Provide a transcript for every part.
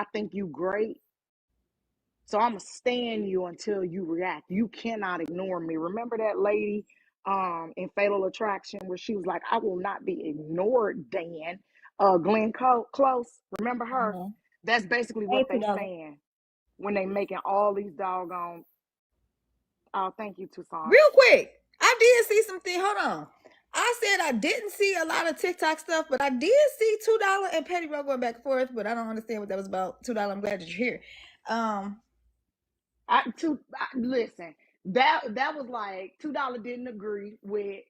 I think you great. So I'm gonna stand you until you react. You cannot ignore me. Remember that lady in Fatal Attraction where she was like, I will not be ignored, Dan. Glenn Close. Remember her? Uh-huh. That's basically Hey, what they $2. saying when they making all these doggone. Oh, thank you, Tucson. Real quick, I did see something. Hold on. I said I didn't see a lot of TikTok stuff, but I did see $2 and Petty Row going back and forth. But I don't understand what that was about. $2. I'm glad that you're here. Um, Listen, that was like $2 didn't agree with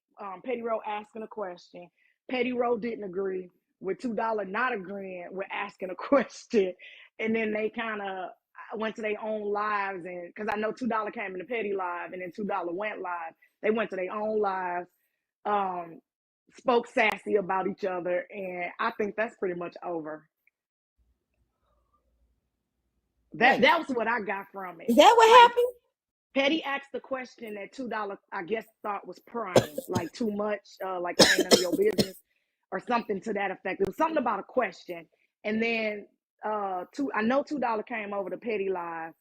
Petty Row asking a question. Petty Row didn't agree with $2 not agreeing with asking a question, and then they kind of went to their own lives, and because I know $2 came in the Petty live, and then $2 went live. They went to their own lives, um, spoke sassy about each other, and I think that's pretty much over. That wait, that was what I got from it. is that what Like happened? Petty asked the question that $2, I guess, thought was prying, like too much, like it ain't none of your business, or something to that effect. It was something about a question, and then I know $2 came over to Petty live,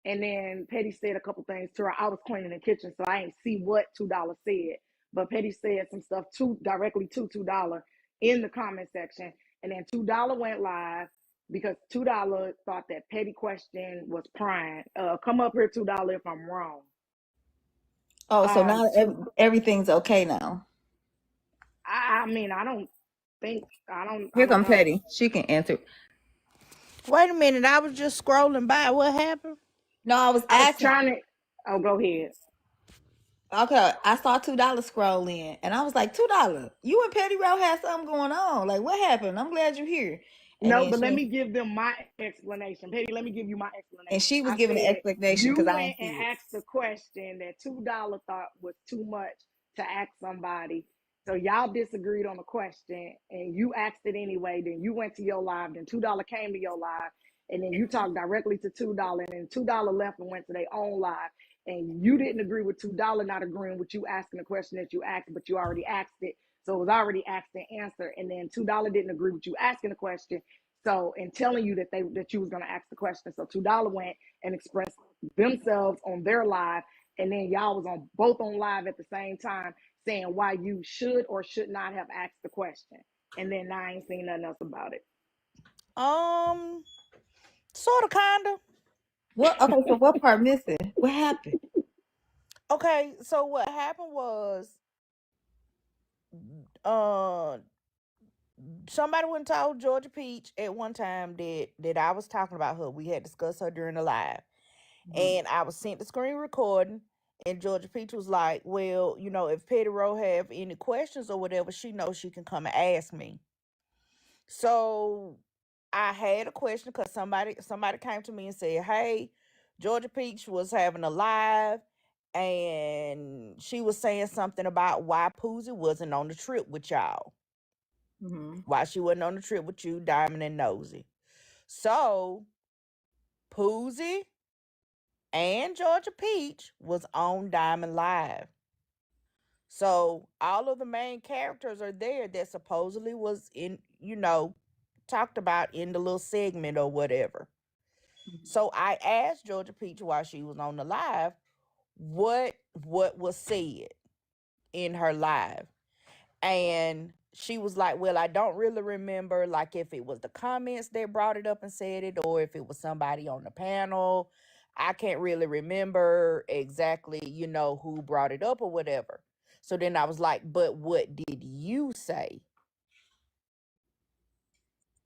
and then Petty said a couple things to her. I was cleaning the kitchen, so I ain't see what $2 said, but Petty said some stuff directly to $2 in the comment section, and then $2 went live because $2 thought that Petty question was prying. Come up here, $2 if I'm wrong. Oh, so now Two. everything's okay now. I mean, I don't think I don't. I Here don't come know. Petty. She can answer. Wait a minute, I was just scrolling by. What happened? No, I was I was asking. trying to. Oh, go ahead. Okay, I saw $2 scroll in, and I was like, $2, you and Petty Row had something going on. Like, what happened? I'm glad you're here. And No, then but let me give them my explanation. Petty, let me give you my explanation. she was I giving an said explanation you because I went didn't and see it. asked the question that $2 thought was too much to ask somebody. So y'all disagreed on the question and you asked it anyway. Then you went to your live, then $2 came to your live, and then you talked directly to $2, and then $2 left and went to their own live. And you didn't agree with $2 not agreeing with you asking the question that you asked, but you already asked it. So it was already asked and answered. And then $2 didn't agree with you asking the question, so in telling you that you was gonna ask the question, so $2 went and expressed themselves on their live, and then y'all was on both on live at the same time saying why you should or should not have asked the question, and then I ain't seen nothing else about it. Um, sort of, kinda. What? Okay, so what part missing? What happened? Okay, so what happened was, uh, somebody went and told Georgia Peach at one time that I was talking about her. We had discussed her during the live, Mhm. and I was sent the screen recording. And Georgia Peach was like, "Well, if Petty Row have any questions or whatever, she knows she can come and ask me." So I had a question because somebody came to me and said, "Hey, Georgia Peach was having a live, and she was saying something about why Poozy wasn't on the trip with y'all, Mhm. why she wasn't on the trip with you, Diamond and Nosy." So Poozy and Georgia Peach was on Diamond Live. So all of the main characters are there that supposedly was talked about in the little segment or whatever. Mhm. So I asked Georgia Peach while she was on the live what was said in her live. And she was like, "Well, I don't really remember like if it was the comments that brought it up and said it or if it was somebody on the panel. I can't really remember exactly, who brought it up or whatever." So then I was like, "But what did you say?"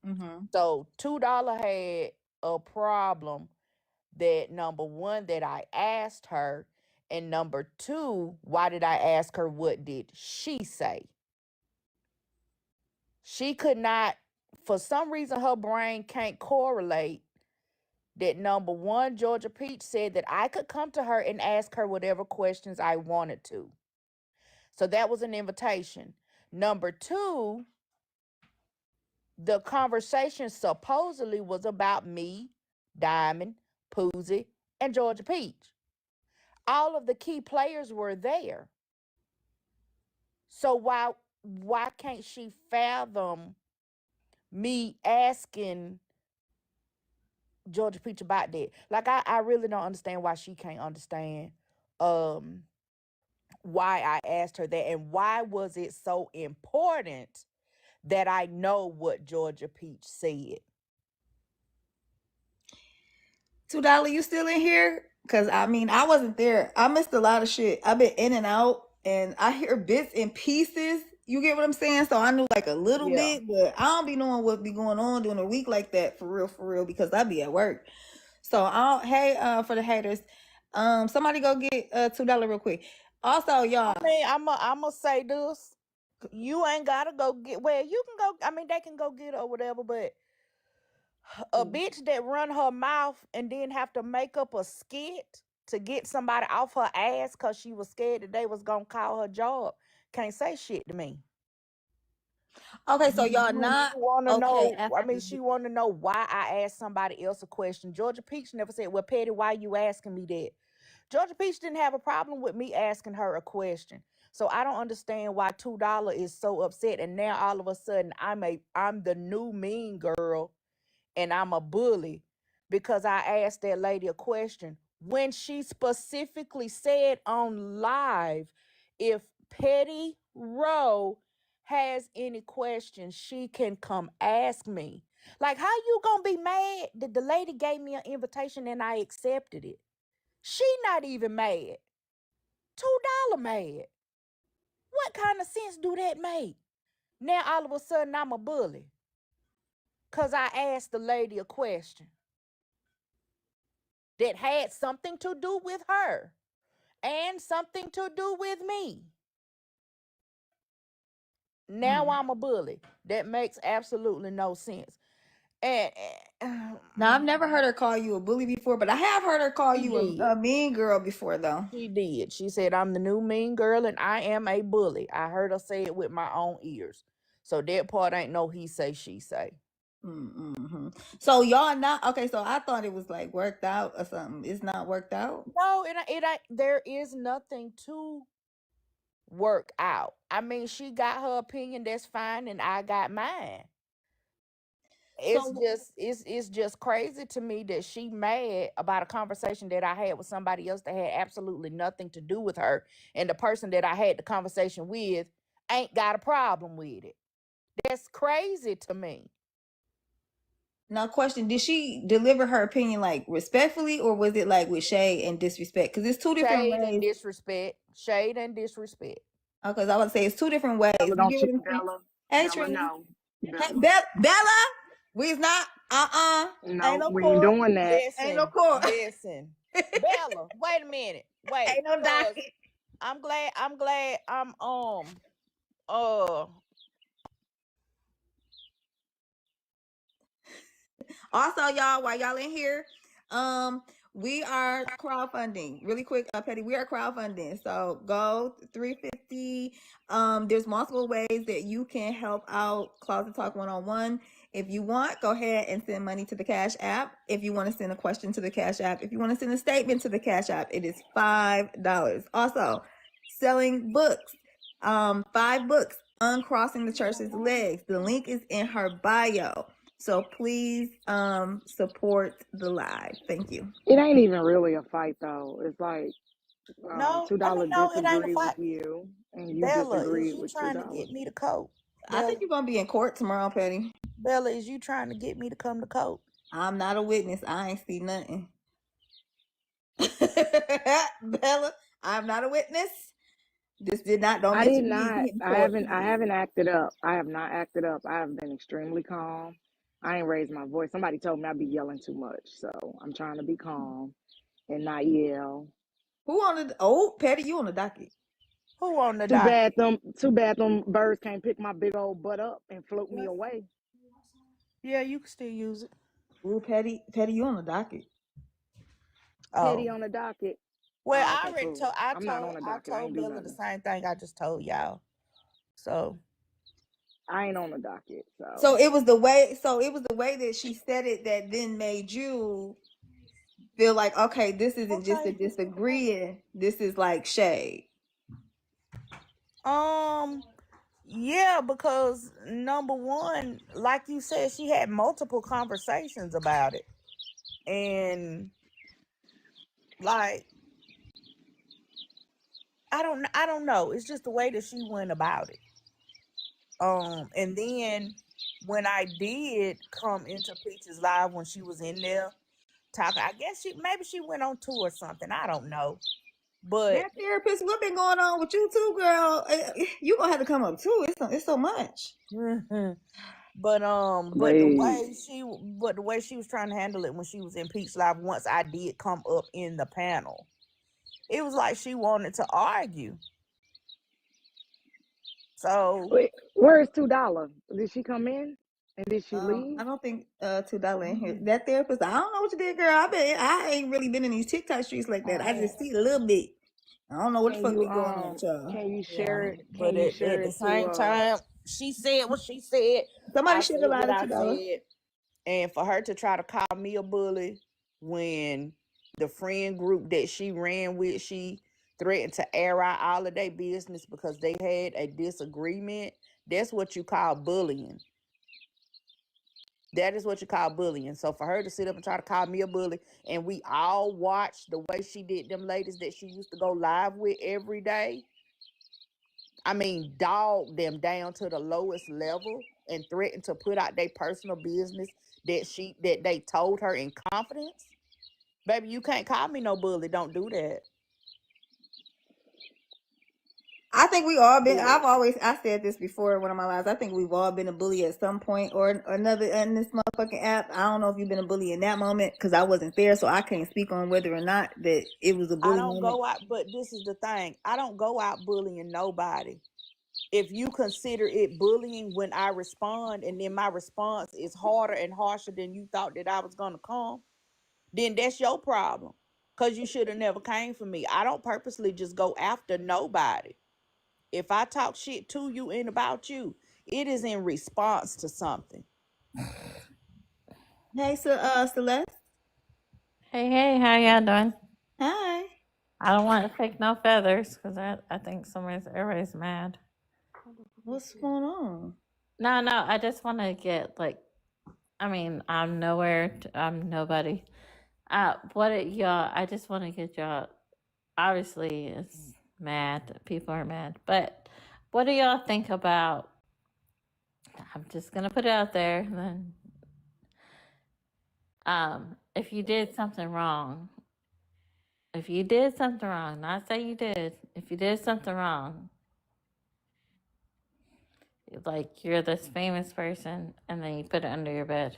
Mhm. So $2 had a problem that, number one, that I asked her, and number two, why did I ask her what did she say? She could not, for some reason, her brain can't correlate that, number one, Georgia Peach said that I could come to her and ask her whatever questions I wanted to. So that was an invitation. Number two, the conversation supposedly was about me, Diamond, Poozy, and Georgia Peach. All of the key players were there. So why can't she fathom me asking Georgia Peach about that. Like I really don't understand why she can't understand um why I asked her that, and why was it so important that I know what Georgia Peach said. $2, you still in here? Cause I mean, I wasn't there. I missed a lot of shit. I've been in and out, and I hear bits and pieces. You get what I'm saying? So I knew like a little Yeah. bit, but I don't be knowing what be going on during a week like that for real, because I be at work. So for the haters, somebody go get $2 real quick. Also, y'all. I mean, I'ma say this. You ain't gotta go get, well, you can go, I mean, they can go get it or whatever, but a bitch that run her mouth and then have to make up a skit to get somebody off her ass because she was scared that they was gonna call her job can't say shit to me. Okay, so y'all You not want to okay know? I after mean, she want to know why I asked somebody else a question. Georgia Peach never said, "Well, Petty, why you asking me that?" Georgia Peach didn't have a problem with me asking her a question, so I don't understand why $2 is so upset. And now all of a sudden, I'm the new mean girl, and I'm a bully because I asked that lady a question when she specifically said on live, if Petty Rowe has any questions, she can come ask me. Like, how you gonna be mad that the lady gave me an invitation and I accepted it? She not even mad. $2 mad. What kind of sense do that make? Now all of a sudden I'm a bully because I asked the lady a question that had something to do with her and something to do with me. Now I'm a bully. That makes absolutely no sense. And now, I've never heard her call you a bully before, but I have heard her call she you did. a mean girl before, though. She did. She said, I'm the new mean girl and I am a bully. I heard her say it with my own ears. So that part ain't no he say, she say. Mm-hmm. So y'all not okay. So I thought it was like worked out or something. It's not worked out. No, it ain't. There is nothing to work out. I mean, she got her opinion, that's fine, and I got mine. So It's just crazy to me that she mad about a conversation that I had with somebody else that had absolutely nothing to do with her, and the person that I had the conversation with ain't got a problem with it. That's crazy to me. now, question: did she deliver her opinion like respectfully, or was it like with shade and disrespect? Because it's two different Shade and ways. disrespect. Shade and disrespect. Because I would say it's two different ways. Bella, You don't get you, what I'm saying? Bella? Hey, Bella, Trini. no. Hey, Bella, Bella. We's not. Ain't no, no we ain't court. doing that. Ain't no Listen, court. listen. Bella, wait a minute. Wait, Ain't no cause docket. I'm glad I'm uh Also, y'all, while y'all in here, we are crowdfunding. Really quick, Petty, we are crowdfunding. So go 350. There's multiple ways that you can help out Closet Talk 101. If you want, go ahead and send money to the Cash App. If you want to send a question to the Cash App, if you want to send a statement to the Cash App, it is $5. Also, selling books. 5 books, Uncrossing the Church's Legs. The link is in her bio. So please support the live. Thank you. It ain't even really a fight though. It's like no, I mean, $2 no, it ain't a disagree with fight. you, and you Bella, is disagree you with two trying to dollars. get me to coat? I think Bella, you're gonna be in court tomorrow, Petty. Bella, is you trying to get me to come to court? I'm not a witness. I ain't see nothing. Bella, I'm not a witness. This did not don't I did mention me not. in court, I please. haven't acted up. I have not acted up. I have been extremely calm. I ain't raised my voice. Somebody told me I'd be yelling too much, so I'm trying to be calm and not yell. Who on the Petty, you on the docket. Who on the Too docket? bad them birds can't pick my big old butt up and float me away. Yeah, you can still use it. Ooh, Petty, you on the docket. Oh, Petty on the docket. well, Oh, I okay, already cool. told. I I'm not told. on the I docket. I told ain't do Bella the nothing. same thing I just told y'all. So I ain't on the docket, so So it was the way that she said it that then made you feel like, okay, this isn't just a okay. disagreeing. This is like shade. Yeah, because number one, like you said, she had multiple conversations about it. And like, I don't know. It's just the way that she went about it. And then when I did come into Peach's live when she was in there talking, I guess maybe she went on tour or something. I don't know. But That therapist, what been going on with you too, girl? You gonna have to come up too. It's so much. but Wait. the way she was trying to handle it when she was in Peach Live, once I did come up in the panel, it was like she wanted to argue. So Wait, where's $2? Did she come in and did she leave? I don't think $2 in here. That therapist, I don't know what you did, girl. I ain't really been in these TikTok streets like that. I just see a little bit. I don't know what the Can fuck you be going on with y'all. can you yeah, share it? but Can you at share the it same to time, she said what she said. Somebody I should said have what lied at I $2. said. And for her to try to call me a bully when the friend group that she ran with, she threatened to air out all of their business because they had a disagreement. That's what you call bullying. That is what you call bullying. So for her to sit up and try to call me a bully, and we all watched the way she did them ladies that she used to go live with every day. I mean, dog them down to the lowest level and threatened to put out their personal business that they told her in confidence. Baby, you can't call me no bully. Don't do that. I think we all been. I said this before in one of my lives. I think we've all been a bully at some point or another in this motherfucking app. I don't know if you've been a bully in that moment because I wasn't there, so I can't speak on whether or not that it was a I bully don't moment. go out, but this is the thing. I don't go out bullying nobody. If you consider it bullying when I respond and then my response is harder and harsher than you thought that I was gonna come, then that's your problem. Cause you should have never came for me. I don't purposely just go after nobody. If I talk shit to you and about you, it is in response to something. Hey, so Celeste. Hey, how y'all doing? Hi. I don't want to pick no feathers because I think everybody's mad. What's going on? No, I just want to get like, I mean, I'm nowhere, I'm nobody. Y'all, I just want to get y'all, obviously it's mad, people are mad, but what do y'all think about, I'm just going to put it out there, then, if you did something wrong, not say you did, if you did something wrong, like you're this famous person and then you put it under your bed.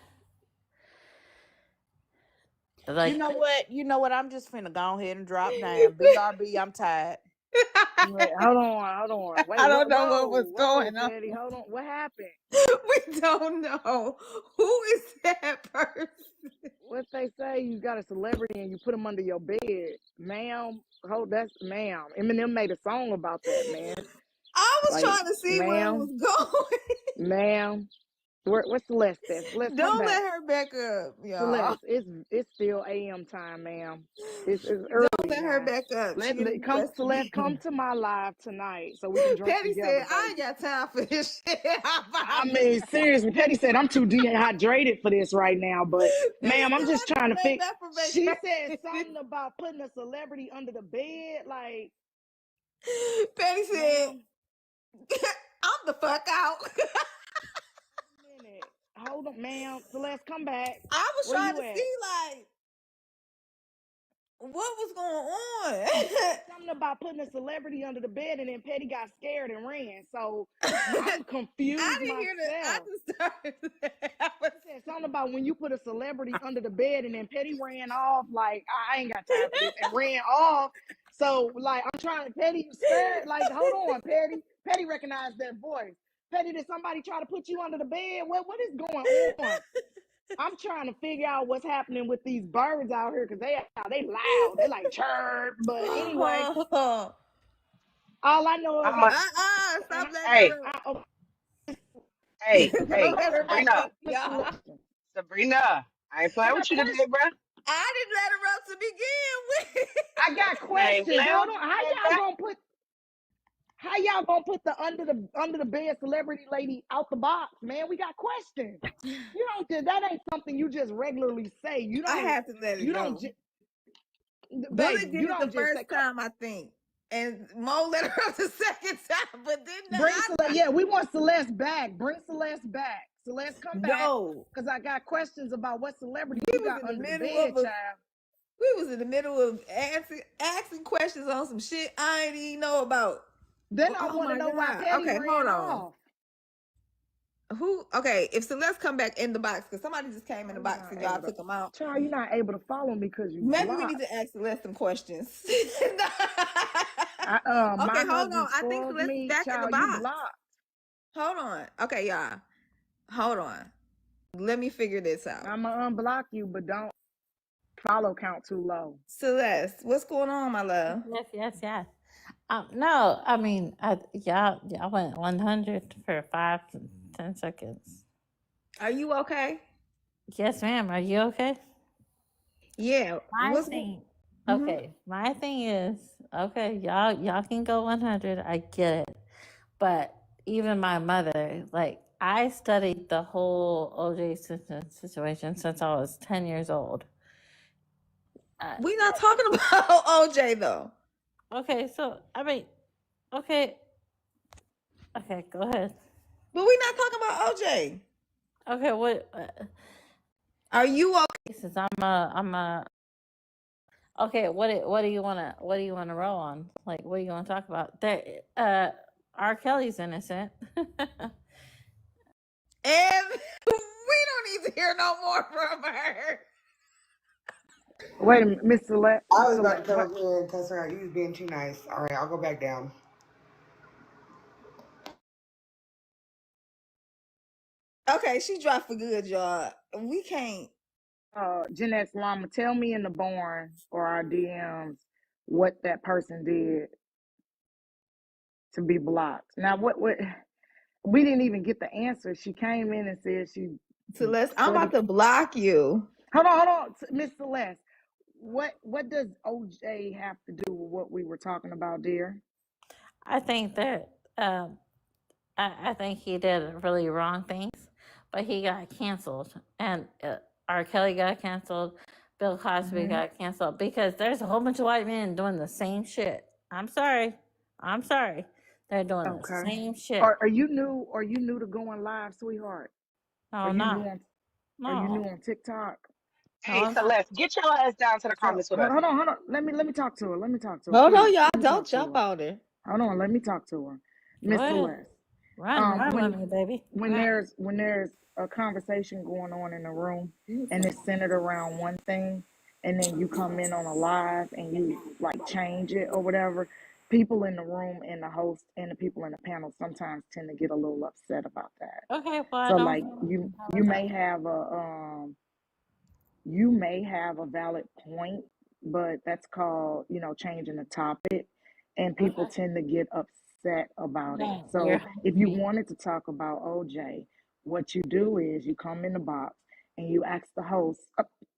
Like, You know what? I'm just finna go ahead and drop down. BRB, I'm tired. Wait, hold on. Wait, I don't know what was whoa, going on. Petty, hold on. What happened? We don't know who is that person. What they say? You got a celebrity and you put them under your bed, ma'am. Hold that's ma'am. Eminem made a song about that, man. I was Like, trying to see where it ma'am, was going. ma'am. Where's Celeste at? Celeste, come Don't back. let her back up, y'all. Celeste, it's still AM time, ma'am. It's Don't early let her now. back up. She in the Come, best Celeste, come being. to my live tonight so we can drink Patty together, said, I ain't baby. got time for this shit. I mean, seriously, Petty said I'm too dehydrated for this right now. But Patty ma'am, I'm said, just I just trying to came fix. back from She said vacation. something about putting a celebrity under the bed. Like, Patty said, ma'am, I'm the fuck out. wait a minute. Hold on, ma'am. Celeste, come back. I was Where trying you to at? see, like, what was going on. She said something about putting a celebrity under the bed, and then Petty got scared and ran. So I'm I confused didn't hear that. I myself. just started. She said something about when you put a celebrity under the bed, and then Petty ran off. Like, I ain't got time for this, and ran off. So like, I'm trying to Petty, you scared? Like, hold on, Petty. Petty recognized that voice. Petty, did somebody try to put you under the bed? What is going on? I'm trying to figure out what's happening with these birds out here because they loud. They like chirp. But anyway, all I know is I'm a, and Stop letting hey, her up. I Don't hey, let her back Sabrina, up, y'all. Sabrina, I ain't I playing got with you today, questions. bruh. I didn't let her up to begin with. I got I ain't questions. playing Hold with on. you How today, y'all bruh. gonna put How y'all gonna put the under the bed celebrity lady out the box, man? We got questions. You don't just, that ain't something you just regularly say. I had to let it go. Bullet Baby, did you it the don't just say. first time, I think, and Mo let her up the second time, but then Bring Celeste. Yeah, we want Celeste back. Bring Celeste back. Celeste, come back. no, Because I got questions about what celebrities we you was got in the under the middle bed, of child. asking questions on some shit I ain't even know about. Then I Oh want to my know why god. Petty Okay, hold ran on. off. Who? Okay, if Celeste come back in the box, because somebody just came in the box and y'all took them out. Child, you're not able to follow me because you Maybe we blocked. need to ask Celeste some questions. My hold on. husband I think spoils Celeste is me. back in the Child, you box. blocked. Hold on. Okay, y'all. Hold on. Let me figure this out. I'm going to unblock you, but don't follow count too low. Celeste, what's going on, my love? Yes. No, I mean, y'all went 100 for 5 to 10 seconds. Are you okay? Yes, ma'am. Are you okay? Yeah. My thing. Okay, my thing is okay. Y'all can go 100. I get it, but even my mother, like, I studied the whole OJ Simpson situation since I was 10 years old. We're not talking about OJ though. Okay, so I mean, okay, go ahead. But we're not talking about OJ. Okay, what? Are you okay? Since I'm a. Okay, what do you wanna roll on? Like, what do you want to talk about? R. Kelly's innocent. And we don't need to hear no more from her. Wait a minute, Miss Celeste. I was about to come up here and cuss her out. You was being too nice. All right, I'll go back down. Okay, she dropped for good, y'all. We can't. Jeanette's Llama, tell me in the barn or our DMs what that person did to be blocked. Now, what we didn't even get the answer. She came in and said she Celeste, I'm about studied. to block you. Hold on, Miss Celeste. What does OJ have to do with what we were talking about, dear? I think that I think he did really wrong things, but he got canceled, and R. Kelly got canceled, Bill Cosby got canceled because there's a whole bunch of white men doing the same shit. I'm sorry, they're doing the Okay. same shit. Are you new? Are you new to going live, sweetheart? No, Are I'm you not. new on? Are you No, new on TikTok? no, Hey, I'm not. Celeste, get your ass down to the So comments with us. hold on. Let me talk to her. Let me talk to her, Hold on, please. y'all. Let me Don't talk to jump her. out there. Hold on. Let me talk to her, Go Miss ahead, Celeste. run When with me, baby. when Run. there's a conversation going on in the room and it's centered around one thing, and then you come in on a live and you like change it or whatever, people in the room and the host and the people in the panel sometimes tend to get a little upset about that. Okay, well, I So don't like you may have a valid point, but that's called, changing the topic, and people Okay. tend to get upset about it. No, you're So if you me. wanted to talk about OJ, what you do is you come in the box and you ask the host,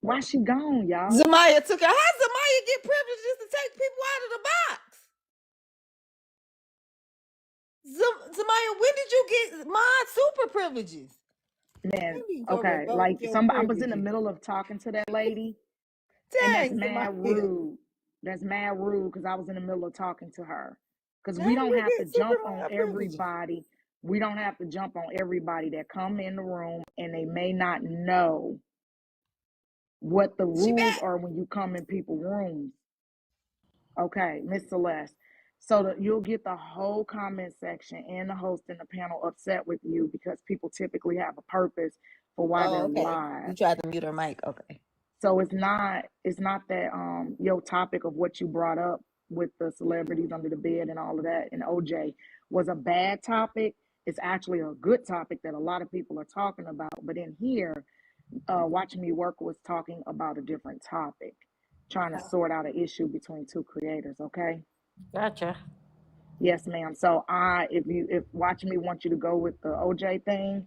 why she gone, y'all? Zamaya took her. How Zamaya get privileges to take people out of the box? Zamaya, when did you get my super privileges? Man, Let me go okay, revoke like your I was in the privileges. middle of talking to that lady, and that's Dang, mad Zamaya. rude. That's mad rude because I was in the middle of talking to her. Because How we did don't we have to get jump super on privileges? everybody. We don't have to jump on everybody that come in the room and they may not know what the She rules back. are when you come in people's rooms. Okay, Miss Celeste. So that you'll get the whole comment section and the host and the panel upset with you because people typically have a purpose for why Oh, they're okay. live. You tried to mute her mic. Okay. So it's not that your topic of what you brought up with the celebrities under the bed and all of that and OJ was a bad topic. It's actually a good topic that a lot of people are talking about. But in here, Watching Me Work was talking about a different topic, trying to sort out an issue between two creators. Okay. Gotcha. Yes, ma'am. So if Watching Me wants you to go with the OJ thing,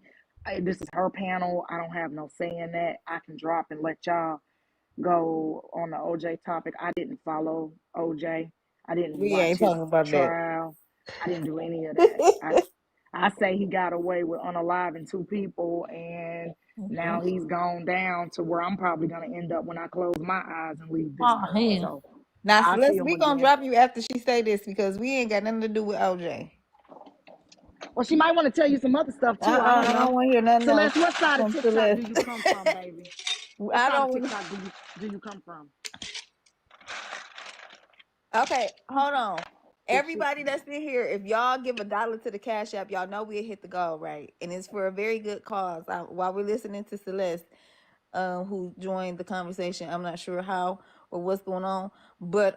this is her panel. I don't have no say in that. I can drop and let y'all go on the OJ topic. I didn't follow OJ. I didn't We watch ain't his talking about that. trial. I didn't do any of that. I say he got away with unaliving 2 people, and now Mhm. he's gone down to where I'm probably gonna end up when I close my eyes and leave this Oh, earth. hell. So Now, I see Celeste, him we gonna again. drop you after she say this because we ain't got nothing to do with OJ. Well, she might want to tell you some other stuff too. I don't I know. don't want to hear nothing else Celeste, what side of from TikTok Celeste. do you come from, baby? What I side of don't. TikTok do you come from? Okay, hold on. Big shit. Everybody that's in here, if y'all give $1 to the Cash App, y'all know we'll hit the goal, right? And it's for a very good cause. While we're listening to Celeste, who joined the conversation, I'm not sure how or what's going on, but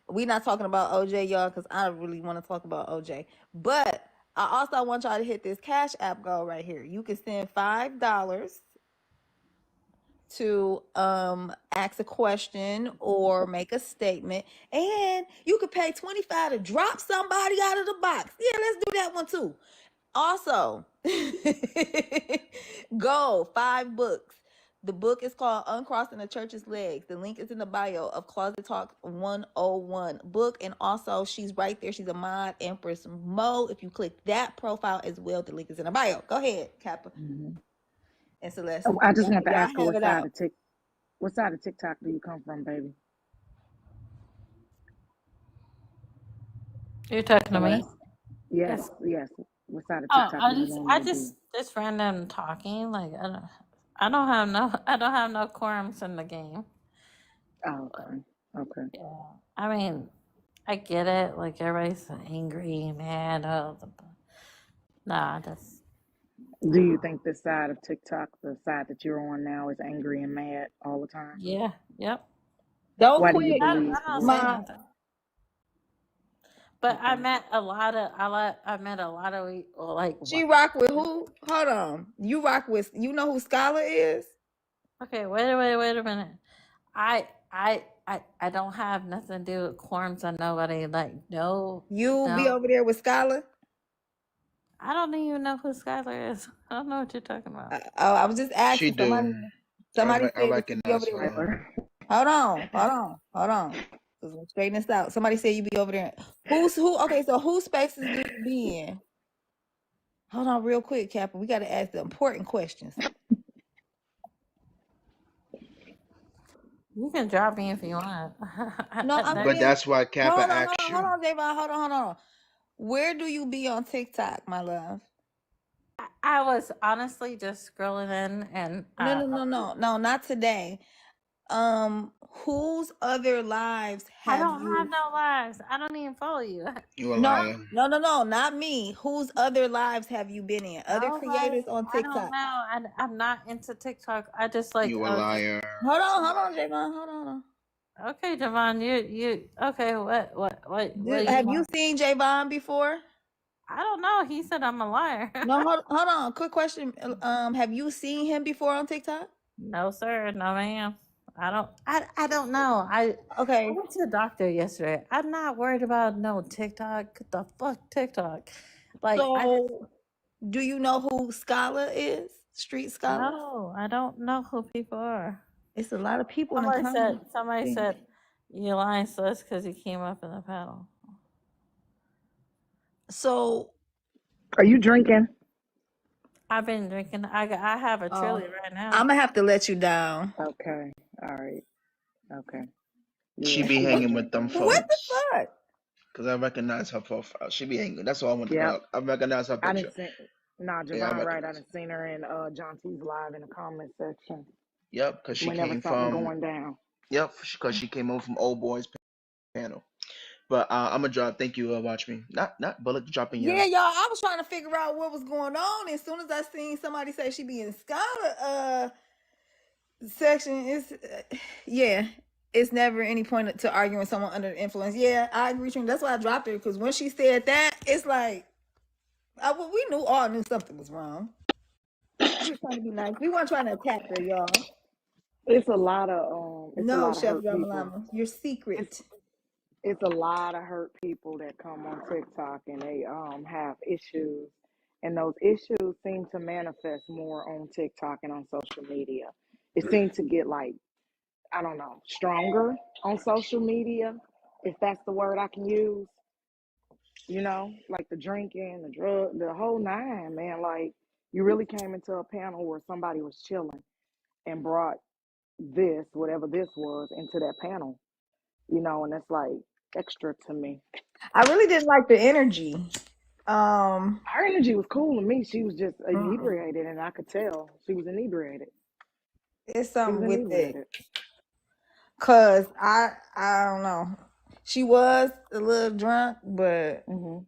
we're not talking about OJ, y'all, because I really want to talk about OJ. But I also want y'all to hit this Cash App goal right here. You can send $5 to ask a question or make a statement, and you could pay 25 to drop somebody out of the box. Yeah, let's do that one too. Also, go 5 books. The book is called Uncrossing the Church's Legs. The link is in the bio of Closet Talk 101 book. And also, she's right there. She's a mod, Empress Mo. If you click that profile as well, the link is in the bio. Go ahead, Kappa and Celeste. Oh, I just want to Y'all ask her have it out. what side of TikTok do you come from, baby? You're talking to me? Celeste? Yes, Yes. yes. What side of Oh, TikTok do you I normally be? just random talking. Like I don't have no quorums in the game. Oh, okay. Okay. Yeah, I mean, I get it. Like everybody's angry, mad. Nah, that's Do you think this side of TikTok, the side that you're on now, is angry and mad all the time? yeah, yep. Don't Why do you quit. believe I don't say My nothing. But Okay. I met a lot of like She what? rock with who? Hold on. You rock with, you know who Scholar is? Okay, wait a minute. I don't have nothing to do with quorums on nobody. Like You be no. over there with Scholar? I don't even know who Skylar is. I don't know what you're talking about. Oh, I was just She asking somebody. do. Somebody I said that you be over recognize there with. her. Tyler. Hold on. Let's straighten this out. Somebody said you be over there. Who? Okay, so whose spaces do you be in? Hold on, real quick, Captain. We got to ask the important questions. You can drop me if you want. No, I'm But saying. that's why Kappa Hold on, asked hold you. on, Javon. Hold on. Where do you be on TikTok, my love? I was honestly just scrolling in and No, not today. Whose other lives I have don't have you? no lives. I don't even follow you. You a No, liar. not me. Whose other lives have you been in? Other Nobody. creators on I don't TikTok. know. I'm not into TikTok. I just You a I was just liar. Hold on, Javon. Hold on. okay, Devon. You okay? What do you Have you want? seen Javon before? I don't know. He said I'm a liar. No, hold on. Quick question. Have you seen him before on TikTok? No, sir. No, ma'am. I don't know. I Okay. went to the doctor yesterday. I'm not worried about no TikTok. The fuck TikTok. Like I just So, do you know who Scholar is? Street Scholar? no. I don't know who people are. It's a lot of people in the comments. Somebody said you're lying, so that's because you came up in the panel. So, Are you drinking? I've been drinking. I have a Trilly right now. I'm gonna have to let you down. Okay. All right. Okay. She Yeah, be she be hanging with them drinking. What the folks. fuck? Cause I recognize her profile. She be hanging. That's all I want to Yep. know. I recognize her I picture. didn't see. Nah, Yeah, I Javon, right? I recognize her. didn't seen her in John T's live in the comment section. Yep, cause she Whenever came something from. going down. Yep, cause she came over from Old Boys panel. But I'm gonna drop. Thank you. Watch me. Not Bullock dropping your. Yeah, y'all. I was trying to figure out what was going on. As soon as I seen somebody say she be in Scholar section, yeah. It's never any point to arguing someone under the influence. Yeah, I agree. With you. That's why I dropped her because when she said that, it's like we all knew something was wrong. We were trying to be nice. We weren't trying to attack her, y'all. It's a lot of No, Chef hurt people. Ramalama, your It's secret. it's a lot of hurt people that come on TikTok and they have issues, and those issues seem to manifest more on TikTok and on social media. It seems to get like, I don't know, stronger on social media, if that's the word I can use. You know, like the drinking, the drug, the whole nine, man. Like you really came into a panel where somebody was chilling and brought this, whatever this was, into that panel. You know, and it's like extra to me. I really didn't like the energy. Her energy was cool to me. She was just Mm-mm. inebriated, and I could tell she was inebriated. It's She was something with it. inebriated. Cause I don't know. She was a little drunk, but Hmm.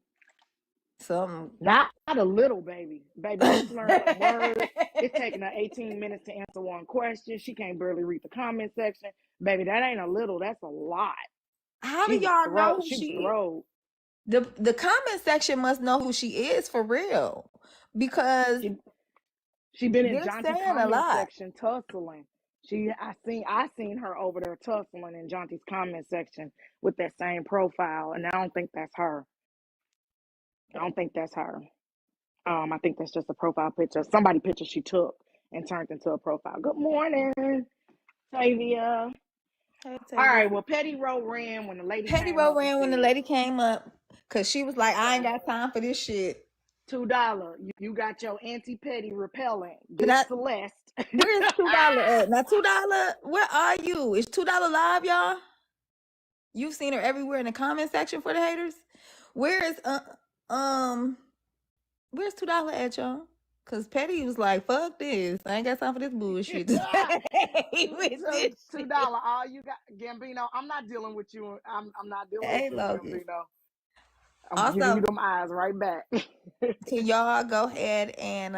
something. Not a little baby. Baby, she slurring some words. It's taking her 18 minutes to answer one question. She can't barely read the comment section. Baby, that ain't a little. That's a lot. How do y'all know who She was she is? thrilled. The comment section must know who she is for real, because She been in they're Jonty saying a comment lot. section tussling. I seen her over there tussling in Jonty's comment section with that same profile, and I don't think that's her. I don't think that's her. I think that's just a profile picture. Somebody picture she took and turned into a profile. Good morning, Tavia. Hey, All Tavia. right. Well, Petty Row ran when the lady Petty came Row up and ran when the said lady came up, because she was like, I ain't so got time for this shit. $2. You got your anti petty repellent. Can Get I? Celeste. Where's $2 at? Now $2. Where are you? Is $2 live, y'all? You've seen her everywhere in the comment section for the haters. Where is um where's $2 at, y'all? Cause Petty was like, "Fuck this! I ain't got time for this bullshit today with this $2. shit." All you got, Gambino. I'm not dealing with you. I'm not dealing with Hey, you, Logan. Gambino. I'm giving you Also, them eyes right back. can y'all go ahead and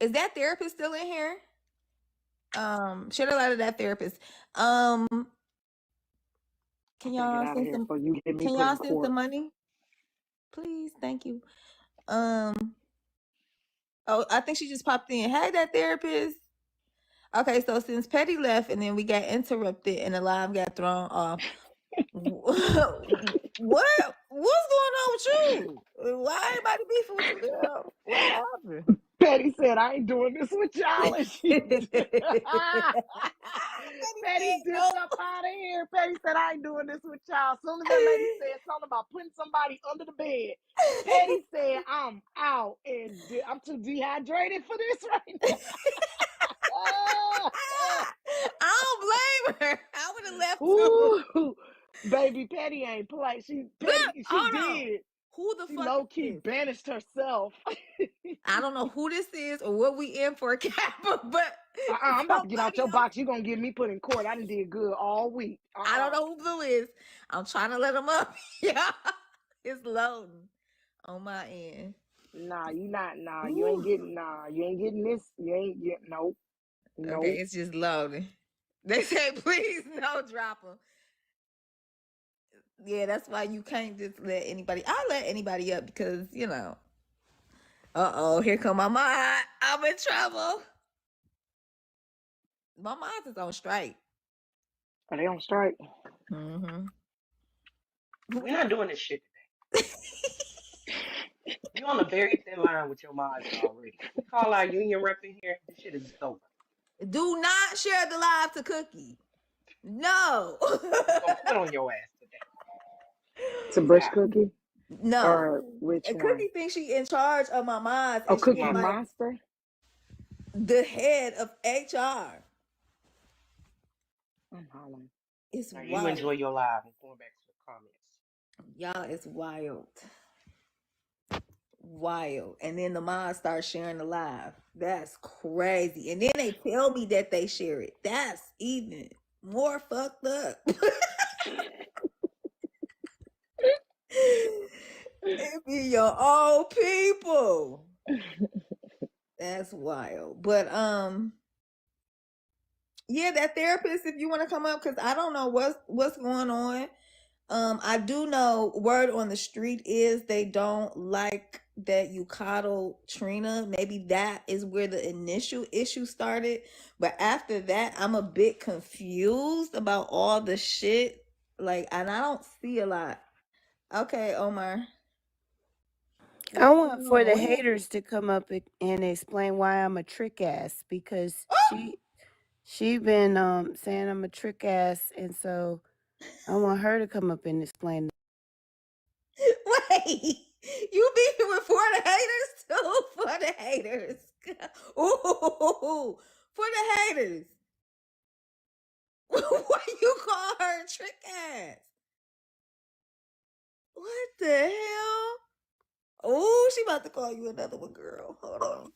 is that therapist still in here? Shed a light of that therapist. Um, I'm can gonna get y'all out of send here some? before you get me Can put y'all in send court. some money, please? Thank you. Oh, I think she just popped in. Hey, that therapist. Okay, so since Petty left and then we got interrupted and the live got thrown off, what's going on with you? Why everybody beefing with you, girl? What happened? Petty said, I ain't doing this with y'all. And she Petty Petty said no. dipped up out of here. Petty said, I ain't doing this with y'all. As soon as that lady said something about putting somebody under the bed, Petty said, I'm out and I'm too dehydrated for this right now. I don't blame her. I would have left too. Ooh, baby, Petty ain't play. Look, She hold on. did. Who the She fuck low is key this? banished herself. I don't know who this is or what we in for, Kappa, but I'm about to get out somebody your else. box. You're gonna get me put in court. I done did good all week. I don't know who Blue is. I'm trying to let him up. Yeah, it's loading on my end. Nah, you not. Nah, you ain't Ooh. getting. Nah, you ain't getting this. You ain't getting. Nope. Okay, Nope. it's just loading. They say please no drop them. Yeah, that's why you can't just let anybody. I let anybody up because you know. Here come my mind. I'm in trouble. My mind is on strike. Are they on strike? Mm-hmm. We're not doing this shit today. You're on a very thin line with your mods already. If we call our union rep in here, this shit is over. Do not share the live to Cookie. No. We're gonna quit on your ass today. To Peace Bush out. Cookie No. or which And one? Cookie thinks she in charge of my minds Oh, and she's Cookie Mama. like Monster. the head of HR. I'm hollering. It's Now you wild. enjoy your live. I'm going back to the comments. Y'all, it's wild. Wild. And then the moms start sharing the live. That's crazy. And then they tell me that they share it. That's even more fucked up. It be your own people. That's wild. But yeah, that therapist, if you want to come up, because I don't know what's going on. I do know word on the street is they don't like that you coddle Trina. Maybe that is where the initial issue started. But after that, I'm a bit confused about all the shit. Like, and I don't see a lot. Okay, Omar. I What's want going for on? the What happened? haters to come up and explain why I'm a trick ass because she been saying I'm a trick ass, and so I want her to come up and explain. Wait, you beefing with for the haters too? For the haters. Ooh, for the haters. Why you call her a trick ass? What the hell? Oh, she about to call you another one, girl. Hold on.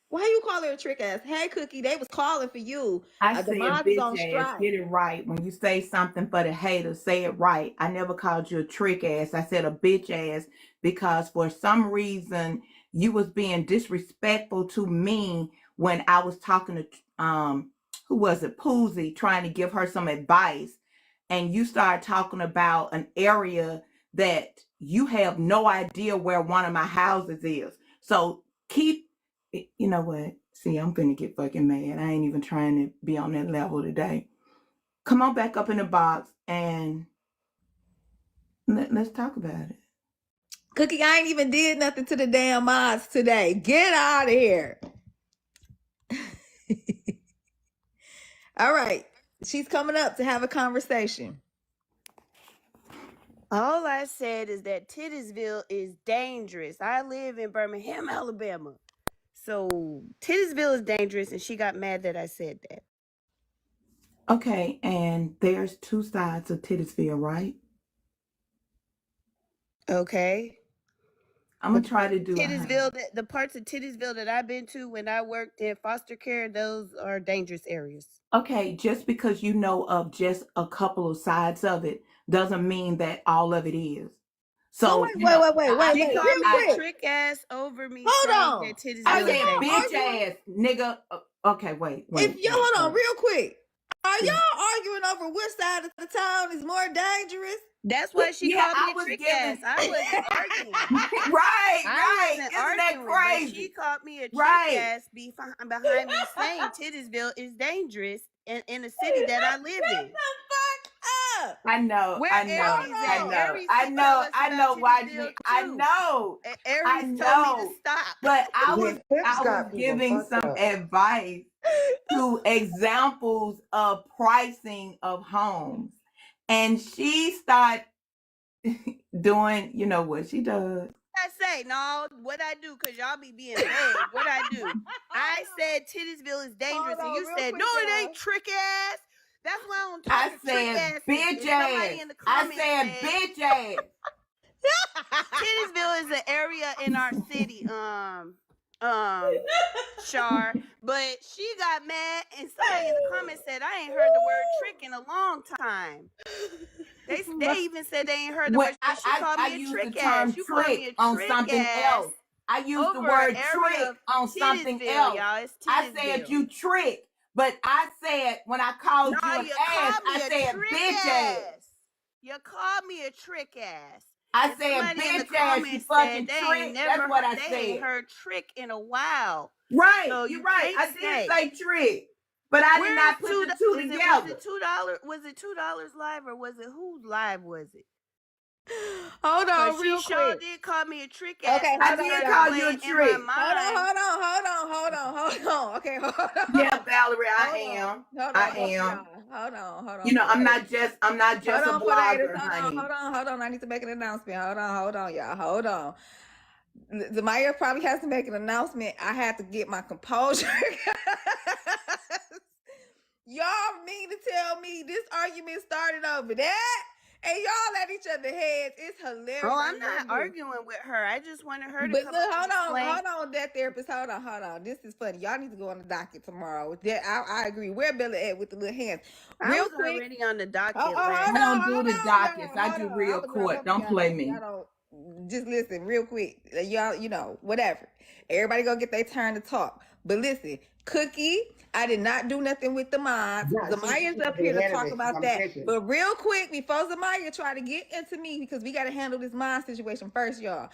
Why you call her a trick ass? Hey, Cookie, they was calling for you. I The said, mods is on bitch ass, strike. get it right. When you say something for the haters, say it right. I never called you a trick ass. I said a bitch ass because for some reason you was being disrespectful to me when I was talking to who was it, Poozy, trying to give her some advice, and you started talking about an area that you have no idea where one of my houses is. So keep, you know what? See, I'm finna get fucking mad. I ain't even trying to be on that level today. Come on back up in the box and let's talk about it. Cookie, I ain't even did nothing to the damn mods today. Get out of here. All right. She's coming up to have a conversation. All I said is that Titusville is dangerous. I live in Birmingham, Alabama. So Titusville is dangerous, and she got mad that I said that. Okay, and there's two sides of Titusville, right? Okay. I'm gonna try to do Titusville, the parts of Titusville that I've been to when I worked in foster care, those are dangerous areas. Okay, just because you know of just a couple of sides of it doesn't mean that all of it is. So wait, She called me a trick ass over me saying that Titusville I is said dangerous. bitch ass nigga. Okay, wait. If you hold on real quick, are y'all arguing over which side of the town is more dangerous? That's why she called me a trick ass. I wasn't arguing. Right. Wasn't Isn't that arguing, crazy? but she called me a trick ass behind me saying Titusville is dangerous in a city that I live in. Shut the fuck up. I know. Where I know. Aries at? I know. Aries I can know. tell us I about know. Why? Titusville, I too. know. Aries told me to stop. But I Yeah, was Tips got people giving fucked some up. advice to examples of pricing of homes, and she started doing, you know what she does. I say no, what I do, because y'all be being vague. What I do? I said Titusville is dangerous, and you said no, it ain't trick ass. That's why I don't talk I to trick said asses. bitch And somebody ass. in the I comments said bitch ass. Titusville is an area in our city, Char, but she got mad, and somebody in the comments said I ain't heard the word trick in a long time. They even said they ain't heard the word. She called me a use trick the term ass. You called me trick a on trick something ass. else. I used the Over word area trick of on something Titusville, else. y'all. It's I Titusville. said you trick, but I said when I called you an ass, called me I a said trick bitch ass. You called me a trick ass. I And said somebody in the bitch ass, you comments fucking said they trick. ain't never That's what I they said. ain't heard trick in a while. Right, So you're you right. can't I did say trick, but I did not put the two together. Was it $2? Was it $2 live, or was it whose live was it? Hold on, She real sure quick. did call me a trick ass. Okay, And I did call you a trick. Hold on. Okay, hold on. Yeah, Valerie, I am. Hold on. You know, I'm not just a blogger, honey. Hold on. I need to make an announcement. Hold on, y'all. Hold on. The mayor probably has to make an announcement. I have to get my composure. Y'all mean to tell me this argument started over that? And y'all at each other's heads. It's hilarious. Oh, I'm not arguing with her. I just wanted her to come hold on, that therapist. Hold on. This is funny. Y'all need to go on the docket tomorrow. I agree. Where Bella at with the little hands? I was already on the docket. I don't do the dockets. I do real court. Don't play me. Just listen real quick. Y'all, you know, whatever. Everybody go get their turn to talk. But listen, Cookie, I did not do nothing with the mods. Zamaya's up here to talk about that. But real quick, before Zamaya try to get into me, because we got to handle this mod situation first, y'all.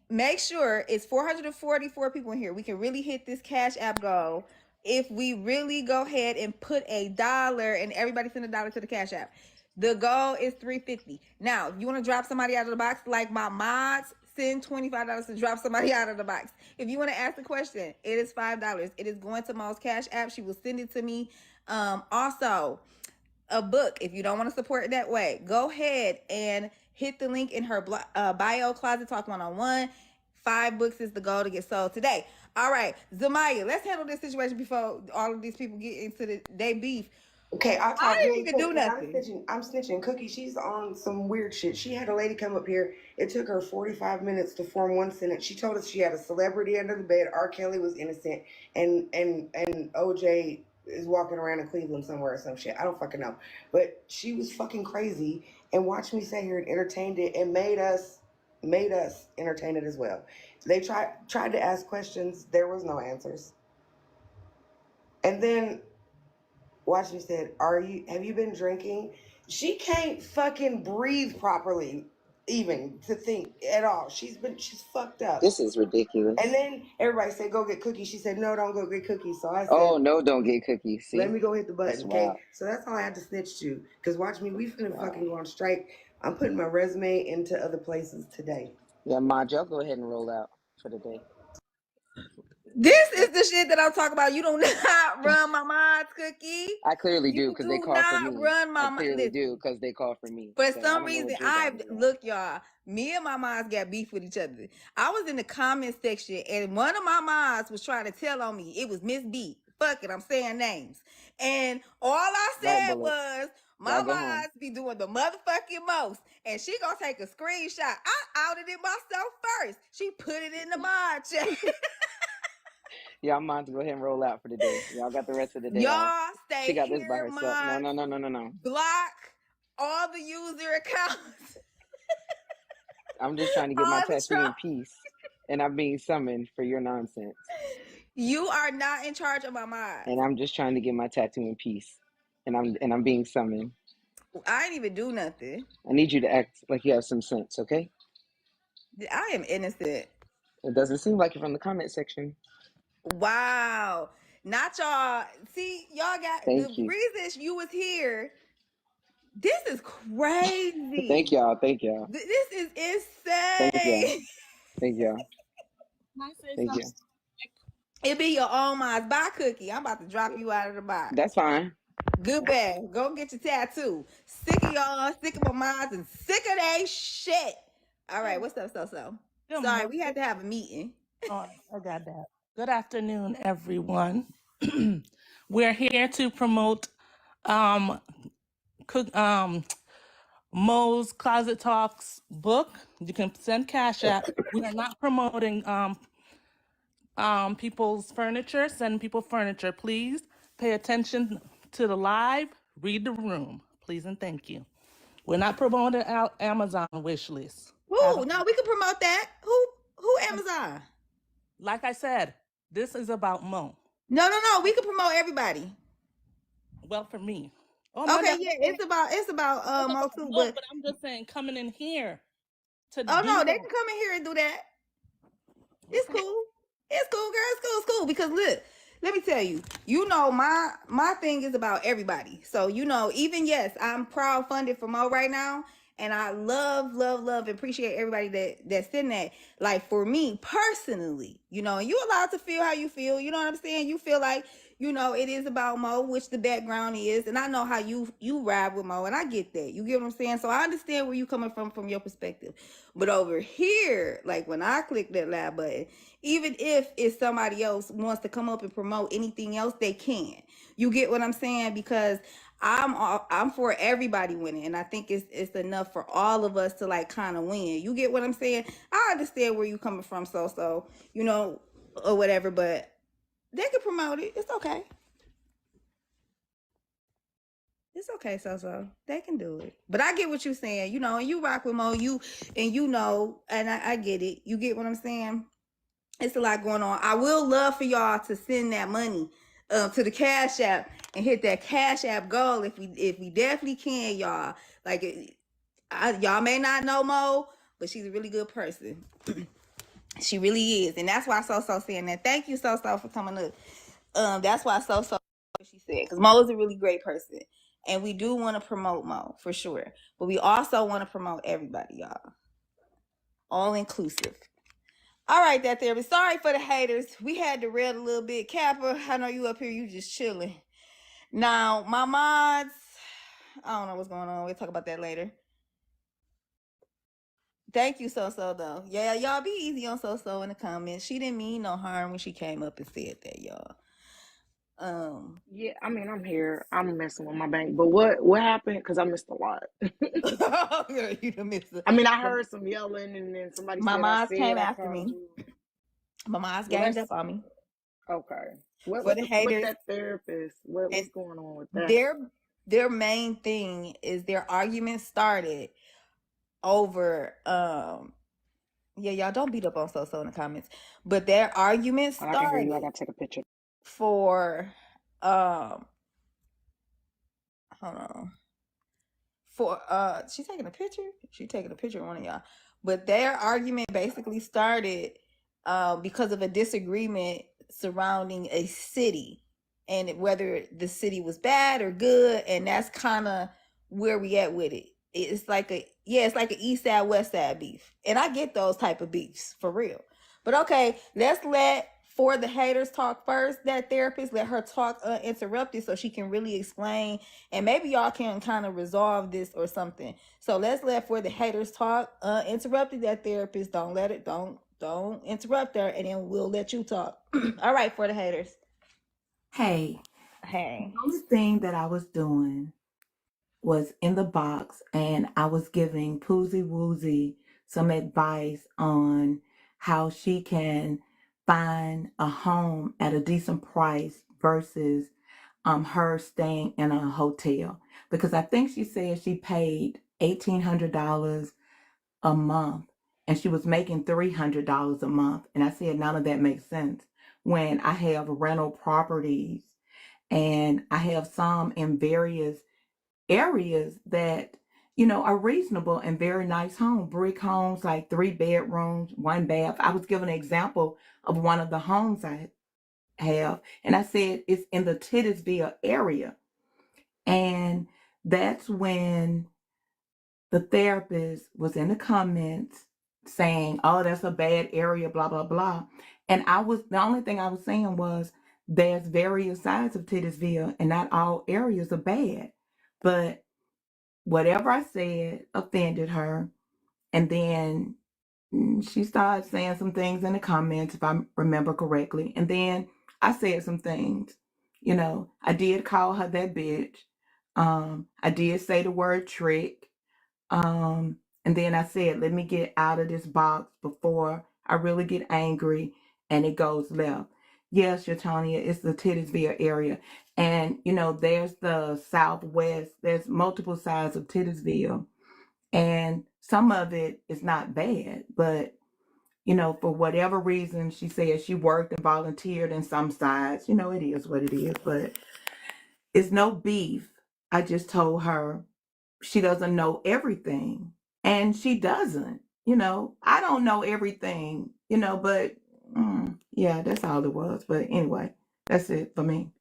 Make sure it's 444 people in here. We can really hit this Cash App goal if we really go ahead and put $1 and everybody send $1 to the Cash App. The goal is $350. Now, you want to drop somebody out of the box like my mods, send $25 to drop somebody out of the box. If you want to ask a question, it is $5. It is going to Mo's Cash App. She will send it to me. Also, a book. If you don't want to support it that way, go ahead and hit the link in her bio, Closet Talk 101. 5 books is the goal to get sold today. All right, Zamaya, let's handle this situation before all of these people get into they beef. Okay, I'll I talk didn't really even quick do because nothing. I'm snitching. Cookie, she's on some weird shit. She had a lady come up here. It took her 45 minutes to form one sentence. She told us she had a celebrity under the bed. R. Kelly was innocent, and OJ is walking around in Cleveland somewhere or some shit. I don't fucking know. But she was fucking crazy and watched me sit here and entertained it and made us entertain it as well. They tried to ask questions. There was no answers. And then Watchme said, have you been drinking? She can't fucking breathe properly, even to think at all. She's fucked up. This is ridiculous. And then everybody said, go get cookies. She said, no, don't go get cookies. So I said, Oh, no, don't get cookies. See? let me go hit the That's button, okay? wild. So that's all I had to snitch to. Because watch me, we finna Wow. fucking go on strike. I'm putting my resume into other places today. Yeah, Maj, y'all go ahead and roll out for the day. This is the shit that I'm talking about. You do not run my mods, Cookie. I clearly do because they call for me. Run my I clearly do because they call for me. For So some reason, look, y'all, me and my moms got beef with each other. I was in the comment section and one of my moms was trying to tell on me. It was Miss B. Fuck it, I'm saying names. And all I said was, my moms be doing the motherfucking most. And she gonna take a screenshot. I outed it myself first. She put it in the mod chat. y'all mind to go ahead and roll out for the day. Y'all got the rest of the day. Y'all stay She got here, this by herself. No. Block all the user accounts. I'm just trying to get my tattoo in peace. And I'm being summoned for your nonsense. You are not in charge of my mind. And I'm just trying to get my tattoo in peace. And I'm being summoned. I ain't even do nothing. I need you to act like you have some sense, okay? I am innocent. It doesn't seem like it from the comment section. Wow. Not y'all. See, y'all got the reason you was here. This is crazy. Thank y'all. Thank y'all. This is insane. Thank y'all. Thank you. It be your own mind's bye, Cookie. I'm about to drop you out of the box. That's fine. Good bad. Go get your tattoo. Sick of y'all, sick of my minds, and sick of they shit. All right, what's up, so? Sorry, we had to have a meeting. Oh, I got that. Good afternoon, everyone. We're here to promote Mo's Closet Talks book. You can send Cash App. We are not promoting people's furniture. Send people furniture, please. Pay attention to the live. Read the room, please and thank you. We're not promoting our Amazon wish list. Ooh, no, we can promote that. Who Amazon? Like I said, this is about Mo. No. We can promote everybody. Well, for me. Oh, okay, yeah, it's about Mo too, but I'm just saying, coming in here to they can come in here and do that. It's cool. It's cool, girl. It's cool. Because look, let me tell you, my thing is about everybody. So, even yes, I'm crowdfunded for Mo right now. And I love, and appreciate everybody that's in that. Like for me personally, and you allowed to feel how you feel. You know what I'm saying? You feel like, it is about Mo, which the background is. And I know how you ride with Mo, and I get that. You get what I'm saying? So I understand where you coming from your perspective. But over here, like when I click that live button, even if it's somebody else wants to come up and promote anything else, they can. You get what I'm saying? Because I'm for everybody winning, and I think it's enough for all of us to like kind of win. You get what I'm saying? I understand where you coming from, so or whatever, but they can promote it. It's okay. It's okay, so they can do it. But I get what you're saying, and you rock with Mo, and I get it. You get what I'm saying? It's a lot going on. I will love for y'all to send that money to the Cash App and hit that Cash App goal if we definitely can, y'all. Like, y'all may not know Mo, but she's a really good person. She really is, and that's why So saying that. Thank you, So for coming up. That's why So she said, because Mo is a really great person, and we do want to promote Mo for sure, but we also want to promote everybody, y'all. All inclusive. All right, that there. But sorry for the haters. We had to rail a little bit. Kappa, I know you up here, you just chilling. Now, my mods, I don't know what's going on. We'll talk about that later. Thank you, so though. Yeah, y'all be easy on so in the comments. She didn't mean no harm when she came up and said that, y'all. Yeah, I mean, I'm here. I'm messing with my bank, but what happened? Because I missed a lot. Girl, you done missed it. I mean, I heard some yelling, and then somebody My said moms came I after called me. you. My moms Well, ganged that's up on me. okay. For the What haters, that therapist? What's and going on with that? their main thing is their argument started over yeah, y'all don't beat up on so in the comments, but their argument Oh, I can hear you. I started gotta take a picture. for hold on, for she's taking a picture. She taking a picture of one of y'all. But their argument basically started because of a disagreement surrounding a city and whether the city was bad or good, and that's kind of where we at with it. It's like it's like an east side west side beef, and I get those type of beefs for real. But okay, let's let For the Haters talk first. That therapist, let her talk uninterrupted so she can really explain, and maybe y'all can kind of resolve this or something. So let's let For the Haters talk uninterrupted. That therapist, don't interrupt her, and then we'll let you talk. All right, For the Haters. Hey, Hey. the only thing that I was doing was in the box, and I was giving Poozy Woozy some advice on how she can find a home at a decent price versus her staying in a hotel, because I think she said she paid $1,800 a month and she was making $300 a month, and I said none of that makes sense when I have rental properties and I have some in various areas that are reasonable and very nice home brick homes, like 3 bedrooms, 1 bath. I was giving an example of one of the homes I have, and I said it's in the Titusville area. And that's when the therapist was in the comments saying, oh, that's a bad area, blah blah blah. And the only thing I was saying was there's various sides of Titusville and not all areas are bad. But whatever I said offended her. And then she started saying some things in the comments, if I remember correctly. And then I said some things. I did call her that bitch. I did say the word trick. And then I said, let me get out of this box before I really get angry and it goes left. Yes, Shatonia, it's the Titusville area. And, there's the Southwest. There's multiple sides of Titusville. And some of it is not bad, but for whatever reason, she said she worked and volunteered in some sides. It is what it is, but it's no beef. I just told her she doesn't know everything, and she doesn't. I don't know everything, but yeah, that's all it was. But anyway, that's it for me.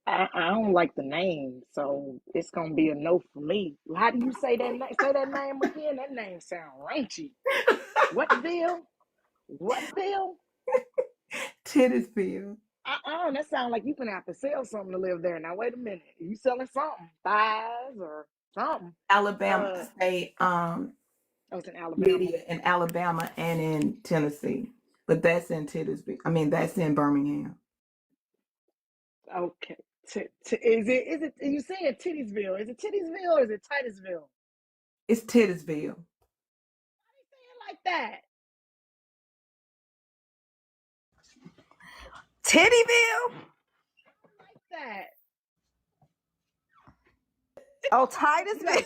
I don't like the name, so it's gonna be a no for me. How do you say that name? Say that name again. That name sound raunchy. Whatville? Whatville? Titusville. That sounds like you gonna have to sell something to live there. Now wait a minute. You selling something? Thighs or something? Alabama State, Oh, it's in Alabama. media in Alabama and in Tennessee, but that's in Titusville. I mean, that's in Birmingham. Okay. Is it you saying Tittiesville? Is it Tittiesville or is it Titusville? It's Titusville. Why they saying like that? Tittyville? Like that. Oh, You gotta Titusville.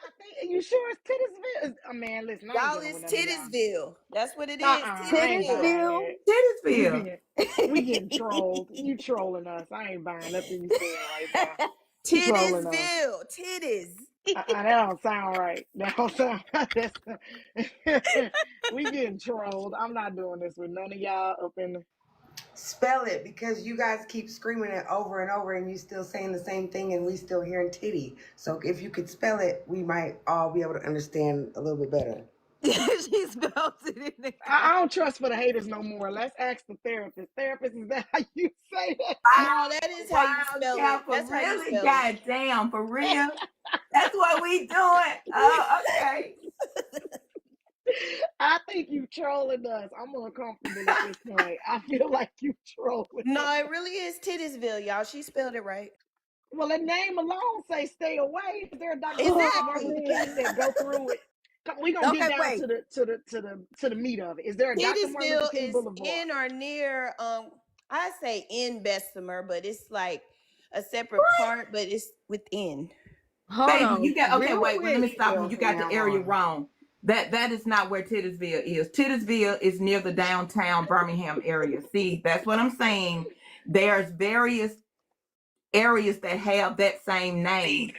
I think you sure it's Tittiesville? Oh man, listen, I ain't Y'all, dealing it's with none of y'all. Tittisville. That's what it is. I ain't Tittisville. buying Titusville. it. We Titusville. being we getting trolled. You trolling us. I ain't buying nothing you saying right now. You trolling us. Tittisville. Titties. That don't sound right. That don't sound that's we getting trolled. I'm not doing this with none of y'all up in the Spell it, because you guys keep screaming it over and over and you still saying the same thing and we still hearing titty. So if you could spell it, we might all be able to understand a little bit better. She spelled it in the I don't trust for the haters no more. Let's ask the therapist. Therapist, is that how you say that? No, that is how you Wow, spell yeah, it. for That's how you really? spell it. Goddamn, for real? That's what we doing. Oh, okay. I think you trolling us. I'm uncomfortable at this point. I feel like you trolling us. No, it really is Tittisville, y'all. She spelled it right. Well, the name alone say stay away. Is there a Dr. Martin Luther Exactly. King that go through it? We gonna get Okay, down wait. to the meat of it. Is there a Dr. Martin Luther Titusville King is Boulevard? in or near I say in Bessemer, but it's like a separate part, but it's within. Hold Baby, on, you got okay, real wait, well, let me quick. stop you. Well, You from got the now area on. wrong. That is not where Titusville is. Titusville is near the downtown Birmingham area. See, that's what I'm saying. There's various areas that have that same name.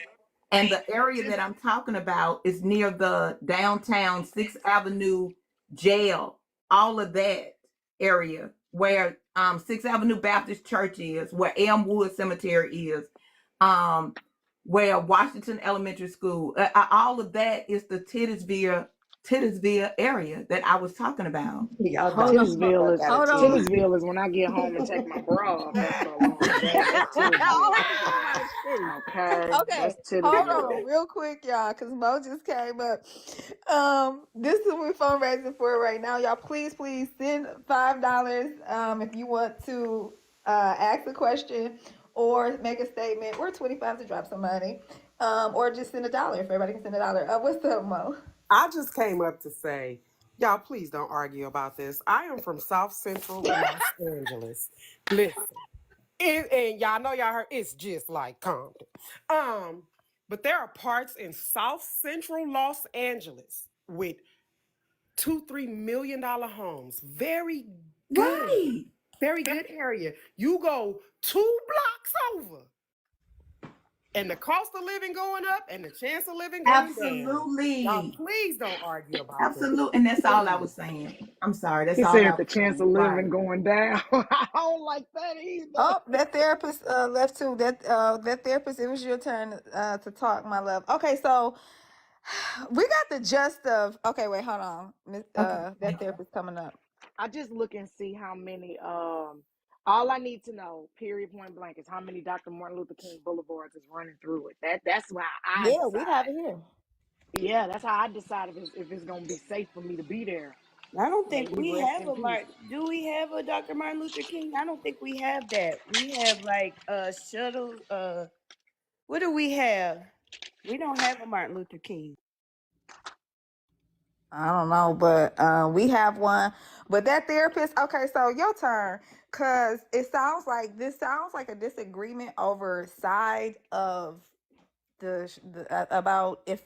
And the area that I'm talking about is near the downtown 6th Avenue jail, all of that area where 6th Avenue Baptist Church is, where Elmwood Cemetery is, where Washington Elementary School, all of that is the Titusville area that I was talking about. Y'all Hold dumb on. as fuck. I got a Hold on. Titties Tittisville is when I get home and take my bra off after a long day. That's All Tittisville. I can talk about is shit. Okay, Okay, that's hold Tittisville. on, real quick, y'all, because Mo just came up. This is what we're fundraising for right now, y'all. Please, please send $5 if you want to ask a question or make a statement, or 25 to drop some money, or just send $1 if everybody can send $1. What's up, Mo? I just came up to say, y'all, please don't argue about this. I am from South Central Los Angeles. Listen, and y'all know y'all heard it's just like Compton. But there are parts in South Central Los Angeles with $2-3 million homes. Right. Very good area. You go 2 blocks over, and the cost of living going up and the chance of living going down. Y'all, Absolutely. please don't argue about this. Absolutely. And that's all I Please. was saying. I'm sorry. That's He all said I the was chance saying. of living Right. going down. I don't like that either. Oh, that therapist left too. That therapist, it was your turn to talk, my love. Okay, so we got the gist of. Okay, wait, hold on. Okay. That therapist coming up. I just look and see how many. All I need to know, period, point blank, is how many Dr. Martin Luther King Boulevards is running through it. That's why I Yeah, we have decide. it here. Yeah, that's how I decide if it's gonna be safe for me to be there. I don't May think he we rest have in a peace. Martin. Do we have a Dr. Martin Luther King? I don't think we have that. We have like a shuttle. What do we have? We don't have a Martin Luther King. I don't know, but we have one. But that therapist. Okay, so your turn, cause it sounds like this sounds like a disagreement over side of the about if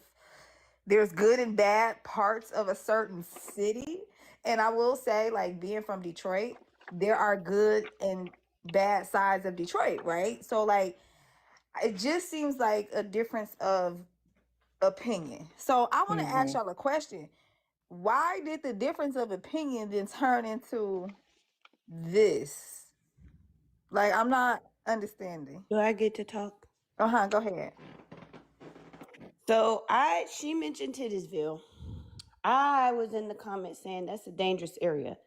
there's good and bad parts of a certain city. And I will say, like, being from Detroit, there are good and bad sides of Detroit, right? So like it just seems like a difference of opinion. So I want to ask Mm-hmm. y'all a question. Why did the difference of opinion then turn into this? Like, I'm not understanding. Do I get to talk? Uh-huh, go ahead. So she mentioned Titusville. I was in the comments saying that's a dangerous area.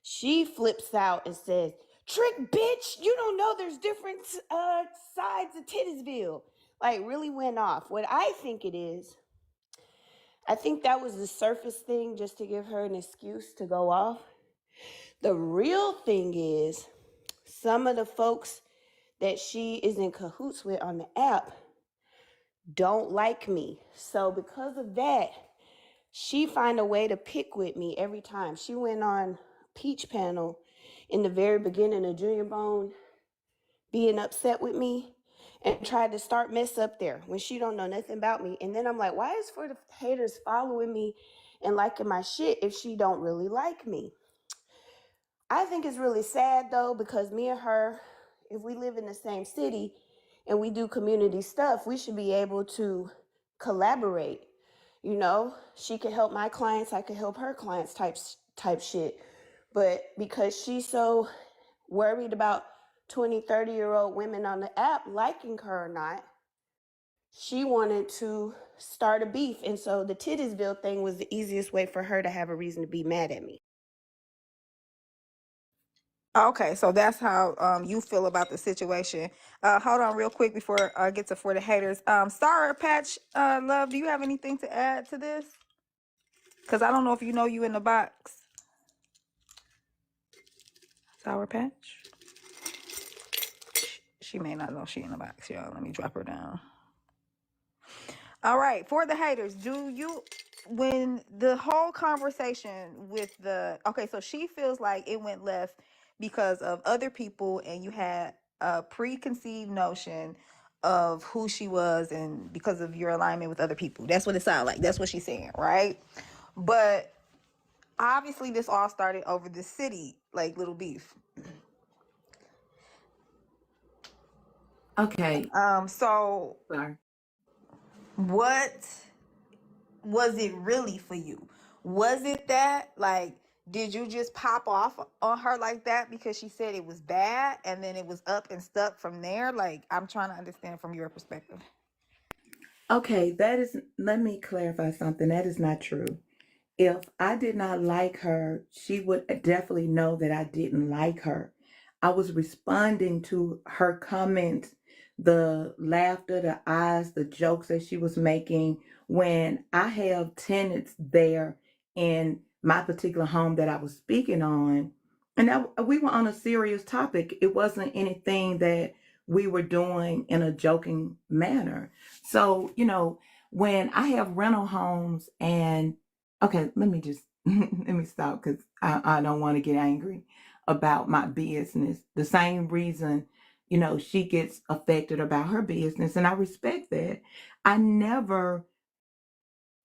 She flips out and says, "Trick, bitch! You don't know there's different sides of Titusville." Like, really went off. What I think it is, I think that was the surface thing just to give her an excuse to go off. The real thing is, some of the folks that she is in cahoots with on the app don't like me. So because of that, she find a way to pick with me every time. She went on Peach panel in the very beginning of Junior Bone being upset with me and tried to start mess up there when she don't know nothing about me. And then I'm like, why is for the haters following me and liking my shit if she don't really like me? I think it's really sad though, because me and her, if we live in the same city and we do community stuff, we should be able to collaborate. You know, she could help my clients, I could help her clients type shit. But because she's so worried about 20, 30-year-old women on the app liking her or not, she wanted to start a beef. And so the Titusville thing was the easiest way for her to have a reason to be mad at me. Okay, so that's how you feel about the situation. Hold on real quick before I get to for the haters. Sour Patch, love, do you have anything to add to this? Because I don't know if you know you in the box. Sour Patch? She may not know she in the box, y'all. Let me drop her down. All right, for the haters, do you, when the whole conversation with the, okay, so she feels like it went left because of other people and you had a preconceived notion of who she was and because of your alignment with other people. That's what it sounds like. That's what she's saying, right? But obviously this all started over the city, like Little Beef. Okay. So Sorry. what was it really for you? Was it that, like, did you just pop off on her like that because she said it was bad and then it was up and stuck from there? Like, I'm trying to understand from your perspective. Okay, let me clarify something. That is not true. If I did not like her, she would definitely know that I didn't like her. I was responding to her comments, the laughter, the eyes, the jokes that she was making when I have tenants there in my particular home that I was speaking on. And we were on a serious topic. It wasn't anything that we were doing in a joking manner. So, when I have rental homes and okay, let me just let me stop because I don't want to get angry about my business. The same reason, she gets affected about her business, and I respect that. I never,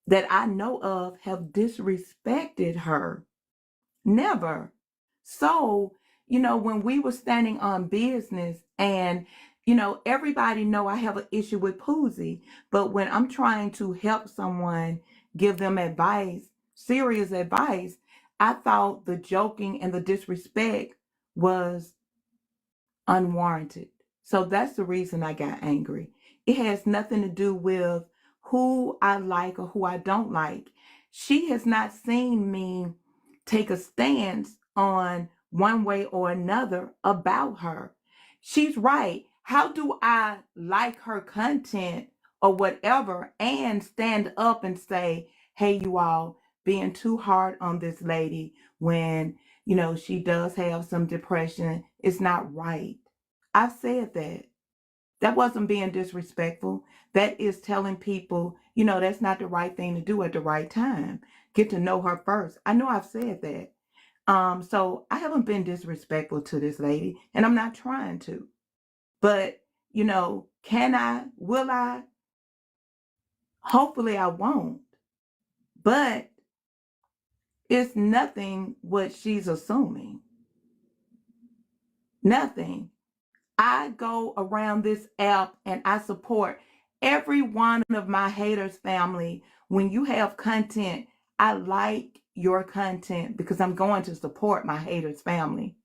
that I know of, have disrespected her. Never. So, when we were standing on business and, everybody know I have an issue with Poozy, but when I'm trying to help someone, give them advice, serious advice, I thought the joking and the disrespect was unwarranted. So that's the reason I got angry. It has nothing to do with who I like or who I don't like. She has not seen me take a stance on one way or another about her. She's right. How do I like her content or whatever and stand up and say, hey, you all, being too hard on this lady when she does have some depression. It's not right. I said that. That wasn't being disrespectful. That is telling people, that's not the right thing to do at the right time. Get to know her first. I know I've said that. So I haven't been disrespectful to this lady, and I'm not trying to. But, can I? Will I? Hopefully I won't. But it's nothing what she's assuming. Nothing. I go around this app and I support every one of my haters family. When you have content, I like your content because I'm going to support my haters family.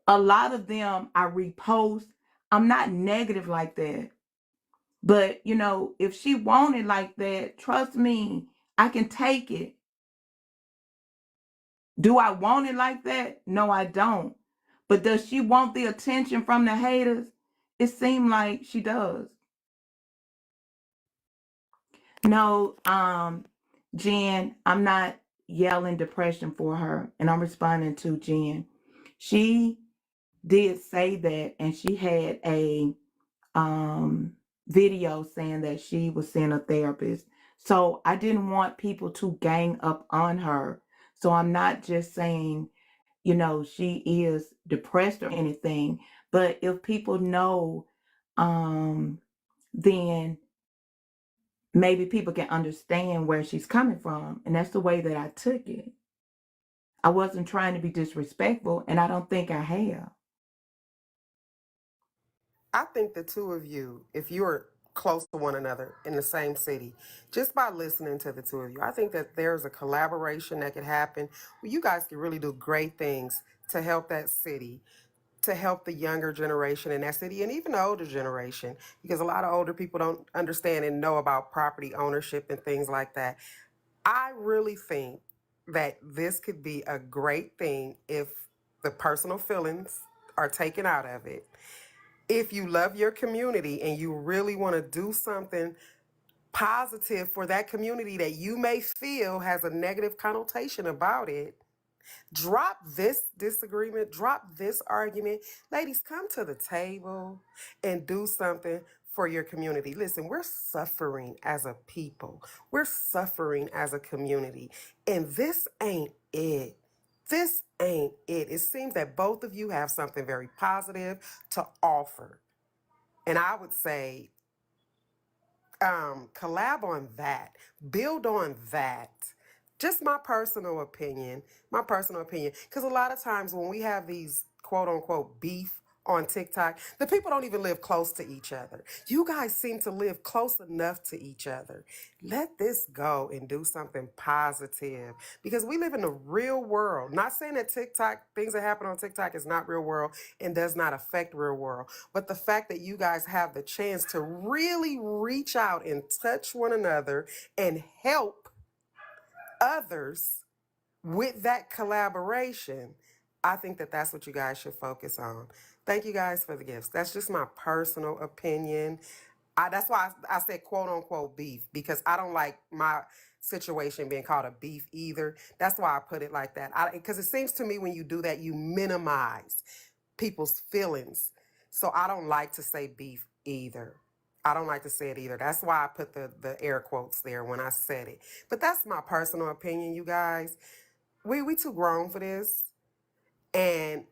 A lot of them I repost. I'm not negative like that. But, if she wanted like that, trust me, I can take it. Do I want it like that? No, I don't. But does she want the attention from the haters? It seems like she does. No, Jen, I'm not yelling depression for her, and I'm responding to Jen. She did say that, and she had a video saying that she was seeing a therapist. So I didn't want people to gang up on her. So I'm not just saying, she is depressed or anything. But if people know, then maybe people can understand where she's coming from. And that's the way that I took it. I wasn't trying to be disrespectful, and I don't think I have. I think the two of you, if you're close to one another in the same city, just by listening to the two of you, I think that there's a collaboration that could happen where you guys can really do great things to help that city to help the younger generation in that city and even the older generation, because a lot of older people don't understand and know about property ownership and things like that. I really think that this could be a great thing if the personal feelings are taken out of it. If you love your community and you really want to do something positive for that community that you may feel has a negative connotation about it, drop this disagreement, drop this argument. Ladies, come to the table and do something for your community. Listen, we're suffering as a people, we're suffering as a community, and this ain't it. This ain't it. It seems that both of you have something very positive to offer. And I would say, collab on that, build on that. Just my personal opinion, because a lot of times when we have these quote unquote beef on TikTok, the people don't even live close to each other. You guys seem to live close enough to each other. Let this go and do something positive, because we live in the real world. Not saying that TikTok, things that happen on TikTok is not real world and does not affect real world, but the fact that you guys have the chance to really reach out and touch one another and help others with that collaboration, I think that that's what you guys should focus on. Thank you guys for the gifts. That's just my personal opinion. That's why I said quote unquote beef, because I don't like my situation being called a beef either. That's why I put it like that. Because it seems to me when you do that, you minimize people's feelings. So I don't like to say beef either. I don't like to say it either. That's why I put the air quotes there when I said it. But that's my personal opinion, you guys. We too grown for this. And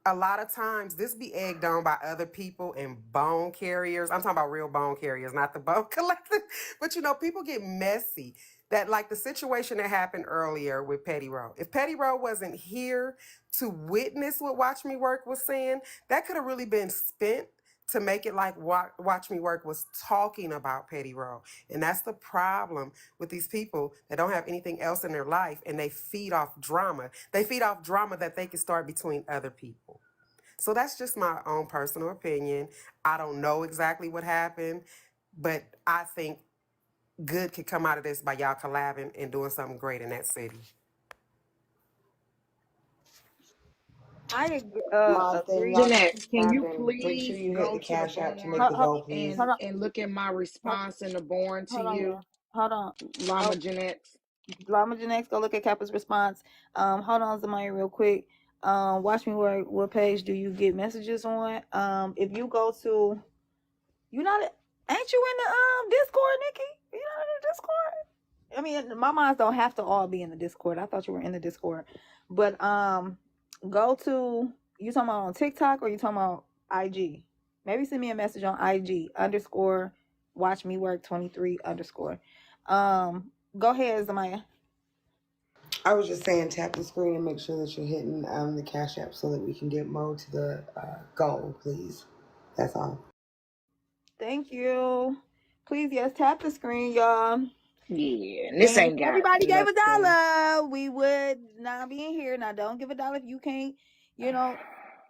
a lot of times this be egged on by other people and bone carriers. I'm talking about real bone carriers, not the bone collectors. But you know, people get messy. That, like the situation that happened earlier with Petty Row. If Petty Row wasn't here to witness what Watch Me Work was saying, that could have really been spent to make it like Watch Me Work was talking about Petty Row. And that's the problem with these people that don't have anything else in their life, and they feed off drama. They feed off drama that they can start between other people. So that's just my own personal opinion. I don't know exactly what happened, but I think good could come out of this by y'all collabing and doing something great in that city. I Mom thing, agree. y'all Jeanette, can you snapping. Make sure please you hit go the to the cash app to barn make the Hold, goal, please. hold on, and look at my hold, response in the barn to hold on, you, girl. Hold on. Llama Jeanette? Drama Gen go look at Kappa's response. Hold on, Zamaya, real quick. Watch me work. What page do you get messages on? If you go to, you not, ain't you in the Discord, Nikki? You not in the Discord? I mean, my minds don't have to all be in the Discord. I thought you were in the Discord, but go to, you talking about on TikTok or you talking about IG? Maybe send me a message on IG _ Watchmework23 _ Go ahead, Zamaya. I was just saying, tap the screen and make sure that you're hitting the cash app so that we can get Mo to the goal, please. That's all. Thank you. Please, yes, tap the screen, y'all. Yeah, and this And if ain't got everybody gave nothing. $1, we would not be in here. Now, don't give $1 if you can't,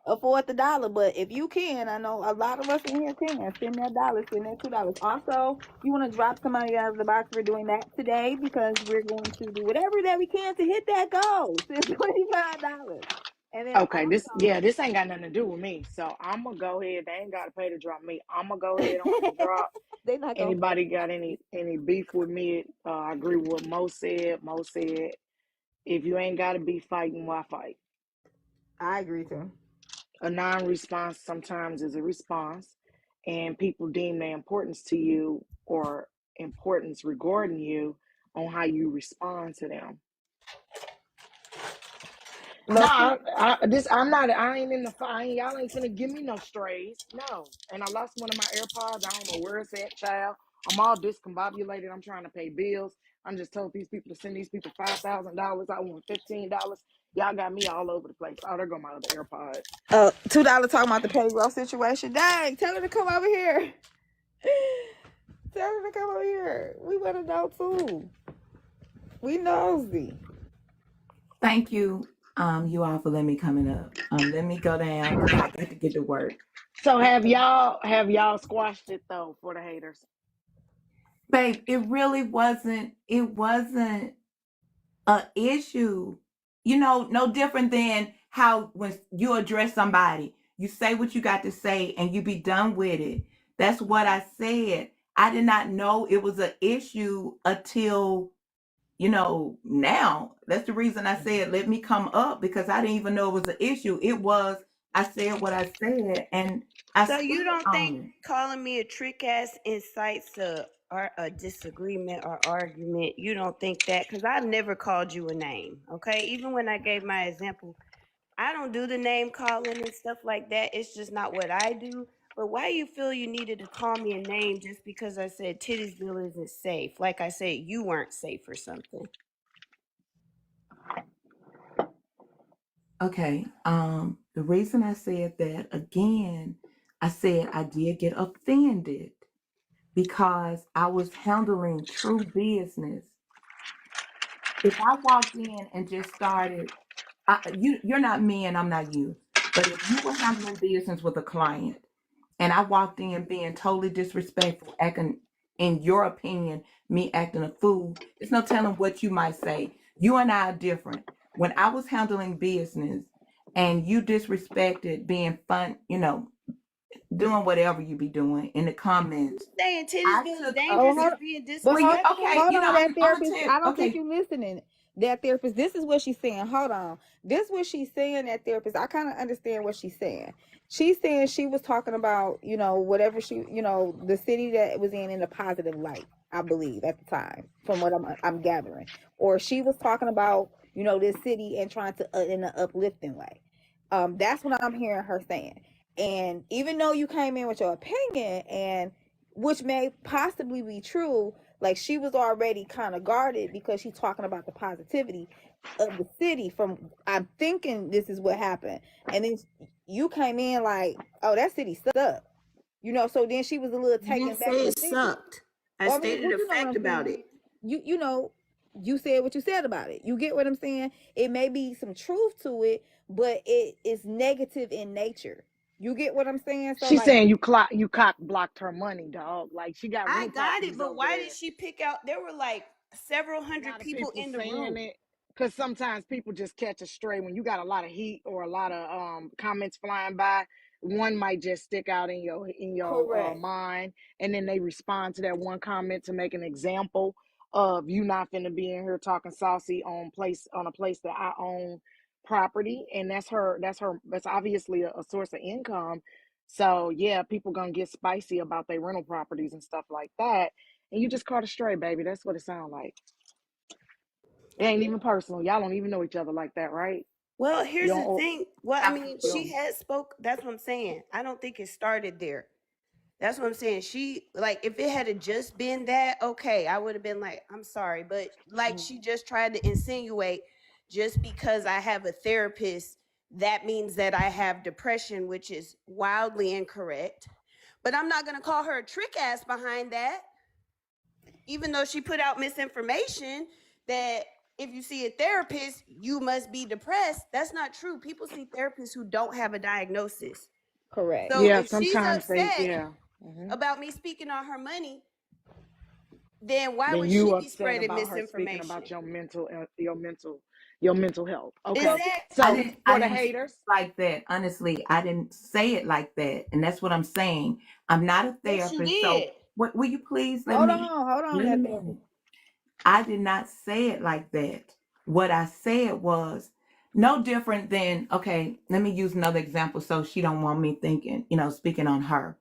afford the dollar. But if you can, I know a lot of us in here can spend that dollar, spend that $2. Also, you want to drop somebody out of the box. We're doing that today because we're going to do whatever that we can to hit that goal. Spend $25. And then Okay, also, this ain't got nothing to do with me. So I'm gonna go ahead. They ain't gotta pay to drop me. I'm gonna go ahead on and drop. they not gonna pay. Anybody got any beef with me? I agree with what Mo said. Mo said, if you ain't gotta be fighting, why fight? I agree too. A non-response sometimes is a response, and people deem their importance to you or importance regarding you on how you respond to them. No, I'm not. I ain't in the fight. Y'all ain't finna give me no strays. No. And I lost one of my AirPods. I don't know where it's at, child. I'm all discombobulated. I'm trying to pay bills. I'm just told these people to send these people $5,000. I want $15. Y'all got me all over the place. Oh, there go my other AirPod. $2 talking about the petty roll situation. Dang, tell her to come over here. Tell her to come over here. We want to know too. We nosy. Thank you, You all for letting me coming up. Let me go down because I got to get to work. So have y'all squashed it though for the haters? Babe, it really wasn't, it wasn't a issue. You know, no different than how when you address somebody, you say what you got to say and you be done with it. That's what I said. I did not know it was an issue until, you know, now. That's the reason I said let me come up, because I didn't even know it was an issue. It was, I said what I said and I So you stood don't think on it. calling me a trick ass incites a disagreement or argument? You don't think that? Because I've never called you a name. Okay, even when I gave my example, I don't do the name calling and stuff like that. It's just not what I do. But why you feel you needed to call me a name just because I said Tittiesville isn't safe? Like I said, you weren't safe or something. Okay. The reason I said that again, I said I did get offended because I was handling true business. If I walked in and just started, you're not me and I'm not you. But if you were handling business with a client and I walked in being totally disrespectful, acting, in your opinion, me acting a fool, it's no telling what you might say. You and I are different. When I was handling business and you disrespected being fun, you know, doing whatever you be doing in the comments, Saying I Tittiesville is took Oh, dangerous hold is on. being But well, you disrespectful. okay? hold You know, on, that I'm gonna therapist. tell you. I don't think Okay, you listening. That therapist. This is what she's saying. Hold on. This what she's saying. That therapist. I kind of understand what she's saying. She's saying she was talking about, you know, whatever she, you know, the city that it was in a positive light. I believe at the time, from what I'm gathering, or she was talking about, you know, this city and trying to in an uplifting way. That's what I'm hearing her saying. And even though you came in with your opinion, and which may possibly be true, like she was already kind of guarded because she's talking about the positivity of the city. From I'm thinking this is what happened, and then you came in like, oh, that city sucked, you know. So then she was a little I didn't taken back say and it offended. sucked. I Well, I mean, stated well, a you know what fact I'm about saying. it. You know, you said what you said about it. You get what I'm saying? It may be some truth to it, but it is negative in nature. You get what I'm saying? So She's like, saying you cock blocked her money, dog. Like she got I rental got it, properties but over why did there. she pick out? There were like several A hundred lot of people people in the saying room. it because sometimes people just catch a stray when you got a lot of heat or a lot of comments flying by. One might just stick out in your correct, mind, and then they respond to that one comment to make an example of you not finna be in here talking saucy on a place that I own property, and that's obviously a source of income. So yeah, people gonna get spicy about their rental properties and stuff like that, and you just caught a stray, baby. That's what it sounds like. It ain't even personal. Y'all don't even know each other like that, right? Well, You here's the don't. thing. Well, I mean, You she don't had spoke. That's what I'm saying. I don't think it started there. That's what I'm saying. She like if it had just been that, okay, I would have been like, I'm sorry, but like Mhm. she just tried to insinuate just because I have a therapist, that means that I have depression, which is wildly incorrect. But I'm not gonna call her a trick ass behind that, even though she put out misinformation that if you see a therapist, you must be depressed. That's not true. People see therapists who don't have a diagnosis. correct. So Yeah, if she's sometimes they. upset Yeah. Hmm. about me speaking on her money, then why Then would she you be upset spreading about her speaking misinformation? about your mental health. Okay. I So Exactly. didn't I for the didn't say it haters, like that. Honestly, I didn't say it like that. And that's what I'm saying. I'm not a Yes, you therapist. So did. what will you please Hold on, wait a that minute. therapist. I did not say it like that. What I said was no different than, okay, let me use another example so she don't want me thinking, you know, speaking on her.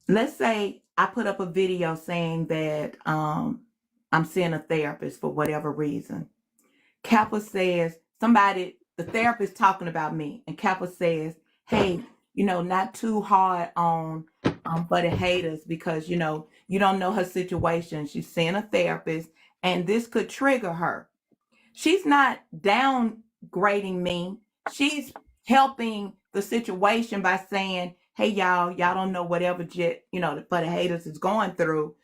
Let's say I put up a video saying that I'm seeing a therapist for whatever reason. Kappa says, the therapist talking about me, and Kappa says, hey, you know, not too hard on for the haters because, you know, you don't know her situation. She's seeing a therapist, and this could trigger her. She's not downgrading me. She's helping the situation by saying, hey, y'all don't know whatever you know, for the haters is going through,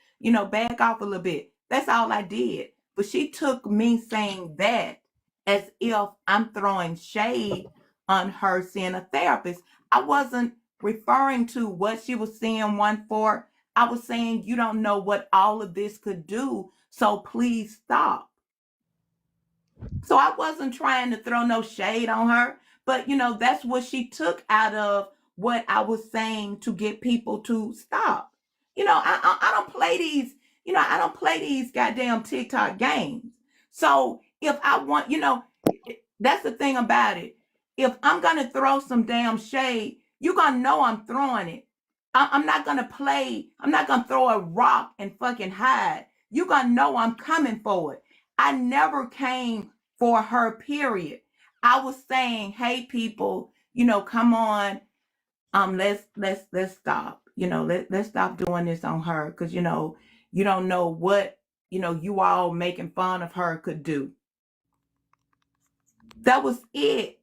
back off a little bit. That's all I did. But she took me saying that as if I'm throwing shade on her seeing a therapist. I wasn't referring to what she was seeing one for. I was saying you don't know what all of this could do, so please stop. So I wasn't trying to throw no shade on her, but that's what she took out of what I was saying to get people to stop. I don't play these, I don't play these goddamn TikTok games. So if I want, that's the thing about it. If I'm gonna throw some damn shade, you're gonna know I'm throwing it. I'm not gonna play, I'm not gonna throw a rock and fucking hide. You're gonna know I'm coming for it. I never came for her, period. I was saying, hey people, come on, let's stop. Let's stop doing this on her, because you don't know what you all making fun of her could do. That was it.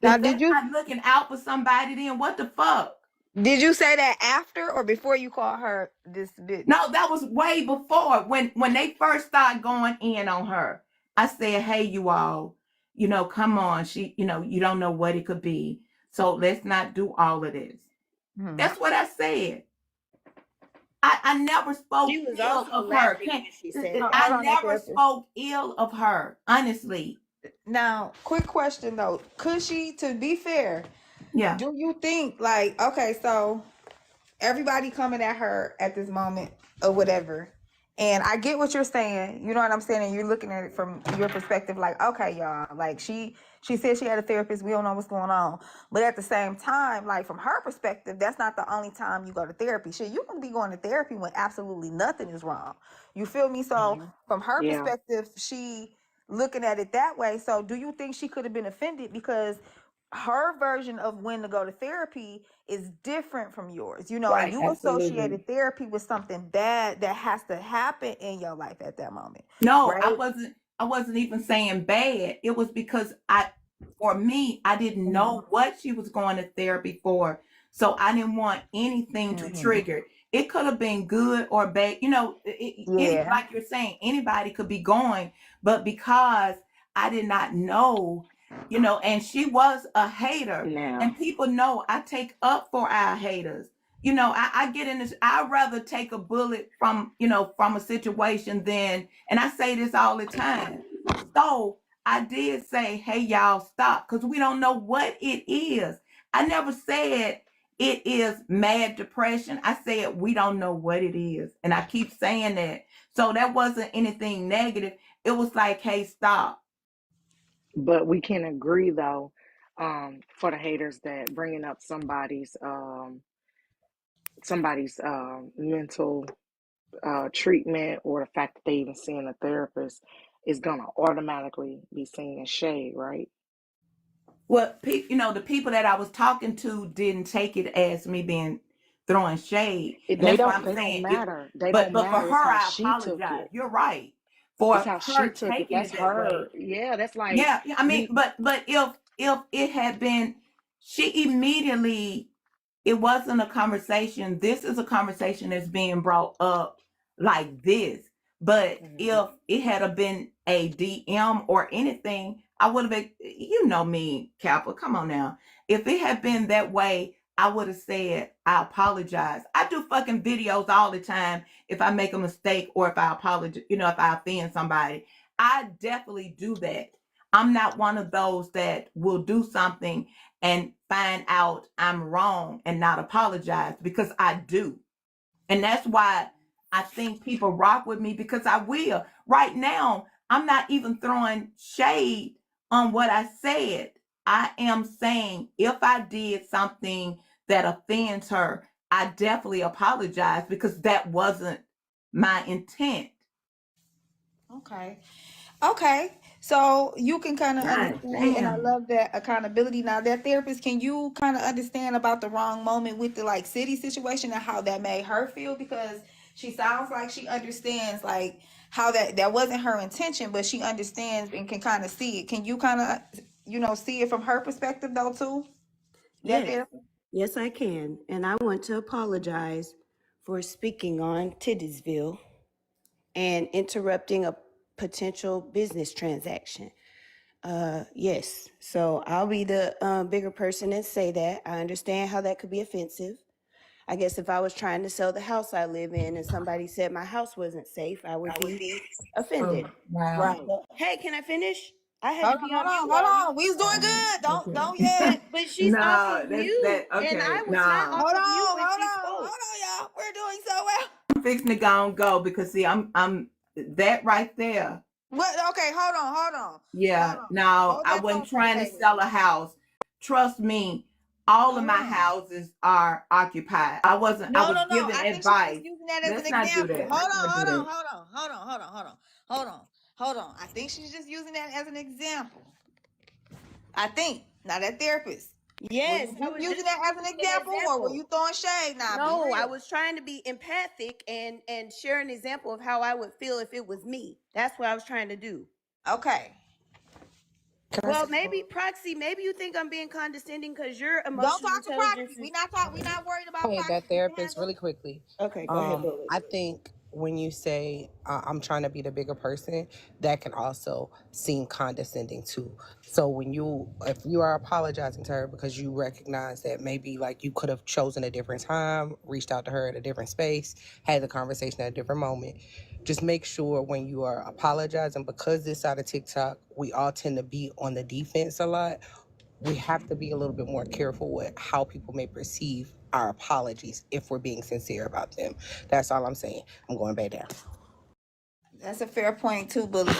Now, If that's not looking out for somebody, then what the fuck? did you say that after or before you called her this bitch? No, that was way before, when they first started going in on her. I said, hey, you all, come on. She, you don't know what it could be. So let's not do all of this. That's what I said. I never spoke She was ill also of her. laughing when she said that. I never spoke ill of her, honestly. Now, quick question though. Could she, to be fair, Yeah. do you think, like, okay, so everybody coming at her at this moment or whatever, and I get what you're saying, you know what I'm saying, and you're looking at it from your perspective, like, okay, y'all, like, she said she had a therapist, we don't know what's going on, but at the same time, like, from her perspective, that's not the only time you go to therapy. Shit, you can be going to therapy when absolutely nothing is wrong, you feel me? So from her perspective, she looking at it that way. So do you think she could have been offended because her version of when to go to therapy is different from yours, and you associated therapy with something bad that has to happen in your life at that moment? No, right? I wasn't even saying bad. It was because for me, I didn't know what she was going to therapy for. So I didn't want anything to trigger. It could have been good or bad. Like you're saying, anybody could be going, but because I did not know, and she was a hater, and people know I take up for our haters. I get in this, I'd rather take a bullet from a situation than, and I say this all the time. So I did say, hey, y'all, stop, because we don't know what it is. I never said it is mad depression. I said we don't know what it is. And I keep saying that. So that wasn't anything negative. It was like, hey, stop. But we can agree though, for the haters, that bringing up somebody's mental treatment, or the fact that they even seeing a therapist, is gonna automatically be seen as shade, right? Well, the people that I was talking to didn't take it as me being throwing shade, and They that's why don't. I'm They don't saying matter. They But don't for matter. It's her, how I she took apologize. it. You're right It's for how she her took it. taking That's it that her. way. Yeah, that's like Yeah, I mean, you. but if it had been, she immediately, it wasn't a conversation. This is a conversation that's being brought up like this. But if it had been a DM or anything, I would have been, me, Kappa, come on now. If it had been that way, I would have said, I apologize. I do fucking videos all the time if I make a mistake or if I apologize, if I offend somebody. I definitely do that. I'm not one of those that will do something and find out I'm wrong and not apologize, because I do. And that's why I think people rock with me, because I will. Right now, I'm not even throwing shade on what I said. I am saying if I did something that offends her, I definitely apologize, because that wasn't my intent. Okay, so you can kind of God understand, and I damn. love that accountability. Now, that therapist, can you kind of understand about the wrong moment with the like city situation and how that made her feel? Because she sounds like she understands like how that wasn't her intention, but she understands and can kind of see it. Can you kind of see it from her perspective though too? That Yes, therapist. yes, I can. And I want to apologize for speaking on Tiddysville and interrupting a potential business transaction. Yes. So I'll be the bigger person and say that. I understand how that could be offensive. I guess if I was trying to sell the house I live in and somebody said my house wasn't safe, I would be offended. Wow. Right. So, hey, can I finish? I had to Hold be on, on mute hold while you. on. We was doing good. Don't Okay. yet. But she's off No, of that's mute, that. and Okay, I was not no. off Hold of mute on, when hold she on, spoke. hold on, y'all. We're doing so well. I'm fixing to go because see, I'm that right there. What? Okay, hold on. Yeah. No, Hold I that wasn't thought for me, trying to baby. sell a house. Trust me, all of my Mm. houses are occupied. I wasn't. I No. was giving I think she's just advice. using that as an Let's not do example. that. Let's not do that. Hold on. I think she's just using that as an example. I think. Now that therapist. Were Yes, you I just was using just that as an using an example, or were example. you throwing shade? Now be No, I real. was trying to be empathic and share an example of how I would feel if it was me. That's what I was trying to do. Okay. Can I Well, say maybe something? Proxy, maybe you think I'm being condescending because your Don't emotional talk to intelligence Proxy. is We not worried about Hey, Proxy. that You can therapist, handle. really quickly. okay. Go ahead, Bullet. I think when you say I'm trying to be the bigger person, that can also seem condescending too. So if you are apologizing to her because you recognize that maybe like you could have chosen a different time, reached out to her at a different space, had the conversation at a different moment, just make sure when you are apologizing, because this side of TikTok, we all tend to be on the defense a lot. We have to be a little bit more careful with how people may perceive our apologies if we're being sincere about them. That's all I'm saying. I'm going back down. That's a fair point too, Bully.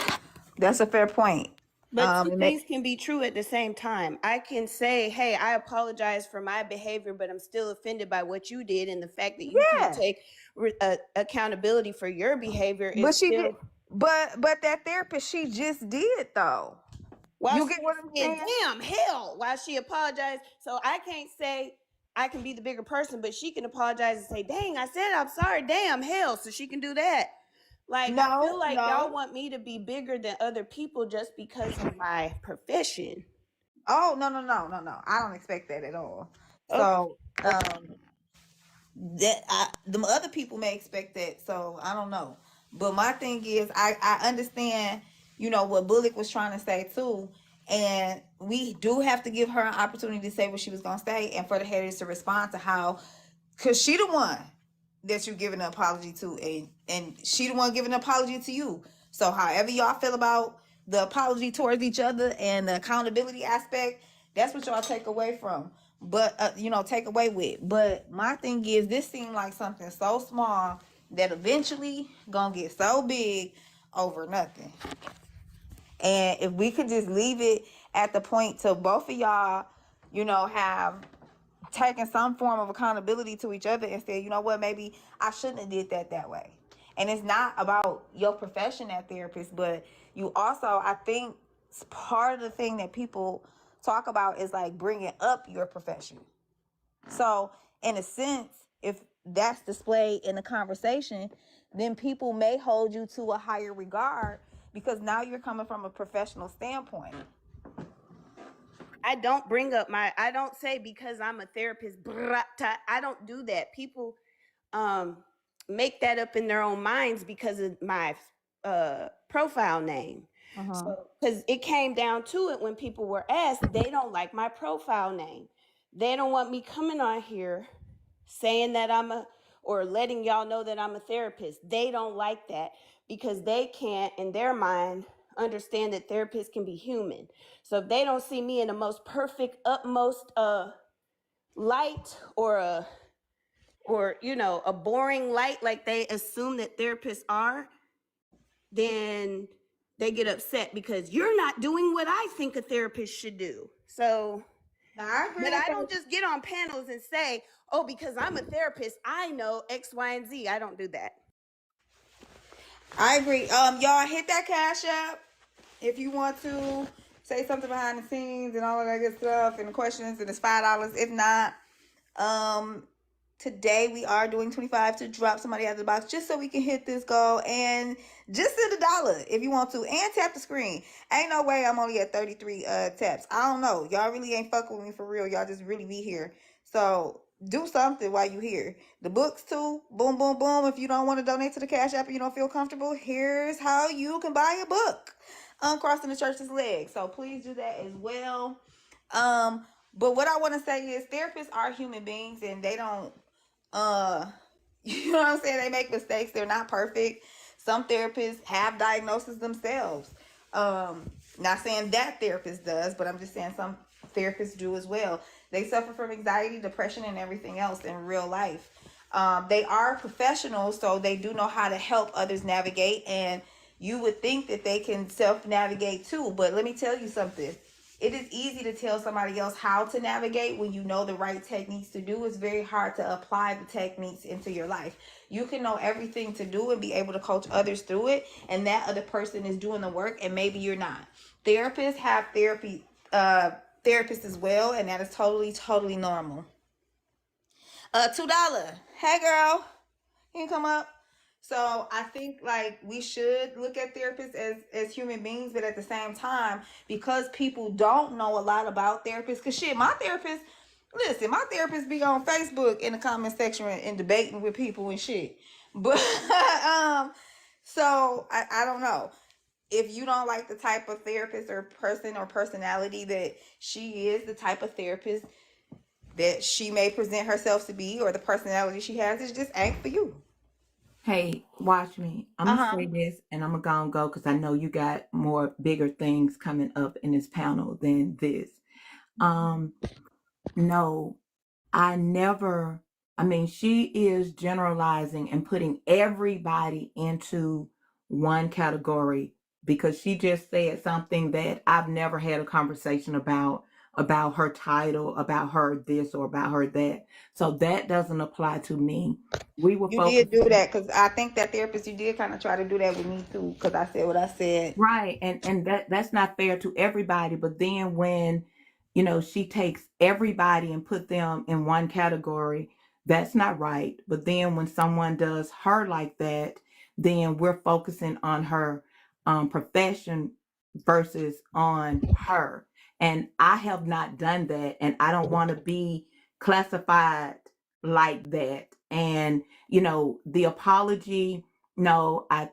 That's a fair point. But two It things can be true at the same time. I can say, hey, I apologize for my behavior, but I'm still offended by what you did. And the fact that you can't yeah, take accountability for your behavior but is she did. still. But that therapist, she just did though. While You she get was what I'm saying, saying? damn, hell, while she apologized. So I can't say I can be the bigger person, but she can apologize and say, dang, I said I'm sorry, damn, hell. So she can do that. Like, I feel like y'all No. want me to be bigger than other people just because of my profession. Oh no. I don't expect that at all. Okay. So the other people may expect that, so I don't know. But my thing is, I understand, what Bullock was trying to say too, and we do have to give her an opportunity to say what she was gonna say, and for the haters to respond to how, cause she the one that you're giving an apology to, and she the one giving an apology to you. So however y'all feel about the apology towards each other and the accountability aspect, that's what y'all take away from. But take away with. But my thing is, this seemed like something so small that eventually gonna get so big over nothing. And if we could just leave it at the point to both of y'all, have taking some form of accountability to each other and say, you know what, maybe I shouldn't have did that way. And it's not about your profession as therapist, but you also, I think, part of the thing that people talk about is like bringing up your profession. So in a sense, if that's displayed in the conversation, then people may hold you to a higher regard because now you're coming from a professional standpoint. I don't I don't say because I'm a therapist, I don't do that. People make that up in their own minds because of my profile name. Uh-huh. So, because it came down to it when people were asked, they don't like my profile name. They don't want me coming on here saying that or letting y'all know that I'm a therapist. They don't like that because they can't, in their mind, understand that therapists can be human. So if they don't see me in the most perfect, utmost light or a boring light like they assume that therapists are, then they get upset because you're not doing what I think a therapist should do. So, Now I agree but with I that. don't just get on panels and say, oh, because I'm a therapist, I know X, Y, and Z. I don't do that. I agree. Y'all hit that Cash App if you want to say something behind the scenes and all of that good stuff and the questions, and it's $5. If not, today we are doing 25 to drop somebody out of the box just so we can hit this goal, and just hit $1 if you want to, and tap the screen. Ain't no way I'm only at 33 taps. I don't know. Y'all really ain't fucking with me for real. Y'all just really be here. So do something while you here. The books too, boom, boom, boom. If you don't want to donate to the Cash App or you don't feel comfortable, here's how you can buy a book. Uncrossing the Church's Legs. So please do that as well. But what I want to say is therapists are human beings and they don't you know what I'm saying? They make mistakes. They're not perfect. Some therapists have diagnoses themselves. Not saying that therapist does, but I'm just saying some therapists do as well. They suffer from anxiety, depression, and everything else in real life. They are professionals, so they do know how to help others navigate. And you would think that they can self-navigate too. But let me tell you something. It is easy to tell somebody else how to navigate when you know the right techniques to do. It's very hard to apply the techniques into your life. You can know everything to do and be able to coach others through it, and that other person is doing the work, and maybe you're not. Therapists have therapists as well, and that is totally normal. $2. Hey girl, can you come up? So I think like we should look at therapists as human beings, but at the same time, because people don't know a lot about therapists, because shit, my therapist be on Facebook in the comment section and debating with people and shit. But so I don't know. If you don't like the type of therapist or person or personality that she is, the type of therapist that she may present herself to be, or the personality she has, it just ain't for you. Hey, watch me. I'm gonna say this and I'm gonna go because I know you got more bigger things coming up in this panel than this. No, she is generalizing and putting everybody into one category because she just said something that I've never had a conversation about her title, about her this or about her that. So that doesn't apply to me. We were You did focusing. do that because I think that therapist, you did kind of try to do that with me too because I said what I said. Right. And that's not fair to everybody. But then when, she takes everybody and put them in one category, that's not right. But then when someone does her like that, then we're focusing on her profession versus on her. And I have not done that. And I don't want to be classified like that. And, the apology, no, I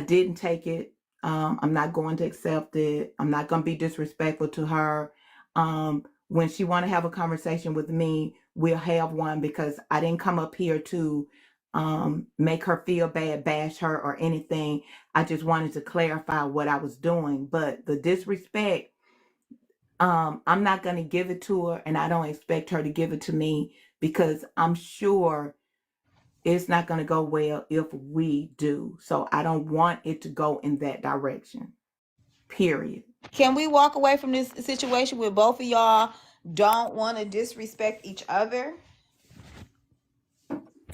didn't take it. I'm not going to accept it. I'm not going to be disrespectful to her. When she want to have a conversation with me, we'll have one because I didn't come up here to make her feel bad, bash her or anything. I just wanted to clarify what I was doing. But the disrespect, I'm not going to give it to her, and I don't expect her to give it to me because I'm sure it's not going to go well if we do. So I don't want it to go in that direction. Period. Can we walk away from this situation where both of y'all don't want to disrespect each other?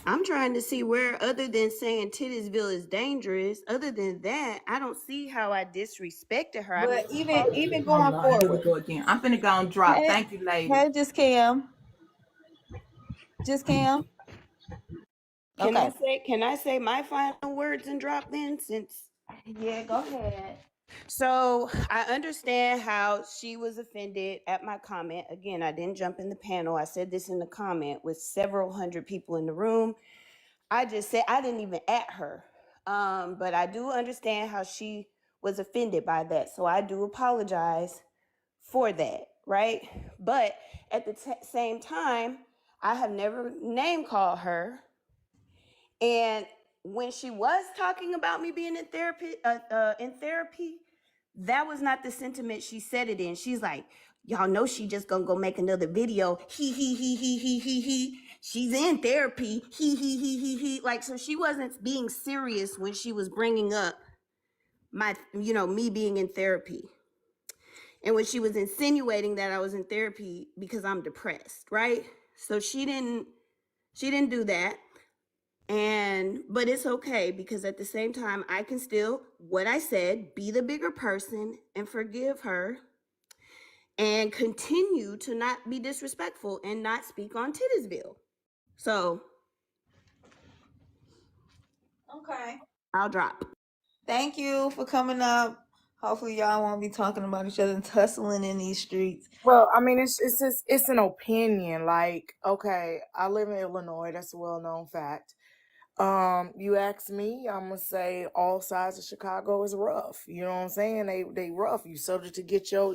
I'm trying to see where, other than saying Titusville is dangerous, other than that, I don't see how I disrespected her. But even Oh going Lord, here we forward. go again. I'm finna go and drop. Hey, Thank you, lady. hey, just Cam. Just Cam. Can Okay. I say my final words and drop then, since Yeah, go ahead. so I understand how she was offended at my comment. Again, I didn't jump in the panel. I said this in the comment with several hundred people in the room. I just said I didn't even at her. But I do understand how she was offended by that. So I do apologize for that, right? But at the same time, I have never name called her. And when she was talking about me being in therapy, that was not the sentiment she said it in. She's like, y'all know she just gonna go make another video. He. She's in therapy. He. Like, so she wasn't being serious when she was bringing up my, me being in therapy. And when she was insinuating that I was in therapy because I'm depressed, right? So she didn't do that. But it's okay because at the same time, I can still, what I said, be the bigger person and forgive her and continue to not be disrespectful and not speak on Titusville. So Okay. I'll drop. Thank you for coming up. Hopefully y'all won't be talking about each other and tussling in these streets. Well, I mean, it's just it's an opinion. Like, okay, I live in Illinois. That's a well-known fact. You ask me, I'm gonna say all sides of Chicago is rough. You know what I'm saying? They rough. You subject to get your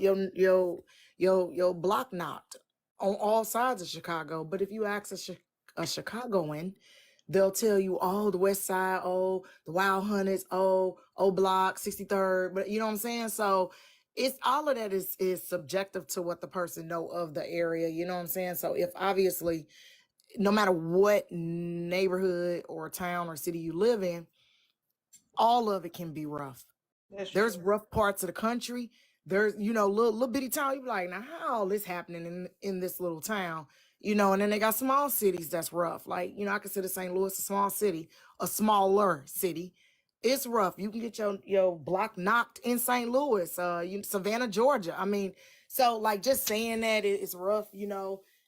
block knocked on all sides of Chicago. But if you ask a Chicagoan, they'll tell you, oh, the West Side, oh, the Wild Hunters, oh, Block, 63rd. But you know what I'm saying? So it's all of that is subjective to what the person know of the area. You know what I'm saying? So if obviously no matter what neighborhood or town or city you live in, all of it can be rough. There's rough parts of the country. There's, little bitty town. You be like, now how all this happening in this little town? And then they got small cities that's rough. Like, I consider St. Louis a small city, a smaller city. It's rough. You can get your block knocked in St. Louis, Savannah, Georgia. I mean, so like just saying that it's rough,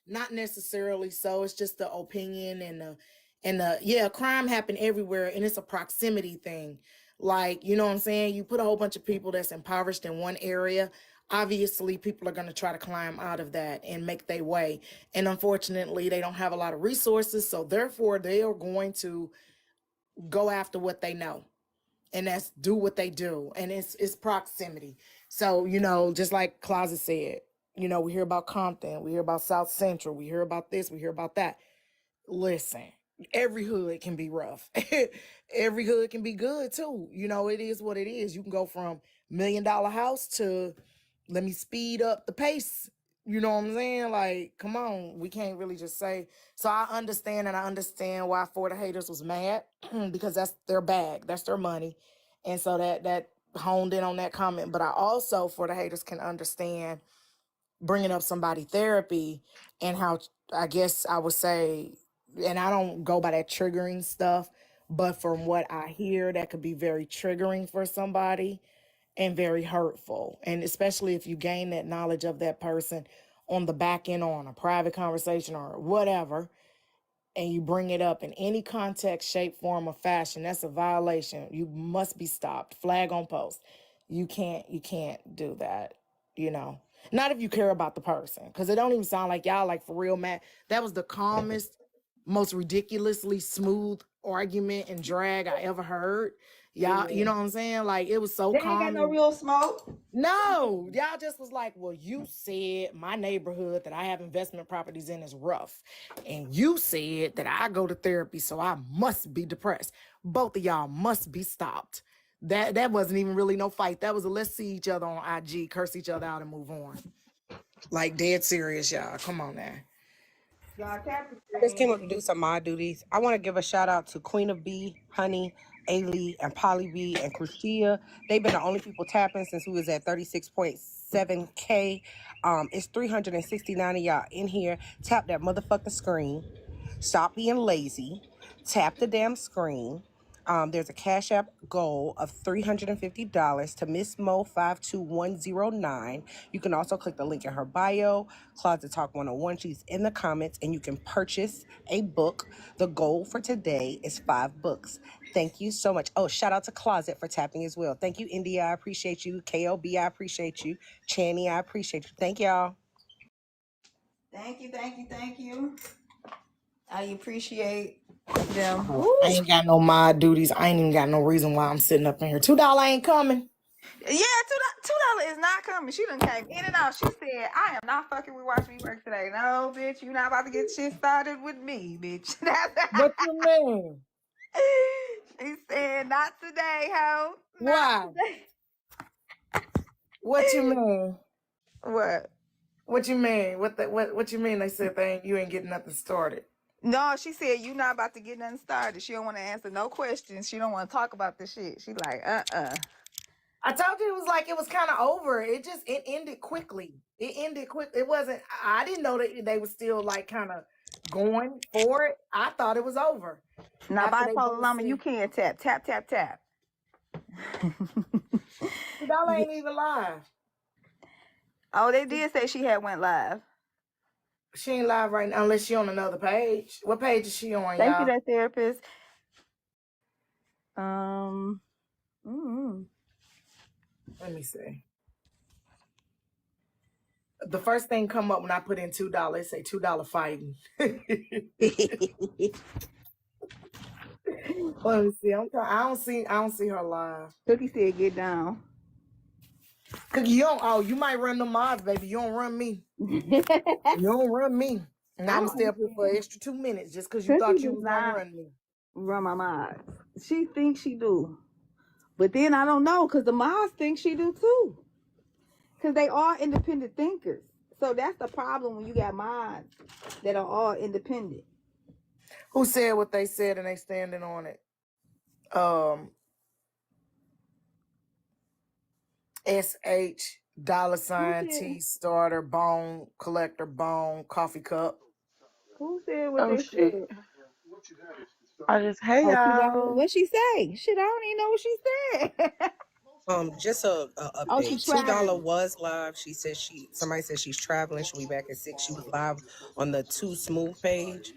not necessarily so. It's just the opinion and crime happen everywhere, and it's a proximity thing. Like, you know what I'm saying? You put a whole bunch of people that's impoverished in one area. Obviously, people are going to try to climb out of that and make their way. And unfortunately, they don't have a lot of resources. So therefore, they are going to go after what they know. And that's do what they do. And it's proximity. So, just like Closet said, we hear about Compton, we hear about South Central, we hear about this, we hear about that. Listen, every hood can be rough. Every hood can be good too. It is what it is. You can go from $1 million house to let me speed up the pace. You know what I'm saying? Like, come on. We can't really just say. So I understand why For the Haters was mad because that's their bag. That's their money. And so that honed in on that comment. But I also, For the Haters, can understand bringing up somebody therapy and how I guess I would say, and I don't go by that triggering stuff, but from what I hear, that could be very triggering for somebody and very hurtful. And especially if you gain that knowledge of that person on the back end or on a private conversation or whatever, and you bring it up in any context, shape, form, or fashion, that's a violation. You must be stopped. Flag on post. You can't do that, Not if you care about the person. Because it don't even sound like y'all like for real mad. That was the calmest, most ridiculously smooth argument and drag I ever heard. Y'all, you know what I'm saying? Like it was so They ain't got calm. no real smoke. No, y'all just was like, well, you said my neighborhood that I have investment properties in is rough. And you said that I go to therapy, so I must be depressed. Both of y'all must be stopped. That wasn't even really no fight. That was a let's see each other on IG, curse each other out and move on. Like dead serious, y'all. Come on now. Y'all tap the I just came screen. up to do some my duties. I want to give a shout out to Queen of B, Honey, Ailey, and Polly B, and Christia. They've been the only people tapping since we was at 36.7K. It's 369 of y'all in here. Tap that motherfucking screen. Stop being lazy. Tap the damn screen. There's a Cash App goal of $350 to Miss Mo 52109. You can also click the link in her bio, Closet Talk 101. She's in the comments, and you can purchase a book. The goal for today is 5 books. Thank you so much. Oh, shout out to Closet for tapping as well. Thank you, India. I appreciate you. KLB, I appreciate you. Channy, I appreciate you. Thank y'all. Thank you. I appreciate them. I Woo. ain't got no mod duties. I ain't even got no reason why I'm sitting up in here. $2 ain't coming. Yeah, $2 is not coming. She done came in and out. She said, I am not fucking with Watch Me Work today. No, bitch, you not about to get shit started with me, bitch. What you mean? She said, not today, ho. Not Why? today. What you mean? What? What you mean? What you mean? They said you ain't getting nothing started. No, she said you not about to get nothing started. She don't want to answer no questions. She don't want to talk about this shit. She like, I told you it was kind of over. It ended quickly. It ended quick. It wasn't. I didn't know that they were still like kind of going for it. I thought it was over. Now After they bipolar both llama, you said, can't tap. "Y'all ain't even live." Oh, they did say she had went live. She ain't live right now unless she on another page. What page is she on, Thank you, y'all? that therapist. Mm-hmm. Let me see. The first thing come up when I put in $2, it say $2 fighting. Let me see. I don't see her live. Cookie said get down. Cookie, you might run the mods, baby. You don't run me. You don't run me. And I'm gonna stay up here for an extra 2 minutes just because you Cookie thought you does was gonna not run me. run my mods. She thinks she do. But then I don't know, because the mods think she do too. Because they are independent thinkers. So that's the problem when you got mods that are all independent. Who said what they said and they standing on it? SH $T starter bone collector bone coffee cup. Who said what Oh they shit. said? I just hey Oh, y'all. what she say? Shit, I don't even know what she said. Just a Oh, update. she's $2 traveling. was live. She said somebody said she's traveling. She'll be back at 6. She was live on the Too Smooth page.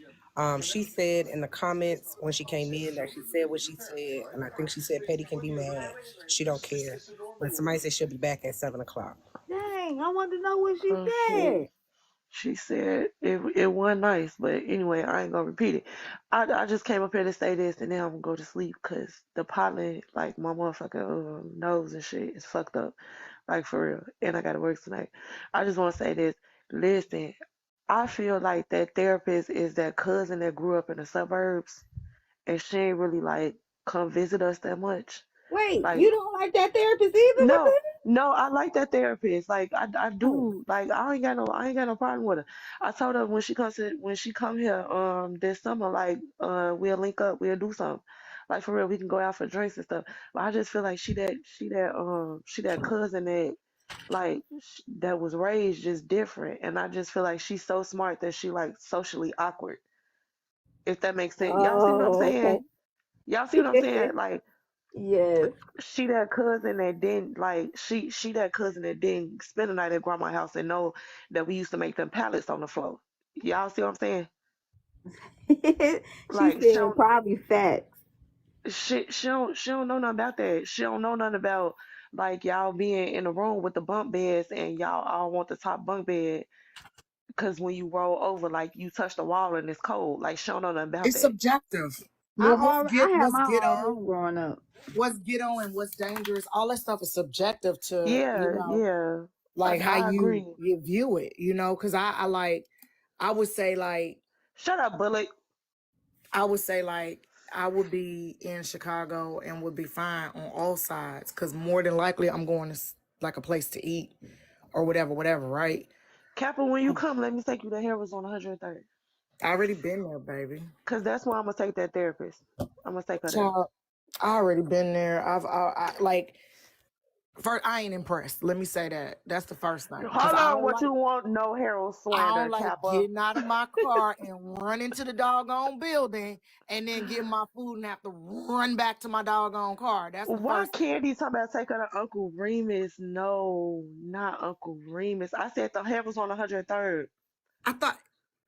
She said in the comments when she came in that she said what she said, and I think she said Petty can be mad. She don't care. But somebody said she'll be back at 7:00. Dang, I want to know what she Oh shit. said. She said it wasn't nice, but anyway, I ain't gonna repeat it. I just came up here to say this, and then I'm gonna go to sleep because the pollen, like my motherfucking nose and shit, is fucked up, like for real. And I gotta work tonight. I just want to say this. Listen, I feel like that therapist is that cousin that grew up in the suburbs, and she ain't really like come visit us that much. Wait, Like you don't like that therapist either with no, her? no, I like that therapist. Like I Oh. do. Like I ain't got no problem with her. I told her when she come here this summer, like we'll link up, we'll do something. Like for real, we can go out for drinks and stuff. But I just feel like she that cousin that that was raised just different, and I just feel like she's so smart that she like socially awkward. If that makes sense. Y'all see what I'm Oh, saying? Y'all see what I'm okay. saying? Like Yes. she that cousin that didn't like she that cousin that didn't spend the night at grandma's house and know that we used to make them pallets on the floor. Y'all see what I'm saying? She Like said probably facts. she don't know nothing about that. She don't know nothing about like y'all being in a room with the bunk beds and y'all all want the top bunk bed because when you roll over like you touch the wall and it's cold. Like she don't know nothing about It's that. subjective. Well, I had what's my own ghetto, room growing up. what's ghetto and what's dangerous, all that stuff is subjective to, Yeah, yeah. like how I agree. you view it, because I like, I would say like, Shut up, Bullet. I would say like, I would be in Chicago and would be fine on all sides because more than likely I'm going to like a place to eat or whatever, right? Kappa, when you come, let me take you to Harris on 103rd. I already been there, baby. Cause that's where I'm gonna take that therapist. I'm gonna take her there. Child, I already been there. Like, first, I ain't impressed. Let me say that. That's the first thing. Because Hold on, what you want? No Harold I don't slander, like Kappa. getting out of my car and run into the doggone building and then get my food and have to run back to my doggone car. That's the Why first thing. Candy talking about take her to Uncle Remus? No, not Uncle Remus. I said the Harris on 103rd. I thought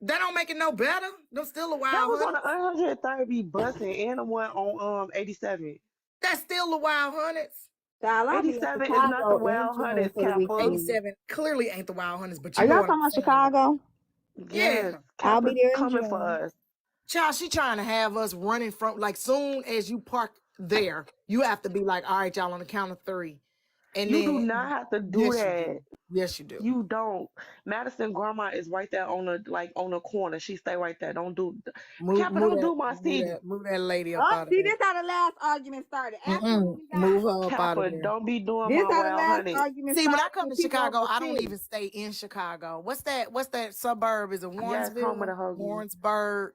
that don't make it no better. Them still a wild Harris on honey. the 103rd be busting, and the one on 87. That's still the wild hunteds. Child, I'll be in 87 is not the Chicago in Wild June Hunters, for the Kappa. weekend. 87 clearly ain't the wild hunteds, but Are you know y'all what I'm talking about saying. Chicago? Yeah. Yes, I'll be Kappa's there in coming for June. us. Child, she trying to have us running from, like, soon as you park there, you have to be like, all right, y'all, on the count of 3. And You do then, not have to do yes, you that. do. Yes, you do. You don't. Madison grandma is right there on the corner. She stay right there. Don't do Kappa, don't do my city. Move that lady up Oh, out of see, there. this how the last argument started. After when we got Move her up out of Kappa, there. don't be doing this my how the wild last honey. argument See, when I started come with to people over Chicago, the I don't city. even stay in Chicago. What's that suburb? Is it Yes, home of the Warrensville? Hoagie. Warrensburg?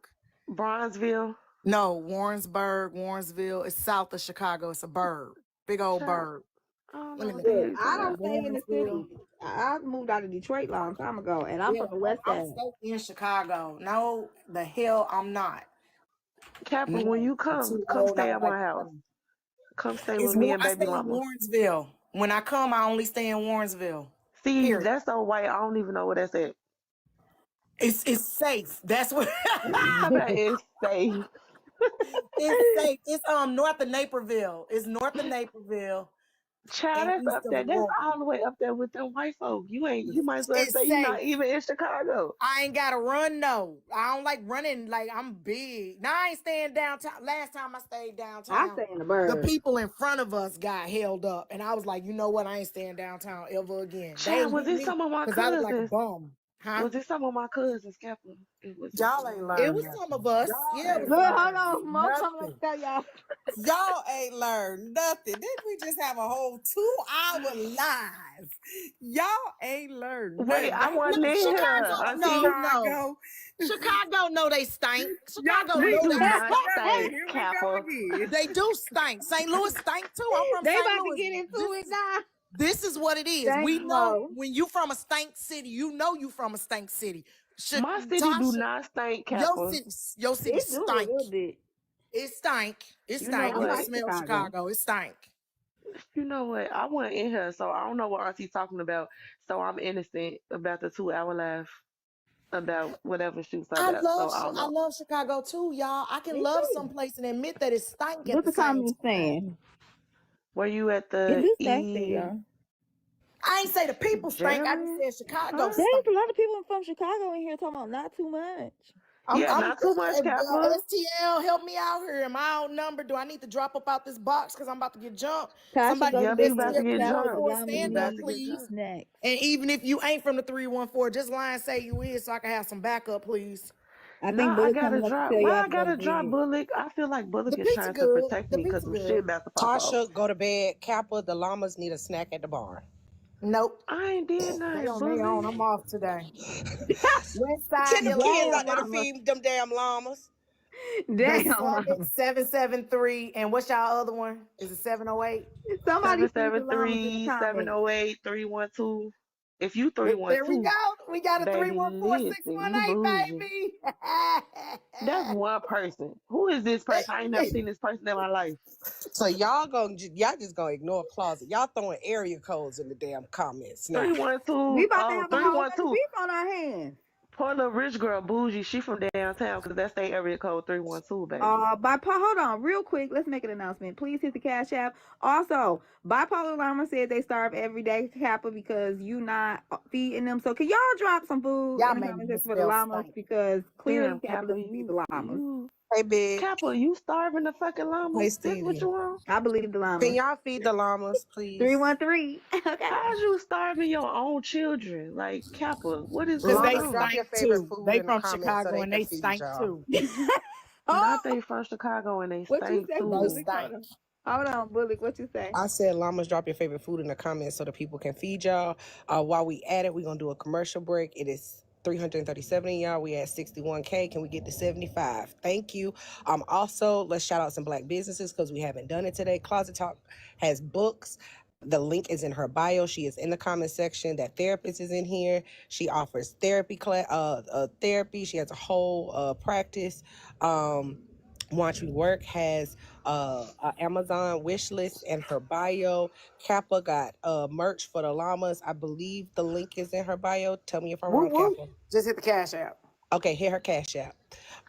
Bronzeville. No, Warrensville. It's south of Chicago. It's a bird. Big old Child, bird. I don't Let know me what look the it hell Look, up. you I talking don't about. stay in the Warrensville. city. I moved out of Detroit a long time ago, and I'm Yeah, from the west I side. stay in Chicago. No, the hell I'm not. Kappa, when No, you I'm come, too come old. I stay don't at like my to house. come. Come stay with me and I baby stay in mama. Warrensville. When I come, I only stay in Warrensville. See, Period. that's so white. I don't even know what that's at. It's safe. That's what I bet it's safe. it's safe. It's north of Naperville. It's north of Naperville. Child, and that's east up of there. That's Aurora. all the way up there with them white folk. You might as well It's say you're safe. not even in Chicago. I ain't gotta run, no. I don't like running, like I'm big. Now I ain't staying downtown. Last time I stayed I downtown, stay in the the bird. people in front of us got held up. And I was like, you know what? I ain't staying downtown ever again. They Child, ain't was hit it me some of my because I look like a cousins? bum. Huh? Was it some of my cousins, Kappa? It was it Y'all some ain't of It learned was nothing. some of us. Y'all Yeah, it was ain't Look, some of hold us. learned on. Mo told me to nothing. tell y'all. Y'all ain't learned nothing. Didn't we just have a whole 2-hour live? Y'all ain't learned Wait, nothing. I Y'all wasn't need in to go back here, to Chicago, no, Auntie. no. Chicago. Chicago know they stink. Y'all Chicago We know do they learned not stink. nothing. stink, Here we go Kappa. again. They do stink. St. Louis stink too. I'm from They St. about to Louis. get into This it is now. this is what it is. Thanks, We know Mo. when you from a stank city, you know you from a stank city. My city do Tasha, not stink, your Kappa. city It do a stink. little bit. It stank. It You know stank. I You can what? like smell Chicago. Chicago. It stank. You know what? I wasn't in here, so I don't know what Auntie's talking about. So I'm innocent about the 2 hour laugh about whatever she was talking about. So I don't I know. love Chicago too, y'all. I can Me love too. some place and admit that it stank at What the the same comments time. saying? Were you at It the do stink there, E y'all. I ain't say the people stink. I just Jerry? said Chicago Huh? stink. There's a lot of people from Chicago in here talking about not too much. Yeah, not too much, Kappa. STL, help me out here. Am I outnumbered? Do I need to drop up out this box because I'm about to get jumped? Tasha Somebody go from Yep, the get you some about of to STL the get Kappa. jumped. 314, Llama You stand up, about to knee get please. jumped. snacks. And even if you ain't from the 314, just lie and say you is so I can have some backup, please. I think Nah, I Bullet gotta coming up to drop. tell Why y'all I to go to gotta drop bed. Bullock? I feel like Bullock The is pizza trying to good. protect The me because pizza some shit good. about to pop off. Tasha, go to bed. Kappa, the llamas need a snack at the barn. Nope. I ain't did They nothing, on their own. Bully. I'm off today. West Side, Send them kids Illinois. out Damn, there to Llama. feed them damn llamas. The Damn, Llama. 7773. And what's y'all other one? Is it 708? Somebody feed the llamas in the 773 comments. 708 312. If you There we 312, go. We got a baby, listen, you 314618, bougie. baby. That's one person. Who is this person? I ain't never seen this person in my life. So y'all just gonna ignore closet. Y'all throwing area codes in the damn comments now. 312. We about to Oh, have a whole bunch of 312. beef on our hands. Poor little rich girl, bougie. She from downtown because that's their area code 312, baby. Hold on, real quick. Let's make an announcement. Please hit the Cash App. Also, Bipolar Llama said they starve every day, Kappa, because you not feeding them. So can y'all drop some food Y'all in the made comment me section for the misspell llamas? stank. Because clearly Damn, Kappa Kappa, doesn't feed the llamas. Hey, big. Kappa, you starving the fucking Hey, llamas? This what Stevie. you want? I believe the Can llamas. y'all feed the llamas, please? 313. Okay. How's you starving your own children? Like, Kappa, what is Because going they Llamas, on? drop your stank favorite too. food They in the from comments so Chicago they and can they feed stank y'all. too. Not Oh, they from Chicago and they what you stink say, They too. Bullock? stank. Hold on, Bullock. What you say? I said llamas, drop your favorite food in the comments so the people can feed y'all. While we at it, we're gonna do a commercial break. It is 337 y'all. We at 61K. Can we get to 75? Thank you. Also, let's shout out some black businesses because we haven't done it today. Closet Talk has books. The link is in her bio. She is in the comment section. That therapist is in here. She offers therapy. She has a whole practice. Watchmework has a Amazon wish list in her bio. Kappa got merch for the llamas. I believe the link is in her bio. Tell me if I'm Woo wrong, woo. Kappa. Just hit the Cash App. Okay, hit her Cash App.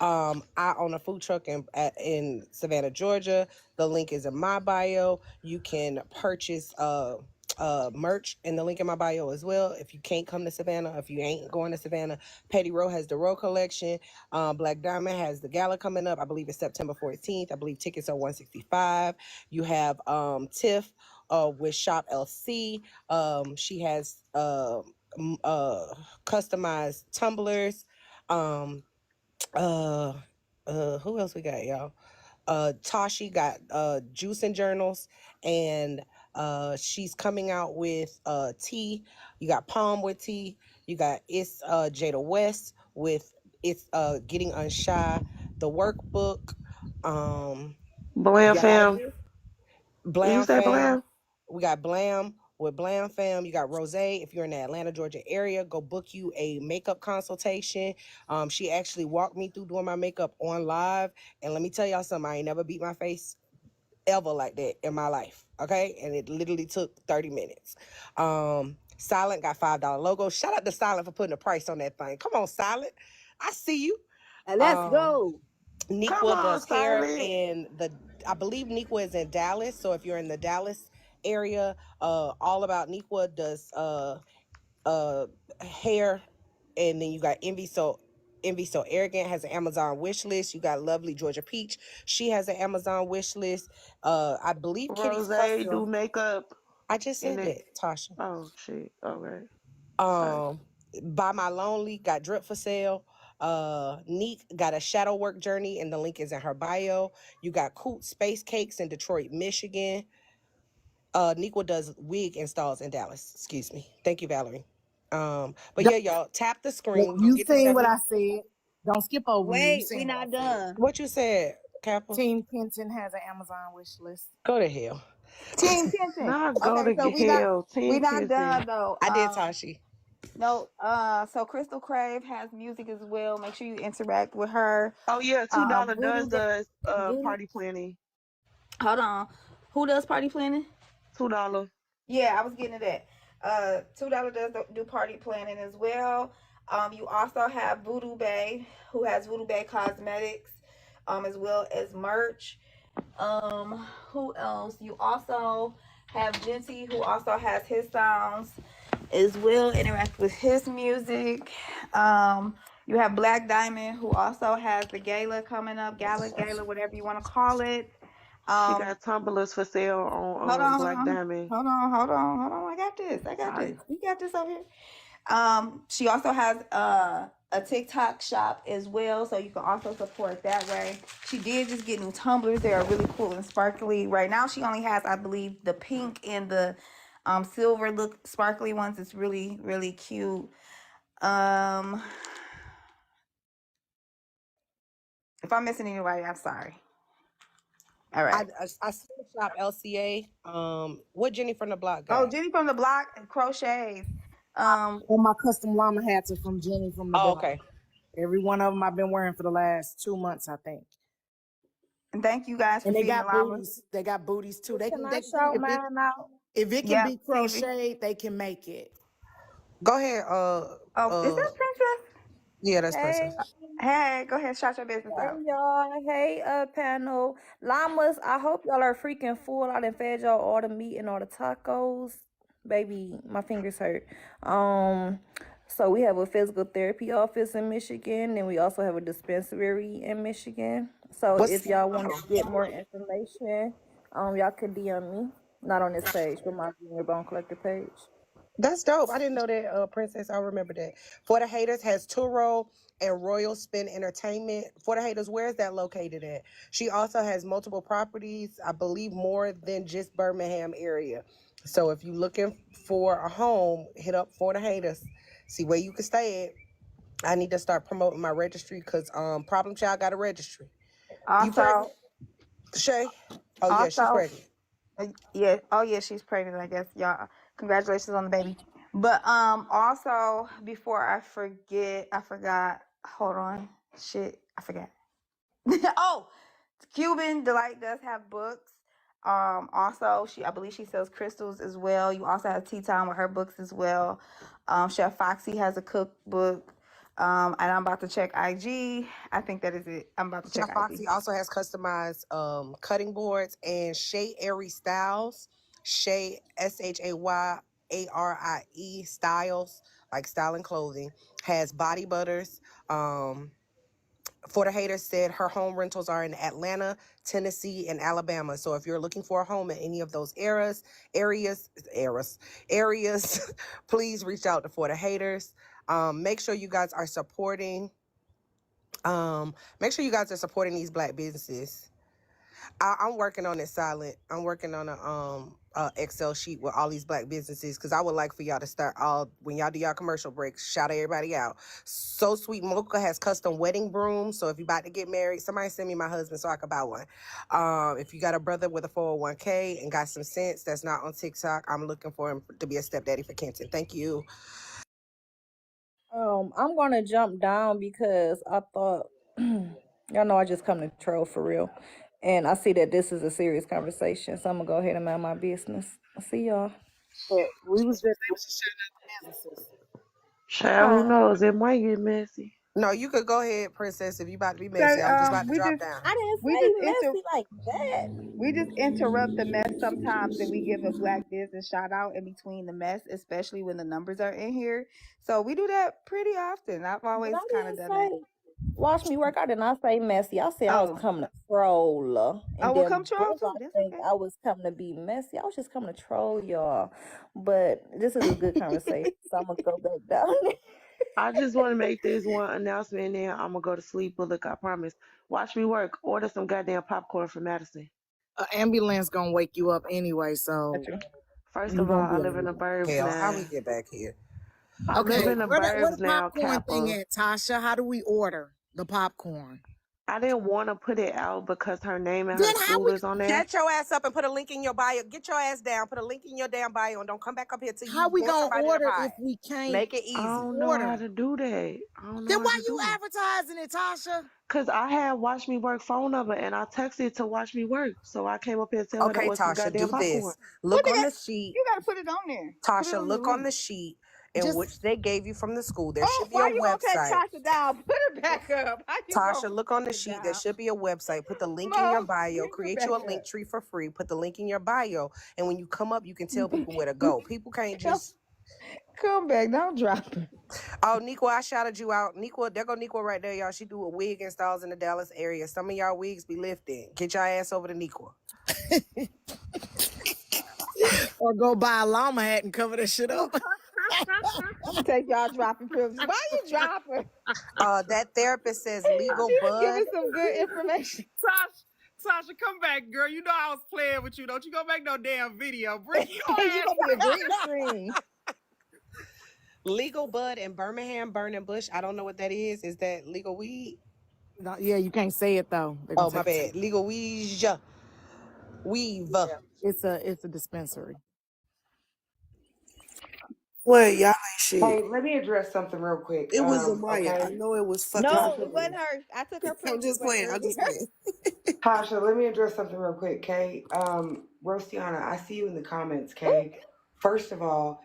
I own a food truck in Savannah, Georgia. The link is in my bio. You can purchase merch in the link in my bio as well. If you can't come to Savannah, if you ain't going to Savannah, Petty Row has the Row collection. Black Diamond has the gala coming up. I believe it's September 14th. I believe tickets are $165. You have Tiff with Shop LC. She has customized tumblers. Uh, who else we got, y'all? Tashi got juice and journals, and she's coming out with tea. You got Palm with tea. You got it's Jada West with it's getting unshy, the workbook. Blam You got fam. Did you Blam say Fam. blam? We got Blam with Blam Fam. You got Rose. If you're in the Atlanta, Georgia area, go book you a makeup consultation. She actually walked me through doing my makeup on live. And let me tell y'all something, I ain't never beat my face ever like that in my life. Okay. And it literally took 30 minutes. Silent got $5 logo. Shout out to Silent for putting a price on that thing. Come on, Silent. I see you. Let's Um, go. Come Nequa on, does hair silent. I believe Nequa is in Dallas. So if you're in the Dallas area. All About Nikwa does hair, and then you got Envy So Arrogant has an Amazon wish list. You got Lovely Georgia Peach. She has an Amazon wish list. I believe Kitty's Rose Custom. do makeup I just in said it. that, Tasha. Oh shit. Okay. Sorry. Buy My Lonely got drip for sale. Neek got a shadow work journey, and the link is in her bio. You got Coot Space Cakes in Detroit, Michigan. Neekwa does wig installs in Dallas. Excuse me. Thank you, Valerie. But yeah, y'all tap the screen. We're gonna You get this seen what done. I said. Don't skip over me. You Wait, we seen what I not said. done. What you said, Kappa? Team Kenton has an Amazon wish list. Go to hell. Team Kenton. Not go Okay, to so hell. we 10 not done Kenton. though. I did, Tashi. No, so Crystal Crave has music as well. Make sure you interact with her. Oh yeah, $2 Voodoo does Voodoo. party planning. Hold on. Who does party planning? $2. Yeah, I was getting to that. $2 does do party planning as well. You also have Voodoo Bay, who has Voodoo Bay Cosmetics, as well as merch. Who else? You also have Genty, who also has his sounds as well, interact with his music. You have Black Diamond, who also has the gala coming up, gala, whatever you want to call it. She got tumblers for sale on Hold on, Black Diamond. hold on. I got this. Sorry. We got this over here. She also has a TikTok shop as well, so you can also support that way. She did just get new tumblers. They are really cool and sparkly. Right now, she only has, I believe, the pink and the silver look sparkly ones. It's really, really cute. If I'm missing anybody, I'm sorry. All right. I see the shop LCA. What Jenny from the Block got? Oh, Jenny from the Block crochets. All my custom llama hats are from Jenny from the Oh, Block. okay. Every one of them I've been wearing for the last 2 months, I think. And thank you guys for And they feeding the got llamas. booties. They got booties too. Can I shout mine out? If it can Yep, be crocheted, they can make it. Go ahead. Oh, is that Princess? Yeah, that's Hey, Princess. Hey, go ahead, shout your business hey out. y'all. Hey, panel. Llamas, I hope y'all are freaking full. I done fed y'all all the meat and all the tacos. Baby, my fingers hurt. So we have a physical therapy office in Michigan, and we also have a dispensary in Michigan. So if y'all want to get more information, y'all can DM me. Not on this page, but my Junior Bone Collector page. That's dope. I didn't know that, Princess. I remember that. For the Haters has Turo and Royal Spin Entertainment. For the Haters, where is that located at? She also has multiple properties, I believe more than just Birmingham area. So if you're looking for a home, hit up For the Haters. See where you can stay at. I need to start promoting my registry because Problem Child got a registry. You pregnant, Shay? Oh, yeah, she's pregnant. Yeah. Oh, yeah, she's pregnant, I guess. Y'all, congratulations on the baby. But also, before I forgot. Hold on. Shit, I forgot. Oh, Cuban Delight does have books. Also, I believe she sells crystals as well. You also have Tea Time with her books as well. Chef Foxy has a cookbook. And I'm about to check IG. I think that is it. I'm about to check Chef Foxy IG. also has customized cutting boards, and Shay Airy Styles, Shay SHAYARIE Styles, like styling clothing, has body butters. For the Haters said her home rentals are in Atlanta, Tennessee, and Alabama. So if you're looking for a home in any of those areas, please reach out to For the Haters. Make sure you guys are supporting. Make sure you guys are supporting these Black businesses. I'm working on it silent. I'm working on a Excel sheet with all these Black businesses because I would like for y'all to start when y'all do y'all commercial breaks, shout everybody out. So Sweet Mocha has custom wedding brooms. So if you're about to get married, somebody send me my husband so I can buy one. If you got a brother with a 401k and got some sense that's not on TikTok, I'm looking for him to be a stepdaddy for Kenton. Thank you. I'm gonna jump down because I thought y'all know I just come to troll for real. And I see that this is a serious conversation, so I'm gonna go ahead and mind my business. I'll see y'all. But we was just businesses. Child, who knows? It might get messy. No, you could go ahead, princess, if you about to be So messy. I'm just about to drop down. I didn't we say just messy like that. we just interrupt the mess sometimes, and we give a black business shout out in between the mess, especially when the numbers are in here. So we do that pretty often. I've But always I kind of didn't done that. say watch me work. I did not say messy. I said I was Oh, coming to troll. And well, then come troll Buzz, I too. That's think okay. I was coming to be messy. I was just coming to troll y'all. But this is a good conversation. So I'm gonna go back down there. I just want to make this one announcement and then I'm going to go to sleep. But look, I promise. Watch me work. Order some goddamn popcorn from Madison. An ambulance gonna wake you up anyway, so Got you. First you of all, gonna I be live in the alright. burbs Hell, how we now. get back here? I live Okay, in the where burbs the now, popcorn thing Kappa. at, Tasha? How do we order the popcorn? I didn't want to put it out because her name and Then her how school we is on there. Shut your ass up and put a link in your bio. Get your ass down. Put a link in your damn bio and don't come back up here till you how we want gonna somebody to order buy if it. we can't Make it I easy. don't know how order? to do that. I don't know Then how why to you do it. advertising it, Tasha? Because I had Watch Me Work phone number and I texted to Watch Me Work. So I came up here to tell her to Okay, order some Tasha, goddamn do popcorn. this. What Look they on got? the sheet. You gotta put it on there. Put it Tasha, on the look on link. the sheet in Just which they gave you from the school. There Oh, should be a why you gonna take website. Tasha down? Put her back up. How you Tasha, gonna look on put the her sheet. There down? should be a website. Put the link in your Mo, bio. bring her Create you back a link up. tree for free. Put the link in your bio. And when you come up, you can tell people where to go. People can't just. Come back. Don't drop her. Oh, Niqua, I shouted you out. Niqua, there go Niqua right there, y'all. She do a wig installs in the Dallas area. Some of y'all wigs be lifting. Get your ass over to Niqua. or go buy a llama hat and cover that shit up. Take y'all dropping privileges. Why you drop her? That therapist says legal She was bud. giving some good information. Tasha, come back, girl. You know I was playing with you. Don't you go make no damn video. Bring your You ass gonna be a green screen. Legal bud in Birmingham, Burning Bush. I don't know what that is. Is that legal weed? No, yeah, you can't say it though. Oh, my bad. Legal weed. Weave. Yeah, it's a dispensary. What, y'all ain't shit. Hey, let me address something real quick. It was Amaya. Okay. I know it was fucking. No, it wasn't her. I took her I'm just playing. I'm just playing. Tasha, let me address something real quick, Kay. Rostiana, I see you in the comments, Kay. First of all,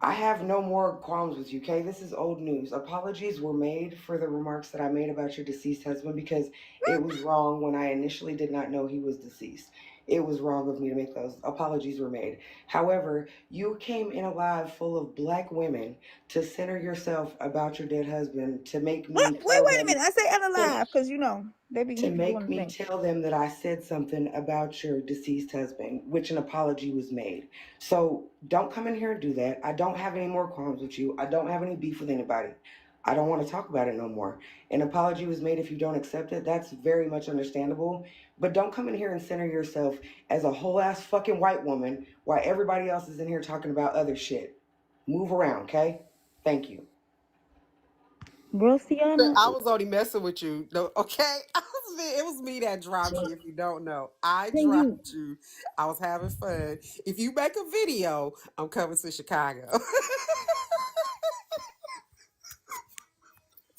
I have no more qualms with you, Kay. This is old news. Apologies were made for the remarks that I made about your deceased husband because it was wrong when I initially did not know he was deceased. It was wrong of me to make those. Apologies were made. However, you came in alive full of black women to center yourself about your dead husband to make me Wait a minute. I say unalive because they be to make doing me things. tell them that I said something about your deceased husband, which an apology was made. So don't come in here and do that. I don't have any more qualms with you. I don't have any beef with anybody. I don't want to talk about it no more. An apology was made. If you don't accept it, that's very much understandable. But don't come in here and center yourself as a whole ass fucking white woman while everybody else is in here talking about other shit. Move around, okay? Thank you. Rostiana. I was only messing with you. No, okay? It was me that dropped you, if you don't know. I dropped you. I was having fun. If you make a video, I'm coming to Chicago.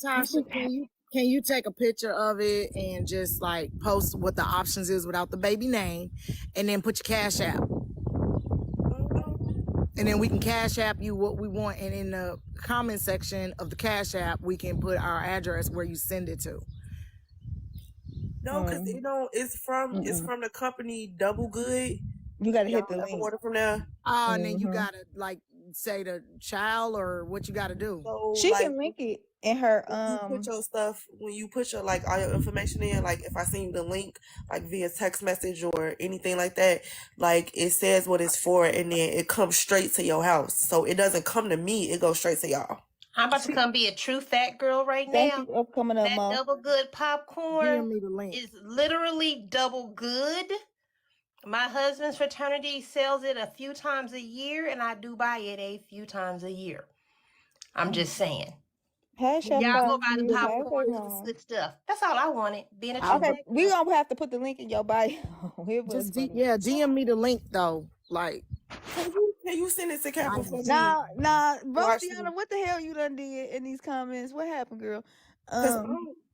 Tasha, can you take a picture of it and just like post what the options is without the baby name, and then put your Cash App, and then we can Cash App you what we want, and in the comment section of the Cash App we can put our address where you send it to. No, because it's from the company Double Good. You gotta hit the Y'all ever link. order from there? And then you gotta like say the child or what you gotta do. So She like, can link it in her when you put your stuff, when you put your like all your information in, like if I send you the link like via text message or anything like that, like it says what it's for and then it comes straight to your house. So it doesn't come to me, it goes straight to y'all. I'm about to come be a true fat girl right Thank now. you for coming up, That Mo. double good DM popcorn me the link. is literally double good. My husband's fraternity sells it a few times a year, and I do buy it a few times a year. I'm just saying. Hash Y'all up go buy the you. popcorn. This is good stuff. That's all I wanted. Being a true Okay, fat we girl. gonna have to put the link in your bio. It was Just funny. DM me the link though. Like, Can you send it to Kappa for me? Nah, Watch Rostiana, what the hell you done did in these comments? What happened, girl? Because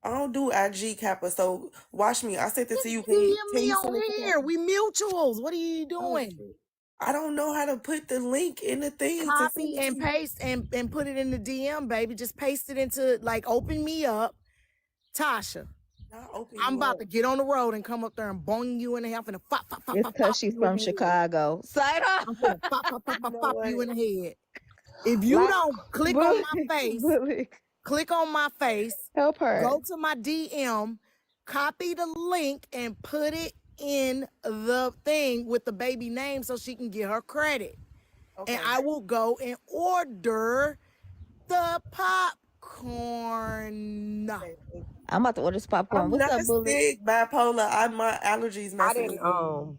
I don't do IG Kappa, so watch me. I sent it to you. Can DM you me send it on to here. Kappa? We mutuals. What are you Oh, doing? shit. I don't know how to put the link in the thing to send Copy it to and you. paste and put it in the DM, baby. Just paste it into, like, open me up. Tasha, Not open I'm you about up. to get on the road and come up there and bong you in the head. I'm finna pop, pop, pop, It's pop, because pop she's you in from the head. Chicago. Sign off. I'm finna pop, pop, pop, You pop, know pop what? you in the head. If you Like, don't click on my face, click on my face, Help her. go to my DM, copy the link, and put it in the thing with the baby name so she can get her credit. Okay. And I will go and order the popcorn. Okay. I'm about to order this popcorn. I'm What's not up, Bullet? sick, bipolar. My allergies I messing didn't with me.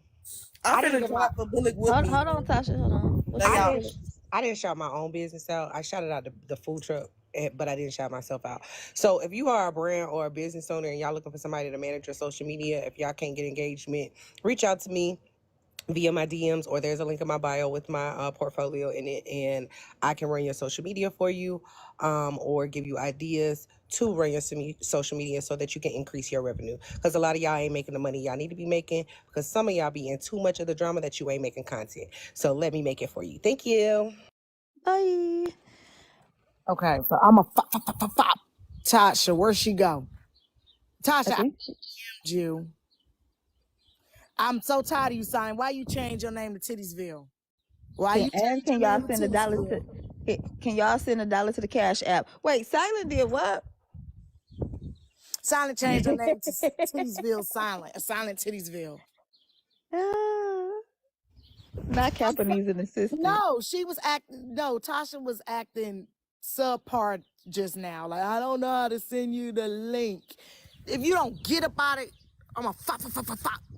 I'm I didn't finna get my drop a bullet with Hold me. on, Tasha. Hold on. What's Lay up, out. Bullet? I didn't shout my own business out. I shouted out the food truck, but I didn't shout myself out. So if you are a brand or a business owner and y'all looking for somebody to manage your social media, if y'all can't get engagement, reach out to me via my DMs, or there's a link in my bio with my portfolio in it, and I can run your social media for you, or give you ideas to run your social media so that you can increase your revenue. Because a lot of y'all ain't making the money y'all need to be making, because some of y'all be in too much of the drama that you ain't making content. So let me make it for you. Thank you. Bye. Okay, so I'm a fop. Tasha, where'd she go? I Tasha, I think you. I'm so tired of you, signing. Why you change your name to Tittiesville? Why you change can your y'all name to send Tittiesville? can y'all send $1 to the Cash App? Wait, Silent did what? Silent changed her name to Tittiesville Silent. Silent Tittiesville. Not Kappa needs an assistant. No, she was acting. No, Tasha was acting subpar just now. Like, I don't know how to send you the link. If you don't get about it, I'm gonna fop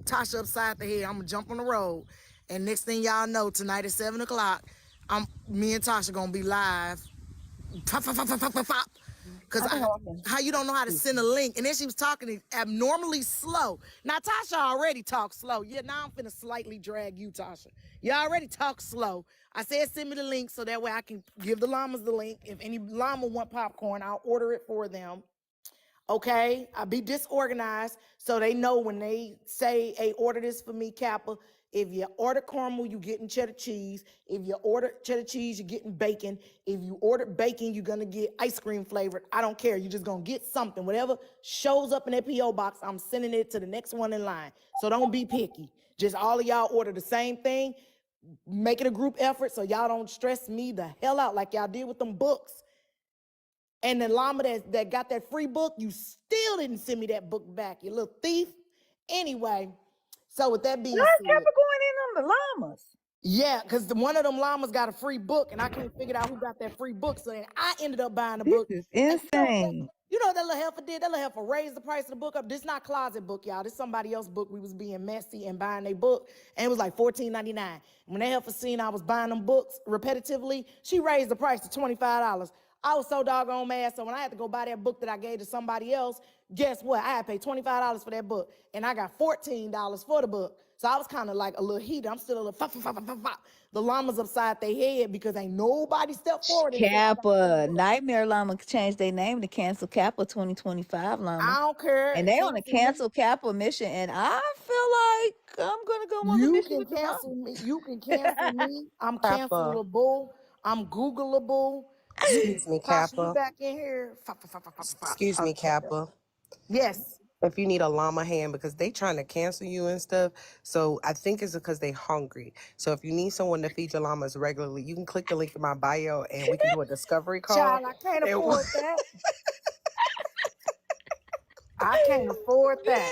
Tasha upside the head. I'm gonna jump on the road. And next thing y'all know, tonight at 7 o'clock, me and Tasha gonna be live. Fop. Cause how you don't know how to send a link? And then she was talking abnormally slow. Now Tasha already talks slow. Yeah, now I'm finna slightly drag you, Tasha. You already talk slow. I said send me the link so that way I can give the llamas the link. If any llama want popcorn, I'll order it for them. Okay, I be disorganized so they know when they say, hey, order this for me, Kappa. If you order caramel, you getting cheddar cheese. If you order cheddar cheese, you're getting bacon. If you order bacon, you're gonna get ice cream flavored. I don't care. You're just gonna get something. Whatever shows up in that P.O. box, I'm sending it to the next one in line. So don't be picky. Just all of y'all order the same thing. Make it a group effort so y'all don't stress me the hell out like y'all did with them books. And the llama that got that free book, you still didn't send me that book back, you little thief. Anyway, so with that being said, Kappa going in on the llamas. yeah, because one of them llamas got a free book, and I can't figure out who got that free book. So then I ended up buying the book. This is And insane. you know what that little heifer did? That little heifer raised the price of the book up. This not closet book, y'all. This somebody else's book. We was being messy and buying their book, and it was like $14.99. When that heifer seen I was buying them books repetitively, she raised the price to $25. I was so doggone mad. So when I had to go buy that book that I gave to somebody else, guess what? I had to pay $25 for that book, and I got $14 for the book. So I was kind of like a little heated. I'm still a little The llamas upside their head because ain't nobody stepped forward and said I got Kappa. Nightmare Llama changed their name to Cancel Kappa 2025 Llama. I don't care. And they on a Cancel Kappa mission. And I feel like I'm gonna go on the You mission can with the cancel llama. me. You can cancel me. I'm Kappa. cancelable. I'm Googleable. You, Excuse me, Tasha, you Kappa. back in here? Excuse me, Kappa. Yes. If you need a llama hand, because they trying to cancel you and stuff. So I think it's because they hungry. So if you need someone to feed your llamas regularly, you can click the link in my bio and we can do a discovery call. Child, I can't And afford that. I can't afford that.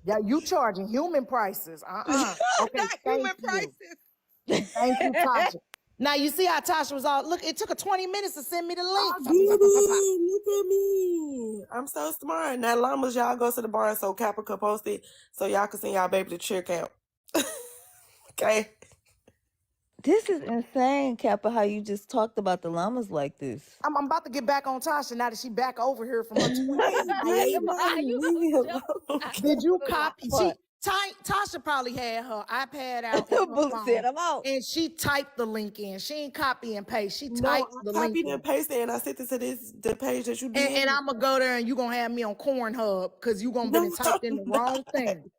Yeah, you charging human prices. Okay, not thank human you. prices. Thank you, Tasha. Now you see how Tasha was all, look, it took her 20 minutes to send me the I link. get it. Look at me. I'm so smart. Now, llamas, y'all go to the barn so Kappa could post it so y'all can send y'all baby the cheer count. Okay. This is insane, Kappa, how you just talked about the llamas like this. I'm about to get back on Tasha now that she back over here from her 20 Wait, leave me alone. Did you copy? Tasha probably had her iPad out in her Bullet said, phone, I'm out. and she typed the link in. She ain't copy and paste. She No, typed I the link copied in. and pasted and I sent it to the page that you did. And I'm gonna go there and you gonna have me on Cornhub because you gonna No, been typed in I'm the not. wrong thing.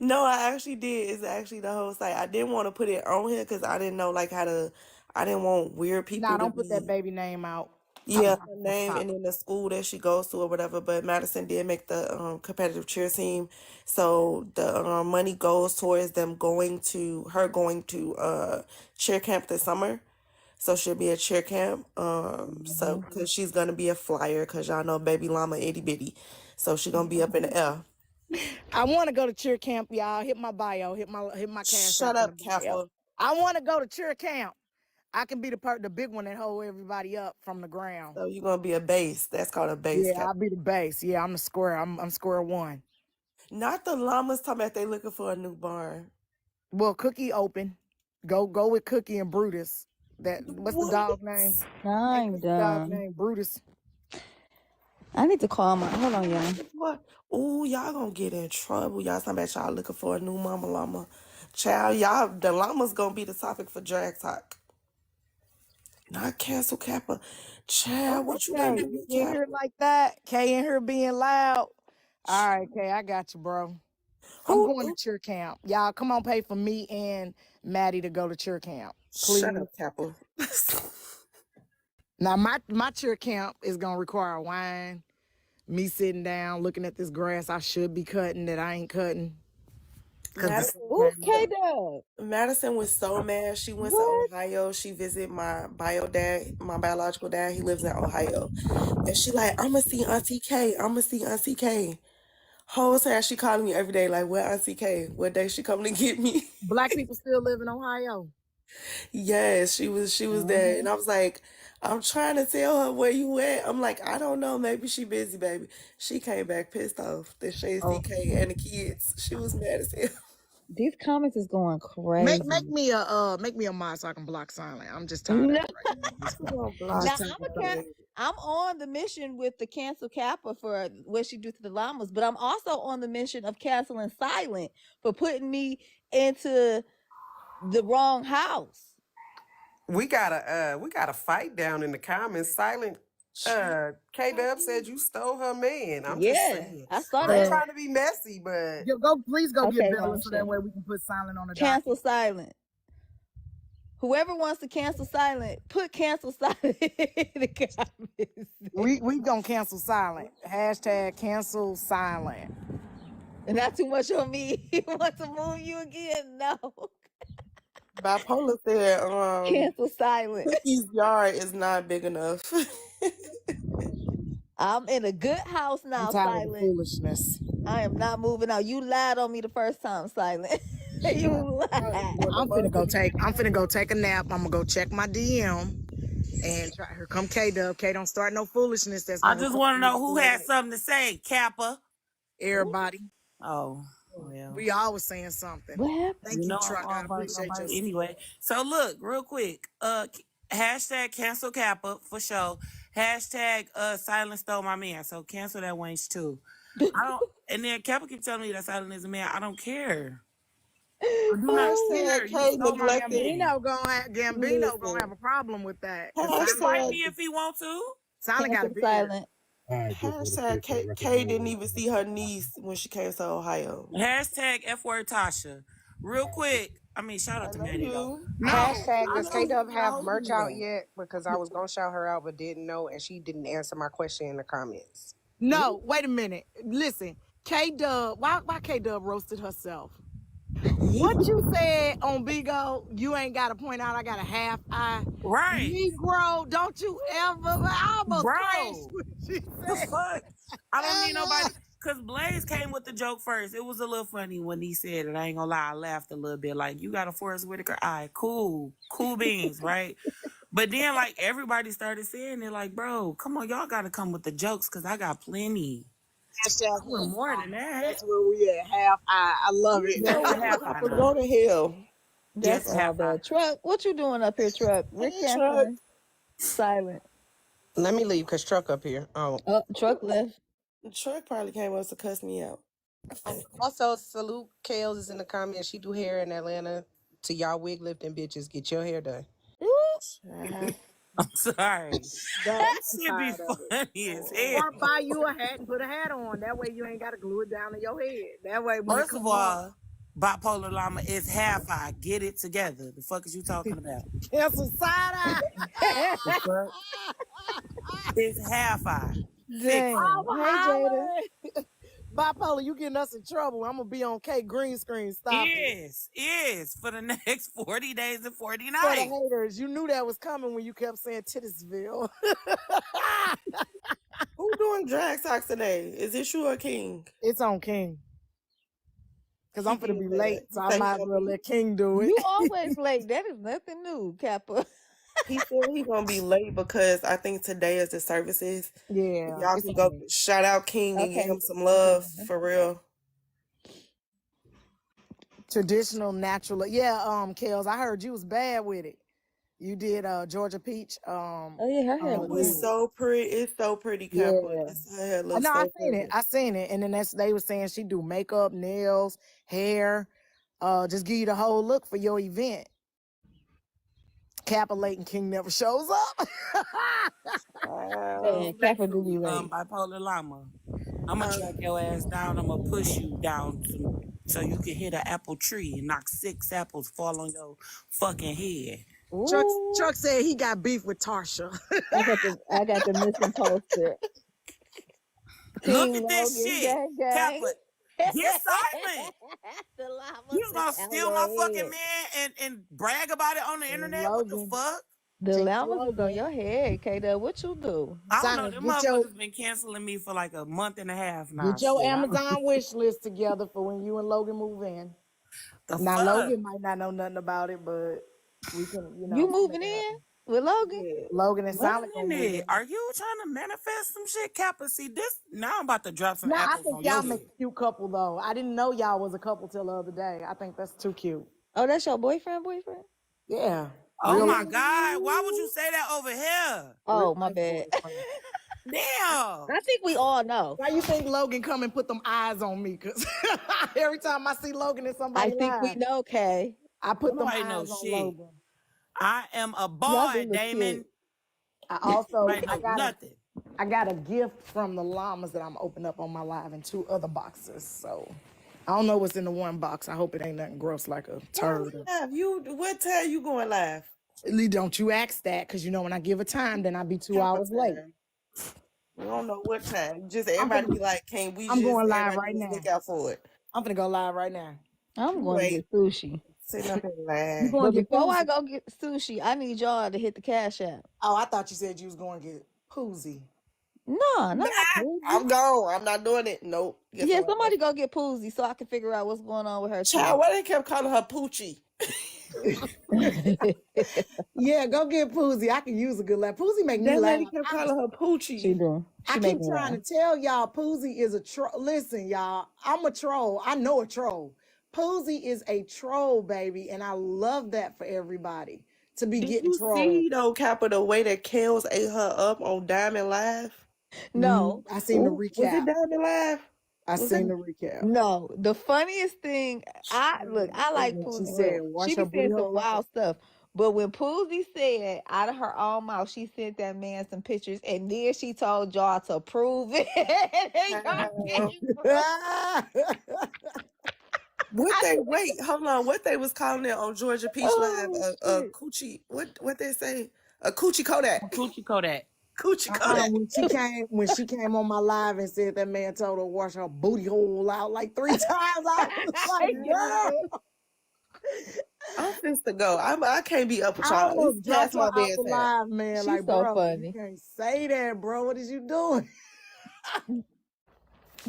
No, I actually did. It's actually the whole site. I didn't want to put it on here because I didn't know like how to. I didn't want weird Nah, people to don't put that be. baby name out. Yeah, her name and then the school that she goes to or whatever. But Madison did make the competitive cheer team, so the money goes towards them going to cheer camp this summer. So she'll be at cheer camp. So because she's gonna be a flyer, because y'all know baby llama itty bitty, so she's gonna be up in the air. I want to go to cheer camp, y'all. Hit my bio. Hit my cash Shut app in the up, bio. Kappa. I want to go to cheer camp. I can be the big one that hold everybody up from the ground. So you're gonna be a base. That's called a base Yeah, cap. I'll be the base. Yeah, I'm the square. I'm square one. Not the llamas talking about they looking for a new barn. Well, Cookie open. Go with Cookie and Brutus. What's the What? dog name? Ain't I'm Cookie dog done. name Brutus? I need to call my. Hold on, y'all. What? Ooh, y'all gonna get in trouble. Y'all talking about y'all looking for a new mama llama. Child, y'all, the llama's gonna be the topic for drag talk. Not cancel Kappa. Child, what you done Okay, to you me, in Kappa? here like that? K in here being loud. All right, K, I got you, bro. I'm going to Who? cheer camp. Y'all, come on, pay for me and Maddie to go to cheer camp, Shut please. up, Kappa. Now, my cheer camp is gonna require wine, me sitting down looking at this grass I should be cutting that I ain't cutting. Cause the sun Madison, Ooh, came up. K Dub. Madison was so mad. She went to What? Ohio. She visited my my biological dad. He lives in Ohio. And she like, I'ma see Auntie K. I'ma see Auntie K. Whole time she calling me every day, like, where Auntie K? What day she coming to get me? Black people still live in Ohio. Yes, she was there. And I was like, I'm trying to tell her where you at. I'm like, I don't know. Maybe she busy, baby. She came back pissed off that she Oh, CK and the kids. She was mad as hell. These comments is going make crazy. make me a mod so I can block silent. I'm just tired of No. it right now at this She point. gonna I'm block just Now tired I'm of a silent. cat. I'm on the mission with the cancel Kappa for what she do to the llamas, but I'm also on the mission of canceling Silent for putting me into the wrong house. We got a fight down in the comments. Silent K Dub said you stole her man. I'm just Yeah, saying. I saw I ain't that. trying to be messy, but Please go get Okay, Bella so that Ramsha. way we can put silent on the Cancel docket. Silent. Whoever wants to cancel Silent, put cancel Silent in the comments. We gonna cancel silent. Hashtag cancel silent. Not too much on me. He wants to move you again? No. Bipolar said, Cancel Silent. Cookie's yard is not big enough. I'm in a good house I'm now, tired of the Silent. foolishness. I am not moving out. You lied on me the first time, Silent. You lied. I'm finna go take a nap. I'm gonna go check my DM and try. Here come K Dub. K don't start no foolishness. That's I gonna just require want to me know to who do it had right. something to say, Kappa. Ooh, Everybody, Oh, well. we always saying something. what happened? Thank You you, know I Truck. I don't bite appreciate your nobody support. anyway. So look, real quick. Hashtag cancel Kappa for sure. Hashtag silence stole my man. So cancel that wench too. I don't and then Kappa keep telling me that silent is a man. I don't care. I do not Oh, Hashtag care. You K stole my damn neglected. man. Gambino gonna have Listen. a problem with that because He can fight me Hashtag if he want to. Silent got a cancel beard. Silent. hashtag K didn't even see her niece when she came to Ohio. Hashtag F word Tasha. Real quick. I mean, shout out I to know Maddie though. you. No, Hashtag I does know K you Dub have know merch out you. yet? Because I was gonna shout her out but didn't know, and she didn't answer my question in the comments. No, wait a minute. Listen, K Dub. Why K Dub roasted herself? What you said on Bigo, you ain't got to point out I got a half eye. Right. Negro, don't you ever. I almost crashed Bro. when she The said. fuck? I don't need nobody. Cause Blaze came with the joke first. It was a little funny when he said it. I ain't gonna lie, I laughed a little bit. Like, you got a Forrest Whitaker eye. Cool. Cool beans, right? But then like everybody started saying it, like, bro, come on, y'all gotta come with the jokes because I got plenty. Hashtag I want half more eye. than that. That's where we at. Half eye. I love You it. know Yeah, what, half I Papa? know. Go to hell. That's Yes, all half I. bad. Truck, what you doing up here, Truck? We're Hey, truck. canceling Silent. Let me leave because Truck up here. Oh, Truck left. Truck probably came up to cuss me out. Also, salute Kales is in the comments. She do hair in Atlanta. To y'all wig lifting bitches, get your hair done. Ooh, Child. I'm sorry. That I'm should be tired of it. funny as Or hell. buy you a hat and put a hat on. That way you ain't got to glue it down to your head. That way when it First of come off, all, bipolar llama is half eye. Get it together. The fuck is you talking about? cancel side eye. The fuck? It's half eye. Fix it. I'm Damn. Hey, Jada. hollering. Bipolar, you getting us in trouble. I'm gonna be on K green screen. Stop it. Is for the next 40 days and 40 For the nights. haters, you knew that was coming when you kept saying Titusville. Who doing drag talks today? Is it you or King? It's on King. Cause He I'm gonna did be say late, that. He so I said he might as gonna well be. let King do it. You always late. That is nothing new, Kappa. He said he gonna be late because I think today is the services. If Yeah, y'all it's can go okay. shout out King and give Okay. him some love Okay. for real. Traditional, natural. Yeah, Kels, I heard you was bad with it. You did Georgia Peach Oh yeah, her hair It look was good. wig. so pretty. It's so pretty, Kappa. Yeah. It's, her hair I looks know I so seen it. pretty. I seen it. And then they were saying she do makeup, nails, hair, just give you the whole look for your event. Kappa late and King never shows up. Wow. Man, Kappa do be Respectfully, late. bipolar llama. I'm gonna Huh? track your ass down. I'm gonna push you down so you can hit an apple tree and knock 6 apples fall on your fucking head. Ooh. Chuck said he got beef with Tarsha. I got the missing poster. Look King at this Logan shit. gang gang. Kappa, get silent. The llamas You is gonna out steal my your fucking head. man and brag about it on the And internet? What the Logan. fuck? The King llamas is on Logan. your head, K-Dub. What you do? I don't know. Silence. Them motherfuckers been canceling me for like a month and a half now. Get your Shit. Amazon wish list together for when you and Logan move in. The Now fuck? Logan might not know nothing about it, but we can, You make moving it in happen. with Logan? Yeah. Logan and Wait Silent a gonna move minute. in. Are you trying to manifest some shit, Kappa? See this now. I'm about to drop some Now I apples think on y'all your make head. a cute couple though. I didn't know y'all was a couple till the other day. I think that's too cute. Oh, that's your boyfriend? Yeah. Oh Real my life. God! Why would you Ooh. say that over here? Real Oh, my life bad. boyfriend. Damn. I think we all know. Why you think Logan come and put them eyes on me? Cause every time I see Logan in I somebody think we live, know, Kay. I put them Nobody eyes knows on shit. Logan. I am a Y'all do boy, look Damon. cute. I Nobody knows got nothing. a gift from the llamas that I'm opening up on my live in 2 other boxes. So I don't know what's in the one box. I hope it ain't nothing gross like a Why turd. live? What time you going live? Lee, don't you ask that, because when I give a time, then I'll be 2 Kappa hours late. time. We don't know what time. Just I'm everybody be gonna, like, can we I'm just going live everybody right just now. look out for it? I'm gonna go live right now. I'm You going to wait. get sushi. Sitting up and You lie. going But to get before I Poozy? go get sushi, I need y'all to hit the cash app. Oh, I thought you said you was going to get Poozy. No, Nah, not Poozy. I'm gone. I'm not doing it. Nope. Guess Yeah, I'm not. somebody go get Poozy so I can figure out what's going on with her too. Child, why they kept calling her Poochie? Yeah, go get Poozy. I can use a good laugh. Poozy make me That laugh. lady kept calling her Poochie. She do. I She make keep me trying laugh. to tell y'all Poozy is a troll. Listen, y'all, I'm a troll. I know a troll. Poozy is a troll, baby, and I love that for everybody to be Did getting you trolled. see though, Kappa, the way that Kels ate her up on Diamond Live? No. I seen the Was it recap. Diamond Live? I Was that? seen the recap. No, the funniest thing, I like When she Poozy, said, but wash she her be booty saying some hole out. wild stuff. But when Poozy said out of her own mouth, she sent that man some pictures, and then she told y'all to prove it. And y'all Child. can't prove. What I they think, wait? Hold on. What they was calling it on Georgia Peach Live? oh A shit. coochie. What they say? A coochie Kodak. Coochie Kodak. Coochie Kodak. When she came on my live and said that man told her to wash her booty hole out like 3 times, I was like, girl, I'm finna go. I can't be up with I y'all. It's almost dropped past her my out the bedtime. live, man. She's Like, so bro, you funny. can't say that, bro. What is you doing?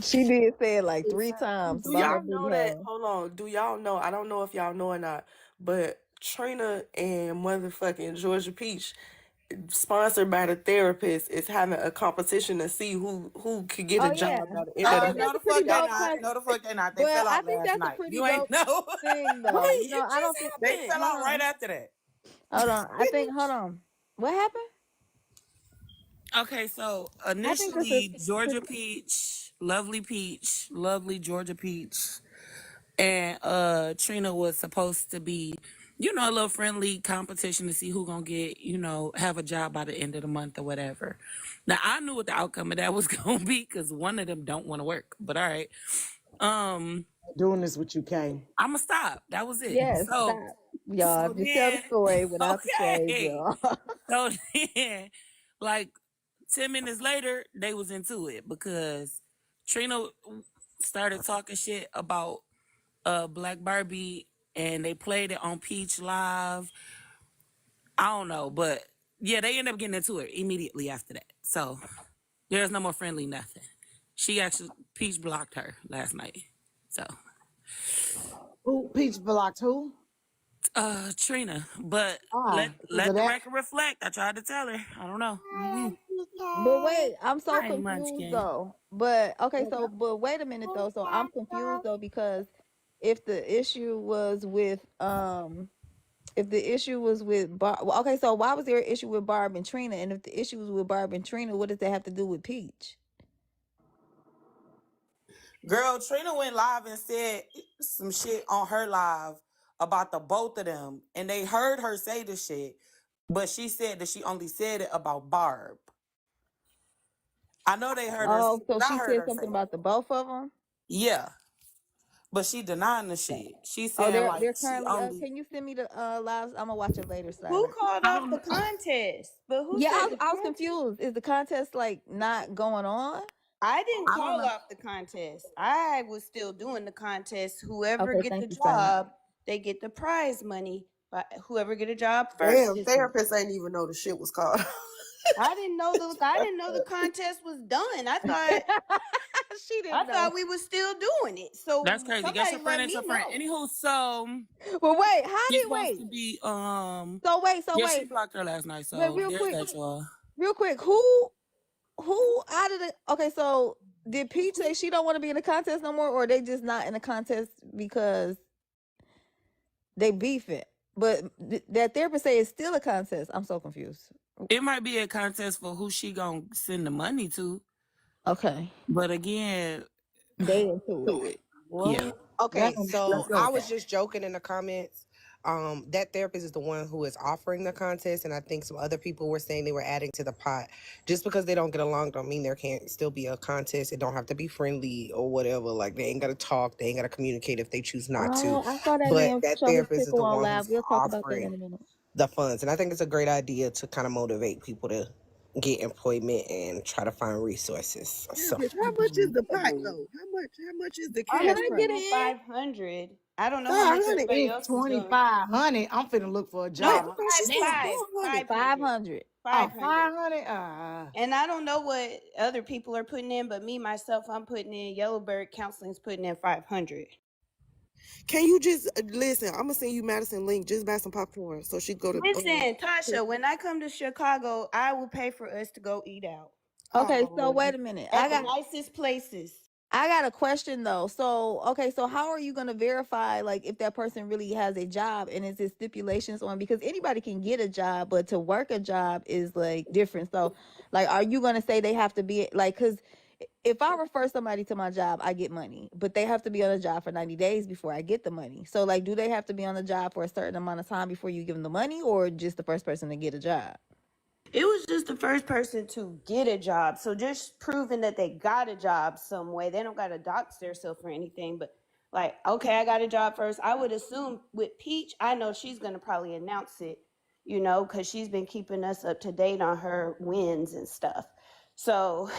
She did say it like 3 times Do about her y'all booty know that? hole. Hold on. Do y'all know? I don't know if y'all know or not, but Trina and motherfucking Georgia Peach, sponsored by the therapist, is having a competition to see who could get a Oh yeah, job by the end of the think month. No, that's the a pretty fuck they dope not. con. No, the fuck they not. They But fell I out think last that's a night. pretty You ain't dope know. thing, though. Right, You know, it I don't just think. They happened. fell Hold out right on, after that. hold on. I think. Hold on. What happened? Okay, so I think this is initially Georgia pretty. Peach, lovely Georgia Peach, and Trina was supposed to be you know, a little friendly competition to see who gonna get, you know, have a job by the end of the month or whatever. Now I knew what the outcome of that was gonna be because one of them don't want to work. But all right, Doing this with you, Kay. I'ma stop. That was it. Yes, So, stop. Y'all, so just tell the then, story without the shade, okay. y'all. So then, like 10 minutes later, they was into it because Trina started talking shit about Black Barbie and they played it on Peach Live. I don't know, but yeah, they ended up getting into it immediately after that. So there's no more friendly nothing. She actually Peach blocked her last night. So Who Peach blocked who? Trina. But Why? Because of let the that? record reflect. I tried to tell her. I don't know. But wait, I'm so Not ain't confused munchkin. though. But okay, so but wait a minute though. So I'm confused though because if the issue was with if the issue was with Barb, well, okay, so why was there an issue with Barb and Trina? And if the issue was with Barb and Trina, what does that have to do with Peach? Girl, Trina went live and said some shit on her live about the both of them. And they heard her say the shit. But she said that she only said it about Barb. I know they heard her, Oh, so but I she heard said her say something it. about the both of them. Yeah. But she denying the shit. She Oh, saying like they're she currently. Only Can you send me the lives? I'm gonna watch it later, Who Silent. called I off don't the know. contest? But who Yeah, said the I was contest? confused. Is the contest like not going on? I didn't I don't call know. off the contest. I was still doing the contest. Whoever Okay, get the thank you, Silent. job, they get the prize money. But whoever get a job first Damn, this month. therapist ain't even know the shit was called. I didn't know the contest was done. She I didn't know. thought we was still doing it. That's So crazy. Guess somebody your friend let ain't me your friend. know. Anywho, so Well, wait. How she's did supposed wait? to be So yeah, she wait. blocked her last night. But So there's that y'all. real quick. Who out of the? Okay, so did Peach say she don't want to be in the contest no more, or they just not in the contest because they beef it? But that therapist say it's still a contest. I'm so confused. It might be a contest for who she gonna send the money to. Okay, But again, they into it. yeah. What? Okay, Let's so go I with was that. just joking in the comments. That therapist is the one who is offering the contest, and I think some other people were saying they were adding to the pot. Just because they don't get along, don't mean there can't still be a contest. It don't have to be friendly or whatever. Like they ain't gotta talk, they ain't gotta communicate if they choose not to. Oh, I saw that But man that show his therapist is pickle the on one live. who's We'll talk about that in offering a minute. the funds, and I think it's a great idea to kind of motivate people to get employment and try to find resources. So. Therapist, how much is the pot though? How much is the I'm Can cash I pot? get assuming in? 500. I don't know how much 500 everybody is else is doing. 2,500. I'm finna look for a No, Damn, I job. thought she said 400. 500. 500. Oh, 500. 500? And I don't know what other people are putting in, but me myself, I'm putting in Yellowbird Counseling's putting in 500. Can you just listen? I'm gonna send you Madison link. Just buy some popcorn so she go to. Listen, Tasha, when I come to Chicago, I will pay for us to go eat out Okay, so Oh, wait a minute. at the nicest places. I got a question though. So, okay, so how are you going to verify like if that person really has a job and is it stipulations on because anybody can get a job, but to work a job is like different. So, like are you going to say they have to be like cuz if I refer somebody to my job, I get money, but they have to be on a job for 90 days before I get the money. So, like do they have to be on the job for a certain amount of time before you give them the money or just the first person to get a job? It was just the first person to get a job. So just proving that they got a job some way. They don't got to dox themselves or anything, but like, okay, I got a job first. I would assume with Peach, I know she's going to probably announce it, because she's been keeping us up to date on her wins and stuff. So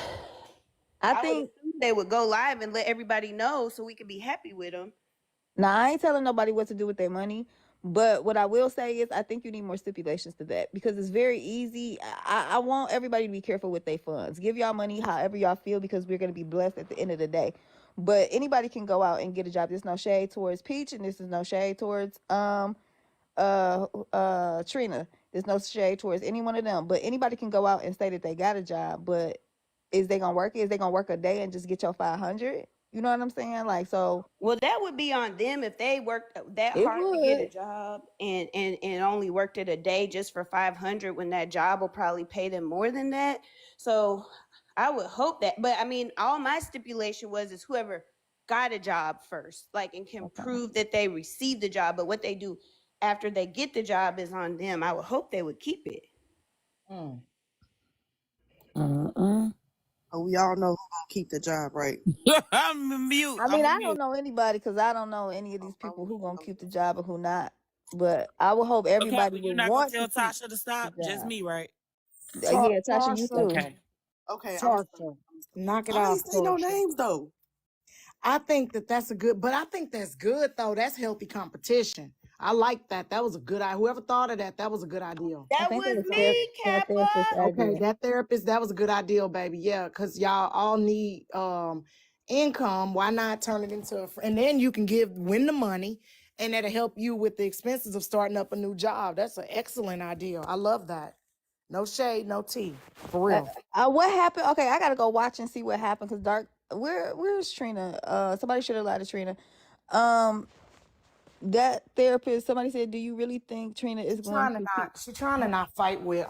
I I would think assume they would go live and let everybody know so we could be happy with them. Now, I ain't telling nobody what to do with their money, but what I will say is I think you need more stipulations to that because it's very easy. I want everybody to be careful with their funds. Give y'all money however y'all feel because we're going to be blessed at the end of the day. But anybody can go out and get a job. There's no shade towards Peach and this is no shade towards Trina. There's no shade towards any one of them. But anybody can go out and say that they got a job, but is they gonna work it? Is they gonna work a day and just get your 500? You know what I'm saying? Like so Well, that would be on them if they worked that it hard to get a would. job and only worked it a day just for 500 when that job will probably pay them more than that. So I would hope that, but I mean, all my stipulation was is whoever got a job first, like, and can Okay. prove that they received the job. But what they do after they get the job is on them. I would hope they would keep it. Oh, we all know who gonna keep the job, right? I'm mute. I I'm mean, a I mute. don't know anybody because I don't know any of these people who gonna keep the job and who not. But I would hope Okay, everybody but would you're not gonna want to tell keep Tasha to the stop? Just job. me, right? Yeah, Tasha, you Tarsha, too. Okay. Okay, I'm Tarsha, knock it I off, ain't say no Tarsha. names though. I think that's a good, but I think that's good though. That's healthy competition. I like that. That was a good idea. Whoever thought of that, that was a good idea. I That think was that was me, that therapist Kappa. Okay, idea. that therapist, that was a good idea, baby. Yeah, because y'all all need income. Why not turn it into and then you can win the money and that'll help you with the expenses of starting up a new job. That's an excellent idea. I love that. No shade, no tea. For real. What happened? Okay, I gotta go watch and see what happened because Dark. Where's Trina? Somebody should have lied to Trina. That therapist. Somebody said, "Do you really think Trina is going to keep?" She's trying to not fight with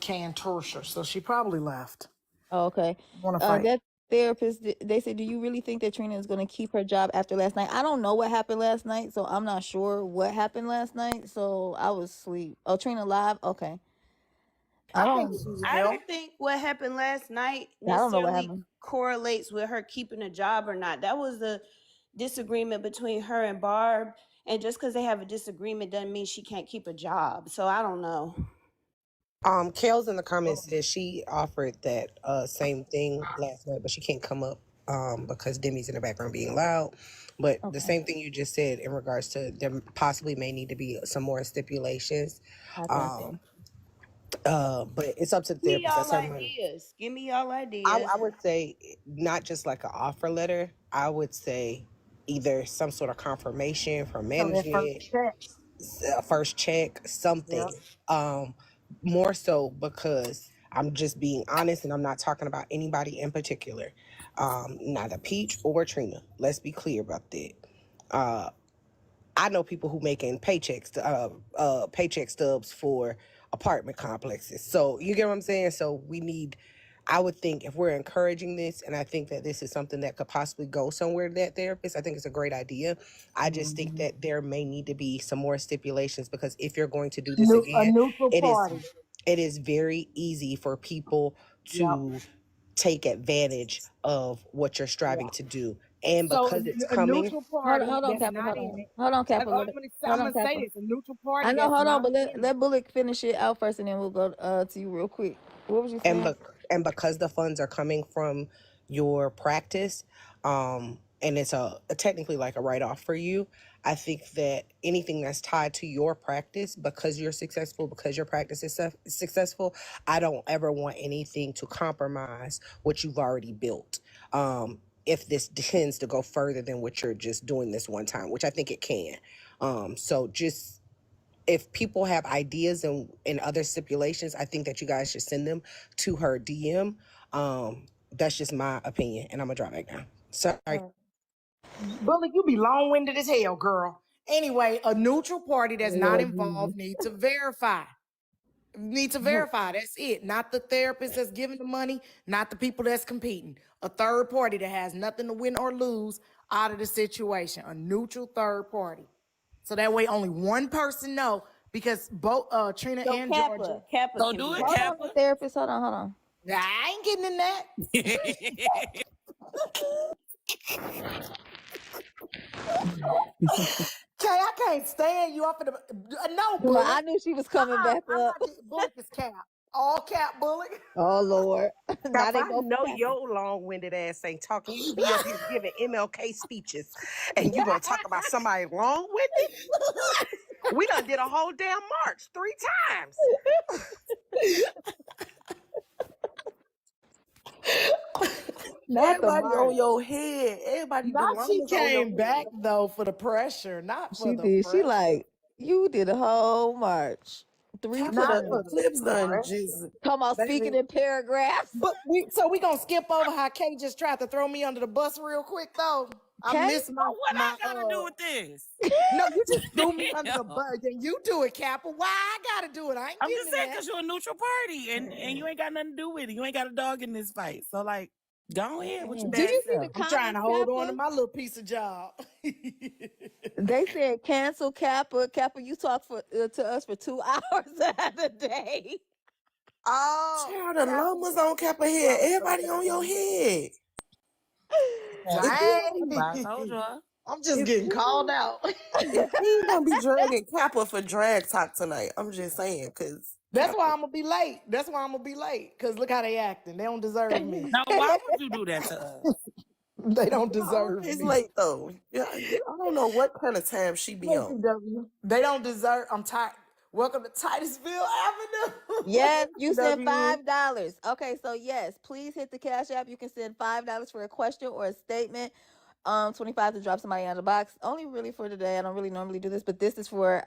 Kay and Torture, so she probably left. Oh, okay. Want to fight. That therapist. They said, "Do you really think that Trina is going to keep her job after last night?" I don't know what happened last night, so I'm not sure what happened last night. So I was asleep. Oh, Trina live. Okay. I I think don't. she's I help. don't think what happened last night I don't know what necessarily happened. correlates with her keeping a job or not. That was a disagreement between her and Barb. And just because they have a disagreement doesn't mean she can't keep a job. So I don't know. Kale's in the comments says she offered that same thing last night, but she can't come up because Demi's in the background being loud. But the Okay. same thing you just said in regards to there possibly may need to be some more stipulations. I think so. Um, but it's up to the Give me therapist. That's y'all her money. ideas. Give me y'all I, ideas. I would say not just like an offer letter. I would say either some sort of confirmation from So that first management, check. a first check, Yeah. something. More so because I'm just being honest and I'm not talking about anybody in particular. Neither Peach or Trina. Let's be clear about that. I know people who making paycheck stubs for apartment complexes. So you get what I'm saying? So I would think if we're encouraging this, and I think that this is something that could possibly go somewhere to that therapist, I think it's a great idea. I just think that there may need to be some more stipulations because if you're going to do this A again, neutral it is party. it is very easy for people Yep. to take advantage of what you're striving Yeah. to do. And So because it's a coming, neutral Hold party on, that's Kappa. not Hold in on. it. Hold on, Kappa. I'm Hold on, gonna say Kappa. this: a neutral I party know. that's Hold on, not but in it. let Bullock finish it out first, and then we'll go to you real quick. What was you and saying? because the funds are coming from your practice, and it's technically like a write-off for you, I think that anything that's tied to your practice, because you're successful, because your practice is successful, I don't ever want anything to compromise what you've already built. If this tends to go further than what you're just doing this one time, which I think it can. So just if people have ideas and other stipulations, I think that you guys should send them to her DM. That's just my opinion, and I'm gonna drop back down. Sorry. Bully, you be long-winded as hell, girl. Anyway, a neutral party that's not involved need to verify. Need to verify. That's it. Not the therapist that's giving the money, not the people that's competing. A third party that has nothing to win or lose out of the situation. A neutral third party. So that way only one person know because both Trina So and Georgia. Kappa So can do be it, Hold on on, there. Kappa. the therapist. Hold on. I ain't getting in that. Kay, I can't stand you off of the no Come on, I bullet. knew she was coming back I'm up. not bullet is cap. All cap bullet. Oh Lord, now Cap, they I go for know Kappa. your long-winded ass ain't talking. You be up here giving MLK speeches, and you gonna talk about somebody long-winded? We done did a whole damn march 3 times. Not the Everybody on mark. your head. Everybody, the Not she llamas on your came back head. though for the pressure, not for She the did. She pressure. like you did a whole march 3 Kappa, Not the for times. the eclipse done pressure. just, Come on, speaking baby. in paragraphs. But we gonna skip over how Kay just tried to throw me under the bus real quick though. I Okay. missed But what I gotta do with this? no, you just threw me under the Damn. bus. Then you do it, Kappa. Why I gotta do it? I ain't I'm just getting in saying that. because you're a neutral party and you ain't got nothing to do with it. You ain't got a dog in this fight. So like, go ahead with your Do bad you see the self. I'm trying comments, to hold on to Kappa? my little piece of job. They said cancel Kappa. Kappa, you talk to us for 2 hours out of the day. Oh, Child, the Kappa llama's was on saying Kappa 2 head. hours Everybody earlier on than your me. head. If Cancel you Kappa, I Dang. told y'all. I'm just if getting called you out. if we ain't gonna be dragging Kappa for drag talk tonight, I'm just saying, cause That's why Kappa, I'm gonna be late. That's why I'm gonna be late. Cause look how they acting. They don't deserve me. Now, why would you do that to us? They don't you're deserve always me. late though. Yeah, I don't know what kind of time she be Hey, on. CW. They don't deserve. I'm tired. Welcome to Titusville Avenue. Yes, you sent W. $5. Okay, so yes, please hit the Cash App. You can send $5 for a question or a statement. 25 to drop somebody on the box. Only really for today. I don't really normally do this, but this is for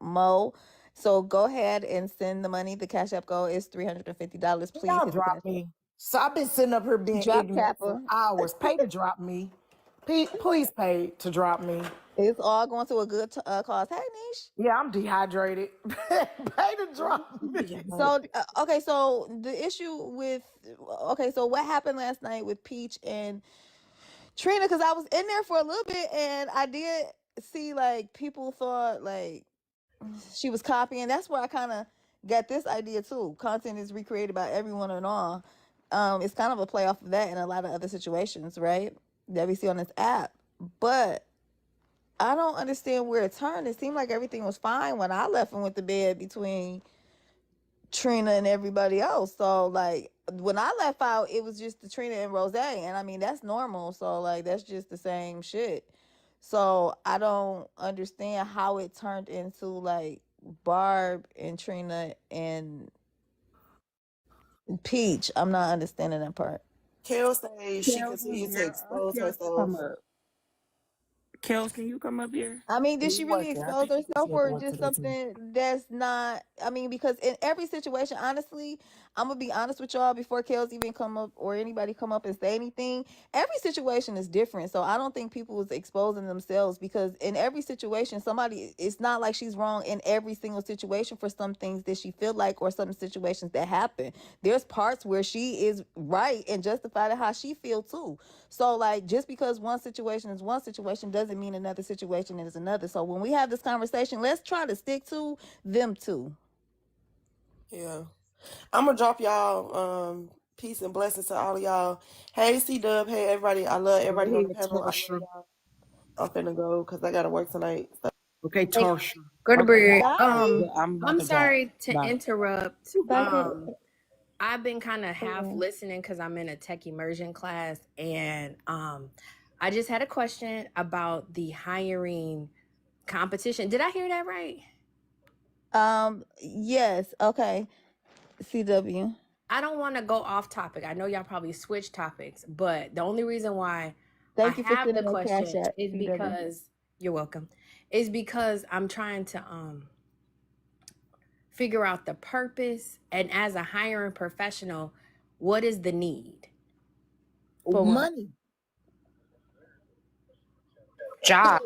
Mo. So go ahead and send the money. The Cash App goal is $350. Please Y'all hit the drop Cash App. me. So I've been sitting up here being Drop ignorant for Kappa. hours. Pay to drop me. Please pay to drop me. It's all going to a good cause. Hey, Niche. Yeah, I'm dehydrated. Pay to drop me. So okay, so the issue with so what happened last night with Peach and Trina? Because I was in there for a little bit and I did see like people thought like she was copying. That's where I kind of got this idea too. Content is recreated by everyone and all. It's kind of a play off of that in a lot of other situations, right? That we see on this app, but I don't understand where it turned. It seemed like everything was fine when I left and went to bed between Trina and everybody else. So like when I left out, it was just the Trina and Rose, and I mean that's normal. So like that's just the same shit. So I don't understand how it turned into like Barb and Trina and Peach. I'm not understanding that part. Kel says she Kels, continued to yeah, ask expose Kels to come herself. up. Kels, can you come up here? I mean, did He's she really working. I expose think he said herself he had to or work just today too. something that's not? I mean, because in every situation, honestly, I'm gonna be honest with y'all before Kels even come up or anybody come up and say anything. Every situation is different, so I don't think people is exposing themselves because in every situation, somebody. It's not like she's wrong in every single situation for some things that she feel like or some situations that happen. There's parts where she is right and justified in how she feel too. So like just because one situation is one situation doesn't mean another situation is another. So when we have this conversation, let's try to stick to them two. Yeah. I'm gonna drop y'all peace and blessings to all of y'all. Hey C Dub, hey everybody. I love Go everybody on the ahead, panel. I love Tarsha. y'all. I'm finna go because I gotta work tonight. So. Okay, Hey, Tarsha. go to Okay, bed. Bye. yeah, I'm about I'm to drop. sorry to Bye. interrupt. Bye, Kate. I've been kind of half listening because I'm in a tech immersion class, and I just had a question about the hiring competition. Did I hear that right? Yes. Okay. CW. I don't want to go off topic. I know y'all probably switch topics, but the only reason why I Thank you for have the sending that question cash app, is CW. because you're welcome. Is because I'm trying to figure out the purpose, and as a hiring professional, what is the need? For what? Money. So Job.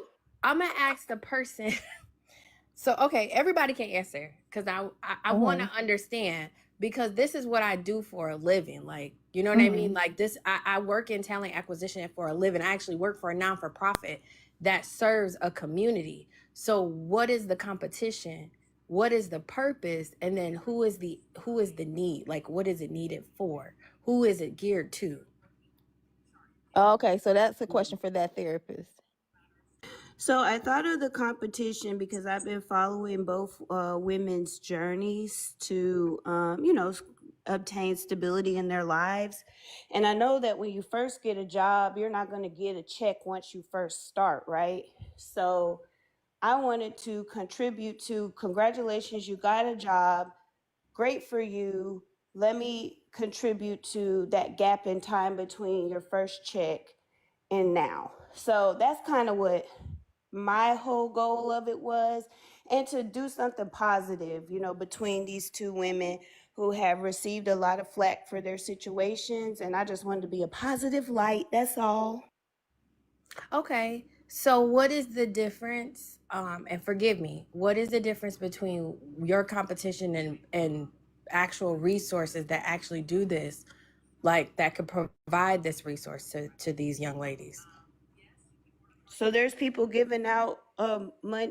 I'm gonna ask the person. So okay, everybody can answer because I want to Mm-hmm. understand because this is what I do for a living. Like you know what I Mm-hmm. mean? Like this, I work in talent acquisition for a living. I actually work for a non-for-profit that serves a community. So what is the competition? What is the purpose? And then who is the need? Like what is it needed for? Who is it geared to? Okay, so that's a question for that therapist. So I thought of the competition because I've been following both women's journeys to, obtain stability in their lives. And I know that when you first get a job, you're not going to get a check once you first start, right? So I wanted to contribute to congratulations, you got a job. Great for you. Let me contribute to that gap in time between your first check and now. So that's kind of what my whole goal of it was, and to do something positive, between these two women who have received a lot of flack for their situations. And I just wanted to be a positive light. That's all. Okay. So what is the difference? And forgive me, what is the difference between your competition and actual resources that actually do this, like that could provide this resource to these young ladies? So there's people giving out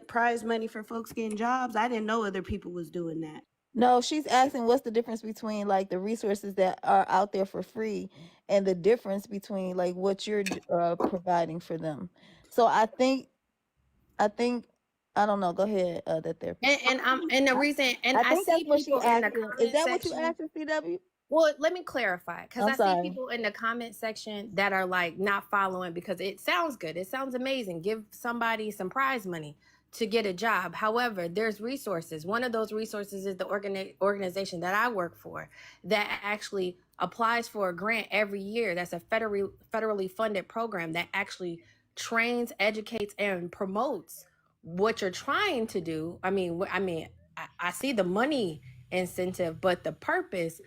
prize money for folks getting jobs. I didn't know other people was doing that. No, she's asking what's the difference between like the resources that are out there for free and the difference between like what you're providing for them. So I think I don't know. Go ahead, that therapist. And the reason, and I I think that's see what she people in the asking. Is comment that what you section. asked in CW? Well, let me clarify, because I'm I see sorry. people in the comment section that are like not following because it sounds good. It sounds amazing. Give somebody some prize money to get a job. However, there's resources. One of those resources is the organization that I work for that actually applies for a grant every year. That's a federally funded program that actually trains, educates, and promotes what you're trying to do. I see the money incentive, but the purpose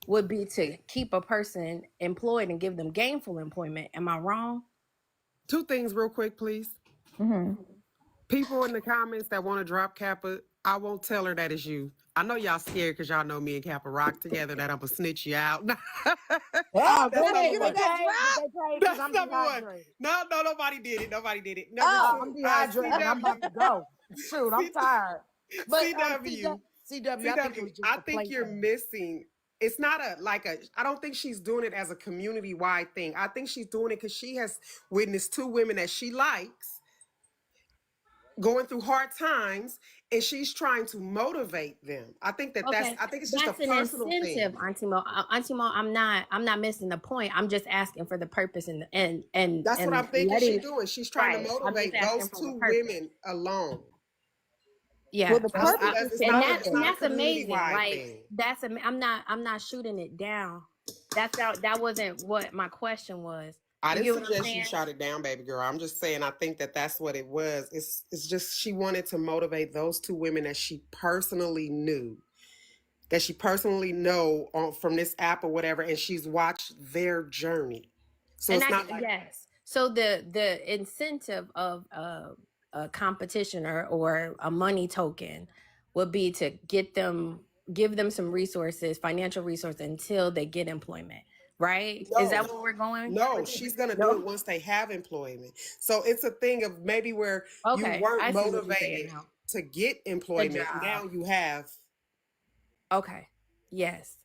would be to keep a person employed and give them gainful employment. Am I wrong? 2 things real quick, please. Mm-hmm. People in the comments that want to drop Kappa, I won't tell her that it's you. I know y'all scared because y'all know me and Kappa rock together, that I'm going to snitch you out. Oh, That's Kappa, number you Did done they one. got pay? Did dropped. they pay? Because That's I'm number one. dehydrated. No, nobody did it. Nobody did it. Number Oh. I'm two, dehydrated and I'm about to go. Shoot, I'm tired. But CW, CW, I think it was just I a think you're plaything. missing. It's not I don't think she's doing it as a community wide thing. I think she's doing it because she has witnessed 2 women that she likes going through hard times, and she's trying to motivate them. I think Okay, I think it's just a that's an personal incentive, thing. Auntie Mo. Auntie Mo, I'm not missing the point. I'm just asking for the purpose That's what and I'm thinking she's letting. doing. She's trying to Right. I'm just motivate asking those for the 2 purpose. women alone. Well, Yeah, the That's purpose is it's for not nothing. a that's community amazing. wide Like thing. I'm not shooting it down. That wasn't what my question was. I You didn't get what I'm suggest you saying? shot it down, baby girl. I'm just saying I think that's what it was. It's just she wanted to motivate those 2 women that she personally knew, that she personally know from this app or whatever, and she's watched their journey. So And it's not like yes. So the incentive of a competition or a money token would be to give them some resources, financial resources until they get employment. Right? Is that no, what we're going no, with? she's gonna do it No. once they have employment. So it's a thing of maybe where you Okay, weren't I see what you're saying motivated now. to get The employment. job. Now you have. Okay. Yes.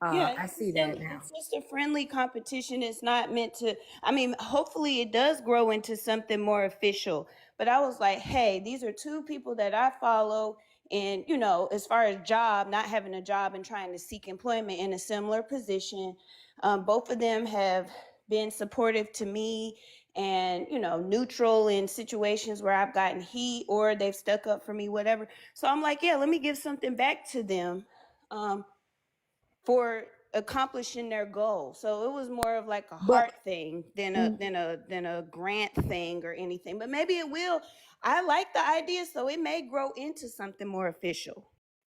Yeah, I see that now. it's just a friendly competition. It's not meant to, I mean, hopefully it does grow into something more official. But I was like, hey, these are 2 people that I follow. And, as far as not having a job and trying to seek employment in a similar position, both of them have been supportive to me and, neutral in situations where I've gotten heat or they've stuck up for me, whatever. So I'm like, yeah, let me give something back to them. For accomplishing their goal. So it was more of like a But heart thing than mm, a grant thing or anything. But maybe it will. I like the idea, so it may grow into something more official.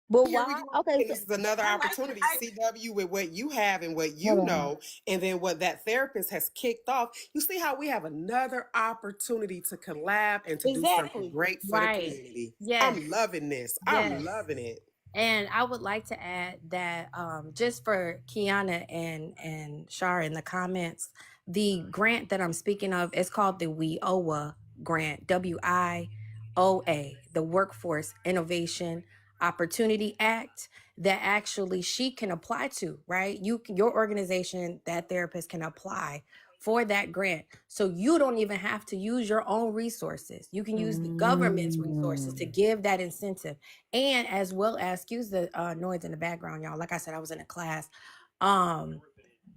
but Here we why? go Okay, again. so This is another I like opportunity, I CW, with what you have and what hold you on. know, and then what that therapist has kicked off. You see how we have another opportunity to collab and to do something exactly. great for the Right. community. Yes. I'm loving this. I'm Yes. loving it. And I would like to add that just for Kiana and Shar in the comments, the grant that I'm speaking of is called the WIOA grant, WIOA, the Workforce Innovation Opportunity Act, that actually she can apply to, right? Your organization, that therapist can apply for that grant. So you don't even have to use your own resources. You can use the government's resources to give that incentive. And as well as, excuse the noise in the background, y'all. Like I said, I was in a class.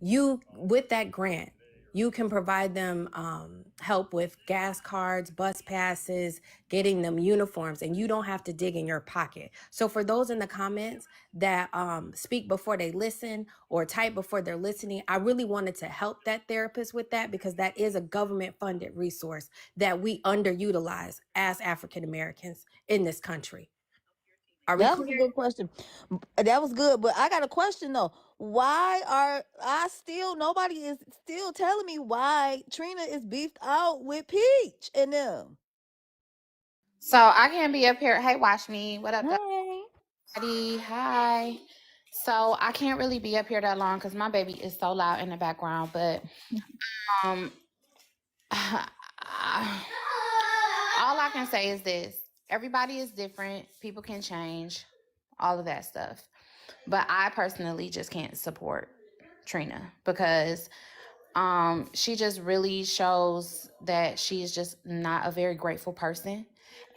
You, with that grant, you can provide them help with gas cards, bus passes, getting them uniforms, and you don't have to dig in your pocket. So for those in the comments that speak before they listen or type before they're listening, I really wanted to help that therapist with that, because that is a government funded resource that we underutilize as African Americans in this country. Are we That was a clear? good question. That was good, but I got a question though. Why are nobody is still telling me why Trina is beefed out with Peach and them? So I can't be up here. Hey, watch me. What up, Hey. everybody? Hi. So I can't really be up here that long because my baby is so loud in the background. But um, all I can say is this: everybody is different. People can change, all of that stuff. But I personally just can't support Trina because she just really shows that she's just not a very grateful person.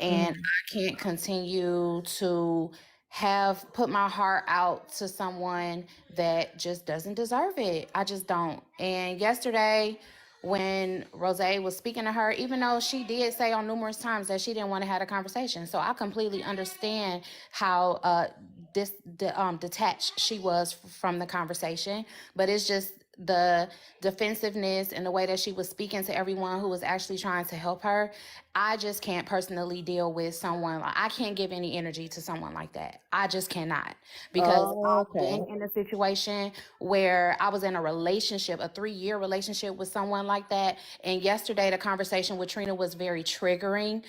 And I can't continue to have put my heart out to someone that just doesn't deserve it. I just don't. And yesterday, when Rose was speaking to her, even though she did say on numerous times that she didn't want to have a conversation, so I completely understand how detached she was from the conversation. But it's just the defensiveness and the way that she was speaking to everyone who was actually trying to help her. I just can't personally deal with someone like, I can't give any energy to someone like that. I just cannot, because I've been in a situation where I was in a relationship, a 3-year relationship with someone like that. And yesterday, the conversation with Trina was very triggering.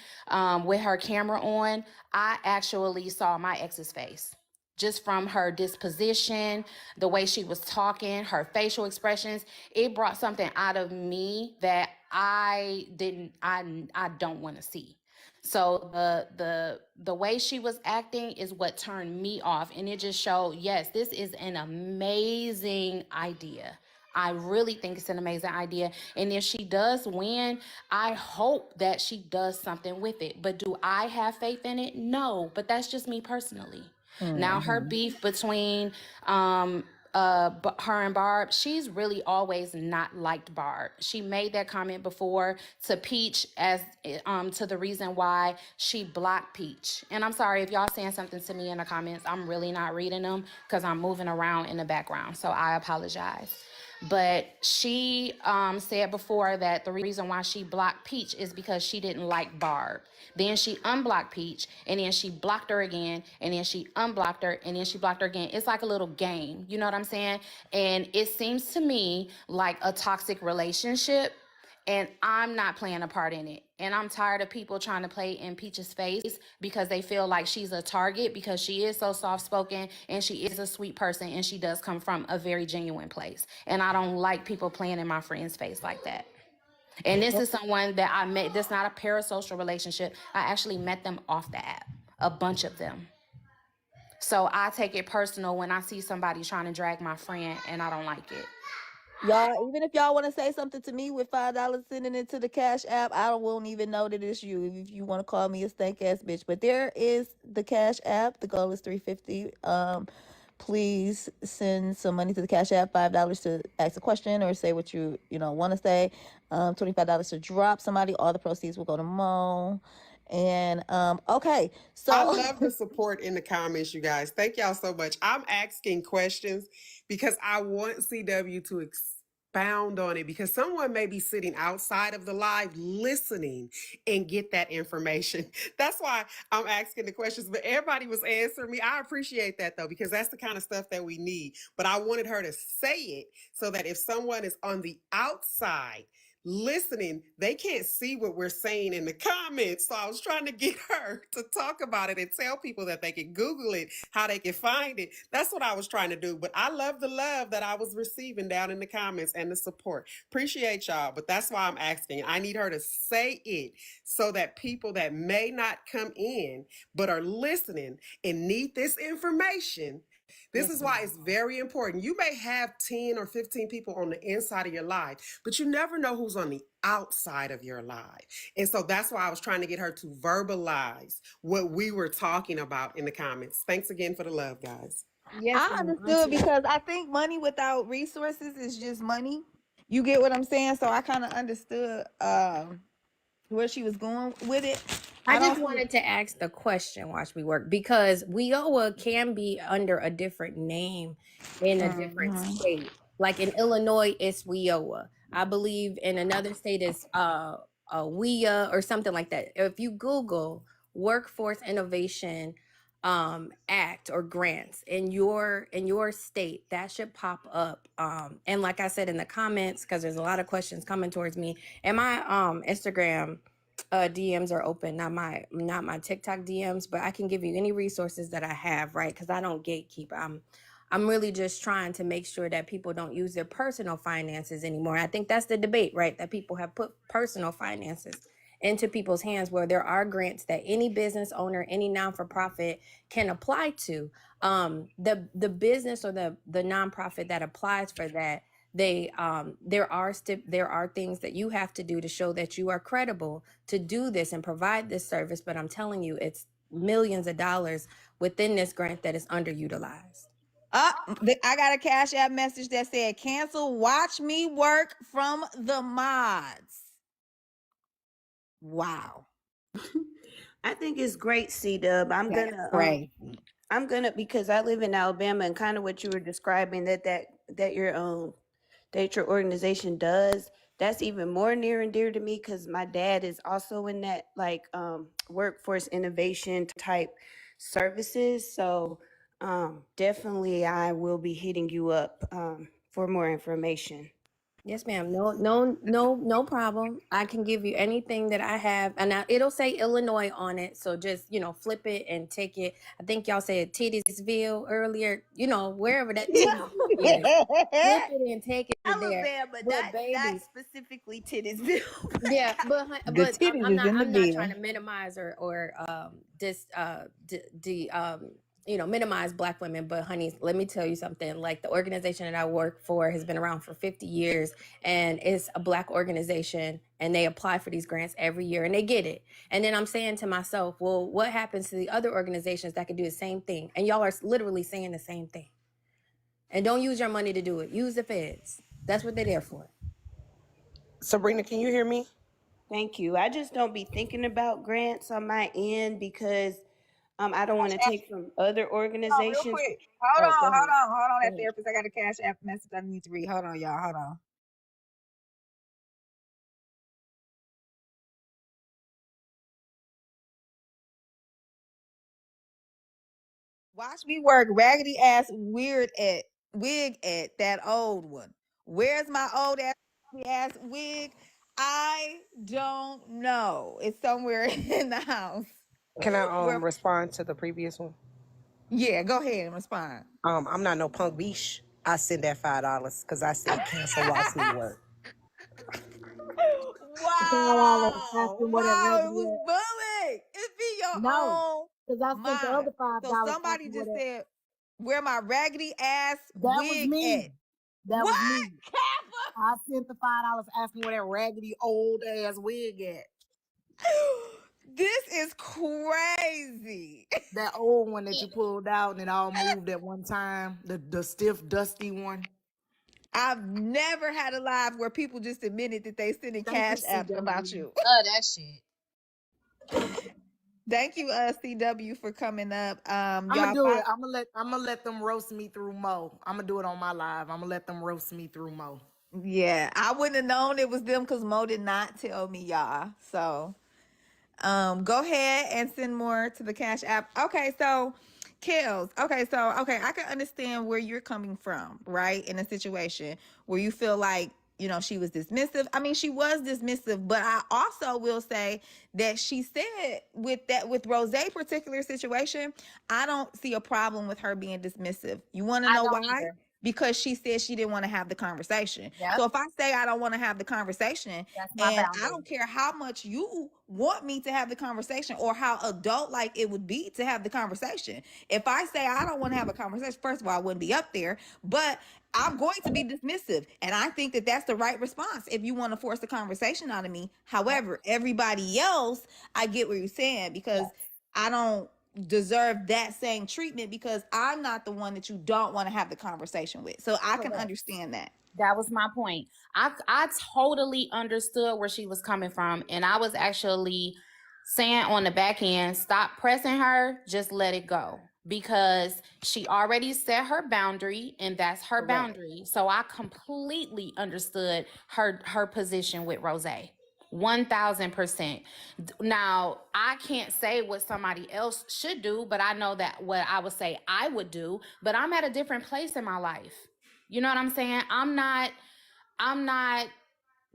With her camera on, I actually saw my ex's face just from her disposition, the way she was talking, her facial expressions. It brought something out of me that I don't want to see. So the way she was acting is what turned me off, and it just showed, yes, this is an amazing idea. I really think it's an amazing idea. And if she does win, I hope that she does something with it. But do I have faith in it? No, but that's just me personally. Now, her beef between her and Barb, she's really always not liked Barb. She made that comment before to Peach as to the reason why she blocked Peach. And I'm sorry if y'all saying something to me in the comments. I'm really not reading them because I'm moving around in the background. So I apologize. But she said before that the reason why she blocked Peach is because she didn't like Barb. Then she unblocked Peach, and then she blocked her again, and then she unblocked her, and then she blocked her again. It's like a little game, you know what I'm saying? And it seems to me like a toxic relationship, and I'm not playing a part in it. And I'm tired of people trying to play in Peach's face because they feel like she's a target, because she is so soft-spoken and she is a sweet person and she does come from a very genuine place. And I don't like people playing in my friend's face like that. And this is someone that I met. This is not a parasocial relationship. I actually met them off the app, a bunch of them. So I take it personal when I see somebody trying to drag my friend, and I don't like it. Y'all, even if y'all want to say something to me with $5 sending it to the Cash App, I won't even know that it's you if you want to call me a stank ass bitch. But there is the Cash App. The goal is $350. Please send some money to the Cash App. $5 to ask a question or say what you want to say. $25 to drop somebody. All the proceeds will go to Mo. And okay, so I love the support in the comments, you guys. Thank y'all so much. I'm asking questions because I want CW to expound on it, because someone may be sitting outside of the live listening and get that information. That's why I'm asking the questions, but everybody was answering me. I appreciate that though, because that's the kind of stuff that we need. But I wanted her to say it so that if someone is on the outside listening, they can't see what we're saying in the comments. So I was trying to get her to talk about it and tell people that they can Google it, how they can find it. That's what I was trying to do. But I love the love that I was receiving down in the comments and the support. Appreciate y'all. But that's why I'm asking. I need her to say it so that people that may not come in but are listening and need this information. This is why it's very important. You may have 10 or 15 people on the inside of your life, but you never know who's on the outside of your life. And so that's why I was trying to get her to verbalize what we were talking about in the comments. Thanks again for the love, guys. Yes, I understood, because I think money without resources is just money. You get what I'm saying? So I kind of understood where she was going with it. I just wanted to ask the question, Watch Me Work, because WIOA can be under a different name in a different state. Like in Illinois, it's WIOA. I believe in another state it's WIA or something like that. If you Google Workforce Innovation Act or grants in your state, that should pop up. And like I said in the comments, because there's a lot of questions coming towards me, and my Instagram DMs are open, not my TikTok DMs, but I can give you any resources that I have, right? Because I don't gatekeep. I'm really just trying to make sure that people don't use their personal finances anymore. I think that's the debate, right? That people have put personal finances into people's hands where there are grants that any business owner, any non-for-profit can apply to. The business or the nonprofit that applies for that, there are things that you have to do to show that you are credible to do this and provide this service. But I'm telling you, it's millions of dollars within this grant that is underutilized. I got a Cash App message that said cancel Watch Me Work from the mods. Wow. I think it's great, C-Dub. I'm gonna, because I live in Alabama, and kind of what you were describing that your organization does, that's even more near and dear to me, because my dad is also in that workforce innovation type services. So definitely I will be hitting you up for more information. Yes, ma'am. No problem. I can give you anything that I have, and it'll say Illinois on it. So just flip it and take it. I think y'all said Tittiesville earlier. Wherever that Tittiesville is, flip it and take it to there. Alabama, But not baby, specifically Tittiesville. yeah, but The titties I'm is in the not bill. trying to minimize or minimize Black women. But honey, let me tell you something. Like, the organization that I work for has been around for 50 years, and it's a Black organization, and they apply for these grants every year and they get it. And then I'm saying to myself, well, what happens to the other organizations that could do the same thing? And y'all are literally saying the same thing. And don't use your money to do it. Use the feds. That's what they're there for. Sabrina, can you hear me? Thank you. I just don't be thinking about grants on my end because I don't want to take from other Real organizations. quick. Go Hold ahead. on, Go that ahead. therapist. I got a Cash App message I need to read. Hold on, y'all. Hold on. Watch me work, raggedy ass wig at that old one. Where's my old ass wig? I don't know. It's somewhere in the house. Can I Where? respond to the previous one? Yeah, go ahead and respond. I'm not no punk biche. I send that $5 because I said cancel Watch Me Work. Wow, asking where that wow, it raggedy was at. bullet. It be your No, own because I sent the mind. other So $5 somebody asking where just that. said, where my raggedy ass That was wig me. at? That What? was me. Kappa? I sent the $5 asking where that raggedy old ass wig at. This is crazy. That old one that you pulled out and it all moved at one time. The stiff, dusty one. I've never had a live where people just admitted that they sending Thank you, cash apps about CW. you. Love that shit. Thank you, CW, for coming up. I'm gonna Y'all. do it. I'm gonna let them roast me through Mo. I'm gonna do it on my live. I'm gonna let them roast me through Mo. Yeah, I wouldn't have known it was them because Mo did not tell me, y'all. So go ahead and send more to the Cash App. Okay, so Kels, okay, I can understand where you're coming from, right? In a situation where you feel like, she was dismissive. I mean, she was dismissive, but I also will say that she said with Rose particular situation, I don't see a problem with her being dismissive. You want to I know don't why? either. Because she said she didn't want to have the conversation. Yep, So if I say I don't want to have the conversation, that's my and I boundary. don't care how much you want me to have the conversation or how adult like it would be to have the conversation. If I say I don't want to have a conversation, first of all, I wouldn't be up there, but I'm going to be dismissive. And I think that that's the right response if you want to force the conversation out of me. However, everybody else, I get what you're saying, because I don't deserve that same treatment because I'm not the one that you don't want to have the conversation with. So I can Correct. understand that. That was my point. I totally understood where she was coming from, and I was actually saying on the back end, stop pressing her, just let it go, because she already set her boundary, and that's her Correct. boundary. So I completely understood her position with Rose. 1000%. Now, I can't say what somebody else should do, but I know that what I would say I would do, but I'm at a different place in my life. You know what I'm saying? I'm not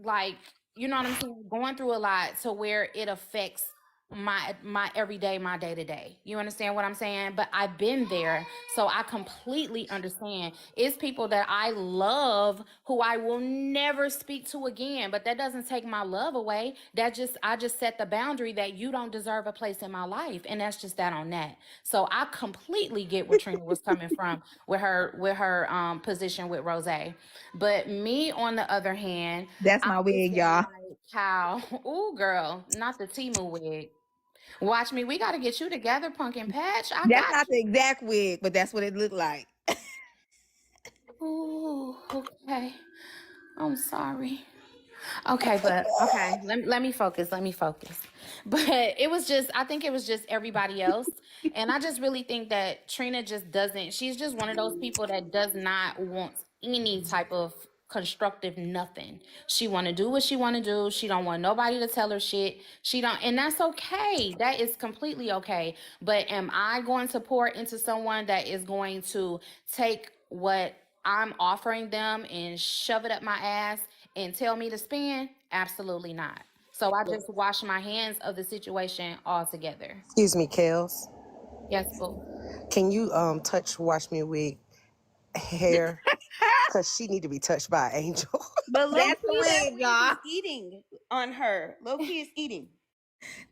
like, you know what I'm saying, going through a lot to where it affects my everyday, my day to day. You understand what I'm saying? But I've been there, so I completely understand. It's people that I love who I will never speak to again, but that doesn't take my love away. I just set the boundary that you don't deserve a place in my life, and that's just that on that. So I completely get where Trina was coming from with her position with Rose. But me on the other hand, That's I my just wig, don't y'all. like how, ooh, girl, not the Timu wig. Watch me. We got to get you together, Pumpkin Patch. I That's got not the you. exact wig, but that's what it looked like. Ooh, okay. I'm sorry. Okay, but okay, let me focus. Let me focus. But it was just, I think it was just everybody else. And I just really think that Trina just doesn't, she's just one of those people that does not want any type of constructive nothing. She want to do what she want to do. She don't want nobody to tell her shit. She don't, and that's okay. That is completely okay. But am I going to pour into someone that is going to take what I'm offering them and shove it up my ass and tell me to spend? Absolutely not. So I just wash my hands of the situation altogether. Excuse me, Kels. Yes, boo. Can you Watch Me Wig hair? Cause she need to be touched by an angel. But low That's the key, that wig, wig y'all. is eating on her. Low key is eating.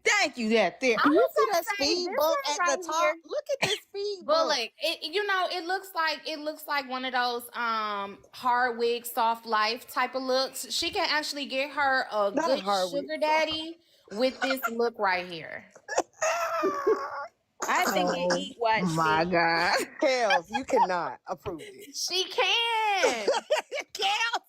Thank you, that there. I You was see gonna that say speed this bump one at the right here. top? Look at this speed bump. Bullock, it looks like one of those hard wig, soft life type of looks. She can actually get her a Not a good hard wig. sugar daddy with this look right here. I think it Oh eat Watch my Me. God. Kels, you cannot approve this. She can. Kel,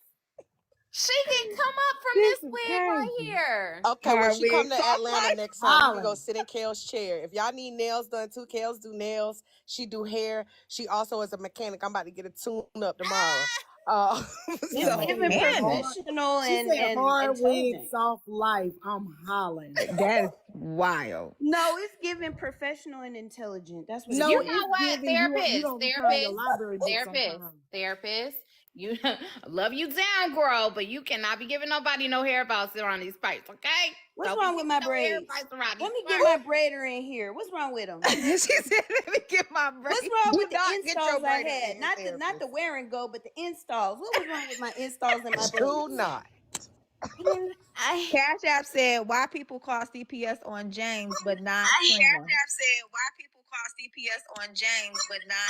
She can come up from This this is wig right crazy. here. Okay, when hard she wig, come to soft Atlanta life. next time, you can go Hollering. sit in Kale's chair. If y'all need nails done too, Kale's do nails. She do hair. She also is a mechanic. I'm about to get a tune up tomorrow. Uh, It's A so giving mechanic. professional She and, said and hard wig, intelligent. soft life. I'm hollering. That is wild. No, it's giving professional and intelligent. That's what it's No, You giving. know it's what? giving you don't be turning your Therapist, library books on therapist, time. therapist. You love you down, girl, but you cannot be giving nobody no hair bounce around these pipes, okay? What's Don't be wrong with giving my no hair braids? bounce around these Let me get pipes. my braider in here. What's wrong with them? She said, "Let me get my What's braid." wrong do with the not get your installs I braider had? in here, Not the therapist. wear and go, but the installs. What was wrong with my installs and my Do braids? not. Yeah, I Cash App said, "Why people call CPS on James but not Trina?" Cash App said, "Why people call CPS on James but not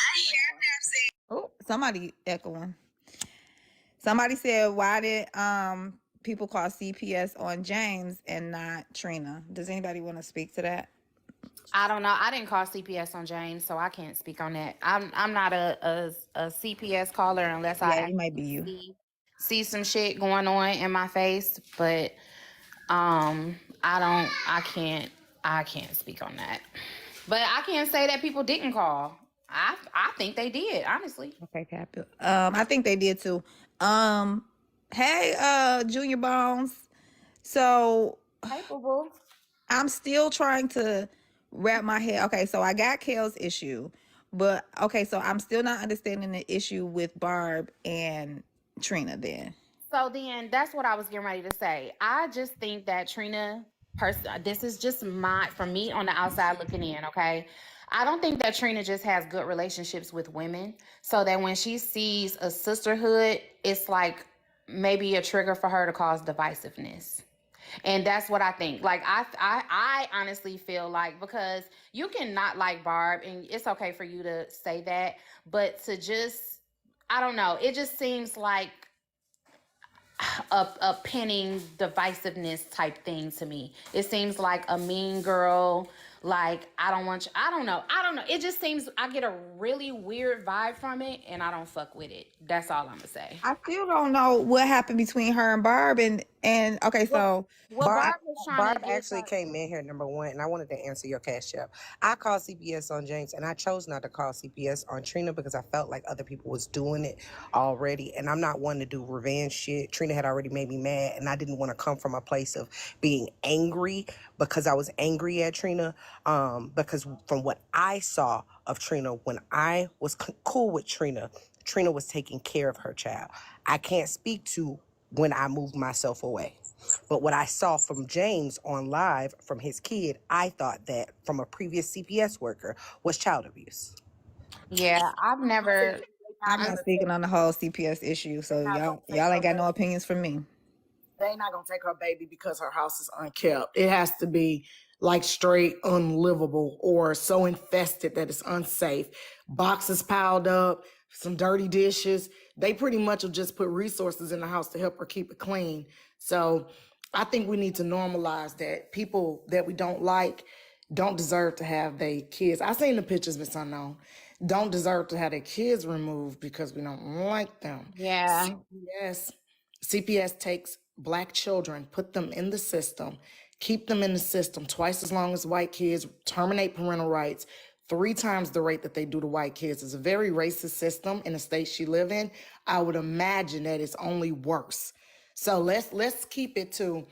Trina?" Oh, somebody echoing. Somebody said, "Why did people call CPS on James and not Trina?" Does anybody want to speak to that? I don't know. I didn't call CPS on James, so I can't speak on that. I'm not a CPS caller unless I Yeah, it might actually be you. see some shit going on in my face. But I can't speak on that. But I can't say that people didn't call. I think they did, honestly. Okay, Cap. I think they did too. Hey, Junior Bones. So Hey, boo boo. I'm still trying to wrap my head. Okay, so I got Kale's issue, but okay, so I'm still not understanding the issue with Barb and Trina then. So then that's what I was getting ready to say. I just think that Trina, this is just from me on the outside looking in, okay? I don't think that Trina just has good relationships with women, so that when she sees a sisterhood, it's like maybe a trigger for her to cause divisiveness. And that's what I think. Like I honestly feel like, because you can not like Barb and it's okay for you to say that, but to just, I don't know, it just seems like a pinning divisiveness type thing to me. It seems like a mean girl. Like, I don't want you, I don't know. It just seems, I get a really weird vibe from it and I don't fuck with it. That's all I'm gonna say. I still don't know what happened between her and Barb and okay, so Well, Barb, Barb was trying to Barb get actually her. came in here, number one, and I wanted to answer your cash app. I called CPS on James, and I chose not to call CPS on Trina because I felt like other people was doing it already, and I'm not one to do revenge shit. Trina had already made me mad, and I didn't want to come from a place of being angry because I was angry at Trina, because from what I saw of Trina, when I was cool with Trina, Trina was taking care of her child. I can't speak to when I moved myself away. But what I saw from James on live from his kid, I thought that from a previous CPS worker was child abuse. Yeah, I've never. I'm not speaking on the whole CPS issue, so y'all ain't got no opinions from me. They not gonna take her baby because her house is unkept. It has to be like straight unlivable or so infested that it's unsafe. Boxes piled up, some dirty dishes. They pretty much will just put resources in the house to help her keep it clean. So I think we need to normalize that people that we don't like don't deserve to have their kids. I seen the pictures, Miss Unknown. Don't deserve to have their kids removed because we don't like them. Yeah. CPS takes Black children, put them in the system, keep them in the system twice as long as white kids, terminate parental rights 3 times the rate that they do to white kids. It's a very racist system in the state she live in. I would imagine that it's only worse. So let's keep it to,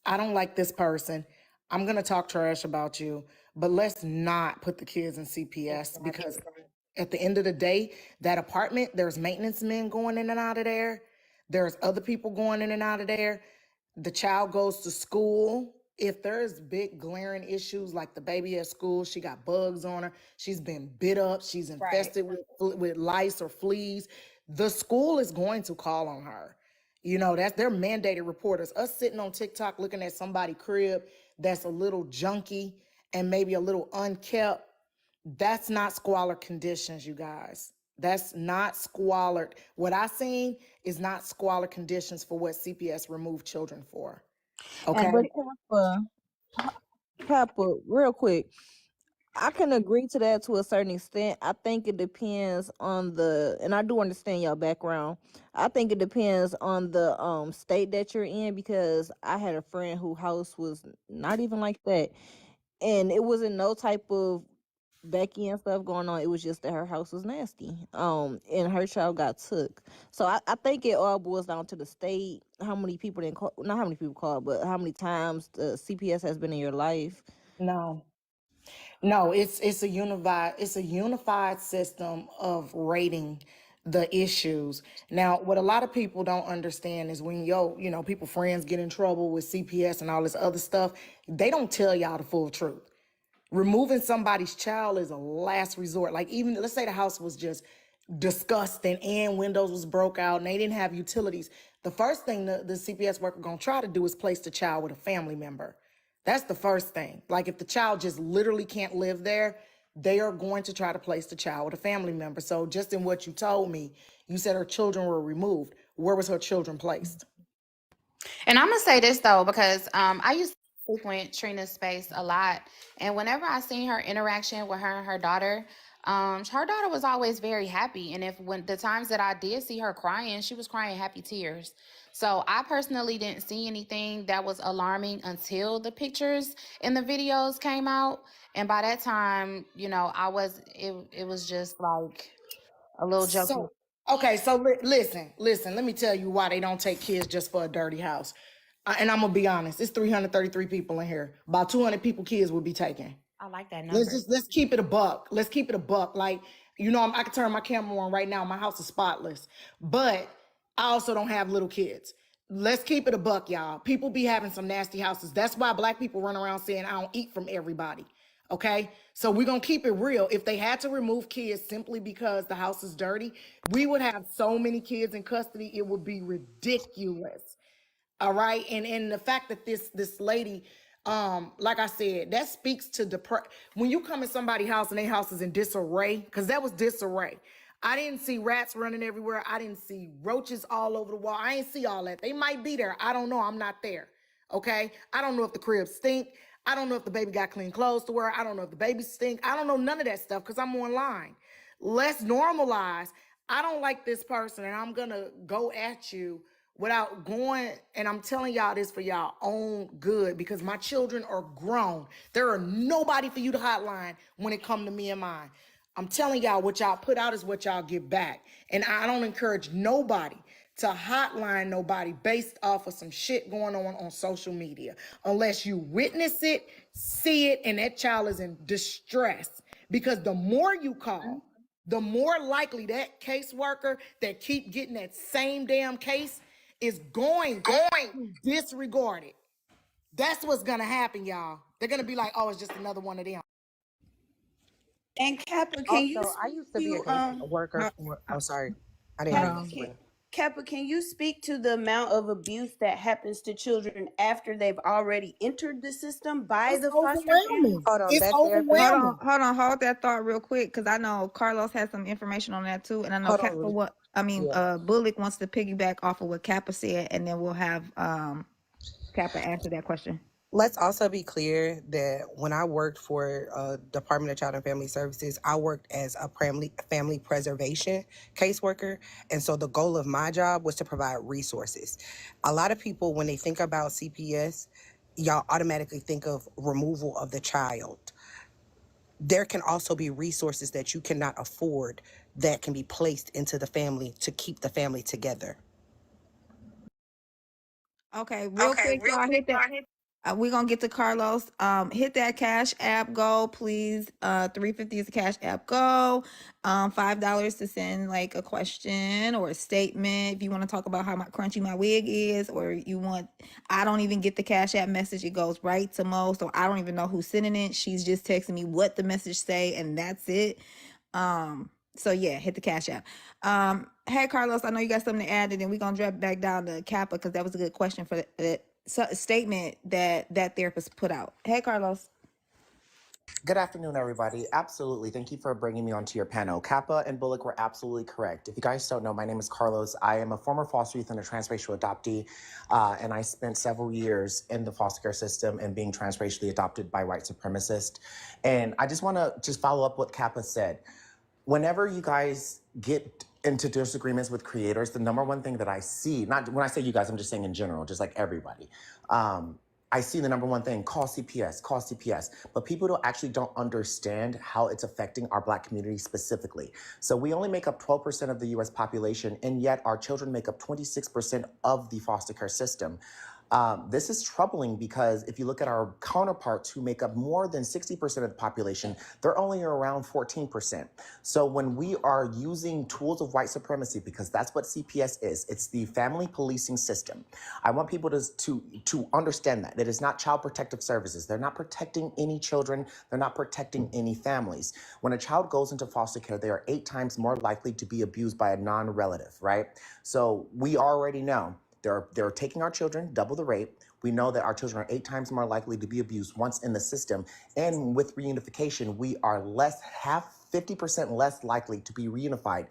I don't like this person. I'm gonna talk trash about you, but let's not put the kids in CPS because at the end of the day, that apartment, there's maintenance men going in and out of there. There's other people going in and out of there. The child goes to school. If there's big glaring issues like the baby at school, she got bugs on her, she's been bit up, she's infested with lice or fleas, the school is going to call on her. You know, that's their mandated reporters. Us sitting on TikTok looking at somebody's crib that's a little junky and maybe a little unkept, that's not squalor conditions, you guys. That's not squalor. What I seen is not squalor conditions for what CPS removed children for. Okay. And but Pepper, real quick, I can agree to that to a certain extent. I think it depends on the, and I do understand your background. I think it depends on the state that you're in, because I had a friend whose house was not even like that, and it wasn't no type of Becky and stuff going on. It was just that her house was nasty. And her child got took. So I think it all boils down to the state, how many people didn't call, not how many people called, but how many times the CPS has been in your life. No, it's a unified system of rating the issues. Now, what a lot of people don't understand is when people friends get in trouble with CPS and all this other stuff, they don't tell y'all the full truth. Removing somebody's child is a last resort. Like, even let's say the house was just disgusting and windows was broke out and they didn't have utilities. The first thing the CPS worker gonna try to do is place the child with a family member. That's the first thing. Like, if the child just literally can't live there, they are going to try to place the child with a family member. So just in what you told me, you said her children were removed. Where was her children placed? And I'm gonna say this though, because I used to frequent Trina's space a lot, and whenever I seen her interaction with her and her daughter was always very happy. And when the times that I did see her crying, she was crying happy tears. So I personally didn't see anything that was alarming until the pictures and the videos came out. And by that time, it was just like a little joke. Okay, so listen, let me tell you why they don't take kids just for a dirty house. And I'm gonna be honest, it's 333 people in here. About 200 people kids will be taken. I like that number. Let's keep it a buck. Let's keep it a buck. Like, I can turn my camera on right now. My house is spotless, but I also don't have little kids. Let's keep it a buck, y'all. People be having some nasty houses. That's why Black people run around saying, I don't eat from everybody. Okay, so we're gonna keep it real. If they had to remove kids simply because the house is dirty, we would have so many kids in custody, it would be ridiculous. All right. And the fact that this lady, like I said, that speaks to when you come in somebody's house and their house is in disarray, because that was disarray. I didn't see rats running everywhere. I didn't see roaches all over the wall. I didn't see all that. They might be there. I don't know. I'm not there. Okay. I don't know if the crib stink. I don't know if the baby got clean clothes to wear. I don't know if the baby stink. I don't know none of that stuff because I'm online. Let's normalize. I don't like this person and I'm gonna go at you without going, and I'm telling y'all this for y'all own good, because my children are grown. There are nobody for you to hotline when it come to me and mine. I'm telling y'all, what y'all put out is what y'all get back. And I don't encourage nobody to hotline nobody based off of some shit going on social media, unless you witness it, see it, and that child is in distress. Because the more you call, the more likely that caseworker that keep getting that same damn case is going to disregard it. That's what's gonna happen, y'all. They're gonna be like, oh, it's just another one of them. And Kappa, can you Also, I speak used to be a to case worker for. Oh, sorry, I didn't mean Kappa, to can, swear. Kappa, can you speak to the amount of abuse that happens to children after they've already entered the system by It's the foster overwhelming. parents? Hold on, It's that therapist. overwhelming. Hold that thought real quick, because I know Carlos has some information on that too, and I know Hold on, Kappa Rudy. Yeah. Bullock wants to piggyback off of what Kappa said, and then we'll have Kappa answer that question. Let's also be clear that when I worked for Department of Child and Family Services, I worked as a family preservation caseworker. And so the goal of my job was to provide resources. A lot of people, when they think about CPS, y'all automatically think of removal of the child. There can also be resources that you cannot afford that can be placed into the family to keep the family together. Okay, real quick, y'all hit that. We're gonna get to Carlos. Hit that Cash App Go, please. $3.50 is the Cash App Go. $5 to send like a question or a statement. If you want to talk about how crunchy my wig is, or you want, I don't even get the Cash App message. It goes right to Mo, so I don't even know who's sending it. She's just texting me what the message say, and that's it. So yeah, hit the Cash App. Hey Carlos, I know you got something to add, and then we're gonna drop back down to Kappa because that was a good question for that statement that therapist put out. Hey Carlos. Good afternoon, everybody. Absolutely. Thank you for bringing me onto your panel. Kappa and Bullock were absolutely correct. If you guys don't know, my name is Carlos. I am a former foster youth and a transracial adoptee, and I spent several years in the foster care system and being transracially adopted by white supremacists. And I just want to follow up what Kappa said. Whenever you guys get into disagreements with creators, the number one thing that I see, not when I say you guys, I'm just saying in general, just like everybody, I see the number one thing, call CPS, call CPS. But people don't understand how it's affecting our Black community specifically. So we only make up 12% of the US population, and yet our children make up 26% of the foster care system. This is troubling because if you look at our counterparts who make up more than 60% of the population, they're only around 14%. So when we are using tools of white supremacy, because that's what CPS is, it's the family policing system. I want people to understand that. It is not child protective services. They're not protecting any children. They're not protecting any families. When a child goes into foster care, they are 8 times more likely to be abused by a non-relative, right? So we already know they're taking our children, double the rate. We know that our children are 8 times more likely to be abused once in the system. And with reunification, we are 50% less likely to be reunified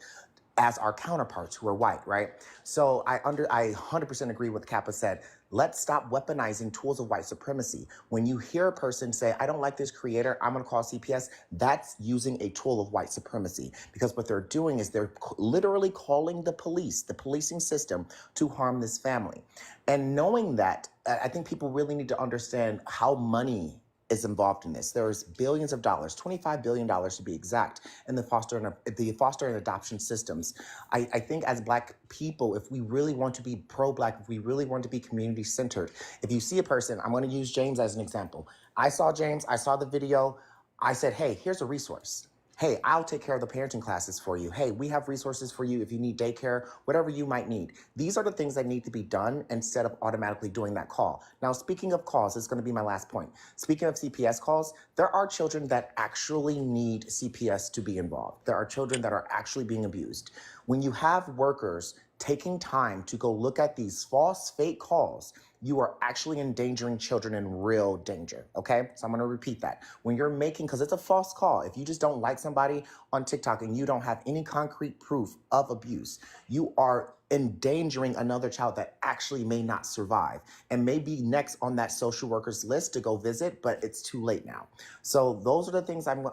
as our counterparts who are white, right? So I 100% agree with what Kappa said. Let's stop weaponizing tools of white supremacy. When you hear a person say, I don't like this creator, I'm gonna call CPS, that's using a tool of white supremacy. Because what they're doing is they're literally calling the police, the policing system, to harm this family. And knowing that, I think people really need to understand how money is involved in this. There's billions of dollars, $25 billion to be exact, in the foster and adoption systems. I think as Black people, if we really want to be pro-Black, if we really want to be community-centered, if you see a person, I'm going to use James as an example. I saw James, I saw the video, I said, hey, here's a resource. Hey, I'll take care of the parenting classes for you. Hey, we have resources for you if you need daycare, whatever you might need. These are the things that need to be done instead of automatically doing that call. Now, speaking of calls, this is going to be my last point. Speaking of CPS calls, there are children that actually need CPS to be involved. There are children that are actually being abused. When you have workers taking time to go look at these false, fake calls, you are actually endangering children in real danger, okay? So I'm gonna repeat that. When you're making, because it's a false call, if you just don't like somebody on TikTok and you don't have any concrete proof of abuse, you are endangering another child that actually may not survive and may be next on that social worker's list to go visit, but it's too late now. So those are the things I'm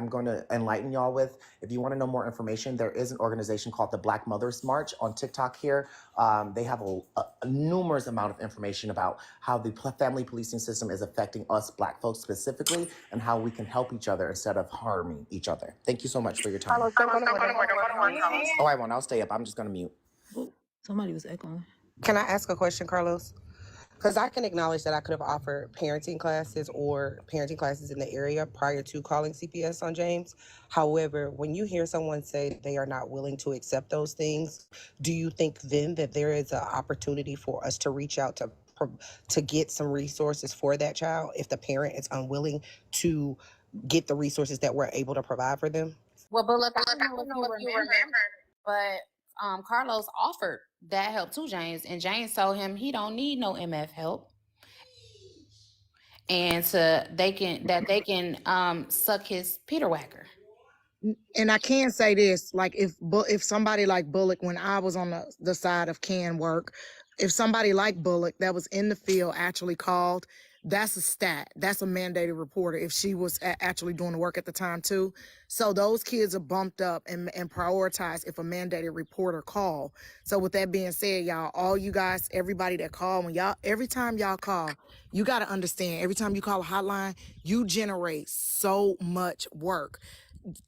going to enlighten y'all with. If you want to know more information, there is an organization called the Black Mothers March on TikTok here. They have a numerous amount of information about how the family policing system is affecting us Black folks specifically and how we can help each other instead of harming each other. Thank you so much for your time. Carlos, jump on the board. Oh, I won't. I'll stay up. I'm just going to mute. Somebody was echoing. Can I ask a question, Carlos? Because I can acknowledge that I could have offered parenting classes or parenting classes in the area prior to calling CPS on James. However, when you hear someone say they are not willing to accept those things, do you think then that there is an opportunity for us to reach out to get some resources for that child if the parent is unwilling to get the resources that we're able to provide for them? Well, but look, I don't know if you remember, but Carlos offered that help to James, and James told him he don't need no MF help, and they can suck his Peter Whacker. And I can say this, like if somebody like Bullock, when I was on the side of can work, if somebody like Bullock that was in the field actually called, that's a stat. That's a mandated reporter if she was actually doing the work at the time too. So those kids are bumped up and prioritized if a mandated reporter call. So with that being said, y'all, all you guys, everybody that call, every time y'all call, you got to understand, every time you call a hotline, you generate so much work.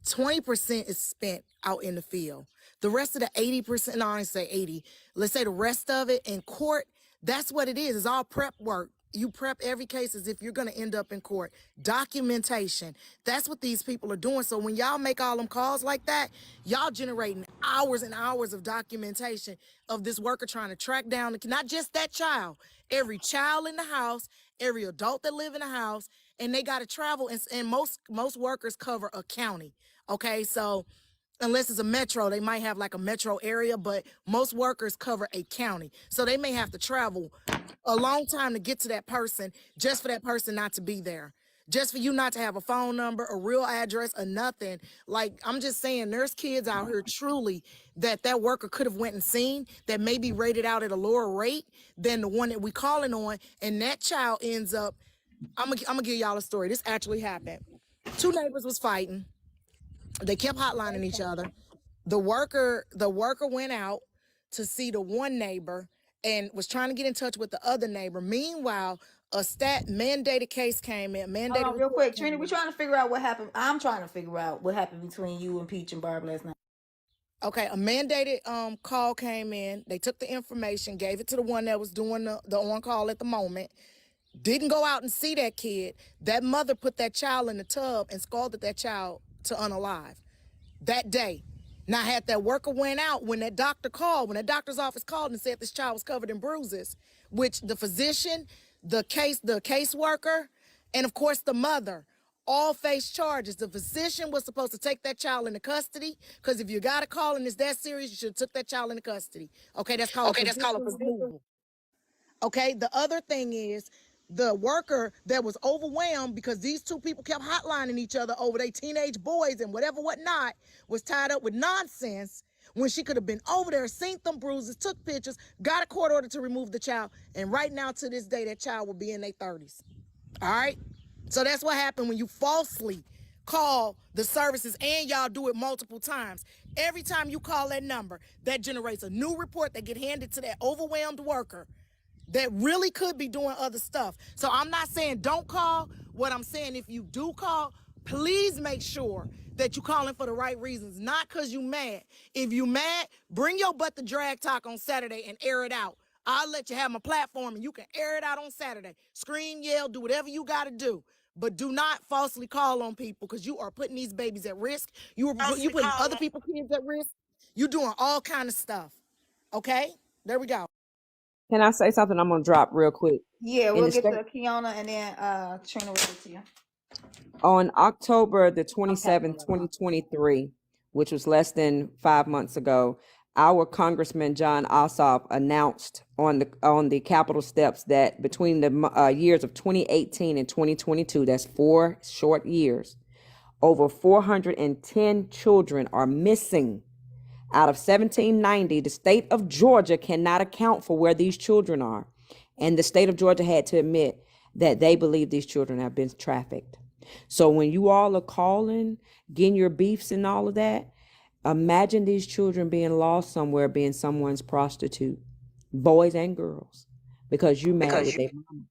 20% is spent out in the field. The rest of the 80%, no, I didn't say 80. Let's say the rest of it in court, that's what it is. It's all prep work. You prep every case as if you're going to end up in court. Documentation. That's what these people are doing. So when y'all make all them calls like that, y'all generating hours and hours of documentation of this worker trying to track down, not just that child, every child in the house, every adult that live in the house, and they got to travel. And most workers cover a county. Okay, so unless it's a metro, they might have like a metro area, but most workers cover a county. So they may have to travel a long time to get to that person just for that person not to be there. Just for you not to have a phone number, a real address, or nothing. Like, I'm just saying, there's kids out here truly that worker could have went and seen that may be rated out at a lower rate than the one that we calling on, and that child ends up, I'm gonna give y'all a story. This actually happened. Two neighbors was fighting. They kept hotlining each other. The worker went out to see the one neighbor and was trying to get in touch with the other neighbor. Meanwhile, a stat mandated case came in. Mandated. Hold on, real quick, Trini. We're trying to figure out what happened. I'm trying to figure out what happened between you and Peach and Barb last night. Okay, a mandated call came in. They took the information, gave it to the one that was doing the on call at the moment. Didn't go out and see that kid. That mother put that child in the tub and scalded that child to unalive that day. Now, had that worker went out when that doctor called, when that doctor's office called and said this child was covered in bruises, which the physician, the caseworker, and of course the mother all face charges. The physician was supposed to take that child into custody, because if you got a call and it's that serious, you should have took that child into custody. Okay, that's called a physician removal. Okay, the other thing is the worker that was overwhelmed because these two people kept hotlining each other over their teenage boys and whatnot, was tied up with nonsense when she could have been over there, seen them bruises, took pictures, got a court order to remove the child, and right now to this day that child will be in their 30s. All right, so that's what happened when you falsely call the services, and y'all do it multiple times. Every time you call that number, that generates a new report that get handed to that overwhelmed worker that really could be doing other stuff. So I'm not saying don't call. What I'm saying, if you do call, please make sure that you're calling for the right reasons, not because you mad. If you mad, bring your butt to Drag Talk on Saturday and air it out. I'll let you have my platform and you can air it out on Saturday. Scream, yell, do whatever you got to do. But do not falsely call on people, because you are putting these babies at risk. You putting other people's kids at risk. You're doing all kind of stuff. Okay? There we go. Can I say something? I'm gonna drop real quick. Yeah, we'll get to Kiana and then Trina will get to you. On October the 27th, 2023, which was less than 5 months ago, our Congressman John Ossoff announced on the Capitol steps that between the years of 2018 and 2022, that's 4 short years, over 410 children are missing. Out of 1790, the state of Georgia cannot account for where these children are. And the state of Georgia had to admit that they believe these children have been trafficked. So when you all are calling, getting your beefs and all of that, imagine these children being lost somewhere, being someone's prostitute, boys and girls, because you mad with their mama.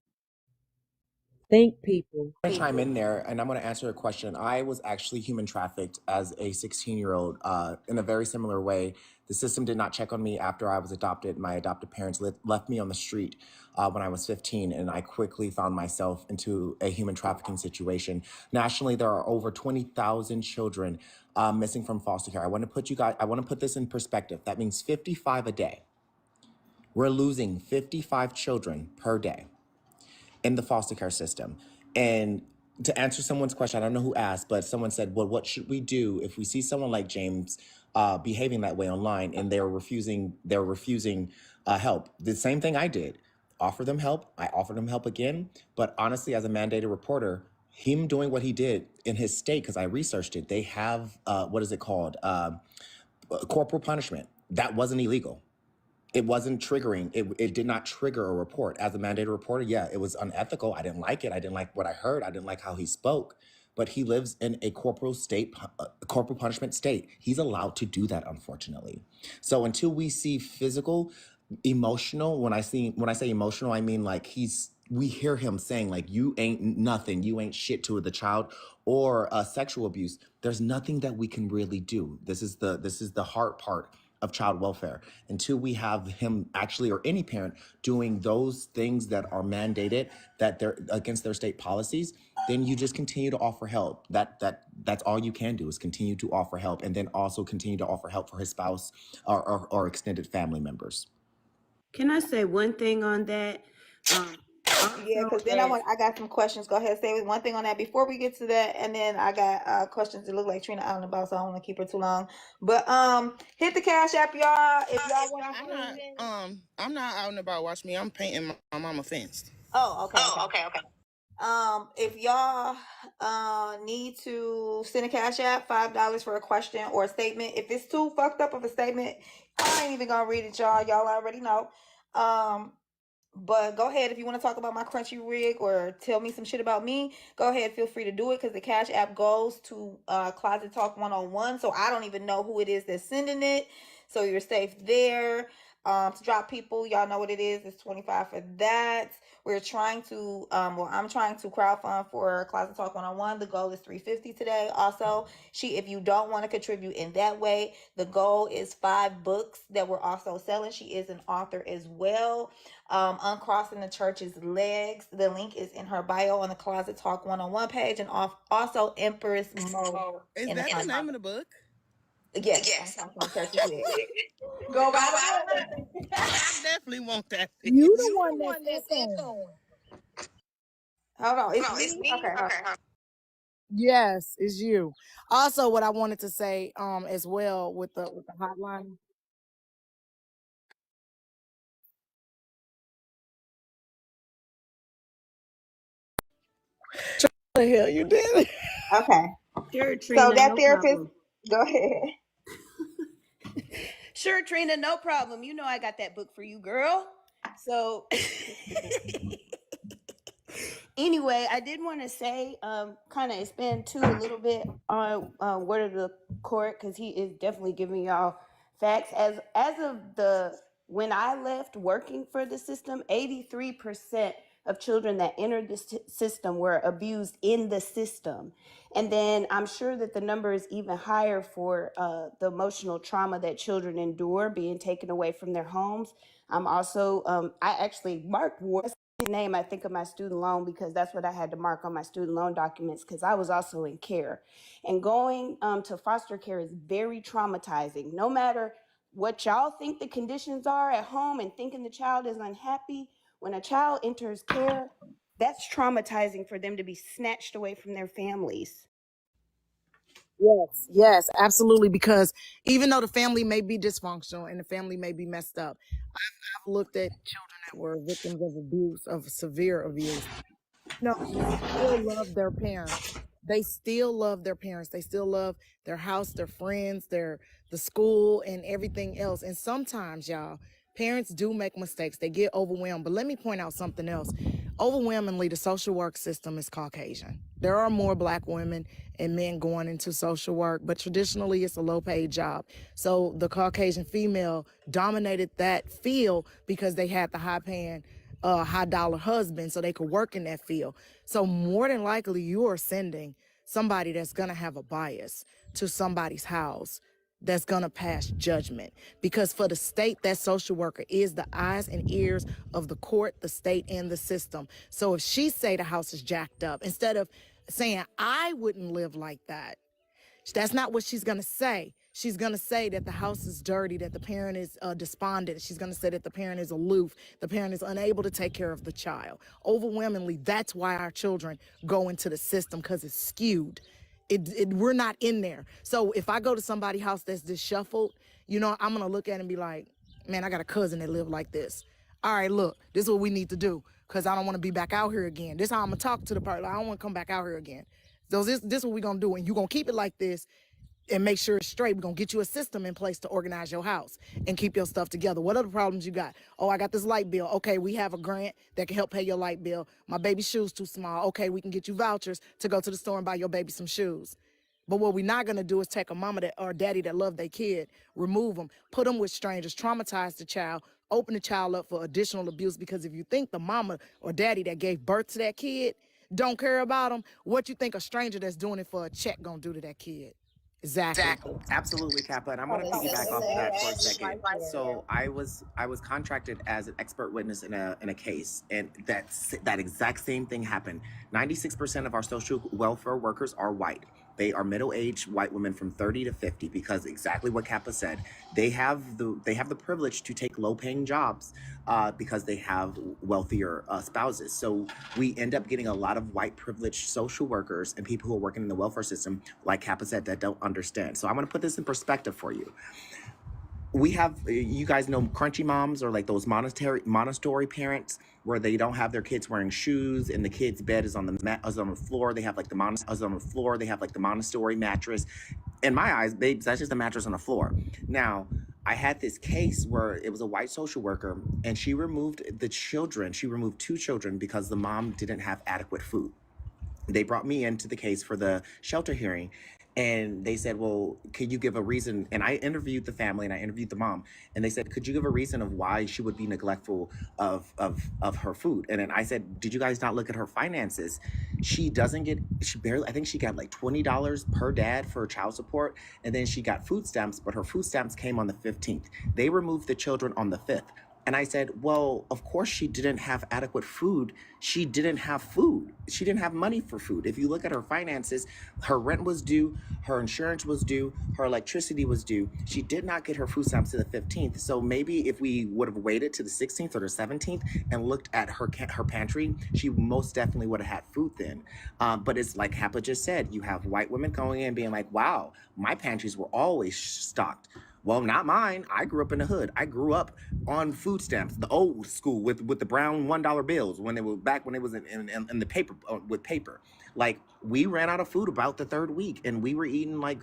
Think, people. I'm going to chime in there and I'm going to answer a question. I was actually human trafficked as a 16-year-old in a very similar way. The system did not check on me after I was adopted. My adopted parents left me on the street when I was 15, and I quickly found myself into a human trafficking situation. Nationally, there are over 20,000 children missing from foster care. I want to put this in perspective. That means 55 a day. We're losing 55 children per day in the foster care system. And to answer someone's question, I don't know who asked, but someone said, well, what should we do if we see someone like James behaving that way online and they're refusing help? The same thing I did. Offer them help. I offered them help again. But honestly, as a mandated reporter, him doing what he did in his state, because I researched it, they have, what is it called? Corporal punishment. That wasn't illegal. It wasn't triggering. It did not trigger a report. As a mandated reporter, yeah, it was unethical. I didn't like it. I didn't like what I heard. I didn't like how he spoke. But he lives in a corporal punishment state. He's allowed to do that, unfortunately. So until we see physical, emotional, when I say emotional, I mean like we hear him saying like, you ain't nothing, you ain't shit to the child, or sexual abuse. There's nothing that we can really do. This is the hard part of child welfare. Until we have him actually, or any parent, doing those things that are mandated, that they're against their state policies, then you just continue to offer help. That's all you can do, is continue to offer help, and then also continue to offer help for his spouse or extended family members. Can I say one thing on that? Yeah, because then I got some questions. Go ahead, say one thing on that before we get to that, and then I got questions that look like Trina out and about, so I don't want to keep her too long. But hit the Cash App, y'all. If y'all want I'm not out and about. Watch me. I'm painting my mama fence. Oh, okay. If y'all need to send a Cash App, $5 for a question or a statement. If it's too fucked up of a statement, I ain't even gonna read it, y'all. Y'all already know. But go ahead, if you want to talk about my crunchy rig or tell me some shit about me, go ahead, feel free to do it, because the Cash App goes to Closet Talk 101. So I don't even know who it is that's sending it. So you're safe there. To drop people, y'all know what it is. It's $25 for that. We're trying to I'm trying to crowdfund for Closet Talk 101. The goal is $350 today. Also, if you don't want to contribute in that way, the goal is 5 books that we're also selling. She is an author as well. Uncrossing the Church's Legs. The link is in her bio on the Closet Talk 101 page, and also Empress Mo. Is that the name of the book? Yes. Uncrossing the Church's Legs. Go by. I definitely want that. You the one that's echoing. Hold on, it's me. Okay. Yes, it's you. Also, what I wanted to say, as well with the hotline. The hell you did? Okay. Sure, Trina. So that no therapist, problem. go ahead. Sure, Trina, no problem. You know I got that book for you, girl. So anyway, I did want to say, kind of expand too a little bit on Word of the Court, because he is definitely giving y'all facts. As of when I left working for the system, 83% of children that entered the system were abused in the system. And then I'm sure that the number is even higher for the emotional trauma that children endure, being taken away from their homes. I'm also, I actually marked name I think of my student loan, because that's what I had to mark on my student loan documents, because I was also in care. And going to foster care is very traumatizing. No matter what y'all think the conditions are at home and thinking the child is unhappy, when a child enters care, that's traumatizing for them to be snatched away from their families. Yes, absolutely. Because even though the family may be dysfunctional and the family may be messed up, I've looked at children that were victims of abuse, of severe abuse. No, they still love their parents. They still love their parents. They still love their house, their friends, the school, and everything else. And sometimes, y'all, parents do make mistakes. They get overwhelmed. But let me point out something else. Overwhelmingly, the social work system is Caucasian. There are more Black women and men going into social work, but traditionally it's a low-paid job. So the Caucasian female dominated that field because they had the high-paying high dollar husband so they could work in that field. So more than likely you are sending somebody that's gonna have a bias to somebody's house that's gonna pass judgment. Because for the state, that social worker is the eyes and ears of the court, the state, and the system. So if she say the house is jacked up, instead of saying, I wouldn't live like that, that's not what she's gonna say. She's gonna say that the house is dirty, that the parent is despondent. She's gonna say that the parent is aloof, the parent is unable to take care of the child. Overwhelmingly, that's why our children go into the system, because it's skewed. We're not in there. So if I go to somebody's house that's disheveled, you know, I'm gonna look at it and be like, man, I got a cousin that lived like this. All right, look, this is what we need to do, because I don't want to be back out here again. This is how I'm gonna talk to the person. I don't want to come back out here again. So this is what we're gonna do, and you're gonna keep it like this and make sure it's straight. We're gonna get you a system in place to organize your house and keep your stuff together. What other problems you got? Oh, I got this light bill. Okay, we have a grant that can help pay your light bill. My baby's shoes too small. Okay, we can get you vouchers to go to the store and buy your baby some shoes. But what we're not gonna do is take a mama that or daddy that love their kid, remove them, put them with strangers, traumatize the child, open the child up for additional abuse. Because if you think the mama or daddy that gave birth to that kid don't care about them, what you think a stranger that's doing it for a check gonna do to that kid? Exactly. Absolutely, Kappa. And I'm Oh, going to that's piggyback a off of sad that for a ass second. right there. So I was contracted as an expert witness in a case, and that exact same thing happened. 96% of our social welfare workers are white. They are middle-aged white women from 30 to 50, because exactly what Kappa said. They have the privilege to take low-paying jobs because they have wealthier spouses. So we end up getting a lot of white privileged social workers and people who are working in the welfare system, like Kappa said, that don't understand. So I'm going to put this in perspective for you. We have, you guys know crunchy moms, or like those Montessori parents, where they don't have their kids wearing shoes and the kid's bed is on the floor. They have like the Montessori mattress. In my eyes, babes, that's just a mattress on the floor. Now, I had this case where it was a white social worker, and she removed the children. She removed 2 children because the mom didn't have adequate food. They brought me into the case for the shelter hearing, and they said, well, could you give a reason? And I interviewed the family and I interviewed the mom, and they said, could you give a reason of why she would be neglectful of her food? And then I said, did you guys not look at her finances? She barely, I think she got like $20 per dad for child support, and then she got food stamps, but her food stamps came on the 15th. They removed the children on the 5th. And I said, well, of course she didn't have adequate food. She didn't have food. She didn't have money for food. If you look at her finances, her rent was due, her insurance was due, her electricity was due. She did not get her food stamps to the 15th. So maybe if we would have waited to the 16th or the 17th and looked at her pantry, she most definitely would have had food then. But it's like Hapa just said, you have white women going in being like, wow, my pantries were always stocked. Well, not mine. I grew up in the hood. I grew up on food stamps, the old school with the brown $1 bills when they were back when it was in the paper with paper. Like, we ran out of food about the 3rd week, and we were eating like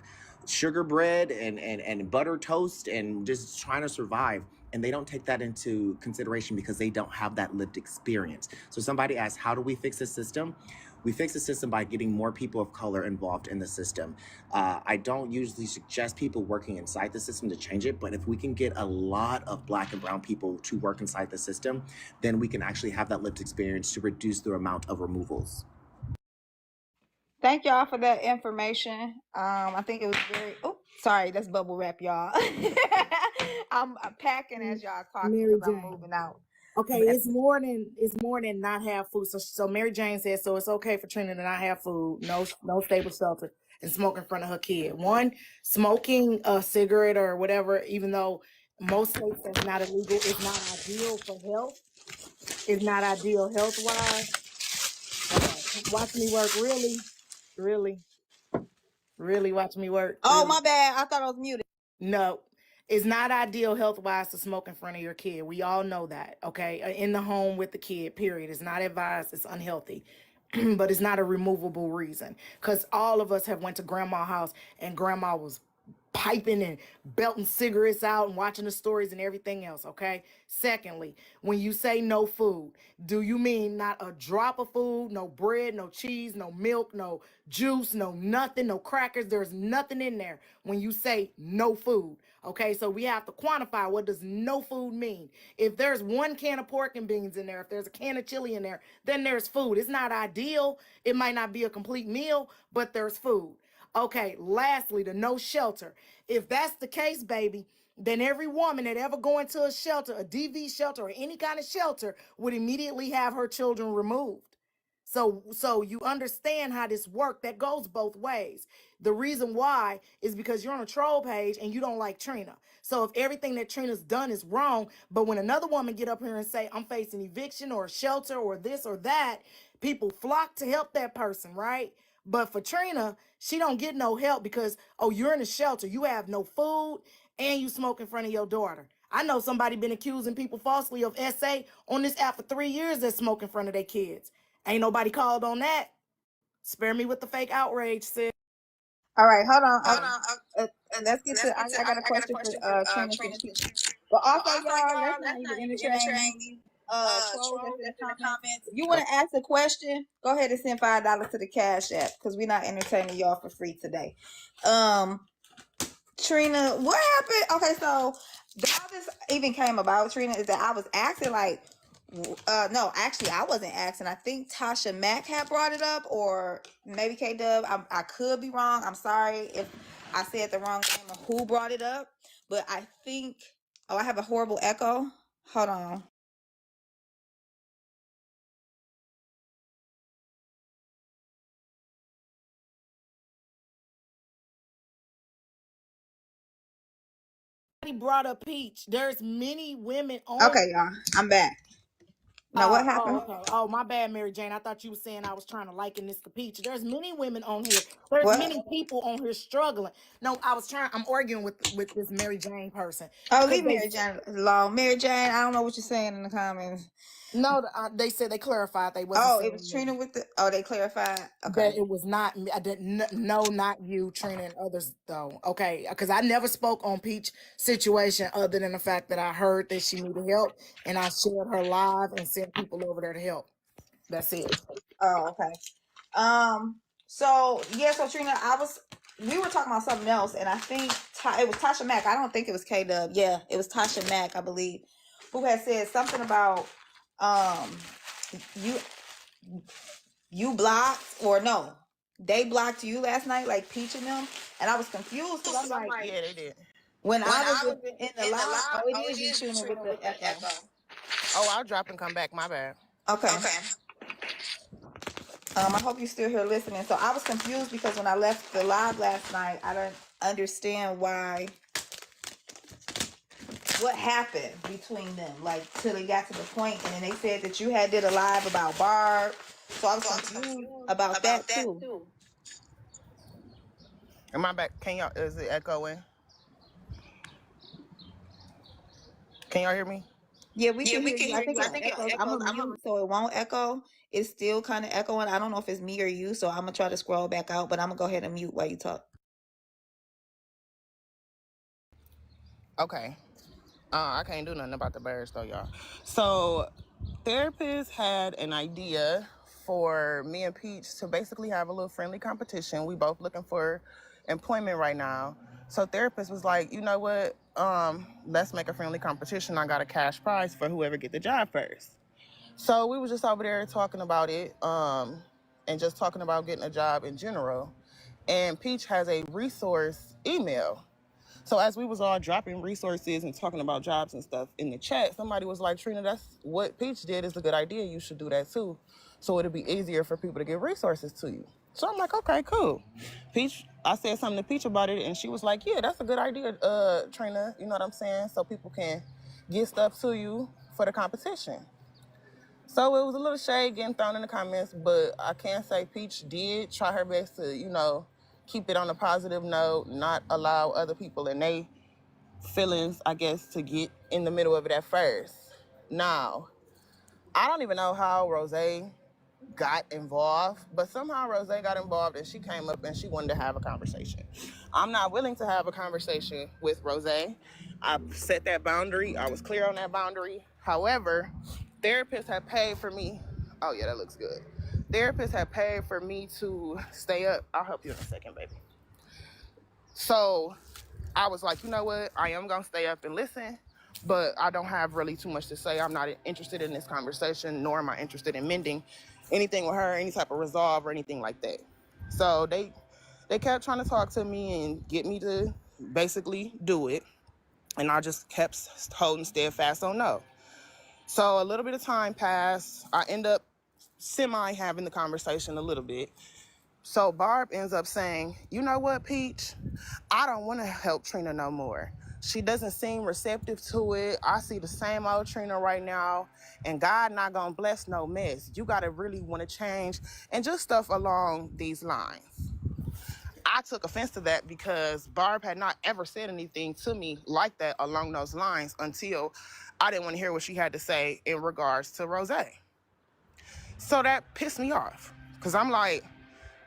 sugar bread and butter toast and just trying to survive. And they don't take that into consideration because they don't have that lived experience. So somebody asked, how do we fix the system? We fix the system by getting more people of color involved in the system. I don't usually suggest people working inside the system to change it, but if we can get a lot of Black and brown people to work inside the system, then we can actually have that lived experience to reduce the amount of removals. Thank y'all for that information. I think it was very. Oh, sorry, that's bubble wrap, y'all. I'm packing as y'all talking Mary because I'm Jane. moving out. Okay, it's more than not have food. So Mary Jane said, so it's okay for Trina to not have food, no stable shelter, and smoke in front of her kid. One, smoking a cigarette or whatever, even though most states that's not illegal, is not ideal for health. It's not ideal health wise. Watch me work, really watch me work. Oh, really. my bad. I thought I was muted. No, it's not ideal health wise to smoke in front of your kid. We all know that, okay? In the home with the kid, period. It's not advised, it's unhealthy. But it's not a removable reason, because all of us have went to grandma's house and grandma was piping and belting cigarettes out and watching the stories and everything else, okay? Secondly, when you say no food, do you mean not a drop of food, no bread, no cheese, no milk, no juice, no nothing, no crackers? There's nothing in there when you say no food, okay? So we have to quantify, what does no food mean? If there's one can of pork and beans in there, if there's a can of chili in there, then there's food. It's not ideal. It might not be a complete meal, but there's food. Okay, lastly, the no shelter. If that's the case, baby, then every woman that ever go into a shelter, a DV shelter or any kind of shelter, would immediately have her children removed. So you understand how this works. That goes both ways. The reason why is because you're on a troll page and you don't like Trina. So if everything that Trina's done is wrong, but when another woman get up here and say, I'm facing eviction or shelter or this or that, people flock to help that person, right? But for Trina, she don't get no help because, oh, you're in a shelter. You have no food and you smoke in front of your daughter. I know somebody been accusing people falsely of SA on this app for 3 years that smoke in front of their kids. Ain't nobody called on that. Spare me with the fake outrage, sis. All right, hold on. Let's get to. I got a question for Trina since she. But also, y'all, let's not even entertain these trolls that's in the comments. If you want to ask a question, go ahead and send $5 to the Cash App because we're not entertaining y'all for free today. Trina, what happened? Okay, so how this even came about, Trina, is that I was asking like, no, actually I wasn't asking. I think Tasha Mack had brought it up, or maybe K Dub. I could be wrong. I'm sorry if I said the wrong name or who brought it up, but I think. Oh, I have a horrible echo. Hold on. He brought up Peach. There's many women on. Okay, y'all, I'm back. Now what happened? Okay. Oh, my bad, Mary Jane. I thought you were saying I was trying to liken this to Peach. There's many women on here. There's What? many people on here struggling. No, I'm arguing with this Mary Jane person. Oh, leave Mary Jane alone. Mary Jane, I don't know what you're saying in the comments. No, they said they clarified they wasn't. Oh, it was Trina with the. Oh, they clarified. Okay. That it was not me. I didn't. No, not you, Trina, and others though. Okay, because I never spoke on Peach situation other than the fact that I heard that she needed help and I shared her live and sent people over there to help. That's it. Oh, okay. So yeah, so Trina, we were talking about something else, and I think it was Tasha Mack. I don't think it was K Dub. Yeah, it was Tasha Mack, I believe, who had said something about you blocked, or no, they blocked you last night, like Peach and them, and I was confused because I'm like, Yeah, they did. when I was in the live, oh, it is you, Trina, with the echo. Oh, I'll drop and come back. My bad. Okay. I hope you're still here listening. So I was confused because when I left the live last night, I don't understand what happened between them, like till they got to the point, and then they said that you had did a live about Barb. So I was confused about that too. Am I back? Can y'all? Is it echoing? Can y'all hear me? Yeah, we can hear you. I think it echoes. I'm gonna mute so it won't echo. It's still kind of echoing. I don't know if it's me or you, so I'm gonna try to scroll back out, but I'm gonna go ahead and mute while you talk. Okay. I can't do nothing about the birds though, y'all. So, therapist had an idea for me and Peach to basically have a little friendly competition. We both looking for employment right now. So therapist was like, you know what? Let's make a friendly competition. I got a cash prize for whoever get the job first. So we was just over there talking about it, and just talking about getting a job in general. And Peach has a resource email. So as we was all dropping resources and talking about jobs and stuff in the chat, somebody was like, Trina, that's what Peach did is a good idea. You should do that too. So it'll be easier for people to get resources to you. So I'm like, okay, cool. Peach, I said something to Peach about it and she was like, yeah, that's a good idea, Trina. You know what I'm saying? So people can get stuff to you for the competition. So it was a little shade getting thrown in the comments, but I can say Peach did try her best to, keep it on a positive note, not allow other people and they feelings, I guess, to get in the middle of it at first. Now, I don't even know how Rose got involved, but somehow Rose got involved and she came up and she wanted to have a conversation. I'm not willing to have a conversation with Rose. I set that boundary. I was clear on that boundary. However, therapists have paid for me. Oh yeah, that looks good. Therapists have paid for me to stay up. I'll help you in a second, baby. So I was like, you know what? I am going to stay up and listen, but I don't have really too much to say. I'm not interested in this conversation, nor am I interested in mending anything with her, any type of resolve or anything like that. So they kept trying to talk to me and get me to basically do it. And I just kept holding steadfast on no. So a little bit of time passed. I end up semi having the conversation a little bit. So Barb ends up saying, you know what, Peach? I don't want to help Trina no more. She doesn't seem receptive to it. I see the same old Trina right now, and God not gonna bless no mess. You gotta really want to change, and just stuff along these lines. I took offense to that because Barb had not ever said anything to me like that along those lines until I didn't want to hear what she had to say in regards to Rose. So that pissed me off because I'm like,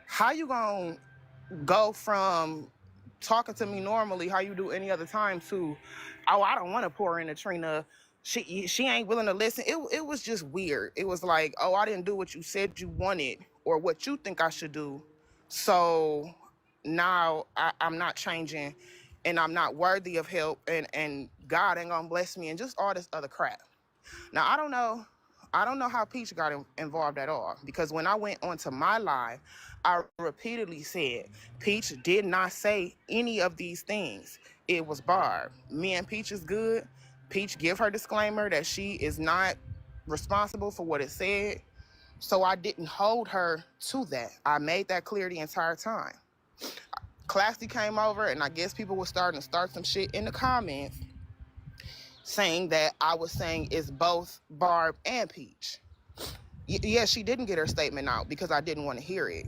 how you gonna go from talking to me normally, how you do any other time, to, oh, I don't want to pour into Trina. She ain't willing to listen. It was just weird. It was like, oh, I didn't do what you said you wanted or what you think I should do. So now I'm not changing and I'm not worthy of help and God ain't gonna bless me and just all this other crap. Now, I don't know how Peach got involved at all because when I went onto my live, I repeatedly said Peach did not say any of these things. It was Barb. Me and Peach is good. Peach give her disclaimer that she is not responsible for what it said. So I didn't hold her to that. I made that clear the entire time. Classy came over and I guess people were starting to start some shit in the comments saying that I was saying it's both Barb and Peach. Yeah, she didn't get her statement out because I didn't want to hear it.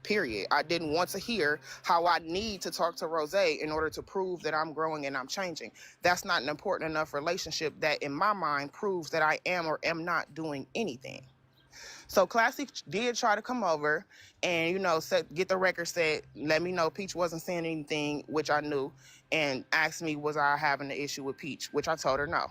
Period. I didn't want to hear how I need to talk to Rose in order to prove that I'm growing and I'm changing. That's not an important enough relationship that in my mind proves that I am or am not doing anything. So Classic did try to come over and, get the record set, let me know Peach wasn't saying anything, which I knew, and asked me, was I having an issue with Peach, which I told her no.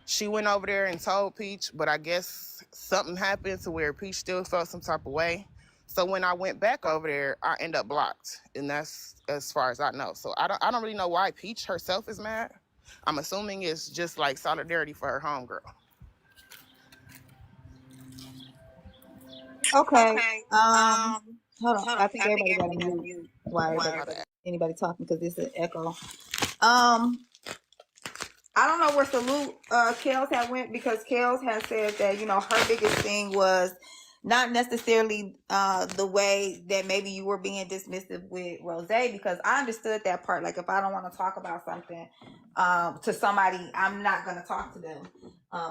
She went over there and told Peach, but I guess something happened to where Peach still felt some type of way. So when I went back over there, I end up blocked, and that's as far as I know. So I don't really know why Peach herself is mad. I'm assuming it's just like solidarity for her homegirl. Okay. Okay. Hold on. Hold I on. think I think everybody got to everybody got to mute mute while while everybody. anybody talking because it's an echo. I don't know where Salute Kels had went because Kels had said that, her biggest thing was not necessarily the way that maybe you were being dismissive with Rose, because I understood that part. Like, if I don't want to talk about something to somebody, I'm not going to talk to them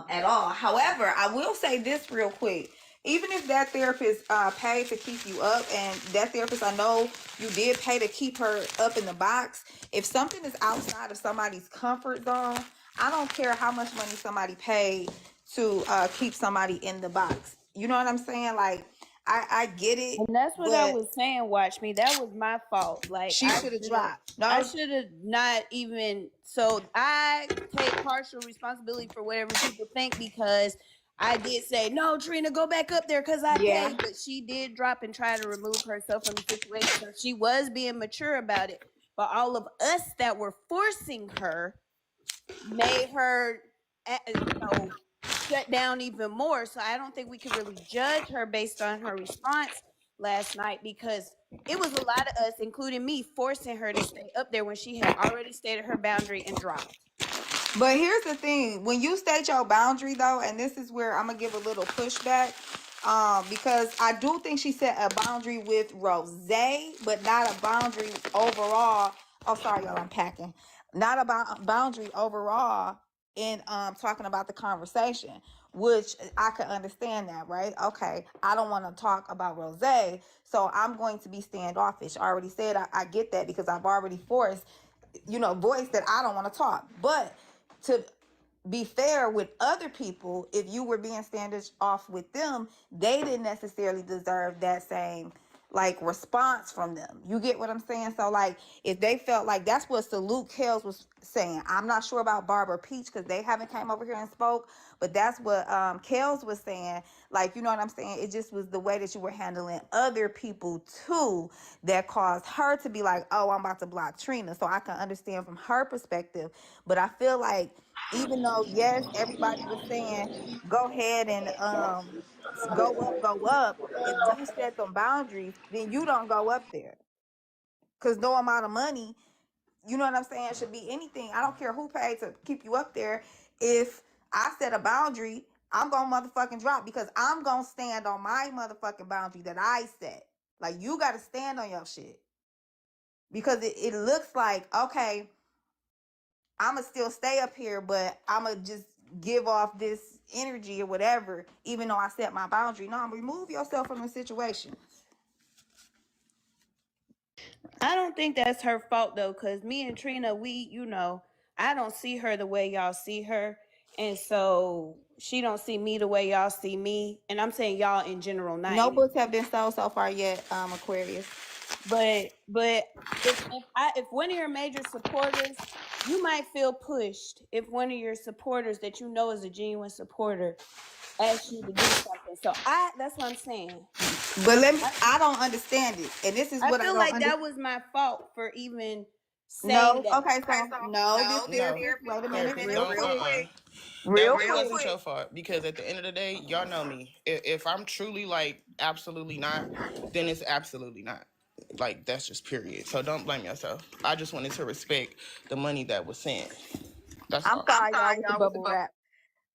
at all. However, I will say this real quick. Even if that therapist paid to keep you up, and that therapist, I know you did pay to keep her up in the box, if something is outside of somebody's comfort zone, I don't care how much money somebody paid to keep somebody in the box. You know what I'm saying? Like, I get it, And that's what I but was saying. Watch me. That was my fault. Like she should have dropped. I No, should have not even. So I take partial responsibility for whatever people think because I did say no, Trina, go back up there because I yeah. paid. But she did drop and try to remove herself from the situation. So she was being mature about it. But all of us that were forcing her made her, shut down even more. So I don't think we could really judge her based on her response last night because it was a lot of us, including me, forcing her to stay up there when she had already stated her boundary and dropped. But here's the thing: when you state your boundary, though, and this is where I'm gonna give a little pushback, because I do think she set a boundary with Rose, but not a boundary overall. Oh, sorry, y'all, I'm packing. Not about boundary overall in talking about the conversation, which I could understand that, right? Okay, I don't want to talk about Rose, so I'm going to be standoffish. I already said I get that because I've already voiced that I don't want to talk, but to be fair with other people, if you were being standards off with them, they didn't necessarily deserve that same like response from them. You get what I'm saying? So like if they felt like, that's what Salute Kels was saying. I'm not sure about Barbara Peach because they haven't came over here and spoke, but that's what Kels was saying. Like, you know what I'm saying? It just was the way that you were handling other people too that caused her to be like, oh, I'm about to block Trina. So I can understand from her perspective. But I feel like even though yes, everybody was saying go ahead and go up, if you set them boundaries, then you don't go up there. Cause no amount of money, you know what I'm saying, should be anything. I don't care who paid to keep you up there. If I set a boundary, I'm gonna motherfucking drop because I'm gonna stand on my motherfucking boundary that I set. Like you gotta stand on your shit. Because it looks like, okay, I'ma still stay up here, but I'ma just give off this energy or whatever, even though I set my boundary. No, remove yourself from the situation. I don't think that's her fault though, because me and Trina, I don't see her the way y'all see her. And so she don't see me the way y'all see me. And I'm saying y'all in general, not No in. books have been sold so far yet, Aquarius. But if one of your major supporters, you might feel pushed if one of your supporters that you know is a genuine supporter asks you to do something. So that's what I'm saying. But I don't understand it. And this is I what I feel don't like understand. that was my fault for even saying No, that. okay, so no, this No, therapist, wait a minute, therapist, real don't. quick. That Real really quick. wasn't your fault because at the end of the day, y'all know me. If I'm truly like absolutely not, then it's absolutely not. Like that's just period. So don't blame yourself. I just wanted to respect the money that was sent. That's I'm all. sorry, y'all, with the bubble wrap.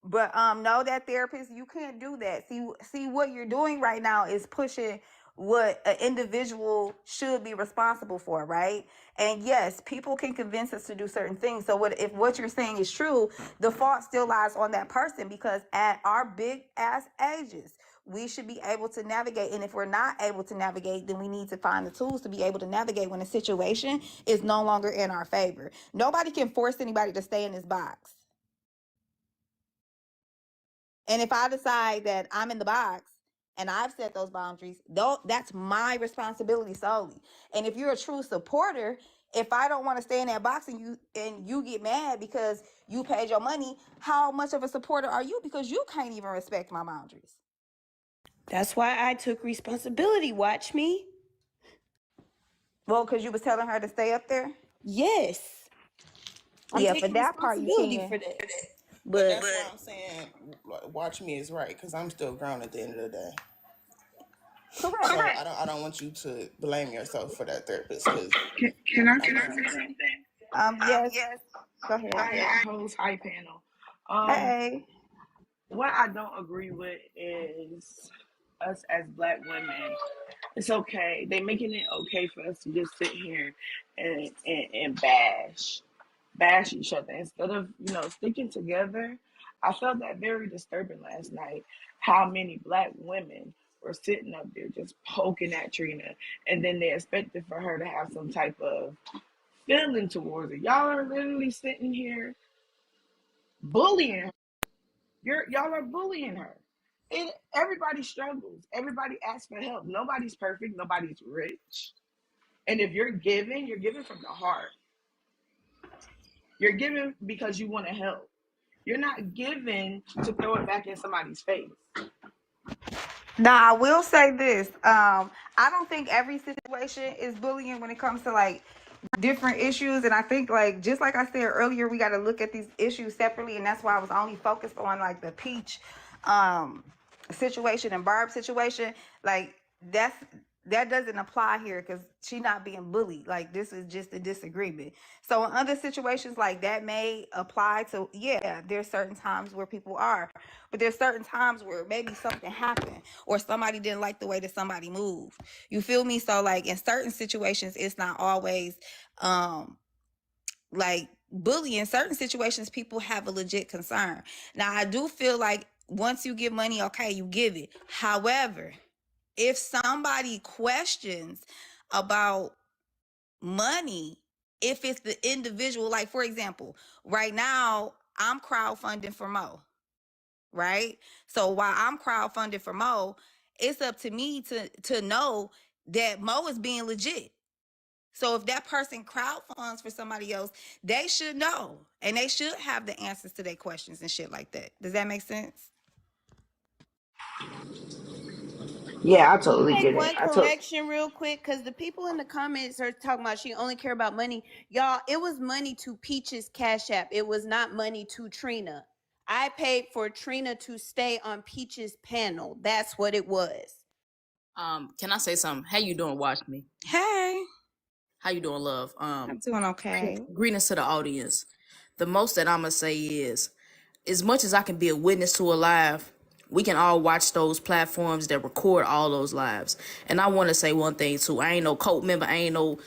But no, that therapist, you can't do that. See what you're doing right now is pushing what an individual should be responsible for, right? And yes, people can convince us to do certain things. So if what you're saying is true, the fault still lies on that person because at our big ass ages, we should be able to navigate. And if we're not able to navigate, then we need to find the tools to be able to navigate when a situation is no longer in our favor. Nobody can force anybody to stay in this box. And if I decide that I'm in the box and I've set those boundaries, though, that's my responsibility solely. And if you're a true supporter, if I don't want to stay in that box and you get mad because you paid your money, how much of a supporter are you? Because you can't even respect my boundaries. That's why I took responsibility. Watch me. Well, because you was telling her to stay up there? Yes. I'm Yeah, for taking that part you responsibility can. for that. But that's why I'm saying, watch me is right because I'm still grown at the end of the day. Correct. So I don't want you to blame yourself for that therapist because Can I I'm say grown. something? Yes. Go ahead. Hi, host. Hi, panel. Hey. What I don't agree with is us as Black women. It's okay. They making it okay for us to just sit here and bash each other instead of sticking together. I felt that very disturbing last night. How many Black women were sitting up there just poking at Trina, and then they expected for her to have some type of feeling towards it. Y'all are literally sitting here bullying her. Y'all are bullying her. Everybody struggles. Everybody asks for help. Nobody's perfect. Nobody's rich. And if you're giving from the heart. You're giving because you want to help. You're not giving to throw it back in somebody's face. Now I will say this. I don't think every situation is bullying when it comes to like different issues, and I think like just like I said earlier, we got to look at these issues separately, and that's why I was only focused on like the Peach situation and Barb situation. Like that doesn't apply here because she's not being bullied. Like this is just a disagreement. So in other situations like that may apply to, yeah, there's certain times where people are, but there's certain times where maybe something happened or somebody didn't like the way that somebody moved. You feel me? So like in certain situations, it's not always like bullying. Certain situations, people have a legit concern. Now I do feel like once you give money, okay, you give it. However, if somebody questions about money, if it's the individual, like for example, right now I'm crowdfunding for Mo, right? So while I'm crowdfunding for Mo, it's up to me to know that Mo is being legit. So if that person crowdfunds for somebody else, they should know, and they should have the answers to their questions and shit like that. Does that make sense? Yeah, I totally Make get it. one correction real quick, because the people in the comments are talking about she only care about money. Y'all, it was money to Peach's Cash App. It was not money to Trina. I paid for Trina to stay on Peach's panel. That's what it was. Can I say something? How you doing? Watch me. Hey, How you doing, love? I'm doing okay. Greetings to the audience. The most that I'ma say is, as much as I can be a witness to a live, we can all watch those platforms that record all those lives. And I want to say one thing too. I ain't no cult member. I ain't no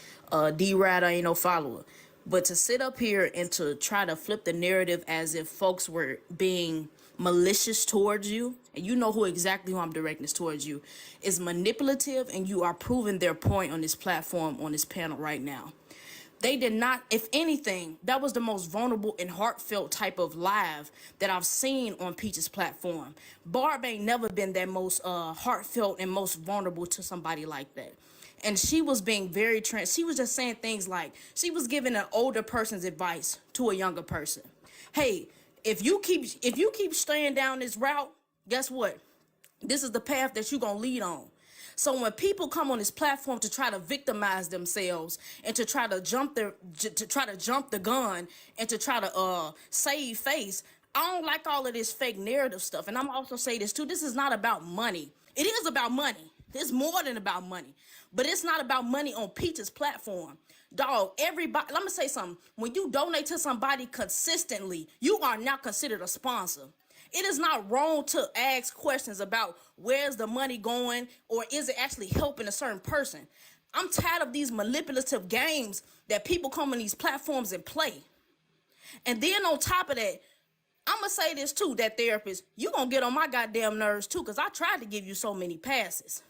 D-Rad. I ain't no follower. But to sit up here and to try to flip the narrative as if folks were being malicious towards you, and you know who I'm directing this towards you, is manipulative, and you are proving their point on this platform, on this panel right now. They did not, if anything, that was the most vulnerable and heartfelt type of live that I've seen on Peach's platform. Barb ain't never been that most heartfelt and most vulnerable to somebody like that. And she was being very she was just saying things like, she was giving an older person's advice to a younger person. Hey, if you keep staying down this route, guess what? This is the path that you're gonna lead on. So when people come on this platform to try to victimize themselves and to try to jump the gun and to try to save face, I don't like all of this fake narrative stuff. And I'm also say this too: this is not about money. It is about money. It's more than about money, but it's not about money on Peach's platform. Dog, everybody, let me say something. When you donate to somebody consistently, you are now considered a sponsor. It is not wrong to ask questions about where's the money going or is it actually helping a certain person. I'm tired of these manipulative games that people come on these platforms and play. And then on top of that, I'm going to say this too, that therapist, you going to get on my goddamn nerves too, because I tried to give you so many passes.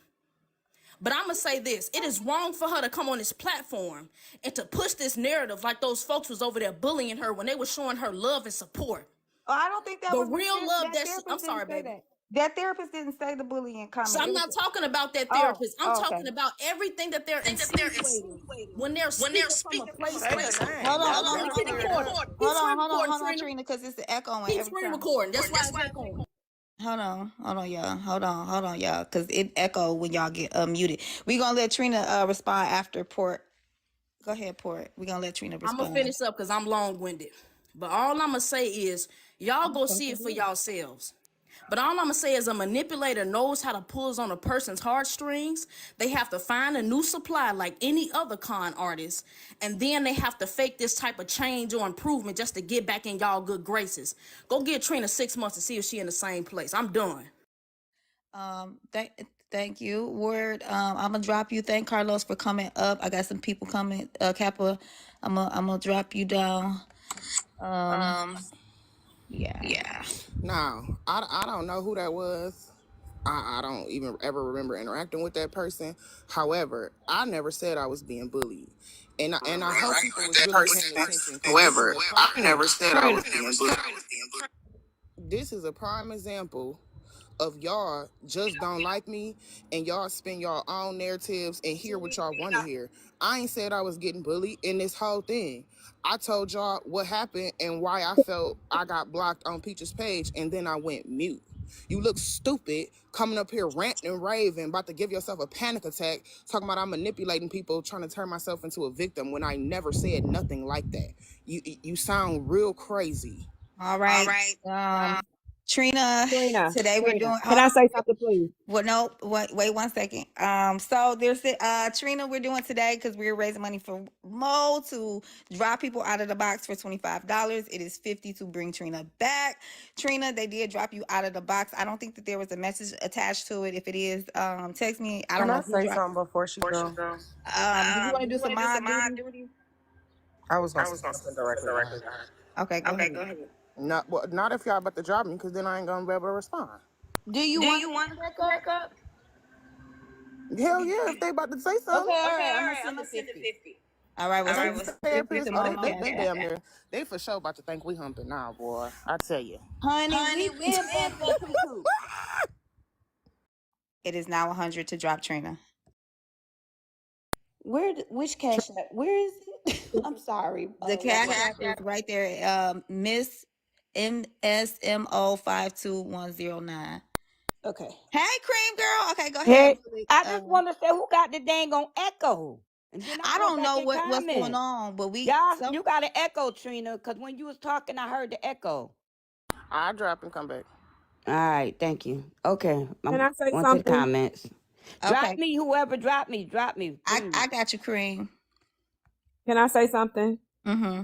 But I'm going to say this, it is wrong for her to come on this platform and to push this narrative like those folks was over there bullying her when they were showing her love and support. Oh, I don't think that The was real love that that she, I'm therapist sorry, didn't say baby. that. That therapist didn't say the bullying comment. So I'm not talking about that therapist. I'm Okay. talking about everything that they're insinuating when they're speaking from a place Say of. her name. Hold on, Y'all hold on, better Keep hold screen on. clear it recording. up. Keep Hold screen on, recording, hold on, Trina. Trina, because it's echoing Keep every screen time. recording. That's why it's echoing. Hold on, y'all. Hold on, y'all, because it echo when y'all get muted. We gonna let Trina respond after Port. Go ahead, Port. We gonna let Trina I'm gonna respond. finish up because I'm long-winded. But all I'm gonna say is y'all go see it for yourselves. But all I'm gonna say is a manipulator knows how to pull on a person's heartstrings. They have to find a new supply like any other con artist, and then they have to fake this type of change or improvement just to get back in y'all good graces. Go get Trina 6 months to see if she in the same place. I'm done. Thank you, Word. I'm gonna drop you. Thank Carlos for coming up. I got some people coming. Kappa, I'm gonna drop you down. Yeah. No, I don't know who that was. I don't even ever remember interacting with that person. However, I never said I was being bullied. And I hope people was really paying attention because this is a prime example of y'all just don't like me and y'all spin y'all own narratives and hear what y'all want to hear. I ain't said I was getting bullied in this whole thing. I told y'all what happened and why I felt I got blocked on Peach's page, and then I went mute. You look stupid coming up here ranting and raving, about to give yourself a panic attack, talking about I'm manipulating people, trying to turn myself into a victim when I never said nothing like that. You sound real crazy. All right. Trina, Trina, today we're doing. can I say something, please? Well, no, wait 1 second. So there's Trina, we're doing today because we're raising money for Mo to drop people out of the box for $25. It is $50 to bring Trina back. Trina, they did drop you out of the box. I don't think that there was a message attached to it. If it is, text me. I don't Can know I who say dropped. something before she go? Do you want to do some mod duty? I was gonna say something directly to her. Okay, go ahead. Not if y'all about to drop me, because then I ain't gonna be able to respond. Do you want to back up? Hell yeah, if they about to say Okay, something. all right. I'm gonna send the 50. All right, well, These get therapists, them oh, on they camera. damn near, they for sure about to think we humping now, boy. I tell you. Honey, we been bumped that poo-poo. It is now 100 to drop Trina. Which cash app? Where is it? I'm sorry. The cash app is right there. Miss MSMO 52109. Okay. Hey, Cream Girl. Okay, go ahead. Hey, I just want to say who got the dang on echo, and then I I go don't back know and what's going comment. on, but You got an echo, Trina, because when you was talking, I heard the echo. I'll drop and come back. All right, thank you. Okay, Can I say on to the something? comments. Drop me, whoever drop me, I got you, Cream. Can I say something? Mm-hmm.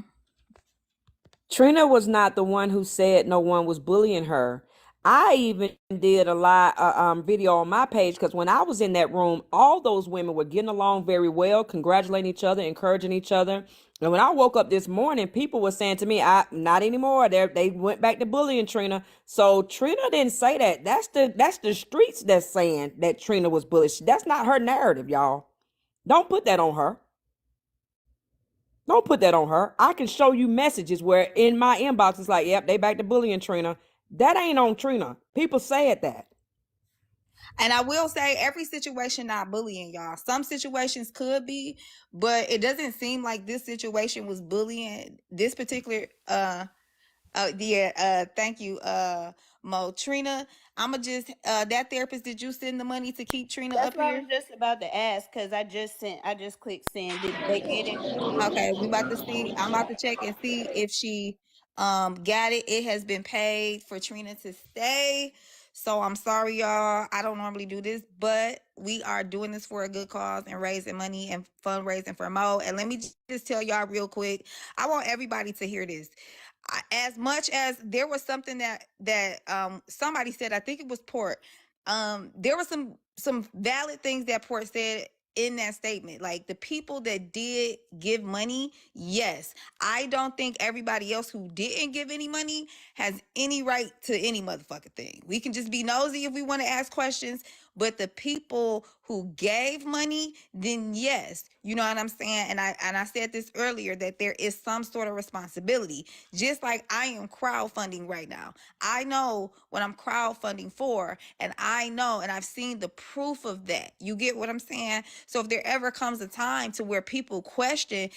Trina was not the one who said no one was bullying her. I even did a live video on my page because when I was in that room, all those women were getting along very well, congratulating each other, encouraging each other. And when I woke up this morning, people were saying to me, not anymore. They went back to bullying Trina. So Trina didn't say that. That's the streets that's saying that Trina was bullied. That's not her narrative, y'all. Don't put that on her. Don't put that on her. I can show you messages where in my inbox it's like, yep, they back to bullying Trina. That ain't on Trina. People said that. And I will say every situation not bullying, y'all. Some situations could be, but it doesn't seem like this situation was bullying. This particular thank you, Mo. Trina, I'ma just that therapist, did you send the money to keep Trina That's up what I here? was just about to ask because I just clicked send. Did they get it? Okay, we about to see. I'm about to check and see if she got it. It has been paid for Trina to stay. So I'm sorry, y'all. I don't normally do this, but we are doing this for a good cause and raising money and fundraising for Mo. And let me just tell y'all real quick. I want everybody to hear this. As much as there was something that somebody said, I think it was Port. There was some valid things that Port said in that statement. Like the people that did give money, yes. I don't think everybody else who didn't give any money has any right to any motherfucking thing. We can just be nosy if we want to ask questions, but the people who gave money, then yes. You know what I'm saying? And I said this earlier that there is some sort of responsibility. Just like I am crowdfunding right now. I know what I'm crowdfunding for, and I know and I've seen the proof of that. You get what I'm saying? So if there ever comes a time to where people question,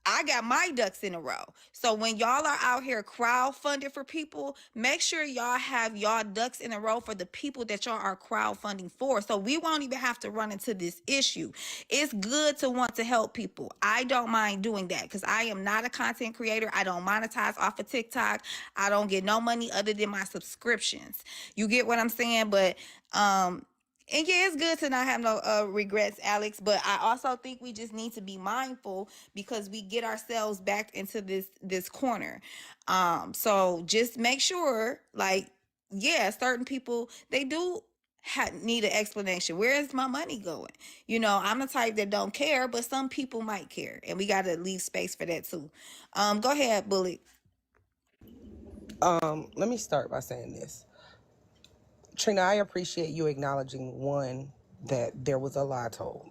I got my ducks in a row. So when y'all are out here crowdfunding for people, make sure y'all have y'all ducks in a row for the people that y'all are crowdfunding for. So we won't even have to run into this issue. It's good to want to help people. I don't mind doing that because I am not a content creator. I don't monetize off of TikTok. I don't get no money other than my subscriptions. You get what I'm saying? But and yeah, it's good to not have no regrets, Alex. But I also think we just need to be mindful because we get ourselves back into this corner. So just make sure, like, yeah, certain people they do need an explanation. Where is my money going? You know, I'm the type that don't care, but some people might care, and we got to leave space for that too. Go ahead, Bullet. Let me start by saying this. Trina, I appreciate you acknowledging, one, that there was a lie told,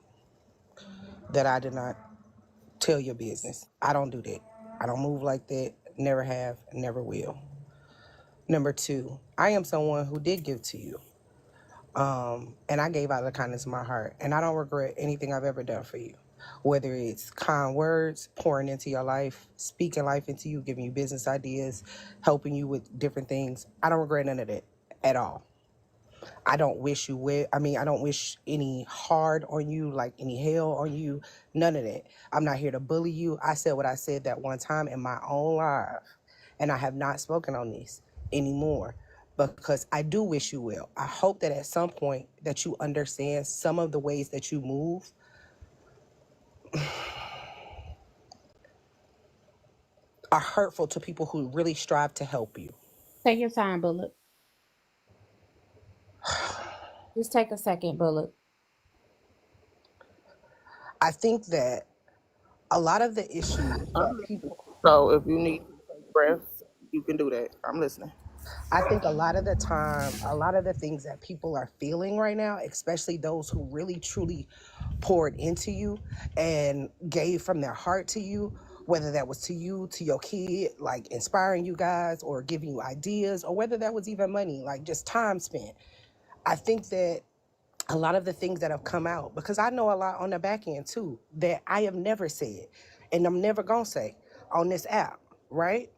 that I did not tell your business. I don't do that. I don't move like that, never have, never will. Number two, I am someone who did give to you. And I gave out of the kindness of my heart. And I don't regret anything I've ever done for you. Whether it's kind words, pouring into your life, speaking life into you, giving you business ideas, helping you with different things. I don't regret none of that at all. I don't wish you I don't wish any hard on you, like any hell on you, none of that. I'm not here to bully you. I said what I said that one time in my own life, and I have not spoken on this anymore because I do wish you well. I hope that at some point that you understand some of the ways that you move are hurtful to people who really strive to help you. Take your time, Bullet. Just take a second, Bullet. I think that a lot of the issues that people... So if you need to take breaths, you can do that. I'm listening. I think a lot of the time, a lot of the things that people are feeling right now, especially those who really truly poured into you and gave from their heart to you, whether that was to you, to your kid, like inspiring you guys or giving you ideas, or whether that was even money, like just time spent. I think that a lot of the things that have come out, because I know a lot on the back end too, that I have never said and I'm never gonna say on this app, right?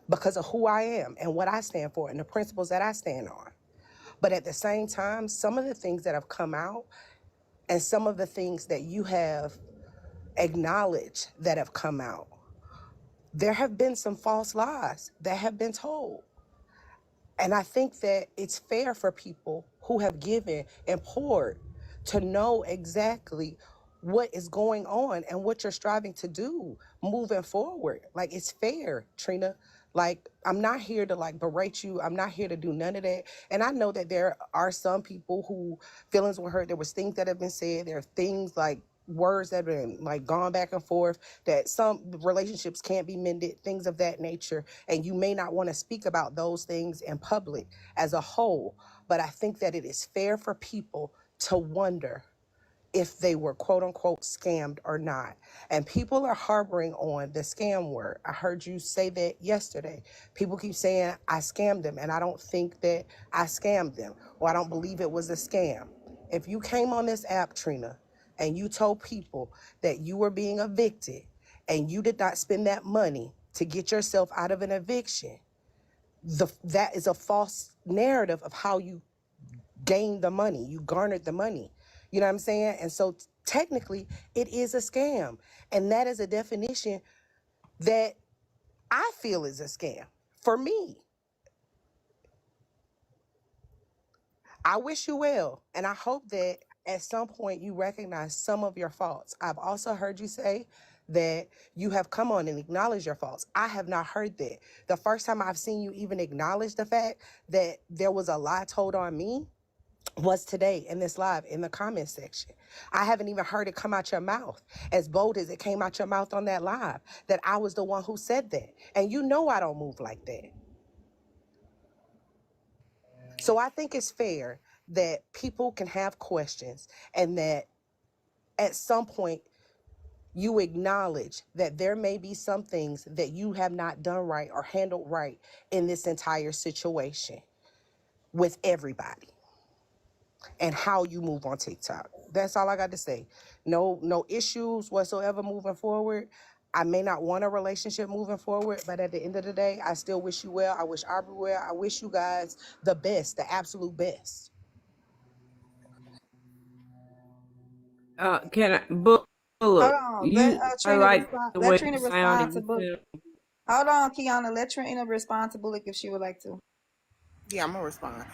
Because of who I am and what I stand for and the principles that I stand on. But at the same time, some of the things that have come out and some of the things that you have acknowledged that have come out, there have been some false lies that have been told. And I think that it's fair for people who have given and poured to know exactly what is going on and what you're striving to do moving forward. Like, it's fair, Trina. Like, I'm not here to like berate you. I'm not here to do none of that. And I know that there are some people who feelings were hurt. There was things that have been said. There are things like words that have been like gone back and forth, that some relationships can't be mended, things of that nature. And you may not want to speak about those things in public as a whole. But I think that it is fair for people to wonder if they were quote unquote scammed or not. And people are harboring on the scam word. I heard you say that yesterday. People keep saying I scammed them, and I don't think that I scammed them, or I don't believe it was a scam. If you came on this app, Trina, and you told people that you were being evicted and you did not spend that money to get yourself out of an eviction, that is a false narrative of how you gained the money, you garnered the money. You know what I'm saying? And so technically it is a scam. And that is a definition that I feel is a scam for me. I wish you well. And I hope that at some point you recognize some of your faults. I've also heard you say that you have come on and acknowledged your faults. I have not heard that. The first time I've seen you even acknowledge the fact that there was a lie told on me was today in this live in the comment section. I haven't even heard it come out your mouth as bold as it came out your mouth on that live, that I was the one who said that. And you know I don't move like that. So I think it's fair that people can have questions and that at some point you acknowledge that there may be some things that you have not done right or handled right in this entire situation with everybody and how you move on TikTok. That's all I got to say. No issues whatsoever moving forward. I may not want a relationship moving forward, but at the end of the day, I still wish you well. I wish Aubrey well. I wish you guys the best, the absolute best. Can I, Hold Bullock, on. Let you, I Trina like respond. the Let way you Trina respond sounded. to You Bullock. said, Hold on, Kiana. Let Trina respond to Bullock if she would like to. Yeah, I'm gonna respond.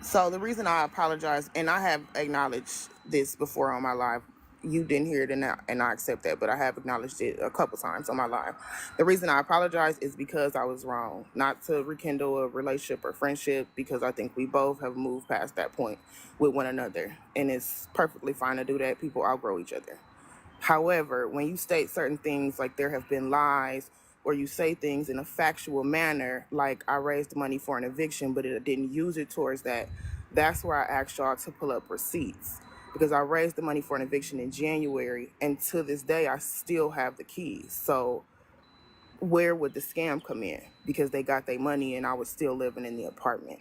So the reason I apologize, and I have acknowledged this before on my live. You didn't hear it, and I accept that, but I have acknowledged it a couple times on my live. The reason I apologize is because I was wrong, not to rekindle a relationship or friendship, because I think we both have moved past that point with one another, and it's perfectly fine to do that. People outgrow each other. However, when you state certain things like there have been lies, or you say things in a factual manner, like I raised money for an eviction, but I didn't use it towards that, that's where I asked y'all to pull up receipts. Because I raised the money for an eviction in January, and to this day, I still have the keys. So where would the scam come in? Because they got their money and I was still living in the apartment.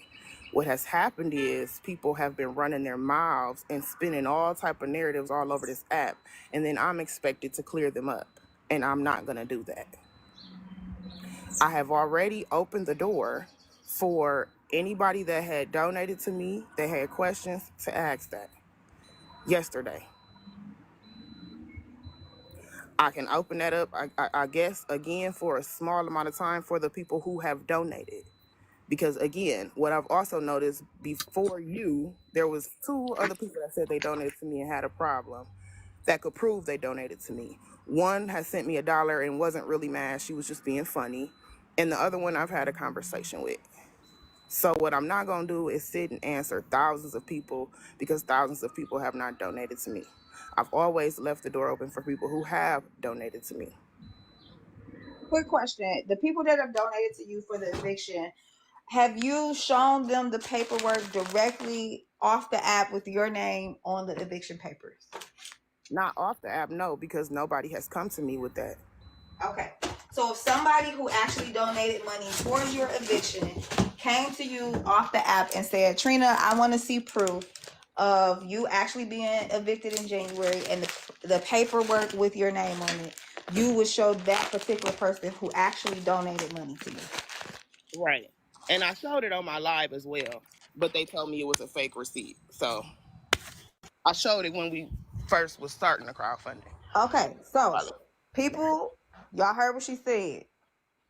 What has happened is people have been running their mouths and spinning all type of narratives all over this app, and then I'm expected to clear them up, and I'm not gonna do that. I have already opened the door for anybody that had donated to me, that had questions, to ask that yesterday. I can open that up, I guess, again for a small amount of time for the people who have donated. Because again, what I've also noticed before you, there was 2 other people that said they donated to me and had a problem that could prove they donated to me. One has sent me $1 and wasn't really mad. She was just being funny. And the other one I've had a conversation with. So what I'm not going to do is sit and answer thousands of people because thousands of people have not donated to me. I've always left the door open for people who have donated to me. quick question. The people that have donated to you for the eviction, have you shown them the paperwork directly off the app with your name on the eviction papers? Not off the app, no, because nobody has come to me with that. Okay. So if somebody who actually donated money towards your eviction came to you off the app and said, Trina, I want to see proof of you actually being evicted in January and the paperwork with your name on it, you would show that particular person who actually donated money to you. Right. And I showed it on my live as well, but they told me it was a fake receipt. So I showed it when we first was starting the crowdfunding. Okay, so people, y'all heard what she said.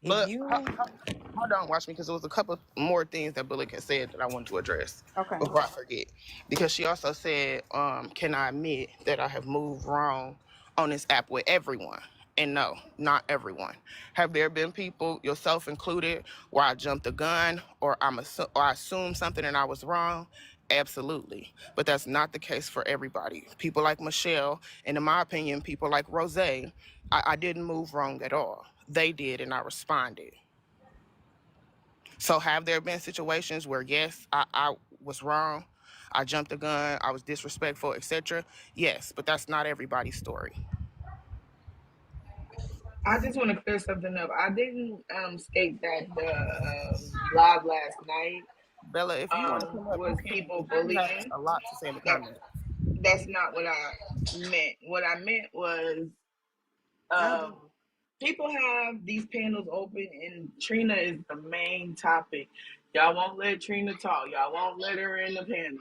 But hold on, watch me, because there was a couple more things that Bullock had said that I wanted to address before I forget. Because she also said, can I admit that I have moved wrong on this app with everyone? And no, not everyone. Have there been people, yourself included, where I jumped the gun or I assumed something and I was wrong? Absolutely. But that's not the case for everybody. People like Michelle, and in my opinion, people like Rose, I didn't move wrong at all. They did, and I responded. So have there been situations where, yes, I was wrong, I jumped the gun, I was disrespectful, etc.? Yes, but that's not everybody's story. I just want to clear something up. I didn't state that the live last night Bella, if you want to come up, you was can, people because you have bullying. a lot to say in the That comments. that's not what I meant. What I meant was people have these panels open, and Trina is the main topic. Y'all won't let Trina talk. Y'all won't let her in the panel.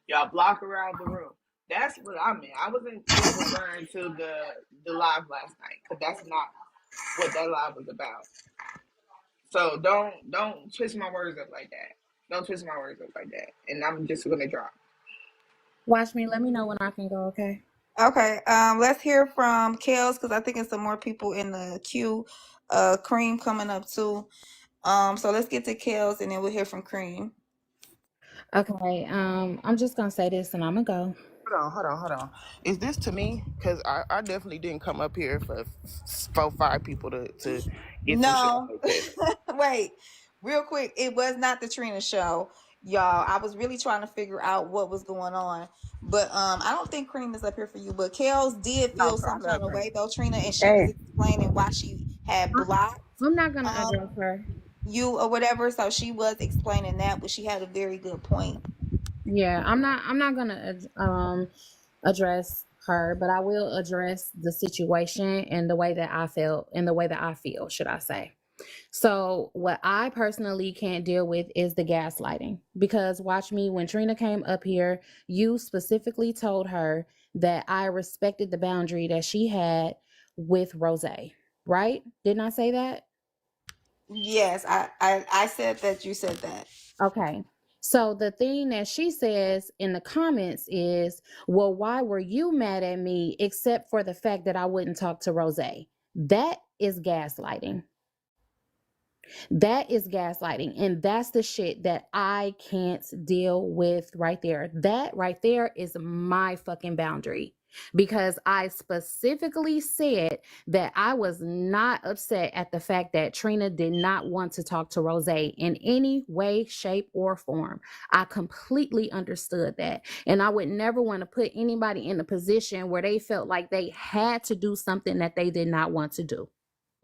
Y'all block her out the room. That's what I meant. I wasn't just referring to the live last night, because that's not what that live was about. So don't twist my words up like that. Don't twist my words up like that. And I'm just gonna drop. Watch me. Let me know when I can go, okay? Okay, let's hear from Kels because I think it's some more people in the queue. Cream coming up too. So let's get to Kels and then we'll hear from Cream. Okay, I'm just gonna say this and I'm gonna go. Hold on. Is this to me? Because I definitely didn't come up here for 5 people to get some shit off No, their chest. wait, real quick. It was not the Trina show, y'all. I was really trying to figure out what was going on, but I don't think Cream is up here for you. But Kels did No, feel some I kind love of her. way though, Trina, and she was Hey, explaining why she had blocked I'm not gonna um address her. you or whatever. So she was explaining that, but she had a very good point. Yeah, I'm not gonna address her, but I will address the situation and the way that I felt and the way that I feel, should I say. So, what I personally can't deal with is the gaslighting because watch me, when Trina came up here, you specifically told her that I respected the boundary that she had with Rose, right? Didn't I say that? Yes, I said that. You said that. Okay. So the thing that she says in the comments is, well, why were you mad at me except for the fact that I wouldn't talk to Rose? That is gaslighting. That is gaslighting. And that's the shit that I can't deal with right there. That right there is my fucking boundary. Because I specifically said that I was not upset at the fact that Trina did not want to talk to Rose in any way, shape, or form. I completely understood that. And I would never want to put anybody in a position where they felt like they had to do something that they did not want to do.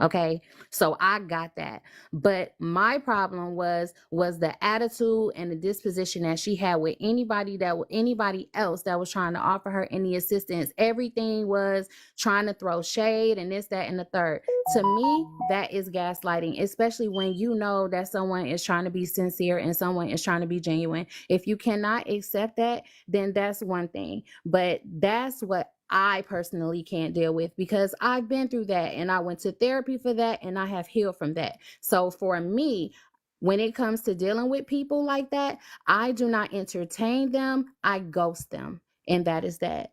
Okay, so I got that. But my problem was the attitude and the disposition that she had with anybody else that was trying to offer her any assistance. Everything was trying to throw shade and this, that, and the third. To me, that is gaslighting, especially when you know that someone is trying to be sincere and someone is trying to be genuine. If you cannot accept that, then that's one thing. But that's what I personally can't deal with because I've been through that and I went to therapy for that and I have healed from that. So for me, when it comes to dealing with people like that, I do not entertain them. I ghost them. And that is that.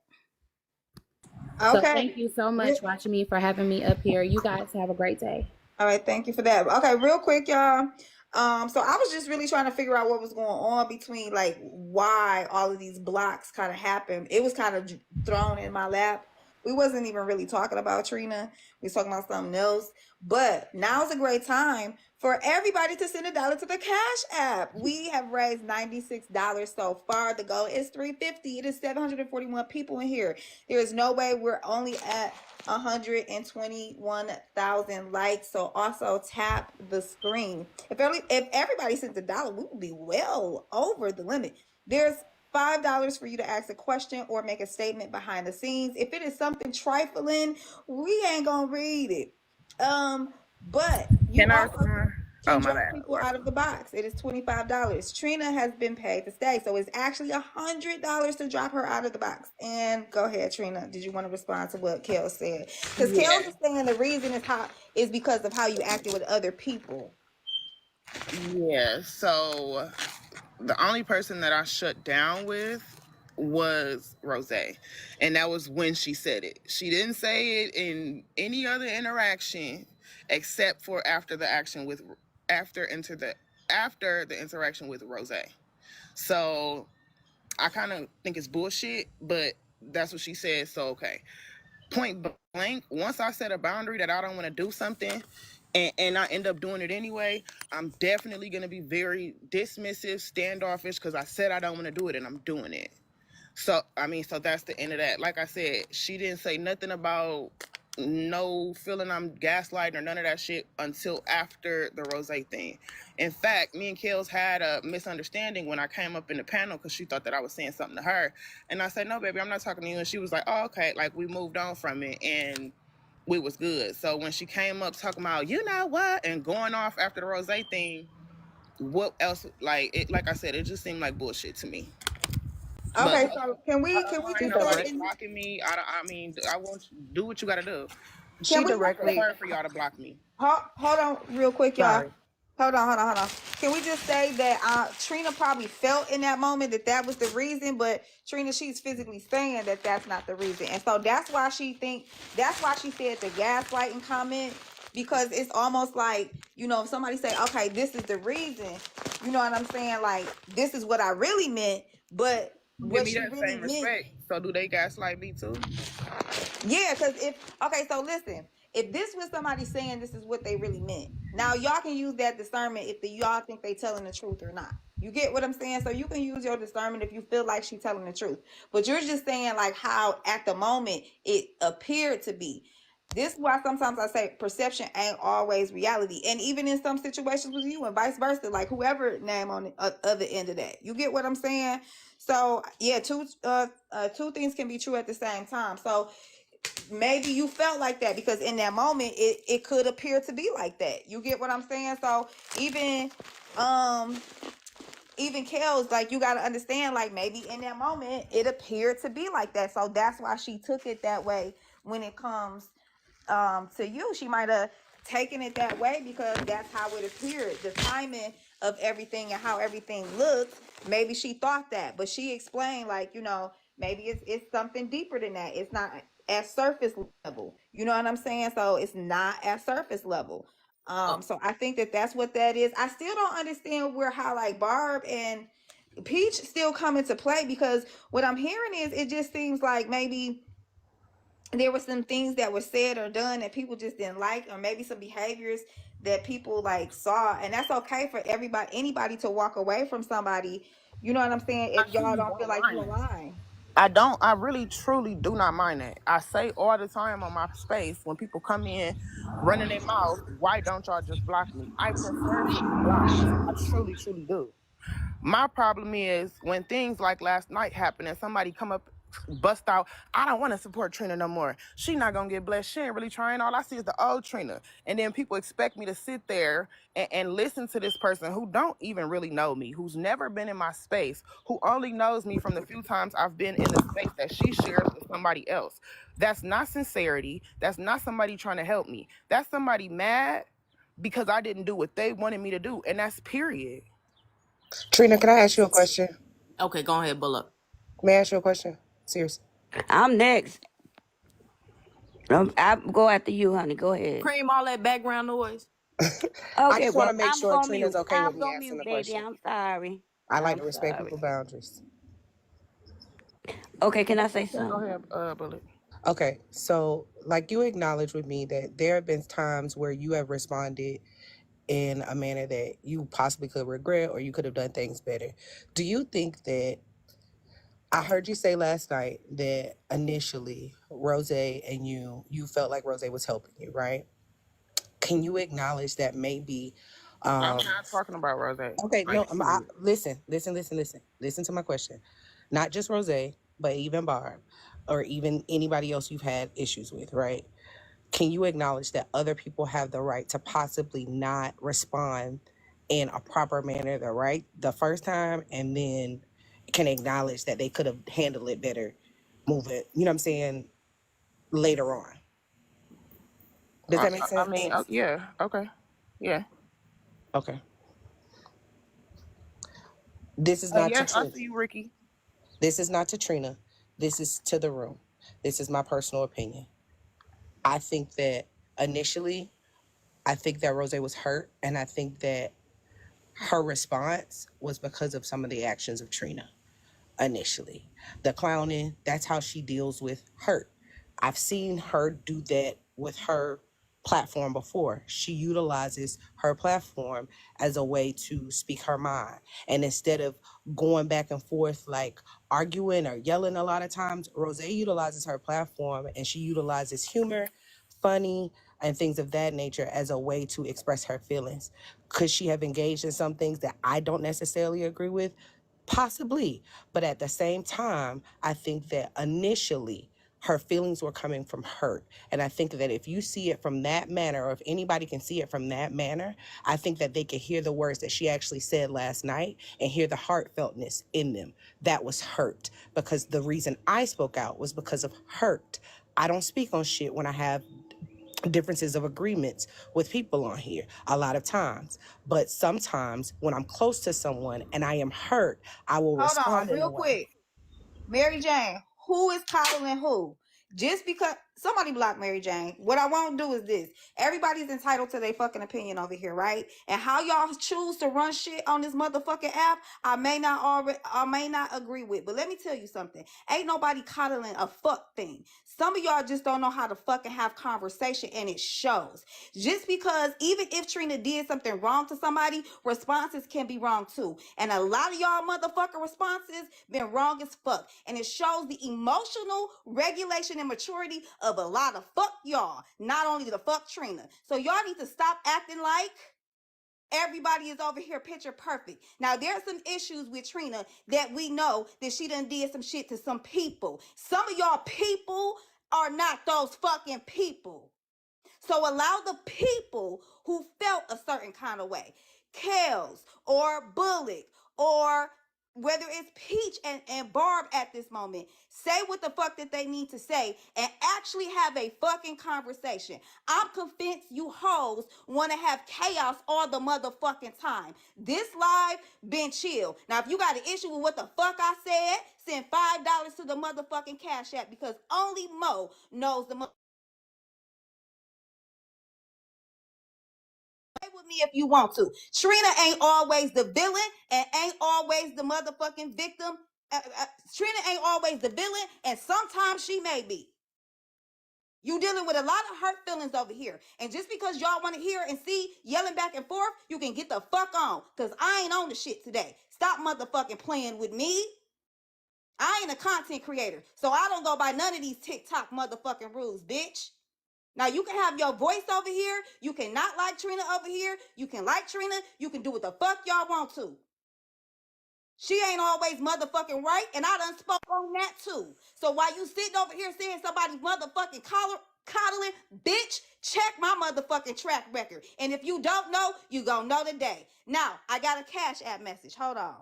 So Okay. thank you so much, Watching Me, for having me up here. You guys have a great day. All right, thank you for that. Okay, real quick, y'all. So I was just really trying to figure out what was going on between like why all of these blocks kind of happened. It was kind of thrown in my lap we wasn't even really talking about Trina. We was talking about something else. But now's a great time for everybody to send $1 to the Cash App. We have raised $96 so far. The goal is $350. It is 741 people in here. There is no way we're only at 121,000 likes. So also tap the screen. If everybody sends $1, we will be well over the limit. There's $5 for you to ask a question or make a statement behind the scenes. If it is something trifling, we ain't gonna read it. But you Can I also respond? Oh, can my drop bad. people out of the box. It is $25. Trina has been paid to stay, so it's actually $100 to drop her out of the box. And go ahead, Trina. Did you want to respond to what Kel said? Because Yeah. Kel is saying the reason is because of how you acted with other people. Yeah. So the only person that I shut down with was Rose, and that was when she said it. She didn't say it in any other interaction except for after the interaction with Rose. So I kind of think it's bullshit, but that's what she said. So okay, point blank. Once I set a boundary that I don't want to do something, and I end up doing it anyway, I'm definitely going to be very dismissive, standoffish, because I said I don't want to do it and I'm doing it. So, so that's the end of that. Like I said, she didn't say nothing about no feeling I'm gaslighting or none of that shit until after the Rose thing. In fact, me and Kels had a misunderstanding when I came up in the panel because she thought that I was saying something to her. And I said, no, baby, I'm not talking to you. And she was like, oh, okay. Like, we moved on from it and we was good. So when she came up talking about, you know what, and going off after the Rose thing, what else? Like I said, it just seemed like bullshit to me. Okay, But so can we I ain't just nobody say blocking me. I want you do what you gotta do. can we I just prefer for y'all to block me. hold on real quick, y'all. Sorry. Hold on. Can we just say that Trina probably felt in that moment that was the reason, but Trina, she's physically saying that that's not the reason. And so that's why she said the gaslighting comment, because it's almost like, if somebody say, okay, this is the reason, you know what I'm saying? Like, this is what I really meant, but Give what me she that really same meant. respect. So do they gaslight me too? Yeah, because so listen, if this was somebody saying this is what they really meant, now y'all can use that discernment if y'all think they telling the truth or not. You get what I'm saying? So you can use your discernment if you feel like she's telling the truth. But you're just saying like how at the moment it appeared to be. This is why sometimes I say perception ain't always reality. And even in some situations with you and vice versa, like whoever name on the other end of that. You get what I'm saying? So yeah, two things can be true at the same time. So maybe you felt like that because in that moment it could appear to be like that. You get what I'm saying? So even Kel's like, you got to understand, like maybe in that moment it appeared to be like that. So that's why she took it that way when it comes to you. She might have taken it that way because that's how it appeared, the timing of everything and how everything looked. Maybe she thought that, but she explained like, maybe it's something deeper than that. It's not at surface level, you know what I'm saying? So it's not at surface level. So I think that's what that is. I still don't understand how like Barb and Peach still come into play, because what I'm hearing is it just seems like maybe there were some things that were said or done that people just didn't like, or maybe some behaviors that people like saw, and that's okay for anybody to walk away from somebody, you know what I'm saying, I if y'all truly don't feel don't like you mind it. align. I really truly do not mind that. I say all the time on my space when people come in running their mouth, why don't y'all just block me? I prefer to be blocked. I truly, truly do. My problem is when things like last night happen and somebody come up, bust out, I don't want to support Trina no more. She not going to get blessed. She ain't really trying. All I see is the old Trina. And then people expect me to sit there and listen to this person who don't even really know me, who's never been in my space, who only knows me from the few times I've been in the space that she shares with somebody else. That's not sincerity. That's not somebody trying to help me. That's somebody mad because I didn't do what they wanted me to do. And that's period. Trina, can I ask you a question? Okay, go ahead, Bullock. May I ask you a question? Seriously. I'm next. I'll go after you, honey. Go ahead. Cream all that background noise. I Okay, just want well, to make I'm sure gonna Trina's mute. okay with I'm me gonna asking mute, the baby. question. I'm sorry. I like I'm to respect sorry. people's boundaries. Okay, can I say Go something? ahead, Bullet. Okay, so like you acknowledge with me that there have been times where you have responded in a manner that you possibly could regret or you could have done things better. Do you think that I heard you say last night that initially Rose and you felt like Rose was helping you, right? Can you acknowledge that maybe I'm not talking about Rose. okay, Like, no, period. listen to my question. Not just Rose, but even Barb or even anybody else you've had issues with, right? Can you acknowledge that other people have the right to possibly not respond in a proper manner the first time, and then can acknowledge that they could have handled it better moving, you know what I'm saying, later on? Does that make I sense? mean, yeah, okay, yeah. Okay. This is not to Yes, I Trina. see you, Ricky. This is not to Trina. This is to the room. This is my personal opinion. I think that initially, I think that Rose was hurt, and I think that her response was because of some of the actions of Trina initially. The clowning, that's how she deals with hurt. I've seen her do that with her platform before. She utilizes her platform as a way to speak her mind. And instead of going back and forth, like arguing or yelling a lot of times, Rose utilizes her platform and she utilizes humor, funny, and things of that nature as a way to express her feelings. Could she have engaged in some things that I don't necessarily agree with? Possibly. But at the same time, I think that initially her feelings were coming from hurt. And I think that if you see it from that manner, or if anybody can see it from that manner, I think that they could hear the words that she actually said last night and hear the heartfeltness in them. That was hurt. Because the reason I spoke out was because of hurt. I don't speak on shit when I have differences of agreements with people on here a lot of times, but sometimes when I'm close to someone and I am hurt, I will Hold on, respond in a real way. quick. Mary Jane, who is coddling who? Just because somebody blocked Mary Jane, what I won't do is this. Everybody's entitled to their fucking opinion over here, right? And how y'all choose to run shit on this motherfucking app, I may not agree with. But let me tell you something. Ain't nobody coddling a fuck thing. Some of y'all just don't know how to fucking have conversation, and it shows. Just because even if Trina did something wrong to somebody, responses can be wrong too. And a lot of y'all motherfucking responses been wrong as fuck. And it shows the emotional regulation and maturity of a lot of fuck y'all, not only the fuck Trina. So y'all need to stop acting like everybody is over here picture perfect. Now there's some issues with Trina that we know that she done did some shit to some people. Some of y'all people are not those fucking people. So allow the people who felt a certain kind of way, Kels or Bullock, or whether it's Peach and Barb at this moment, say what the fuck that they need to say and actually have a fucking conversation. I'm convinced you hoes want to have chaos all the motherfucking time. This live been chill. Now, if you got an issue with what the fuck I said, send $5 to the motherfucking Cash App, because only Mo knows the with me if you want to. Trina ain't always the villain and ain't always the motherfucking victim. Trina ain't always the villain, and sometimes she may be. You dealing with a lot of hurt feelings over here. And just because y'all want to hear and see yelling back and forth, you can get the fuck on. Because I ain't on the shit today. Stop motherfucking playing with me. I ain't a content creator, so I don't go by none of these TikTok motherfucking rules, bitch. Now, you can have your voice over here. You cannot like Trina over here. You can like Trina. You can do what the fuck y'all want to. She ain't always motherfucking right, and I done spoke on that too. So while you sitting over here saying somebody's motherfucking coddling, bitch, check my motherfucking track record. And if you don't know, you gonna know today. Now, I got a Cash App message. Hold on.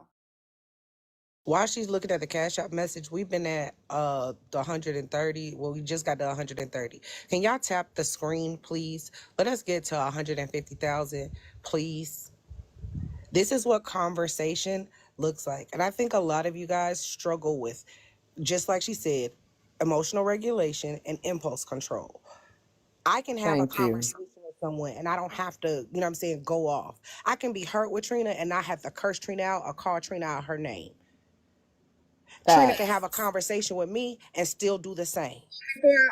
While she's looking at the Cash App message, we've been at the 130. Well, we just got to 130. Can y'all tap the screen, please? Let us get to 150,000, please. This is what conversation looks like. And I think a lot of you guys struggle with, just like she said, emotional regulation and impulse control. I can have a Thank you. conversation with someone and I don't have to, you know what I'm saying, go off. I can be hurt with Trina and not have to curse Trina out or call Trina out her name. Trina can have Facts. a conversation with me and still do the same.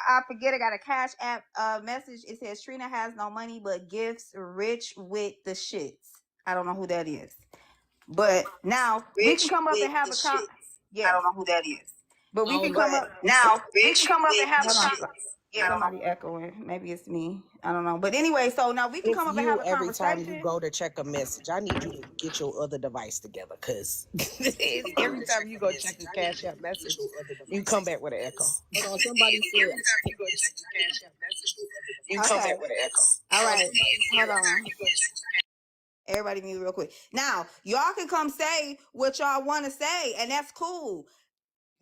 I forget I got a Cash App message. It says Trina has no money but gifts rich with the shits. I don't know who that is. But now we can Rich come up with and have the a shit. yes. I don't know who that is. But we Oh, can no. come up Now, we can rich come up and with have the a shit. yeah. Somebody echoing. Maybe it's me. I don't know. But anyway, so now we can It's come up and you have a every time you conversation. go to check a message. I need you to get your other device together because every time you go check a Cash App message, you come back with an echo. Hold on. Somebody said. Every time you go check a Cash App message, you come Okay. back with an echo. All right. Hold on. Everybody mute real quick. Now, y'all can come say what y'all want to say, and that's cool.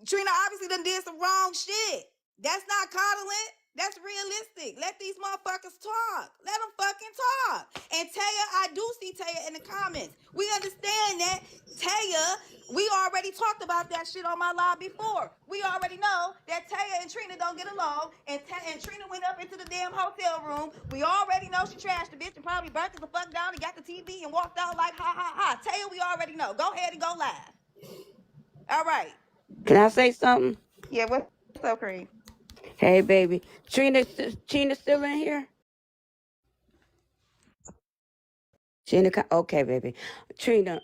Trina obviously done did some wrong shit. That's not coddling. That's realistic. Let these motherfuckers talk. Let them fucking talk. And Taya, I do see Taya in the comments. We understand that. Taya, we already talked about that shit on my live before. We already know that Taya and Trina don't get along. And Trina went up into the damn hotel room. We already know she trashed the bitch and probably burnt the fuck down and got the TV and walked out like ha ha ha. Taya, we already know. Go ahead and go live. All right. Can I say something? Yeah, what's up, Cream? Hey, baby. Trina still in here? Okay, baby. Trina,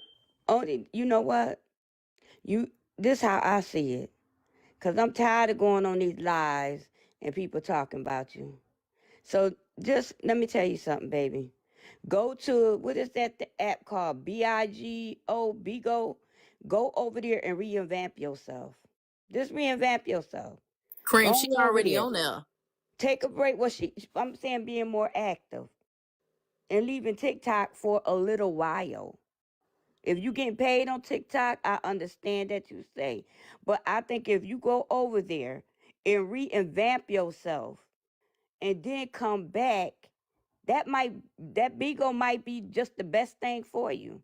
only, you know what? This how I see it. Because I'm tired of going on these lives and people talking about you. So just let me tell you something, baby. Go to, what is that the app called? BIGO, Bigo? Go over there and reinvamp yourself. Just reinvamp yourself. Go Cream, she on over already there. on there. Take a break. I'm saying being more active and leaving TikTok for a little while. If you getting paid on TikTok, I understand that you say. But I think if you go over there and reinvamp yourself and then come back, that Bigo might be just the best thing for you.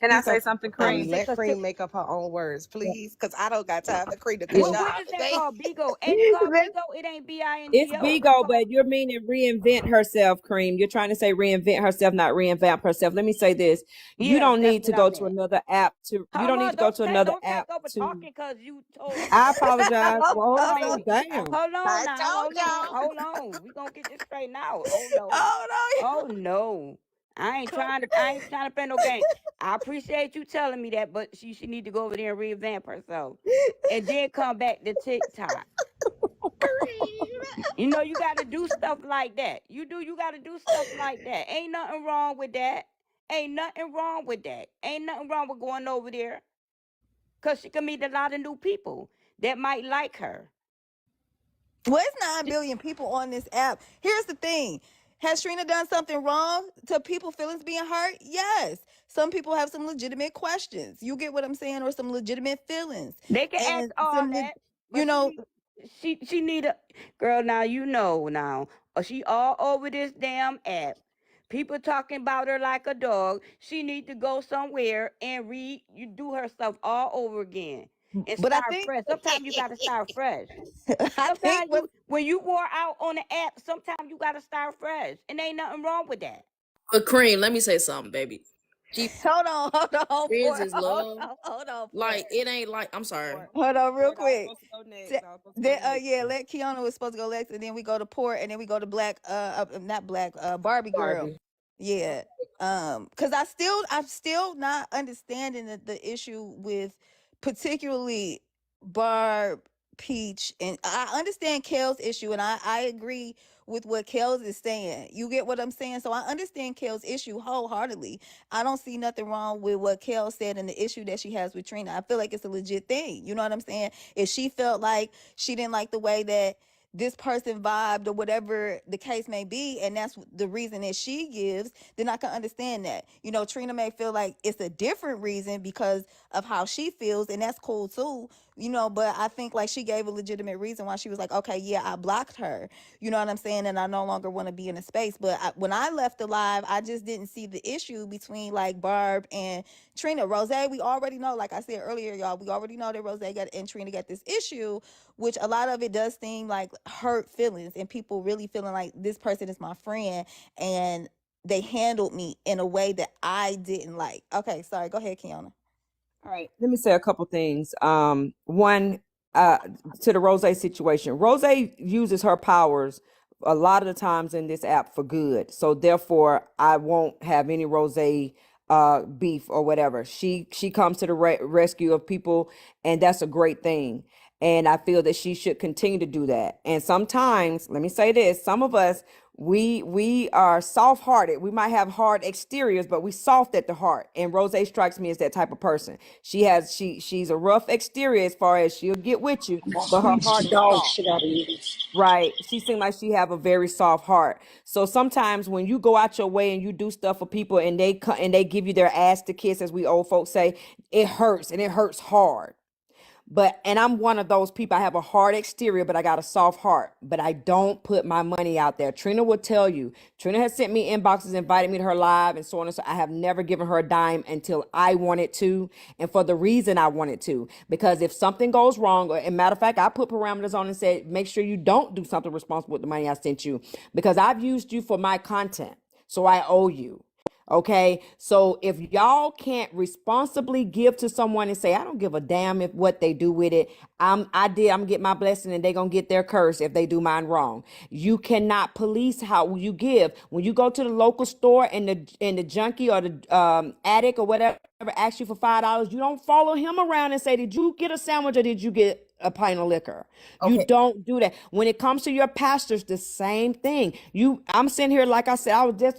Can I Please, say something, I'm Cream? let sick of Cream make up her own words, please, because I don't got time for Cream to cuss Well, y'all what out is that today. called? Bigo? Ain't it called Let- Bigo? It ain't It's Bingo. What it Bigo, called? but you're meaning reinvent herself, Cream. You're trying to say reinvent herself, not reinvamp herself. Let me say this. You Yeah, don't that's need to what I go to meant. another app you Hold don't need on, to go to another don't take app over to talking because you told me I so. apologize. Well, I hold mean, on, damn. hold on I now, told y'all. hold on. We gonna get this straightened out. Oh no, Oh oh no. I ain't trying to play no game. I appreciate you telling me that, but she need to go over there and revamp herself, and then come back to TikTok. You know, you got to do stuff like that. You got to do stuff like that. Ain't nothing wrong with that. Ain't nothing wrong with that. Ain't nothing wrong with going over there, cause she can meet a lot of new people that might like her. well, it's 9 billion people on this app. Here's the thing. Has Trina done something wrong to people feelings being hurt? Yes. Some people have some legitimate questions. You get what I'm saying? Or some legitimate feelings. They can ask And all some, that, you but she know, need she need a girl. Now you know now. She all over this damn app. People talking about her like a dog. She need to go somewhere and you do her stuff all over again and but I start think fresh. Sometimes you gotta start fresh. I think Sometimes what when you wore out on the app, sometimes you gotta start fresh. And ain't nothing wrong with that. But Cream, let me say something, baby. She hold on friends for is love. hold on for Like it ain't like I'm sorry. hold on real Word, I was quick. supposed to go next. Let Kiana was supposed to go next, and then we go to Port, and then we go to Black, not Black, Barbie girl. Barbie. Yeah, because I'm still not understanding the issue with particularly Barb, Peach, and I understand Kale's issue, and I agree with what Kale's is saying. You get what I'm saying? So I understand Kale's issue wholeheartedly. I don't see nothing wrong with what Kale said and the issue that she has with Trina. I feel like it's a legit thing. You know what I'm saying? If she felt like she didn't like the way that this person vibed or whatever the case may be, and that's the reason that she gives, then I can understand that. You know, Trina may feel like it's a different reason because of how she feels, and that's cool too. You know, but I think like she gave a legitimate reason why she was like, okay, yeah, I blocked her. You know what I'm saying? And I no longer want to be in a space. But when I left the live, I just didn't see the issue between like Barb and Trina. Rose, we already know, like I said earlier, y'all, we already know that Rose got and Trina got this issue, which a lot of it does seem like hurt feelings and people really feeling like this person is my friend and they handled me in a way that I didn't like. Okay, sorry. Go ahead, Kiana. All right, let me say a couple things. One, uh, to the Rose situation. Rose uses her powers a lot of the times in this app for good. So therefore, I won't have any Rose beef or whatever. She comes to the rescue of people, and that's a great thing. And I feel that she should continue to do that. And sometimes, let me say this: some of us, we are soft hearted. We might have hard exteriors, but we soft at the heart. And Rose strikes me as that type of person. She's a rough exterior as far as she'll get with you, but her Beats heart the is dog soft. shit out of you. Right. She seems like she have a very soft heart. So sometimes when you go out your way and you do stuff for people and they give you their ass to kiss, as we old folks say, it hurts, and it hurts hard. And I'm one of those people. I have a hard exterior, but I got a soft heart. But I don't put my money out there. Trina will tell you. Trina has sent me inboxes, invited me to her live, and so on and so. I have never given her a dime until I wanted to, and for the reason I wanted to. Because if something goes wrong, or, and matter of fact, I put parameters on and said, make sure you don't do something responsible with the money I sent you, because I've used you for my content, so I owe you. Okay, so if y'all can't responsibly give to someone and say, I don't give a damn if what they do with it, I'm gonna get my blessing and they gonna get their curse if they do mine wrong. You cannot police how you give. When you go to the local store and the junkie or the addict or whatever asks you for $5, you don't follow him around and say, did you get a sandwich or did you get a pint of liquor? You Okay. don't do that. When it comes to your pastors, the same thing. I'm sitting here, like I said,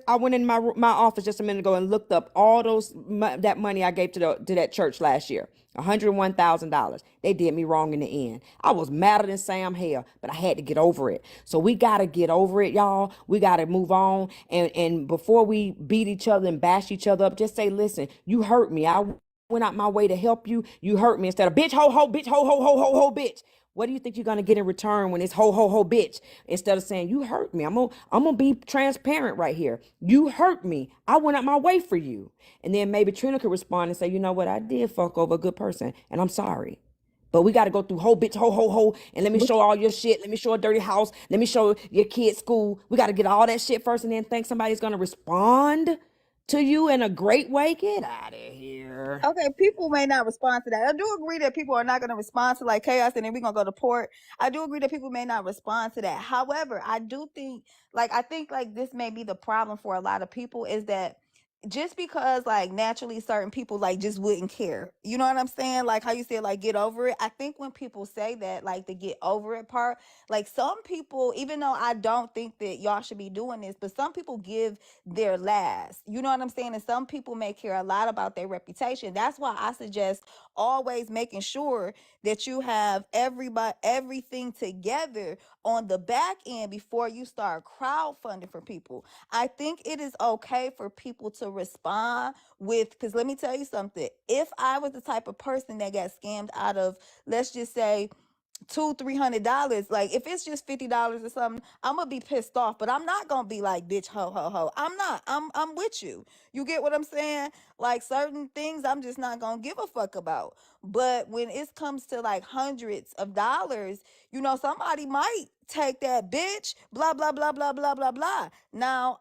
I went in my office just a minute ago and looked up all that money I gave to that church last year. $101,000. They did me wrong in the end. I was madder than Sam hell, but I had to get over it. So we gotta get over it, y'all. We gotta move on. And before we beat each other and bash each other up, just say, listen, you hurt me. I went out my way to help you. You hurt me, instead of bitch, ho, ho, bitch, ho, ho, ho, ho, ho, bitch. What do you think you're gonna get in return when it's ho, ho, ho, bitch? Instead of saying, you hurt me. I'm gonna be transparent right here. You hurt me. I went out my way for you. And then maybe Trina could respond and say, you know what? I did fuck over a good person and I'm sorry. But we got to go through ho, bitch, ho, ho, ho, and let me show all your shit. Let me show a dirty house. Let me show your kid's school. We got to get all that shit first and then think somebody's going to respond to you in a great way. Get out of here. Okay, people may not respond to that. I do agree that people are not going to respond to like chaos, and then we're going to go to port. I do agree that people may not respond to that. However, I do think, I think like this may be the problem for a lot of people is that just because like naturally certain people like just wouldn't care. You know what I'm saying? Like how you said, like get over it. I think when people say that, like the get over it part, like some people, even though I don't think that y'all should be doing this, but some people give their last. You know what I'm saying? And some people may care a lot about their reputation. That's why I suggest always making sure that you have everything together on the back end before you start crowdfunding for people. I think it is okay for people to respond with, because let me tell you something. If I was the type of person that got scammed out of, let's just say, $200-300, like if it's just $50 or something, I'm gonna be pissed off, but I'm not gonna be like, bitch, ho ho ho. I'm not. I'm with you. You get what I'm saying? Like certain things I'm just not gonna give a fuck about. But when it comes to like hundreds of dollars, somebody might take that, bitch, blah blah blah blah blah blah blah. Now,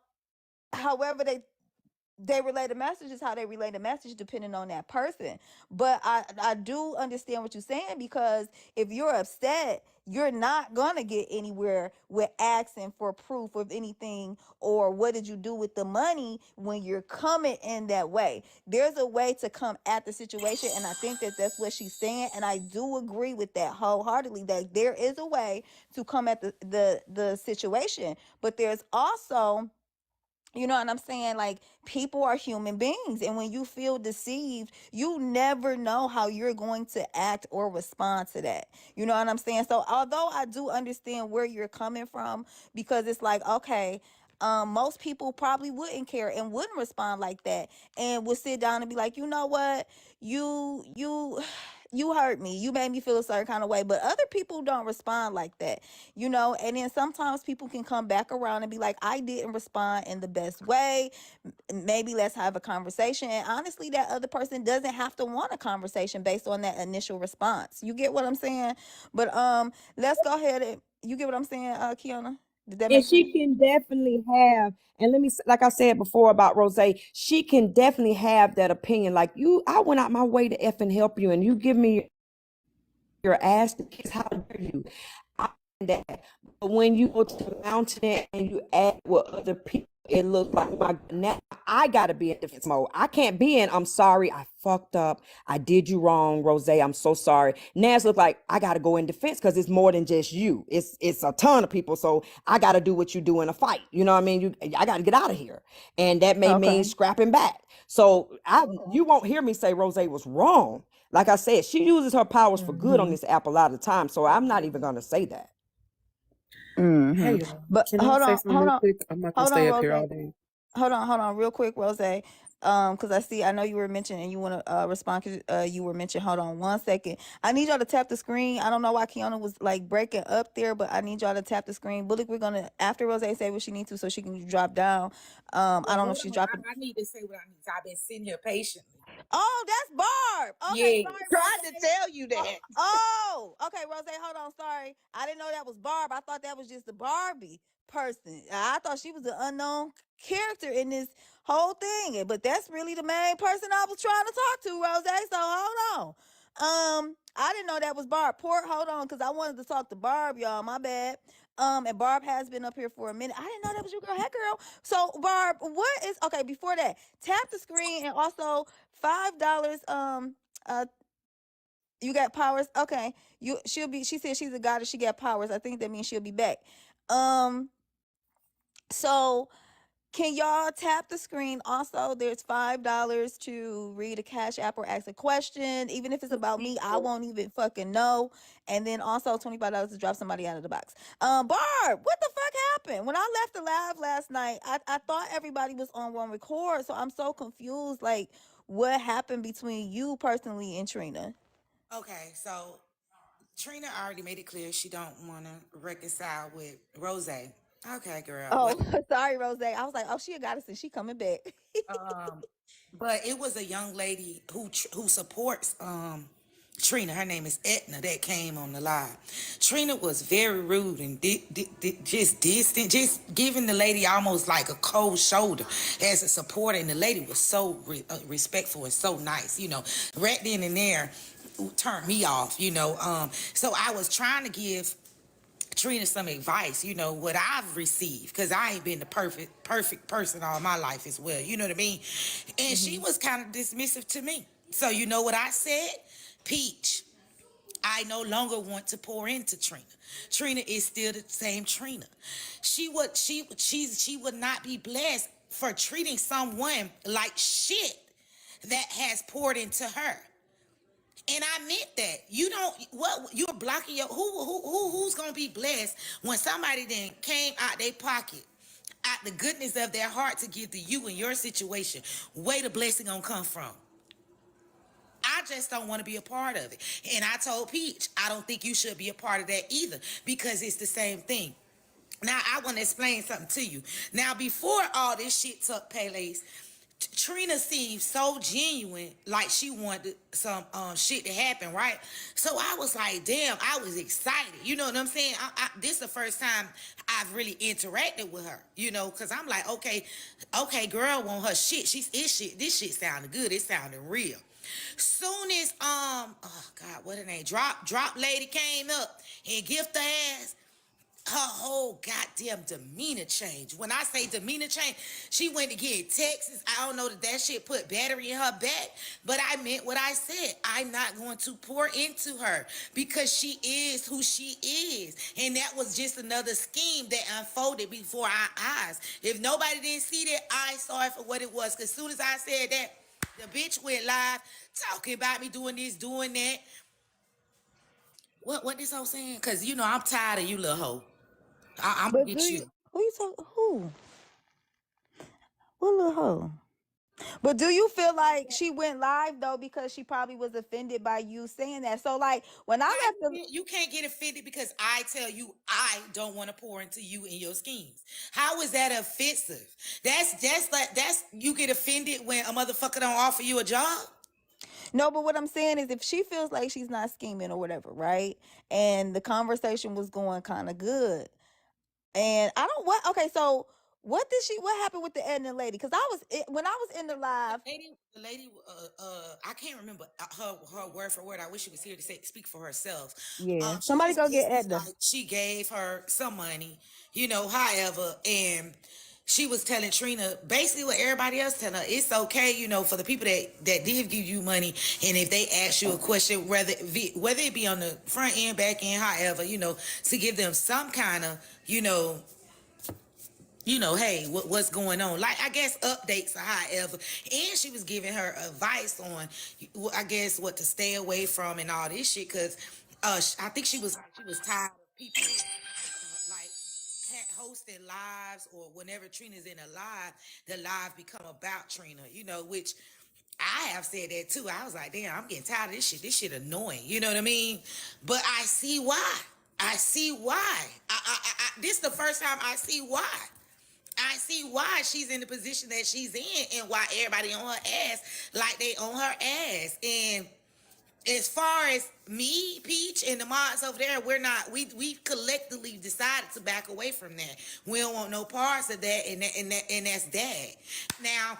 however they relay the message is how they relay the message depending on that person. But I do understand what you're saying, because if you're upset, you're not gonna get anywhere with asking for proof of anything or what did you do with the money when you're coming in that way. There's a way to come at the situation, and I think that that's what she's saying, and I do agree with that wholeheartedly, that there is a way to come at the situation. But there's also, you know what I'm saying? Like, people are human beings. And when you feel deceived, you never know how you're going to act or respond to that. You know what I'm saying? So, although I do understand where you're coming from, because it's like, okay, most people probably wouldn't care and wouldn't respond like that and would sit down and be like, you know what? You hurt me. You made me feel a certain kind of way. But other people don't respond like that, and then sometimes people can come back around and be like, I didn't respond in the best way. Maybe let's have a conversation. And honestly, that other person doesn't have to want a conversation based on that initial response. You get what I'm saying? But let's go ahead and, you get what I'm saying, Kiana? Did that And make sense? she can definitely have, and let me, like I said before about Rose, she can definitely have that opinion. Like you, I went out my way to effing help you, and you give me your ass to kiss. How dare you? I that. But when you go to the mountain and you act with other people, it looks like my now I gotta be in defense mode. I can't be in. I'm sorry. I fucked up. I did you wrong, Rose. I'm so sorry. Now it's look like I gotta go in defense because it's more than just you. It's a ton of people. So I gotta do what you do in a fight. You know what I mean? I gotta get out of here, and that may mean Okay. scrapping back. So you won't hear me say Rose was wrong. Like I said, she uses her powers for good on Mm-hmm. this app a lot of times. So I'm not even gonna say that. Mm-hmm. Hey, But can I say something real quick? I'm not gonna hold on, stay up here Rose. all day. Hold on, real quick, Rose. Because I know you were mentioning and you want to respond. Cause you were mentioning. Hold on, 1 second. I need y'all to tap the screen. I don't know why Kiana was like breaking up there, but I need y'all to tap the screen. Bullock, we're gonna after Rose say what she needs to, so she can drop down. I Well, don't know hold if she's on. dropping. I need to say what I need. I've been sitting here patiently. Oh, that's Barb. Okay, Yes. sorry, Tried to Rose. tell you that. Okay, Rose. Hold on. Sorry, I didn't know that was Barb. I thought that was just the Barbie person. I thought she was the unknown character in this whole thing, but that's really the main person I was trying to talk to, Rose. So hold on. I didn't know that was Barb. Port, hold on, because I wanted to talk to Barb, y'all. My bad. And Barb has been up here for a minute. I didn't know that was your girl. Hey, girl. So, Barb, what is okay? Before that, tap the screen and also $5. Uh, you got powers. Okay, she'll be. She said she's a goddess. She got powers. I think that means she'll be back. Um, so can y'all tap the screen? Also, there's $5 to read a Cash App or ask a question. Even if it's about me, I won't even fucking know. And then also $25 to drop somebody out of the box. Barb, what the fuck happened? When I left the live last night, I thought everybody was on one record. So I'm so confused. Like, what happened between you personally and Trina? Okay, so Trina already made it clear she don't want to reconcile with Rose. Okay, girl. Well, Oh, sorry, Rose. I was like, oh, she a goddess and she coming back. um, but it was a young lady who supports Trina. Her name is Etna. That came on the live. Trina was very rude and just distant, just giving the lady almost like a cold shoulder as a supporter. And the lady was so respectful and so nice, right then and there. Turned me off, so I was trying to give Trina some advice, what I've received, because I ain't been the perfect person all my life as well. You know what I mean? And she Mm-hmm. was kind of dismissive to me. So you know what I said? Peach, I no longer want to pour into Trina. Trina is still the same Trina. She would not be blessed for treating someone like shit that has poured into her. And I meant that. You don't what you're blocking your who's gonna be blessed when somebody then came out their pocket, out the goodness of their heart to give to you in your situation. Where the blessing gonna come from? I just don't want to be a part of it. And I told Peach, I don't think you should be a part of that either, because it's the same thing. Now I want to explain something to you. Now before all this shit took place, Trina seemed so genuine, like she wanted some shit to happen, right? So I was like, damn, I was excited. You know what I'm saying? This is the first time I've really interacted with her, because I'm like, okay, girl want her shit. This shit sounded good. It sounded real. Soon as oh God, what her name? Drop lady came up and gift her ass, her whole goddamn demeanor changed. When I say demeanor change, she went to get Texas. I don't know that shit put battery in her back, but I meant what I said. I'm not going to pour into her because she is who she is. And that was just another scheme that unfolded before our eyes. If nobody didn't see that, I saw it for what it was. Because as soon as I said that, the bitch went live talking about me doing this, doing that. What this whole saying? Because, I'm tired of you, little hoe. I'm gonna But do get you you. who you talk who? What little hoe? But do you feel like she went live though because she probably was offended by you saying that? So like when I left the You can't get offended because I tell you I don't want to pour into you in your schemes. How is that offensive? That's you get offended when a motherfucker don't offer you a job. no, but what I'm saying is if she feels like she's not scheming or whatever, right? And the conversation was going kind of good. And I don't what okay, so what happened with the Edna lady? Because when I was in the live. The lady, I can't remember her word for word. I wish she was here to speak for herself. Yeah, She somebody just go get basically Edna. like she gave her some money, however, and she was telling Trina basically what everybody else telling her. It's okay, for the people that did give you money, and if they ask you a question, whether it be on the front end, back end, however, to give them some kind of, hey, what's going on? Like, I guess updates or however. And she was giving her advice on, I guess, what to stay away from and all this shit. Because I think she was tired of people like hosting lives, or whenever Trina's in a live, the live become about Trina. Which I have said that too. I was like, damn, I'm getting tired of this shit. This shit annoying. You know what I mean? But I see why. I see why. This is the first time I see why. I see why she's in the position that she's in, and why everybody on her ass like they on her ass. And as far as me, Peach, and the mods over there, we collectively decided to back away from that. We don't want no parts of that, and that's that. Now,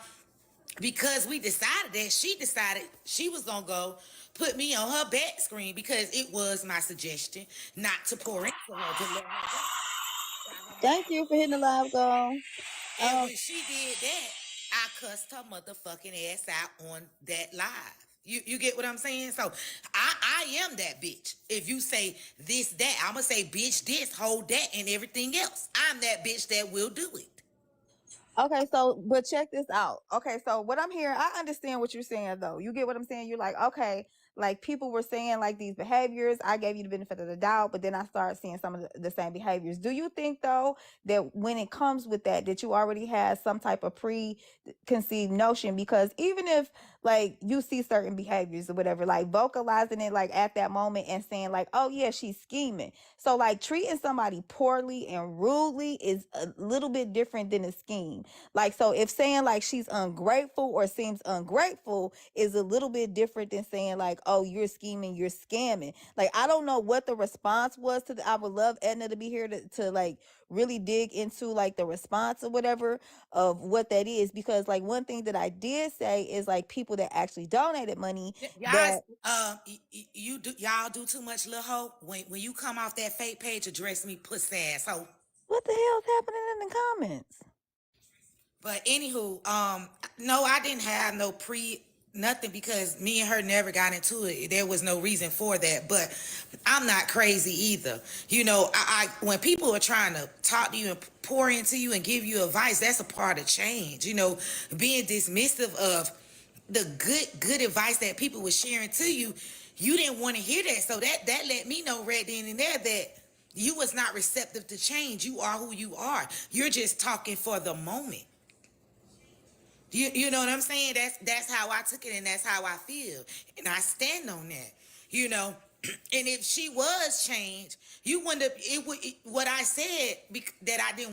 because we decided that, she decided she was gonna go put me on her back screen, because it was my suggestion not to pour into her, to let her go. Thank you for hitting the live goal. And when she did that, I cussed her motherfucking ass out on that live. You get what I'm saying? So I am that bitch. If you say this, that, I'ma say bitch this, hold that, and everything else. I'm that bitch that will do it. Okay, so but check this out. Okay, so what I'm hearing, I understand what you're saying though. You get what I'm saying? You're like, okay, like people were saying like these behaviors, I gave you the benefit of the doubt, but then I started seeing some of the same behaviors. Do you think though that when it comes with that you already had some type of preconceived notion? Because even if like you see certain behaviors or whatever, like vocalizing it like at that moment and saying like, oh yeah, she's scheming. So like treating somebody poorly and rudely is a little bit different than a scheme. Like, so if saying like she's ungrateful or seems ungrateful is a little bit different than saying like, oh, you're scheming, you're scamming. Like, I don't know what the response was to I would love Edna to be here to like really dig into like the response or whatever of what that is. Because like one thing that I did say is like people that actually donated money that Y'all do too much, little hoe. When you come off that fake page, address me, pussy ass hoe. what the hell's happening in the comments? But anywho, no, I didn't have no nothing, because me and her never got into it. There was no reason for that. But I'm not crazy either. I when people are trying to talk to you and pour into you and give you advice, that's a part of change. Being dismissive of the good advice that people were sharing to you, you didn't want to hear that. So that let me know right then and there that you was not receptive to change. You are who you are. You're just talking for the moment. You know what I'm saying? That's how I took it, and that's how I feel, and I stand on that. And if she was changed, you wouldn't have. What I said that I didn't